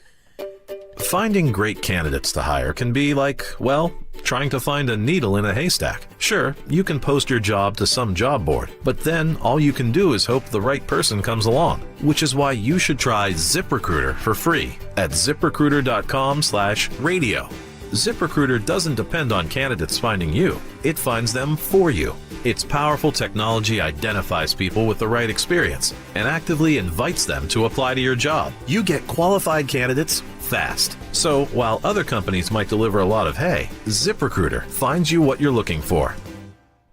[SPEAKER 5] Finding great candidates to hire can be like, well, trying to find a needle in a haystack. Sure, you can post your job to some job board, but then all you can do is hope the right person comes along, which is why you should try ZipRecruiter for free at ZipRecruiter.com/radio. ZipRecruiter doesn't depend on candidates finding you. It finds them for you. Its powerful technology identifies people with the right experience and actively invites them to apply to your job. You get qualified candidates fast. So while other companies might deliver a lot of hay, ZipRecruiter finds you what you're looking for.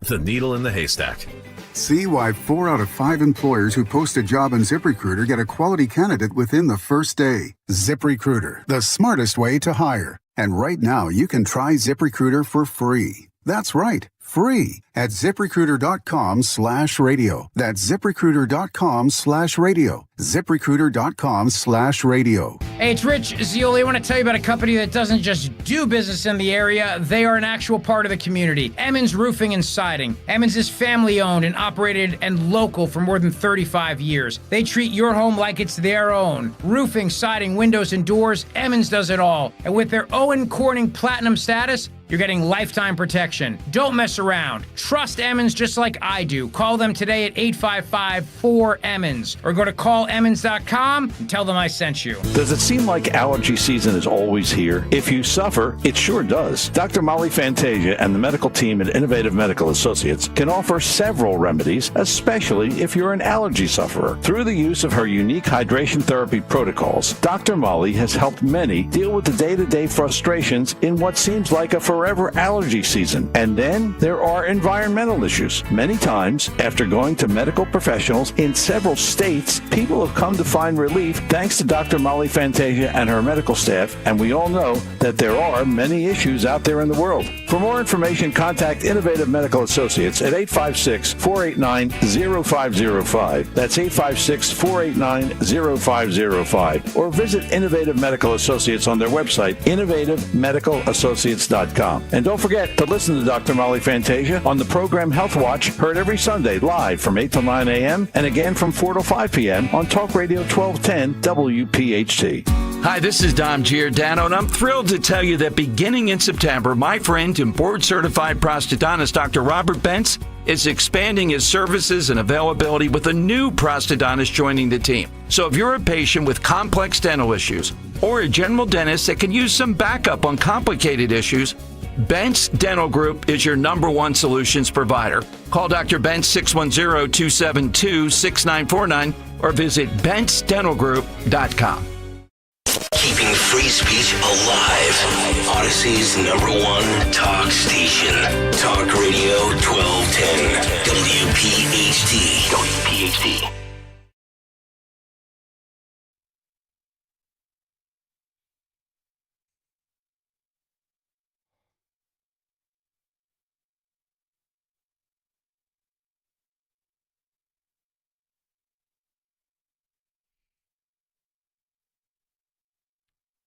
[SPEAKER 5] The needle in the haystack.
[SPEAKER 6] See why 4 out of 5 employers who post a job on ZipRecruiter get a quality candidate within the first day. ZipRecruiter, the smartest way to hire. And right now, you can try ZipRecruiter for free. That's right, free at ZipRecruiter.com/radio. That's ZipRecruiter.com/radio. ZipRecruiter.com/radio.
[SPEAKER 10] Hey, it's Rich Zioli. I want to tell you about a company that doesn't just do business in the area. They are an actual part of the community. Emmons Roofing and Siding. Emmons is family owned and operated and local for more than 35 years. They treat your home like it's their own. Roofing, siding, windows, and doors, Emmons does it all. And with their Owen Corning Platinum status, you're getting lifetime protection. Don't mess around. Trust Emmons just like I do. Call them today at 855-4-EMMONS or go to callemmons.com and tell them I sent you.
[SPEAKER 2] Does it seem like allergy season is always here? If you suffer, it sure does. Dr. Molly Fantasia and the medical team at Innovative Medical Associates can offer several remedies, especially if you're an allergy sufferer. Through the use of her unique hydration therapy protocols, Dr. Molly has helped many deal with the day-to-day frustrations in what seems like a forever allergy season. And then there are environmental issues. Many times, after going to medical professionals in several states, people have come to find relief thanks to Dr. Molly Fantasia and her medical staff, and we all know that there are many issues out there in the world. For more information, contact Innovative Medical Associates at 856-489-0505. That's 856-489-0505. Or visit Innovative Medical Associates on their website, innovativemedicalassociates.com. And don't forget to listen to Dr. Molly Fantasia on the program Health Watch, heard every Sunday live from 8 to 9 a.m. and again from 4 to 5 p.m. on Talk Radio 1210 WPHT.
[SPEAKER 23] Hi, this is Dom Giordano, and I'm thrilled to tell you that beginning in September, my friend and board-certified prosthodontist Dr. Robert Bentz is expanding his services and availability with a new prosthodontist joining the team. So if you're a patient with complex dental issues or a general dentist that can use some backup on complicated issues, Bentz Dental Group is your #1 solutions provider. Call Dr. Bentz 610-272-6949 or visit bentzdentalgroup.com.
[SPEAKER 20] Keeping free speech alive. Odyssey's #1 talk station. Talk Radio 1210. WPHT. WPHT.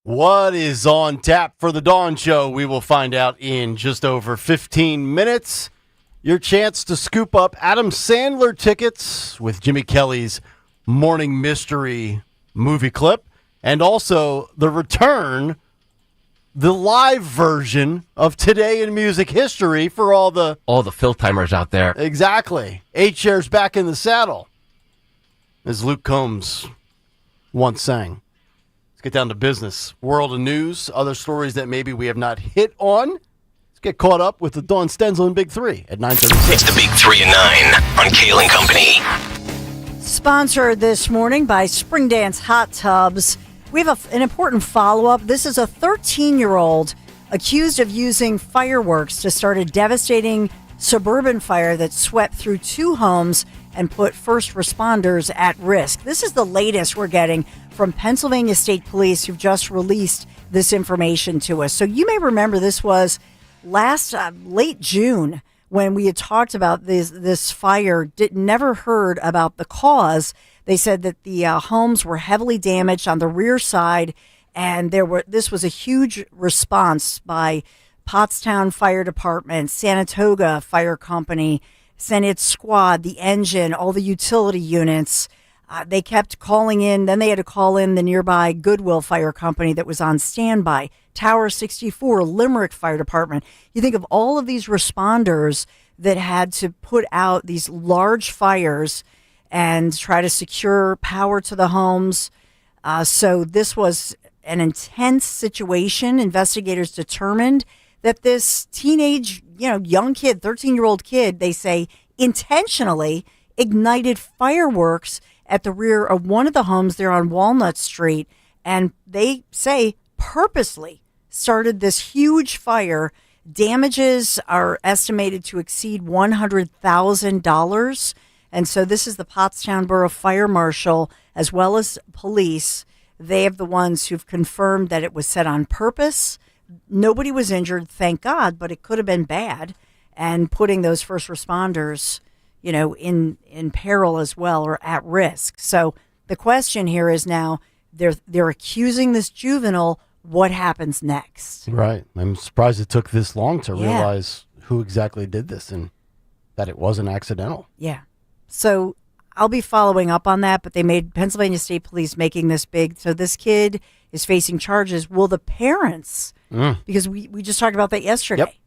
[SPEAKER 21] What is on tap for the Dawn Show? We will find out in just over 15 minutes. Your chance to scoop up Adam Sandler tickets with Jimmy Kelly's Morning Mystery movie clip, and also the return the live version of Today in Music History for all the
[SPEAKER 3] fill timers out there.
[SPEAKER 21] Exactly. 8 chairs back in the saddle, as Luke Combs once sang. Let's get down to business. World of news, other stories that maybe we have not hit on. Let's get caught up with the Dawn Stenzel and Big 3 at 9:36.
[SPEAKER 20] It's the Big 3 and 9 on Kayal and Company.
[SPEAKER 12] Sponsored this morning by Spring Dance Hot Tubs. We have an important follow-up. This is a 13-year-old accused of using fireworks to start a devastating suburban fire that swept through 2 homes and put first responders at risk. This is the latest we're getting from Pennsylvania State Police, who've just released this information to us. So you may remember this was last late June when we had talked about this fire. Never heard about the cause. They said that the homes were heavily damaged on the rear side, and this was a huge response by Pottstown Fire Department, Saratoga Fire Company, sent its squad, the engine, all the utility units. They kept calling in. Then they had to call in the nearby Goodwill Fire Company that was on standby, Tower 64, Limerick Fire Department. You think of all of these responders that had to put out these large fires and try to secure power to the homes. So this was an intense situation. Investigators determined that this teenage, young kid, 13-year-old kid, they say, intentionally ignited fireworks at the rear of one of the homes there on Walnut Street. And they say purposely started this huge fire. Damages are estimated to exceed $100,000. And so this is the Pottstown Borough Fire Marshal, as well as police. They have the ones who've confirmed that it was set on purpose. Nobody was injured, thank God, but it could have been bad. And putting those first responders, in peril as well, or at risk. So the question here is now they're accusing this juvenile. What happens next?
[SPEAKER 21] Right. I'm surprised it took this long to realize who exactly did this and that it wasn't accidental.
[SPEAKER 12] Yeah. So I'll be following up on that, but they made Pennsylvania State Police making this big. So this kid is facing charges. Will the parents, because we just talked about that yesterday,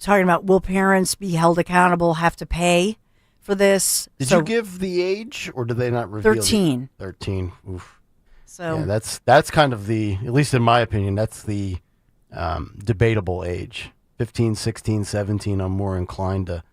[SPEAKER 12] talking about will parents be held accountable, have to pay for this?
[SPEAKER 21] Did you give the age, or did they not reveal
[SPEAKER 12] 13.
[SPEAKER 21] 13. Oof.
[SPEAKER 12] So
[SPEAKER 21] yeah, that's kind of the, at least in my opinion, that's the debatable age. 15, 16, 17, I'm more inclined to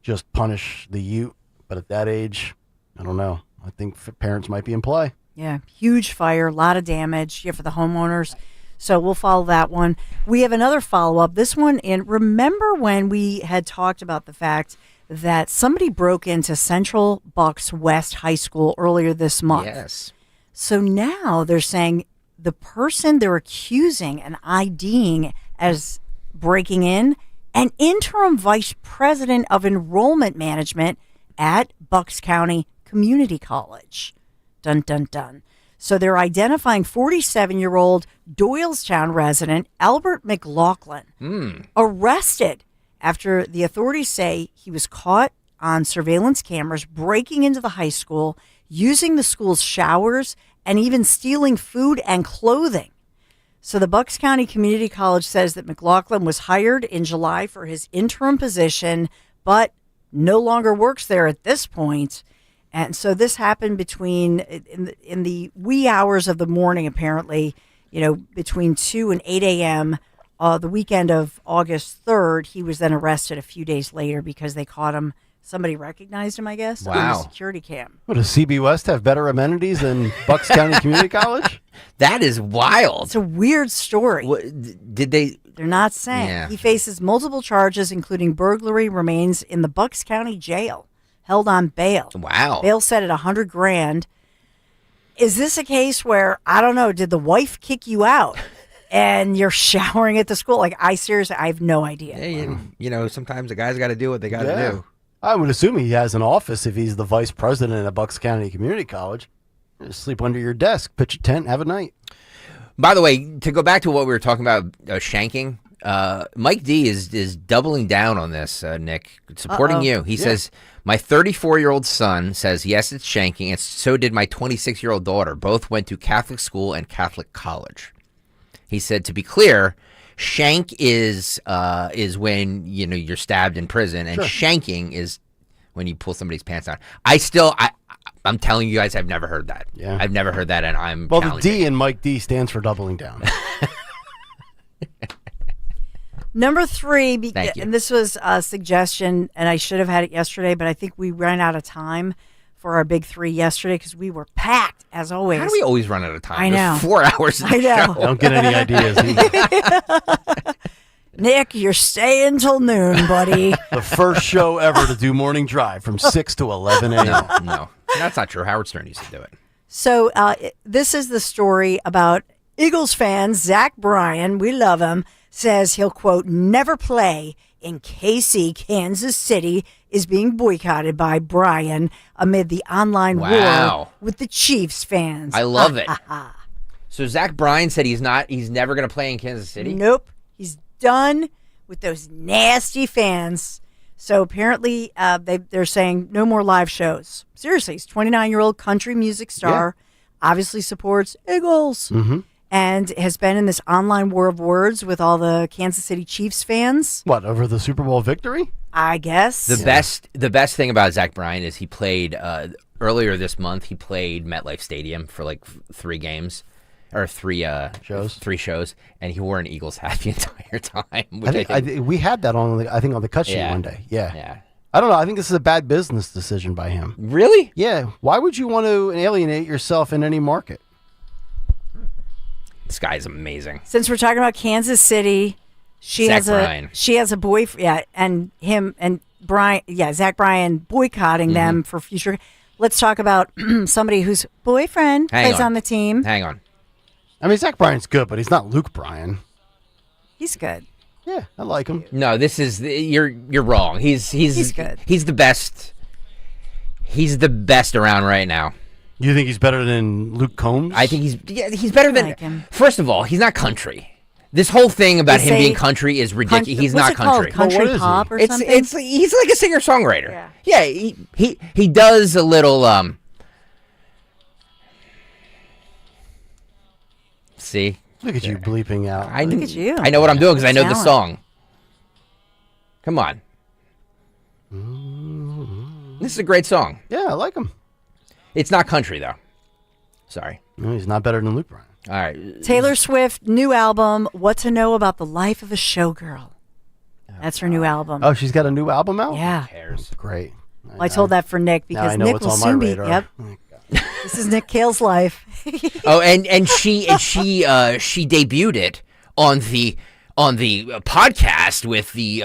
[SPEAKER 21] just punish the youth. But at that age, I don't know. I think parents might be in play.
[SPEAKER 12] Yeah, huge fire, a lot of damage for the homeowners. So we'll follow that one. We have another follow-up. This one, and remember when we had talked about the fact that somebody broke into Central Bucks West High School earlier this month?
[SPEAKER 1] Yes.
[SPEAKER 12] So now they're saying the person they're accusing and IDing as breaking in, an interim vice president of enrollment management at Bucks County Community College. Dun, dun, dun. So they're identifying 47-year-old Doylestown resident Albert McLaughlin, arrested after the authorities say he was caught on surveillance cameras breaking into the high school, using the school's showers, and even stealing food and clothing. So the Bucks County Community College says that McLaughlin was hired in July for his interim position, but no longer works there at this point. And so this happened in the wee hours of the morning, apparently, between 2 and 8 a.m. The weekend of August 3rd. He was then arrested a few days later because they caught him. Somebody recognized him, I guess, on the security cam.
[SPEAKER 21] What, does CB West have better amenities than Bucks County Community College?
[SPEAKER 1] That is wild.
[SPEAKER 12] It's a weird story.
[SPEAKER 1] Did they?
[SPEAKER 12] They're not saying.
[SPEAKER 1] Yeah.
[SPEAKER 12] He faces multiple charges, including burglary, remains in the Bucks County jail, held on bail.
[SPEAKER 1] Wow.
[SPEAKER 12] Bail set at $100,000. Is this a case where, I don't know, did the wife kick you out and you're showering at the school? Like, I have no idea.
[SPEAKER 1] Yeah, sometimes the guys got to do what they got to do.
[SPEAKER 21] I would assume he has an office if he's the vice president at Bucks County Community College. Just sleep under your desk, pitch a tent, have a night.
[SPEAKER 1] By the way, to go back to what we were talking about, shanking, Mike D is doubling down on this, Nick, supporting you. He says, my 34-year-old son says, yes, it's shanking, and so did my 26-year-old daughter. Both went to Catholic school and Catholic college. He said, to be clear, Shank is when you're stabbed in prison, and shanking is when you pull somebody's pants down. I'm telling you guys, I've never heard that.
[SPEAKER 21] Yeah.
[SPEAKER 1] I've never heard that, and I'm
[SPEAKER 21] Well, the
[SPEAKER 1] challenging
[SPEAKER 21] D in Mike D stands for doubling down.
[SPEAKER 12] Number 3,
[SPEAKER 1] Thank you.
[SPEAKER 12] and this was a suggestion, and I should have had it yesterday, but I think we ran out of time for our big 3 yesterday because we were packed, as always.
[SPEAKER 1] How do we always run out of time?
[SPEAKER 12] I know.
[SPEAKER 1] There's 4 hours of the
[SPEAKER 12] I know.
[SPEAKER 1] show.
[SPEAKER 21] I don't get any ideas either.
[SPEAKER 12] Nick, you're staying till noon, buddy.
[SPEAKER 21] The first show ever to do morning drive from 6 to 11 a.m.
[SPEAKER 1] No, that's not true. Howard Stern used to do it.
[SPEAKER 12] So this is the story about Eagles fan Zach Bryan. We love him. Says he'll, quote, never play in KC, Kansas City, is being boycotted by Bryan amid the online war with the Chiefs fans.
[SPEAKER 1] I love it. So Zach Bryan said he's never going to play in Kansas City?
[SPEAKER 12] Nope. He's done with those nasty fans. So apparently they're saying no more live shows. Seriously, he's a 29-year-old country music star, obviously supports Eagles.
[SPEAKER 21] Mm-hmm.
[SPEAKER 12] And has been in this online war of words with all the Kansas City Chiefs fans.
[SPEAKER 21] What, over the Super Bowl victory?
[SPEAKER 12] I guess.
[SPEAKER 1] The best thing about Zach Bryan is he played earlier this month. He played MetLife Stadium for like 3 games or 3 shows. 3 shows, and he wore an Eagles hat the entire time. Which
[SPEAKER 21] I think we had that on the cut sheet one day. Yeah. I don't know. I think this is a bad business decision by him.
[SPEAKER 1] Really?
[SPEAKER 21] Yeah. Why would you want to alienate yourself in any market?
[SPEAKER 1] This guy's amazing.
[SPEAKER 12] Since we're talking about Kansas City, she has a boyfriend, and him and Brian, Zach Bryan boycotting them for future. Let's talk about somebody whose boyfriend plays on the team.
[SPEAKER 1] Hang on.
[SPEAKER 21] I mean, Zach Bryan's good, but he's not Luke Bryan.
[SPEAKER 12] He's good.
[SPEAKER 21] Yeah, I like him.
[SPEAKER 1] No, you're wrong. He's
[SPEAKER 12] good.
[SPEAKER 1] He's the best. He's the best around right now.
[SPEAKER 21] You think he's better than Luke Combs?
[SPEAKER 1] I think he's better than
[SPEAKER 12] him.
[SPEAKER 1] First of all, he's not country. This whole thing about him being country is ridiculous. He's not country.
[SPEAKER 12] Country pop or something?
[SPEAKER 1] He's like a singer-songwriter. Yeah, he does a little see?
[SPEAKER 21] Look at you bleeping out.
[SPEAKER 12] Look at you.
[SPEAKER 1] I know what I'm doing because I know the
[SPEAKER 12] Talent.
[SPEAKER 1] song. Come on. This is a great song.
[SPEAKER 21] Yeah, I like him.
[SPEAKER 1] It's not country, though. Sorry.
[SPEAKER 21] No, he's not better than Luke Bryan.
[SPEAKER 1] All right.
[SPEAKER 12] Taylor Swift, new album, What to Know About the Life of a Showgirl. That's her new album.
[SPEAKER 21] Oh, she's got a new album out?
[SPEAKER 12] Yeah.
[SPEAKER 1] Who cares?
[SPEAKER 21] Great.
[SPEAKER 12] Well, I told that for Nick because
[SPEAKER 21] I know
[SPEAKER 12] Nick
[SPEAKER 21] what's
[SPEAKER 12] will
[SPEAKER 21] on my
[SPEAKER 12] soon be.
[SPEAKER 21] radar.
[SPEAKER 12] Yep. This is Nick Kale's life.
[SPEAKER 1] Oh, and she debuted it on the podcast with the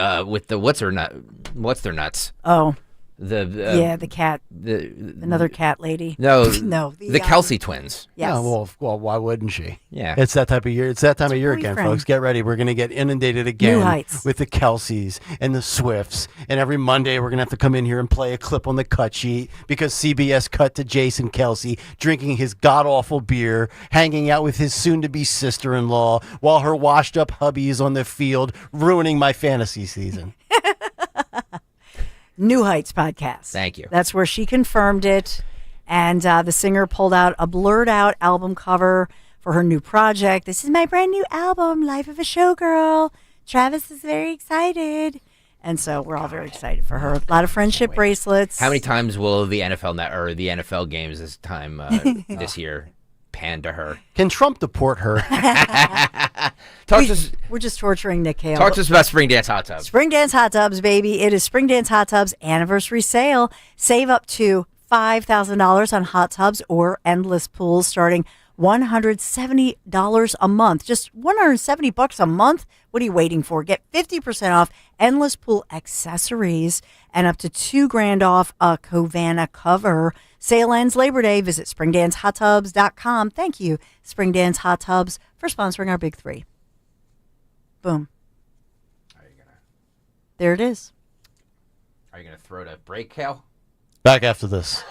[SPEAKER 1] what's their nuts?
[SPEAKER 12] Oh.
[SPEAKER 1] The
[SPEAKER 12] cat. Another cat lady.
[SPEAKER 1] No,
[SPEAKER 12] no,
[SPEAKER 1] the Kelsey twins.
[SPEAKER 12] Yes.
[SPEAKER 21] Yeah, well, why wouldn't she?
[SPEAKER 1] Yeah.
[SPEAKER 21] It's that type of year. It's that time of year again,
[SPEAKER 12] boyfriend.
[SPEAKER 21] folks. Get ready. We're going to get inundated again
[SPEAKER 12] New heights.
[SPEAKER 21] with the Kelseys and the Swifts. And every Monday, we're going to have to come in here and play a clip on the cut sheet because CBS cut to Jason Kelsey drinking his god-awful beer, hanging out with his soon-to-be sister-in-law while her washed-up hubby is on the field, ruining my fantasy season.
[SPEAKER 12] New Heights podcast.
[SPEAKER 1] Thank you.
[SPEAKER 12] That's where she confirmed it. And the singer pulled out a blurred out album cover for her new project. This is my brand new album, Life of a Showgirl. Travis is very excited. And so we're all very excited for her. A lot of friendship bracelets.
[SPEAKER 1] How many times will the NFL games this year pan to her?
[SPEAKER 21] Can Trump deport her?
[SPEAKER 12] We're just torturing Nick Kale.
[SPEAKER 1] Talk to us about Spring Dance Hot Tubs.
[SPEAKER 12] Spring Dance Hot Tubs, baby. It is Spring Dance Hot Tubs anniversary sale. Save up to $5,000 on hot tubs or endless pools starting $170 a month. Just $170 a month? What are you waiting for? Get 50% off endless pool accessories and up to $2,000 off a Covana cover. Sale ends Labor Day. Visit springdancehottubs.com. Thank you, Spring Dance Hot Tubs, for sponsoring our Big Three. Boom. There it is.
[SPEAKER 1] Are you going to throw it a break, Kale?
[SPEAKER 21] Back after this.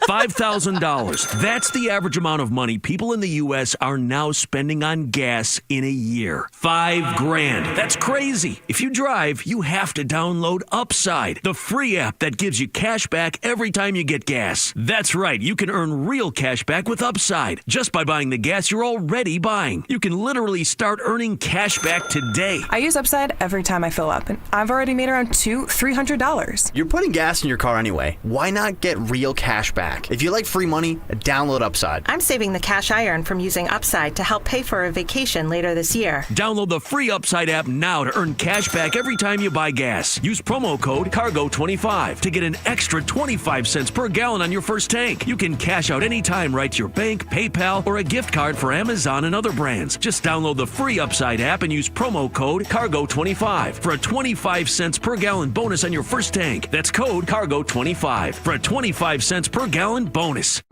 [SPEAKER 3] $5,000. That's the average amount of money people in the U.S. are now spending on gas in a year. $5,000. That's crazy. If you drive, you have to download Upside, the free app that gives you cash back every time you get gas. That's right. You can earn real cash back with Upside just by buying the gas you're already buying. You can literally start earning cash back today.
[SPEAKER 13] I use Upside every time I fill up, and I've already made around $300.
[SPEAKER 7] You're putting gas in your car anyway. Why not get real cash back? If you like free money, download Upside.
[SPEAKER 8] I'm saving the cash I earn from using Upside to help pay for a vacation later this year.
[SPEAKER 3] Download the free Upside app now to earn cash back every time you buy gas. Use promo code CARGO25 to get an extra 25 cents per gallon on your first tank. You can cash out anytime right to your bank, PayPal, or a gift card for Amazon and other brands. Just download the free Upside app and use promo code CARGO25 for a 25 cents per gallon bonus on your first tank. That's code CARGO25 for a 25 cents per gallon bonus.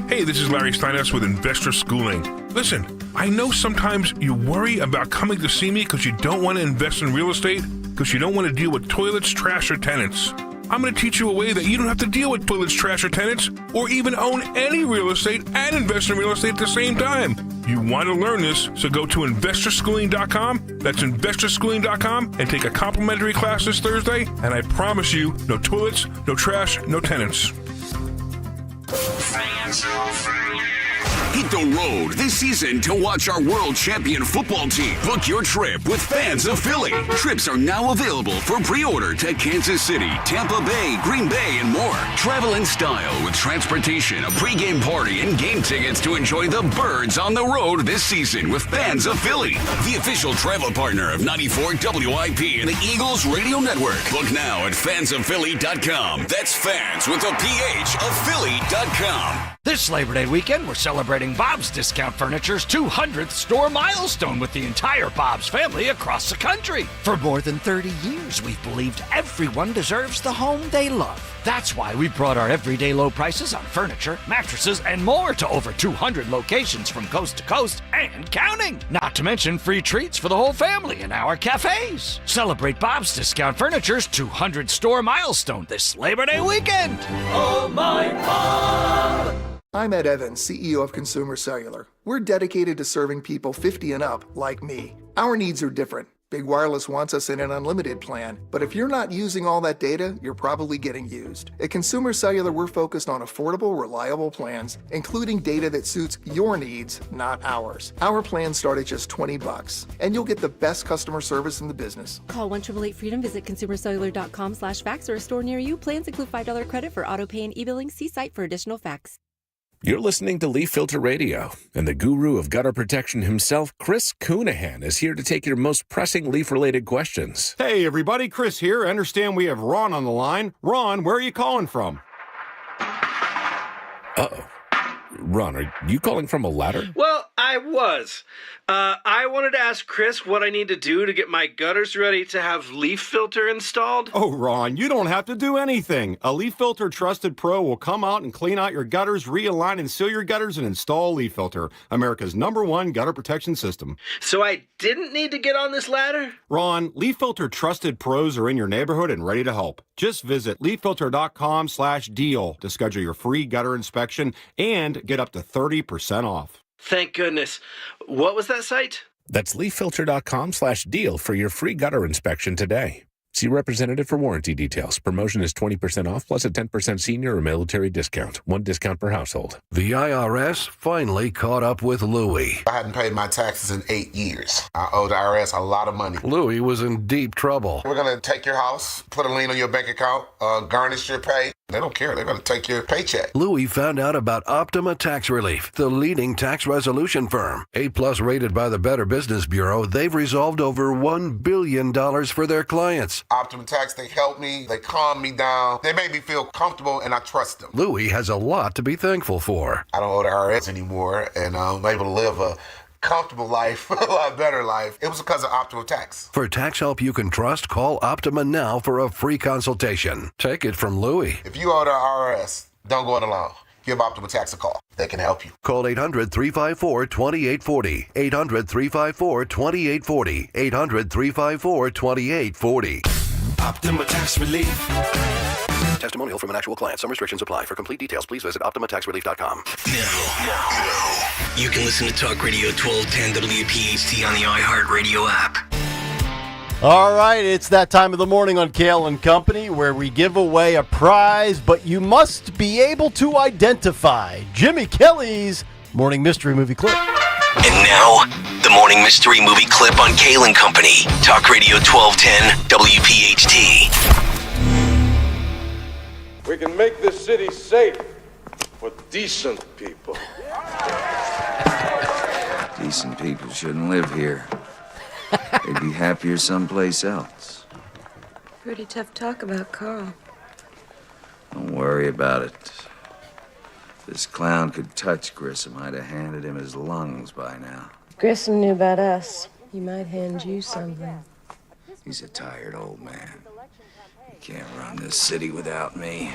[SPEAKER 9] Hey, this is Larry Steinhaus with Investor Schooling. Listen, I know sometimes you worry about coming to see me because you don't want to invest in real estate, because you don't want to deal with toilets, trash, or tenants. I'm going to teach you a way that you don't have to deal with toilets, trash, or tenants, or even own any real estate and invest in real estate at the same time. You want to learn this, so go to investorschooling.com. That's investorschooling.com and take a complimentary class this Thursday, and I promise you, no toilets, no trash, no tenants.
[SPEAKER 24] Hit the road this season to watch our world champion football team. Book your trip with Fans of Philly. Trips are now available for pre-order to Kansas City, Tampa Bay, Green Bay, and more. Travel in style with transportation, a pregame party, and game tickets to enjoy the Birds on the road this season with Fans of Philly, the official travel partner of 94 WIP and the Eagles Radio Network. Book now at fansofphilly.com. That's fans with a PH of Philly.com.
[SPEAKER 25] This Labor Day weekend, we're celebrating Bob's Discount Furniture's 200th store milestone with the entire Bob's family across the country. For more than 30 years, we've believed everyone deserves the home they love. That's why we brought our everyday low prices on furniture, mattresses, and more to over 200 locations from coast to coast and counting. Not to mention free treats for the whole family in our cafes. Celebrate Bob's Discount Furniture's 200 store milestone this Labor Day weekend.
[SPEAKER 26] Oh, my Bob! I'm Ed Evans, CEO of Consumer Cellular. We're dedicated to serving people 50 and up like me. Our needs are different. Big Wireless wants us in an unlimited plan, but if you're not using all that data, you're probably getting used. At Consumer Cellular, we're focused on affordable, reliable plans, including data that suits your needs, not ours. Our plans start at just $20, and you'll get the best customer service in the business.
[SPEAKER 27] Call 1-888-FREEDOM, visit consumercellular.com/facts or a store near you. Plans include $5 credit for auto pay and e-billing. See site for additional facts.
[SPEAKER 28] You're listening to Leaf Filter Radio, and the guru of gutter protection himself, Chris Coonahan, is here to take your most pressing leaf-related questions.
[SPEAKER 29] Hey, everybody, Chris here. I understand we have Ron on the line. Ron, where are you calling from?
[SPEAKER 28] Uh-oh. Ron, are you calling from a ladder?
[SPEAKER 31] Well, I was. I wanted to ask Chris what I need to do to get my gutters ready to have Leaf Filter installed.
[SPEAKER 29] Oh, Ron, you don't have to do anything. A Leaf Filter Trusted Pro will come out and clean out your gutters, realign and seal your gutters, and install Leaf Filter, America's #1 gutter protection system.
[SPEAKER 31] So I didn't need to get on this ladder?
[SPEAKER 29] Ron, Leaf Filter Trusted Pros are in your neighborhood and ready to help. Just visit leaffilter.com/deal to schedule your free gutter inspection and get up to 30% off.
[SPEAKER 31] Thank goodness. What was that site?
[SPEAKER 28] That's leaffilter.com/deal for your free gutter inspection today. See representative for warranty details. Promotion is 20% off plus a 10% senior or military discount. One discount per household.
[SPEAKER 32] The IRS finally caught up with Louie.
[SPEAKER 33] I hadn't paid my taxes in 8 years. I owe the IRS a lot of money.
[SPEAKER 32] Louie was in deep trouble.
[SPEAKER 33] We're going to take your house, put a lien on your bank account, garnish your pay. They don't care. They're going to take your paycheck.
[SPEAKER 32] Louie found out about Optima Tax Relief, the leading tax resolution firm. A+ rated by the Better Business Bureau, they've resolved over $1 billion for their clients.
[SPEAKER 33] Optima Tax, they help me. They calm me down. They make me feel comfortable, and I trust them.
[SPEAKER 32] Louie has a lot to be thankful for.
[SPEAKER 33] I don't owe the IRS anymore, and I'm able to live a comfortable life, a lot better life. It was because of Optima Tax.
[SPEAKER 32] For tax help you can trust, call Optima now for a free consultation. Take it from Louie.
[SPEAKER 33] If you owe the IRS, don't go it alone. Give Optima Tax a call. They can help you.
[SPEAKER 32] Call 800-354-2840. 800-354-2840. 800-354-2840.
[SPEAKER 34] Optima Tax Relief.
[SPEAKER 32] Testimonial from an actual client. Some restrictions apply. For complete details, please visit OptimaTaxRelief.com.
[SPEAKER 20] Now, you can listen to Talk Radio 1210 WPHT on the iHeartRadio app.
[SPEAKER 21] All right, it's that time of the morning on Kayal and Company where we give away a prize, but you must be able to identify Jimmy Kelly's Morning Mystery Movie Clip.
[SPEAKER 20] And now, the Morning Mystery Movie Clip on Kayal and Company. Talk Radio 1210 WPHT.
[SPEAKER 4] We can make this city safe for decent people.
[SPEAKER 5] Decent people shouldn't live here. They'd be happier someplace else.
[SPEAKER 6] Pretty tough talk about Carl.
[SPEAKER 5] Don't worry about it. If this clown could touch Grissom, I'd have handed him his lungs by now.
[SPEAKER 6] Grissom knew about us. He might hand you something.
[SPEAKER 5] He's a tired old man. He can't run this city without me.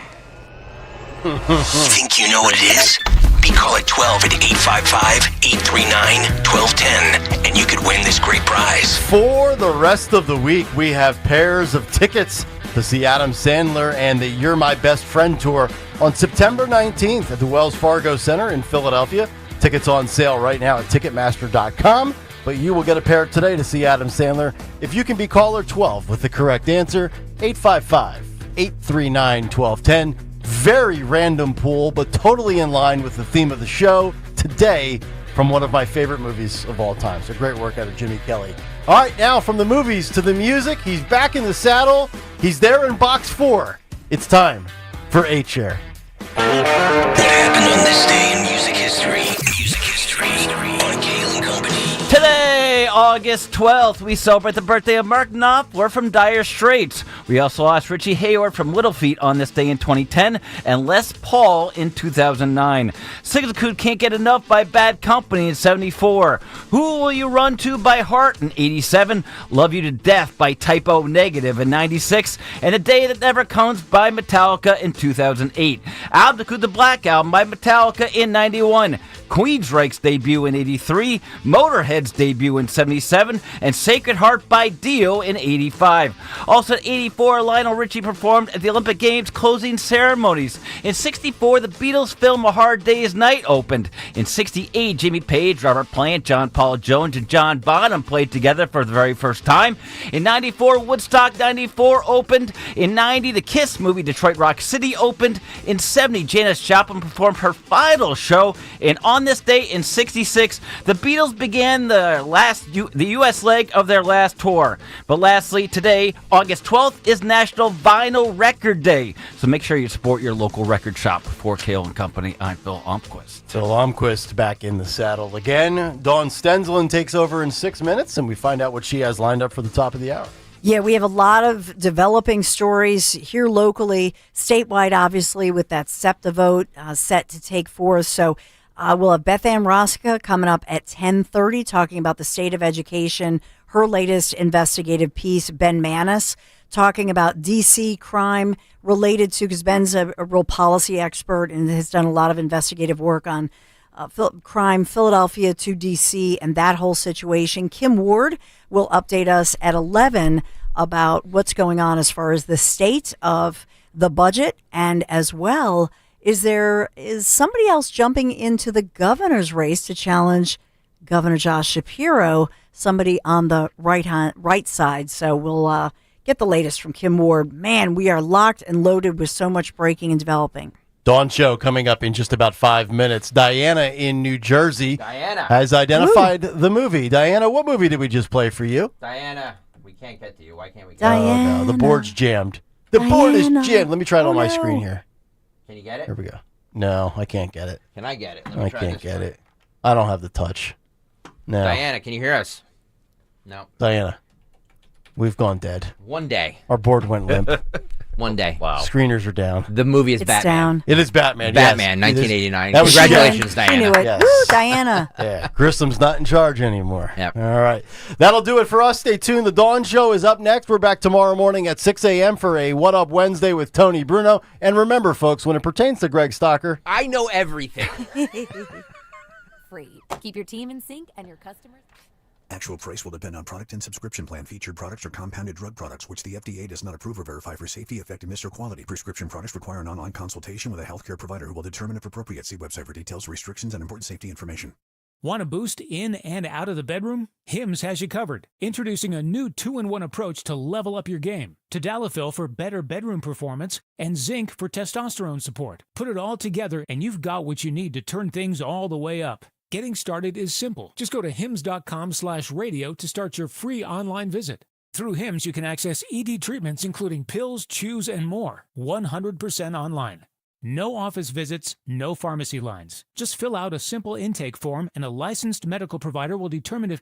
[SPEAKER 20] Think you know what it is? Be call at 12 at 855-839-1210, and you could win this great prize.
[SPEAKER 21] For the rest of the week, we have pairs of tickets to see Adam Sandler and the You're My Best Friend tour on September 19th at the Wells Fargo Center in Philadelphia. Tickets on sale right now at Ticketmaster.com, but you will get a pair today to see Adam Sandler if you can be caller 12 with the correct answer, 855-839-1210. Very random pool, but totally in line with the theme of the show today from one of my favorite movies of all time. So great work out of Jimmy Kelly. All right, now from the movies to the music, he's back in the saddle. He's there in box 4. It's time for A-Chair.
[SPEAKER 20] What happened on this day in music history? Music history on Kayal and Company.
[SPEAKER 10] Today, August 12th, we celebrate the birthday of Mark Knopfler from Dire Straits. We also lost Richie Hayward from Little Feat on this day in 2010 and Les Paul in 2009. Sigalcoot Can't Get Enough by Bad Company in 74. Who Will You Run To by Heart in 87. Love You to Death by Typo Negative in 96. And A Day That Never Comes by Metallica in 2008. Altitude the Black Album by Metallica in 91. Queensryche's debut in 83, Motorhead's debut in 77, and Sacred Heart by Dio in 85. Also in 84, Lionel Richie performed at the Olympic Games closing ceremonies. In 64, the Beatles' film A Hard Day's Night opened. In 68, Jimmy Page, Robert Plant, John Paul Jones, and John Bonham played together for the very first time. In 94, Woodstock 94 opened. In 90, the Kiss movie Detroit Rock City opened. In 70, Janis Joplin performed her final show. And on this day in 66, the Beatles began the U.S. leg of their last tour. But lastly, today, August 12th, is National Vinyl Record Day. So make sure you support your local record shop. For Kayal and Company, I'm Phil Almquist.
[SPEAKER 21] Phil Almquist back in the saddle again. Dawn Stenslin takes over in 6 minutes, and we find out what she has lined up for the top of the hour.
[SPEAKER 12] Yeah, we have a lot of developing stories here locally, statewide, obviously, with that SEPTA vote set to take forth. So we'll have Beth Ann Rosca coming up at 10:30, talking about the state of education, her latest investigative piece. Ben Manis talking about D.C. crime related to, because Ben's a real policy expert and has done a lot of investigative work on crime, Philadelphia to D.C. and that whole situation. Kim Ward will update us at 11 about what's going on as far as the state of the budget, and as well, is somebody else jumping into the governor's race to challenge Governor Josh Shapiro, somebody on the right side. So we'll get the latest from Kim Ward. Man, we are locked and loaded with so much breaking and developing.
[SPEAKER 21] Dawn Show coming up in just about 5 minutes. Diana in New Jersey
[SPEAKER 1] Diana
[SPEAKER 21] has identified the movie. Diana, what movie did we just play for you?
[SPEAKER 1] Diana, we can't get to you. Why can't we get
[SPEAKER 21] Diana. Oh, no, the board's jammed. The board is jammed. Let me try it on my screen here.
[SPEAKER 1] Can you get it?
[SPEAKER 21] Here we go. No, I can't get it.
[SPEAKER 1] Can I get it?
[SPEAKER 21] I can't get it. I don't have the touch. No.
[SPEAKER 1] Diana, can you hear us? No.
[SPEAKER 21] Diana, we've gone dead.
[SPEAKER 1] One day.
[SPEAKER 21] Our board went limp.
[SPEAKER 1] One day.
[SPEAKER 21] Wow. Screeners are down.
[SPEAKER 1] The movie is
[SPEAKER 12] It's
[SPEAKER 1] Batman.
[SPEAKER 12] down.
[SPEAKER 21] It is Batman.
[SPEAKER 1] Batman,
[SPEAKER 21] yes.
[SPEAKER 1] 1989.
[SPEAKER 21] That was
[SPEAKER 1] Congratulations,
[SPEAKER 12] I
[SPEAKER 1] Diana.
[SPEAKER 12] knew it.
[SPEAKER 21] Yes.
[SPEAKER 12] Woo, Diana.
[SPEAKER 21] Yeah, Grissom's not in charge anymore.
[SPEAKER 1] Yep.
[SPEAKER 21] All right. That'll do it for us. Stay tuned. The Dawn Show is up next. We're back tomorrow morning at 6 a.m. for a What Up Wednesday with Tony Bruno. And remember, folks, when it pertains to Greg Stocker,
[SPEAKER 1] I know everything.
[SPEAKER 11] Free. Keep your team in sync and your customers.
[SPEAKER 2] Actual price will depend on product and subscription plan. Featured products are compounded drug products, which the FDA does not approve or verify for safety, effectiveness, or quality. Prescription products require an online consultation with a healthcare provider who will determine if appropriate. See website for details, restrictions, and important safety information.
[SPEAKER 7] Want a boost in and out of the bedroom? Hims has you covered. Introducing a new 2-in-1 approach to level up your game. Tadalafil for better bedroom performance and zinc for testosterone support. Put it all together and you've got what you need to turn things all the way up. Getting started is simple. Just go to hims.com/radio to start your free online visit. Through Hims, you can access ED treatments including pills, chews, and more. 100% online. No office visits, no pharmacy lines. Just fill out a simple intake form and a licensed medical provider will determine if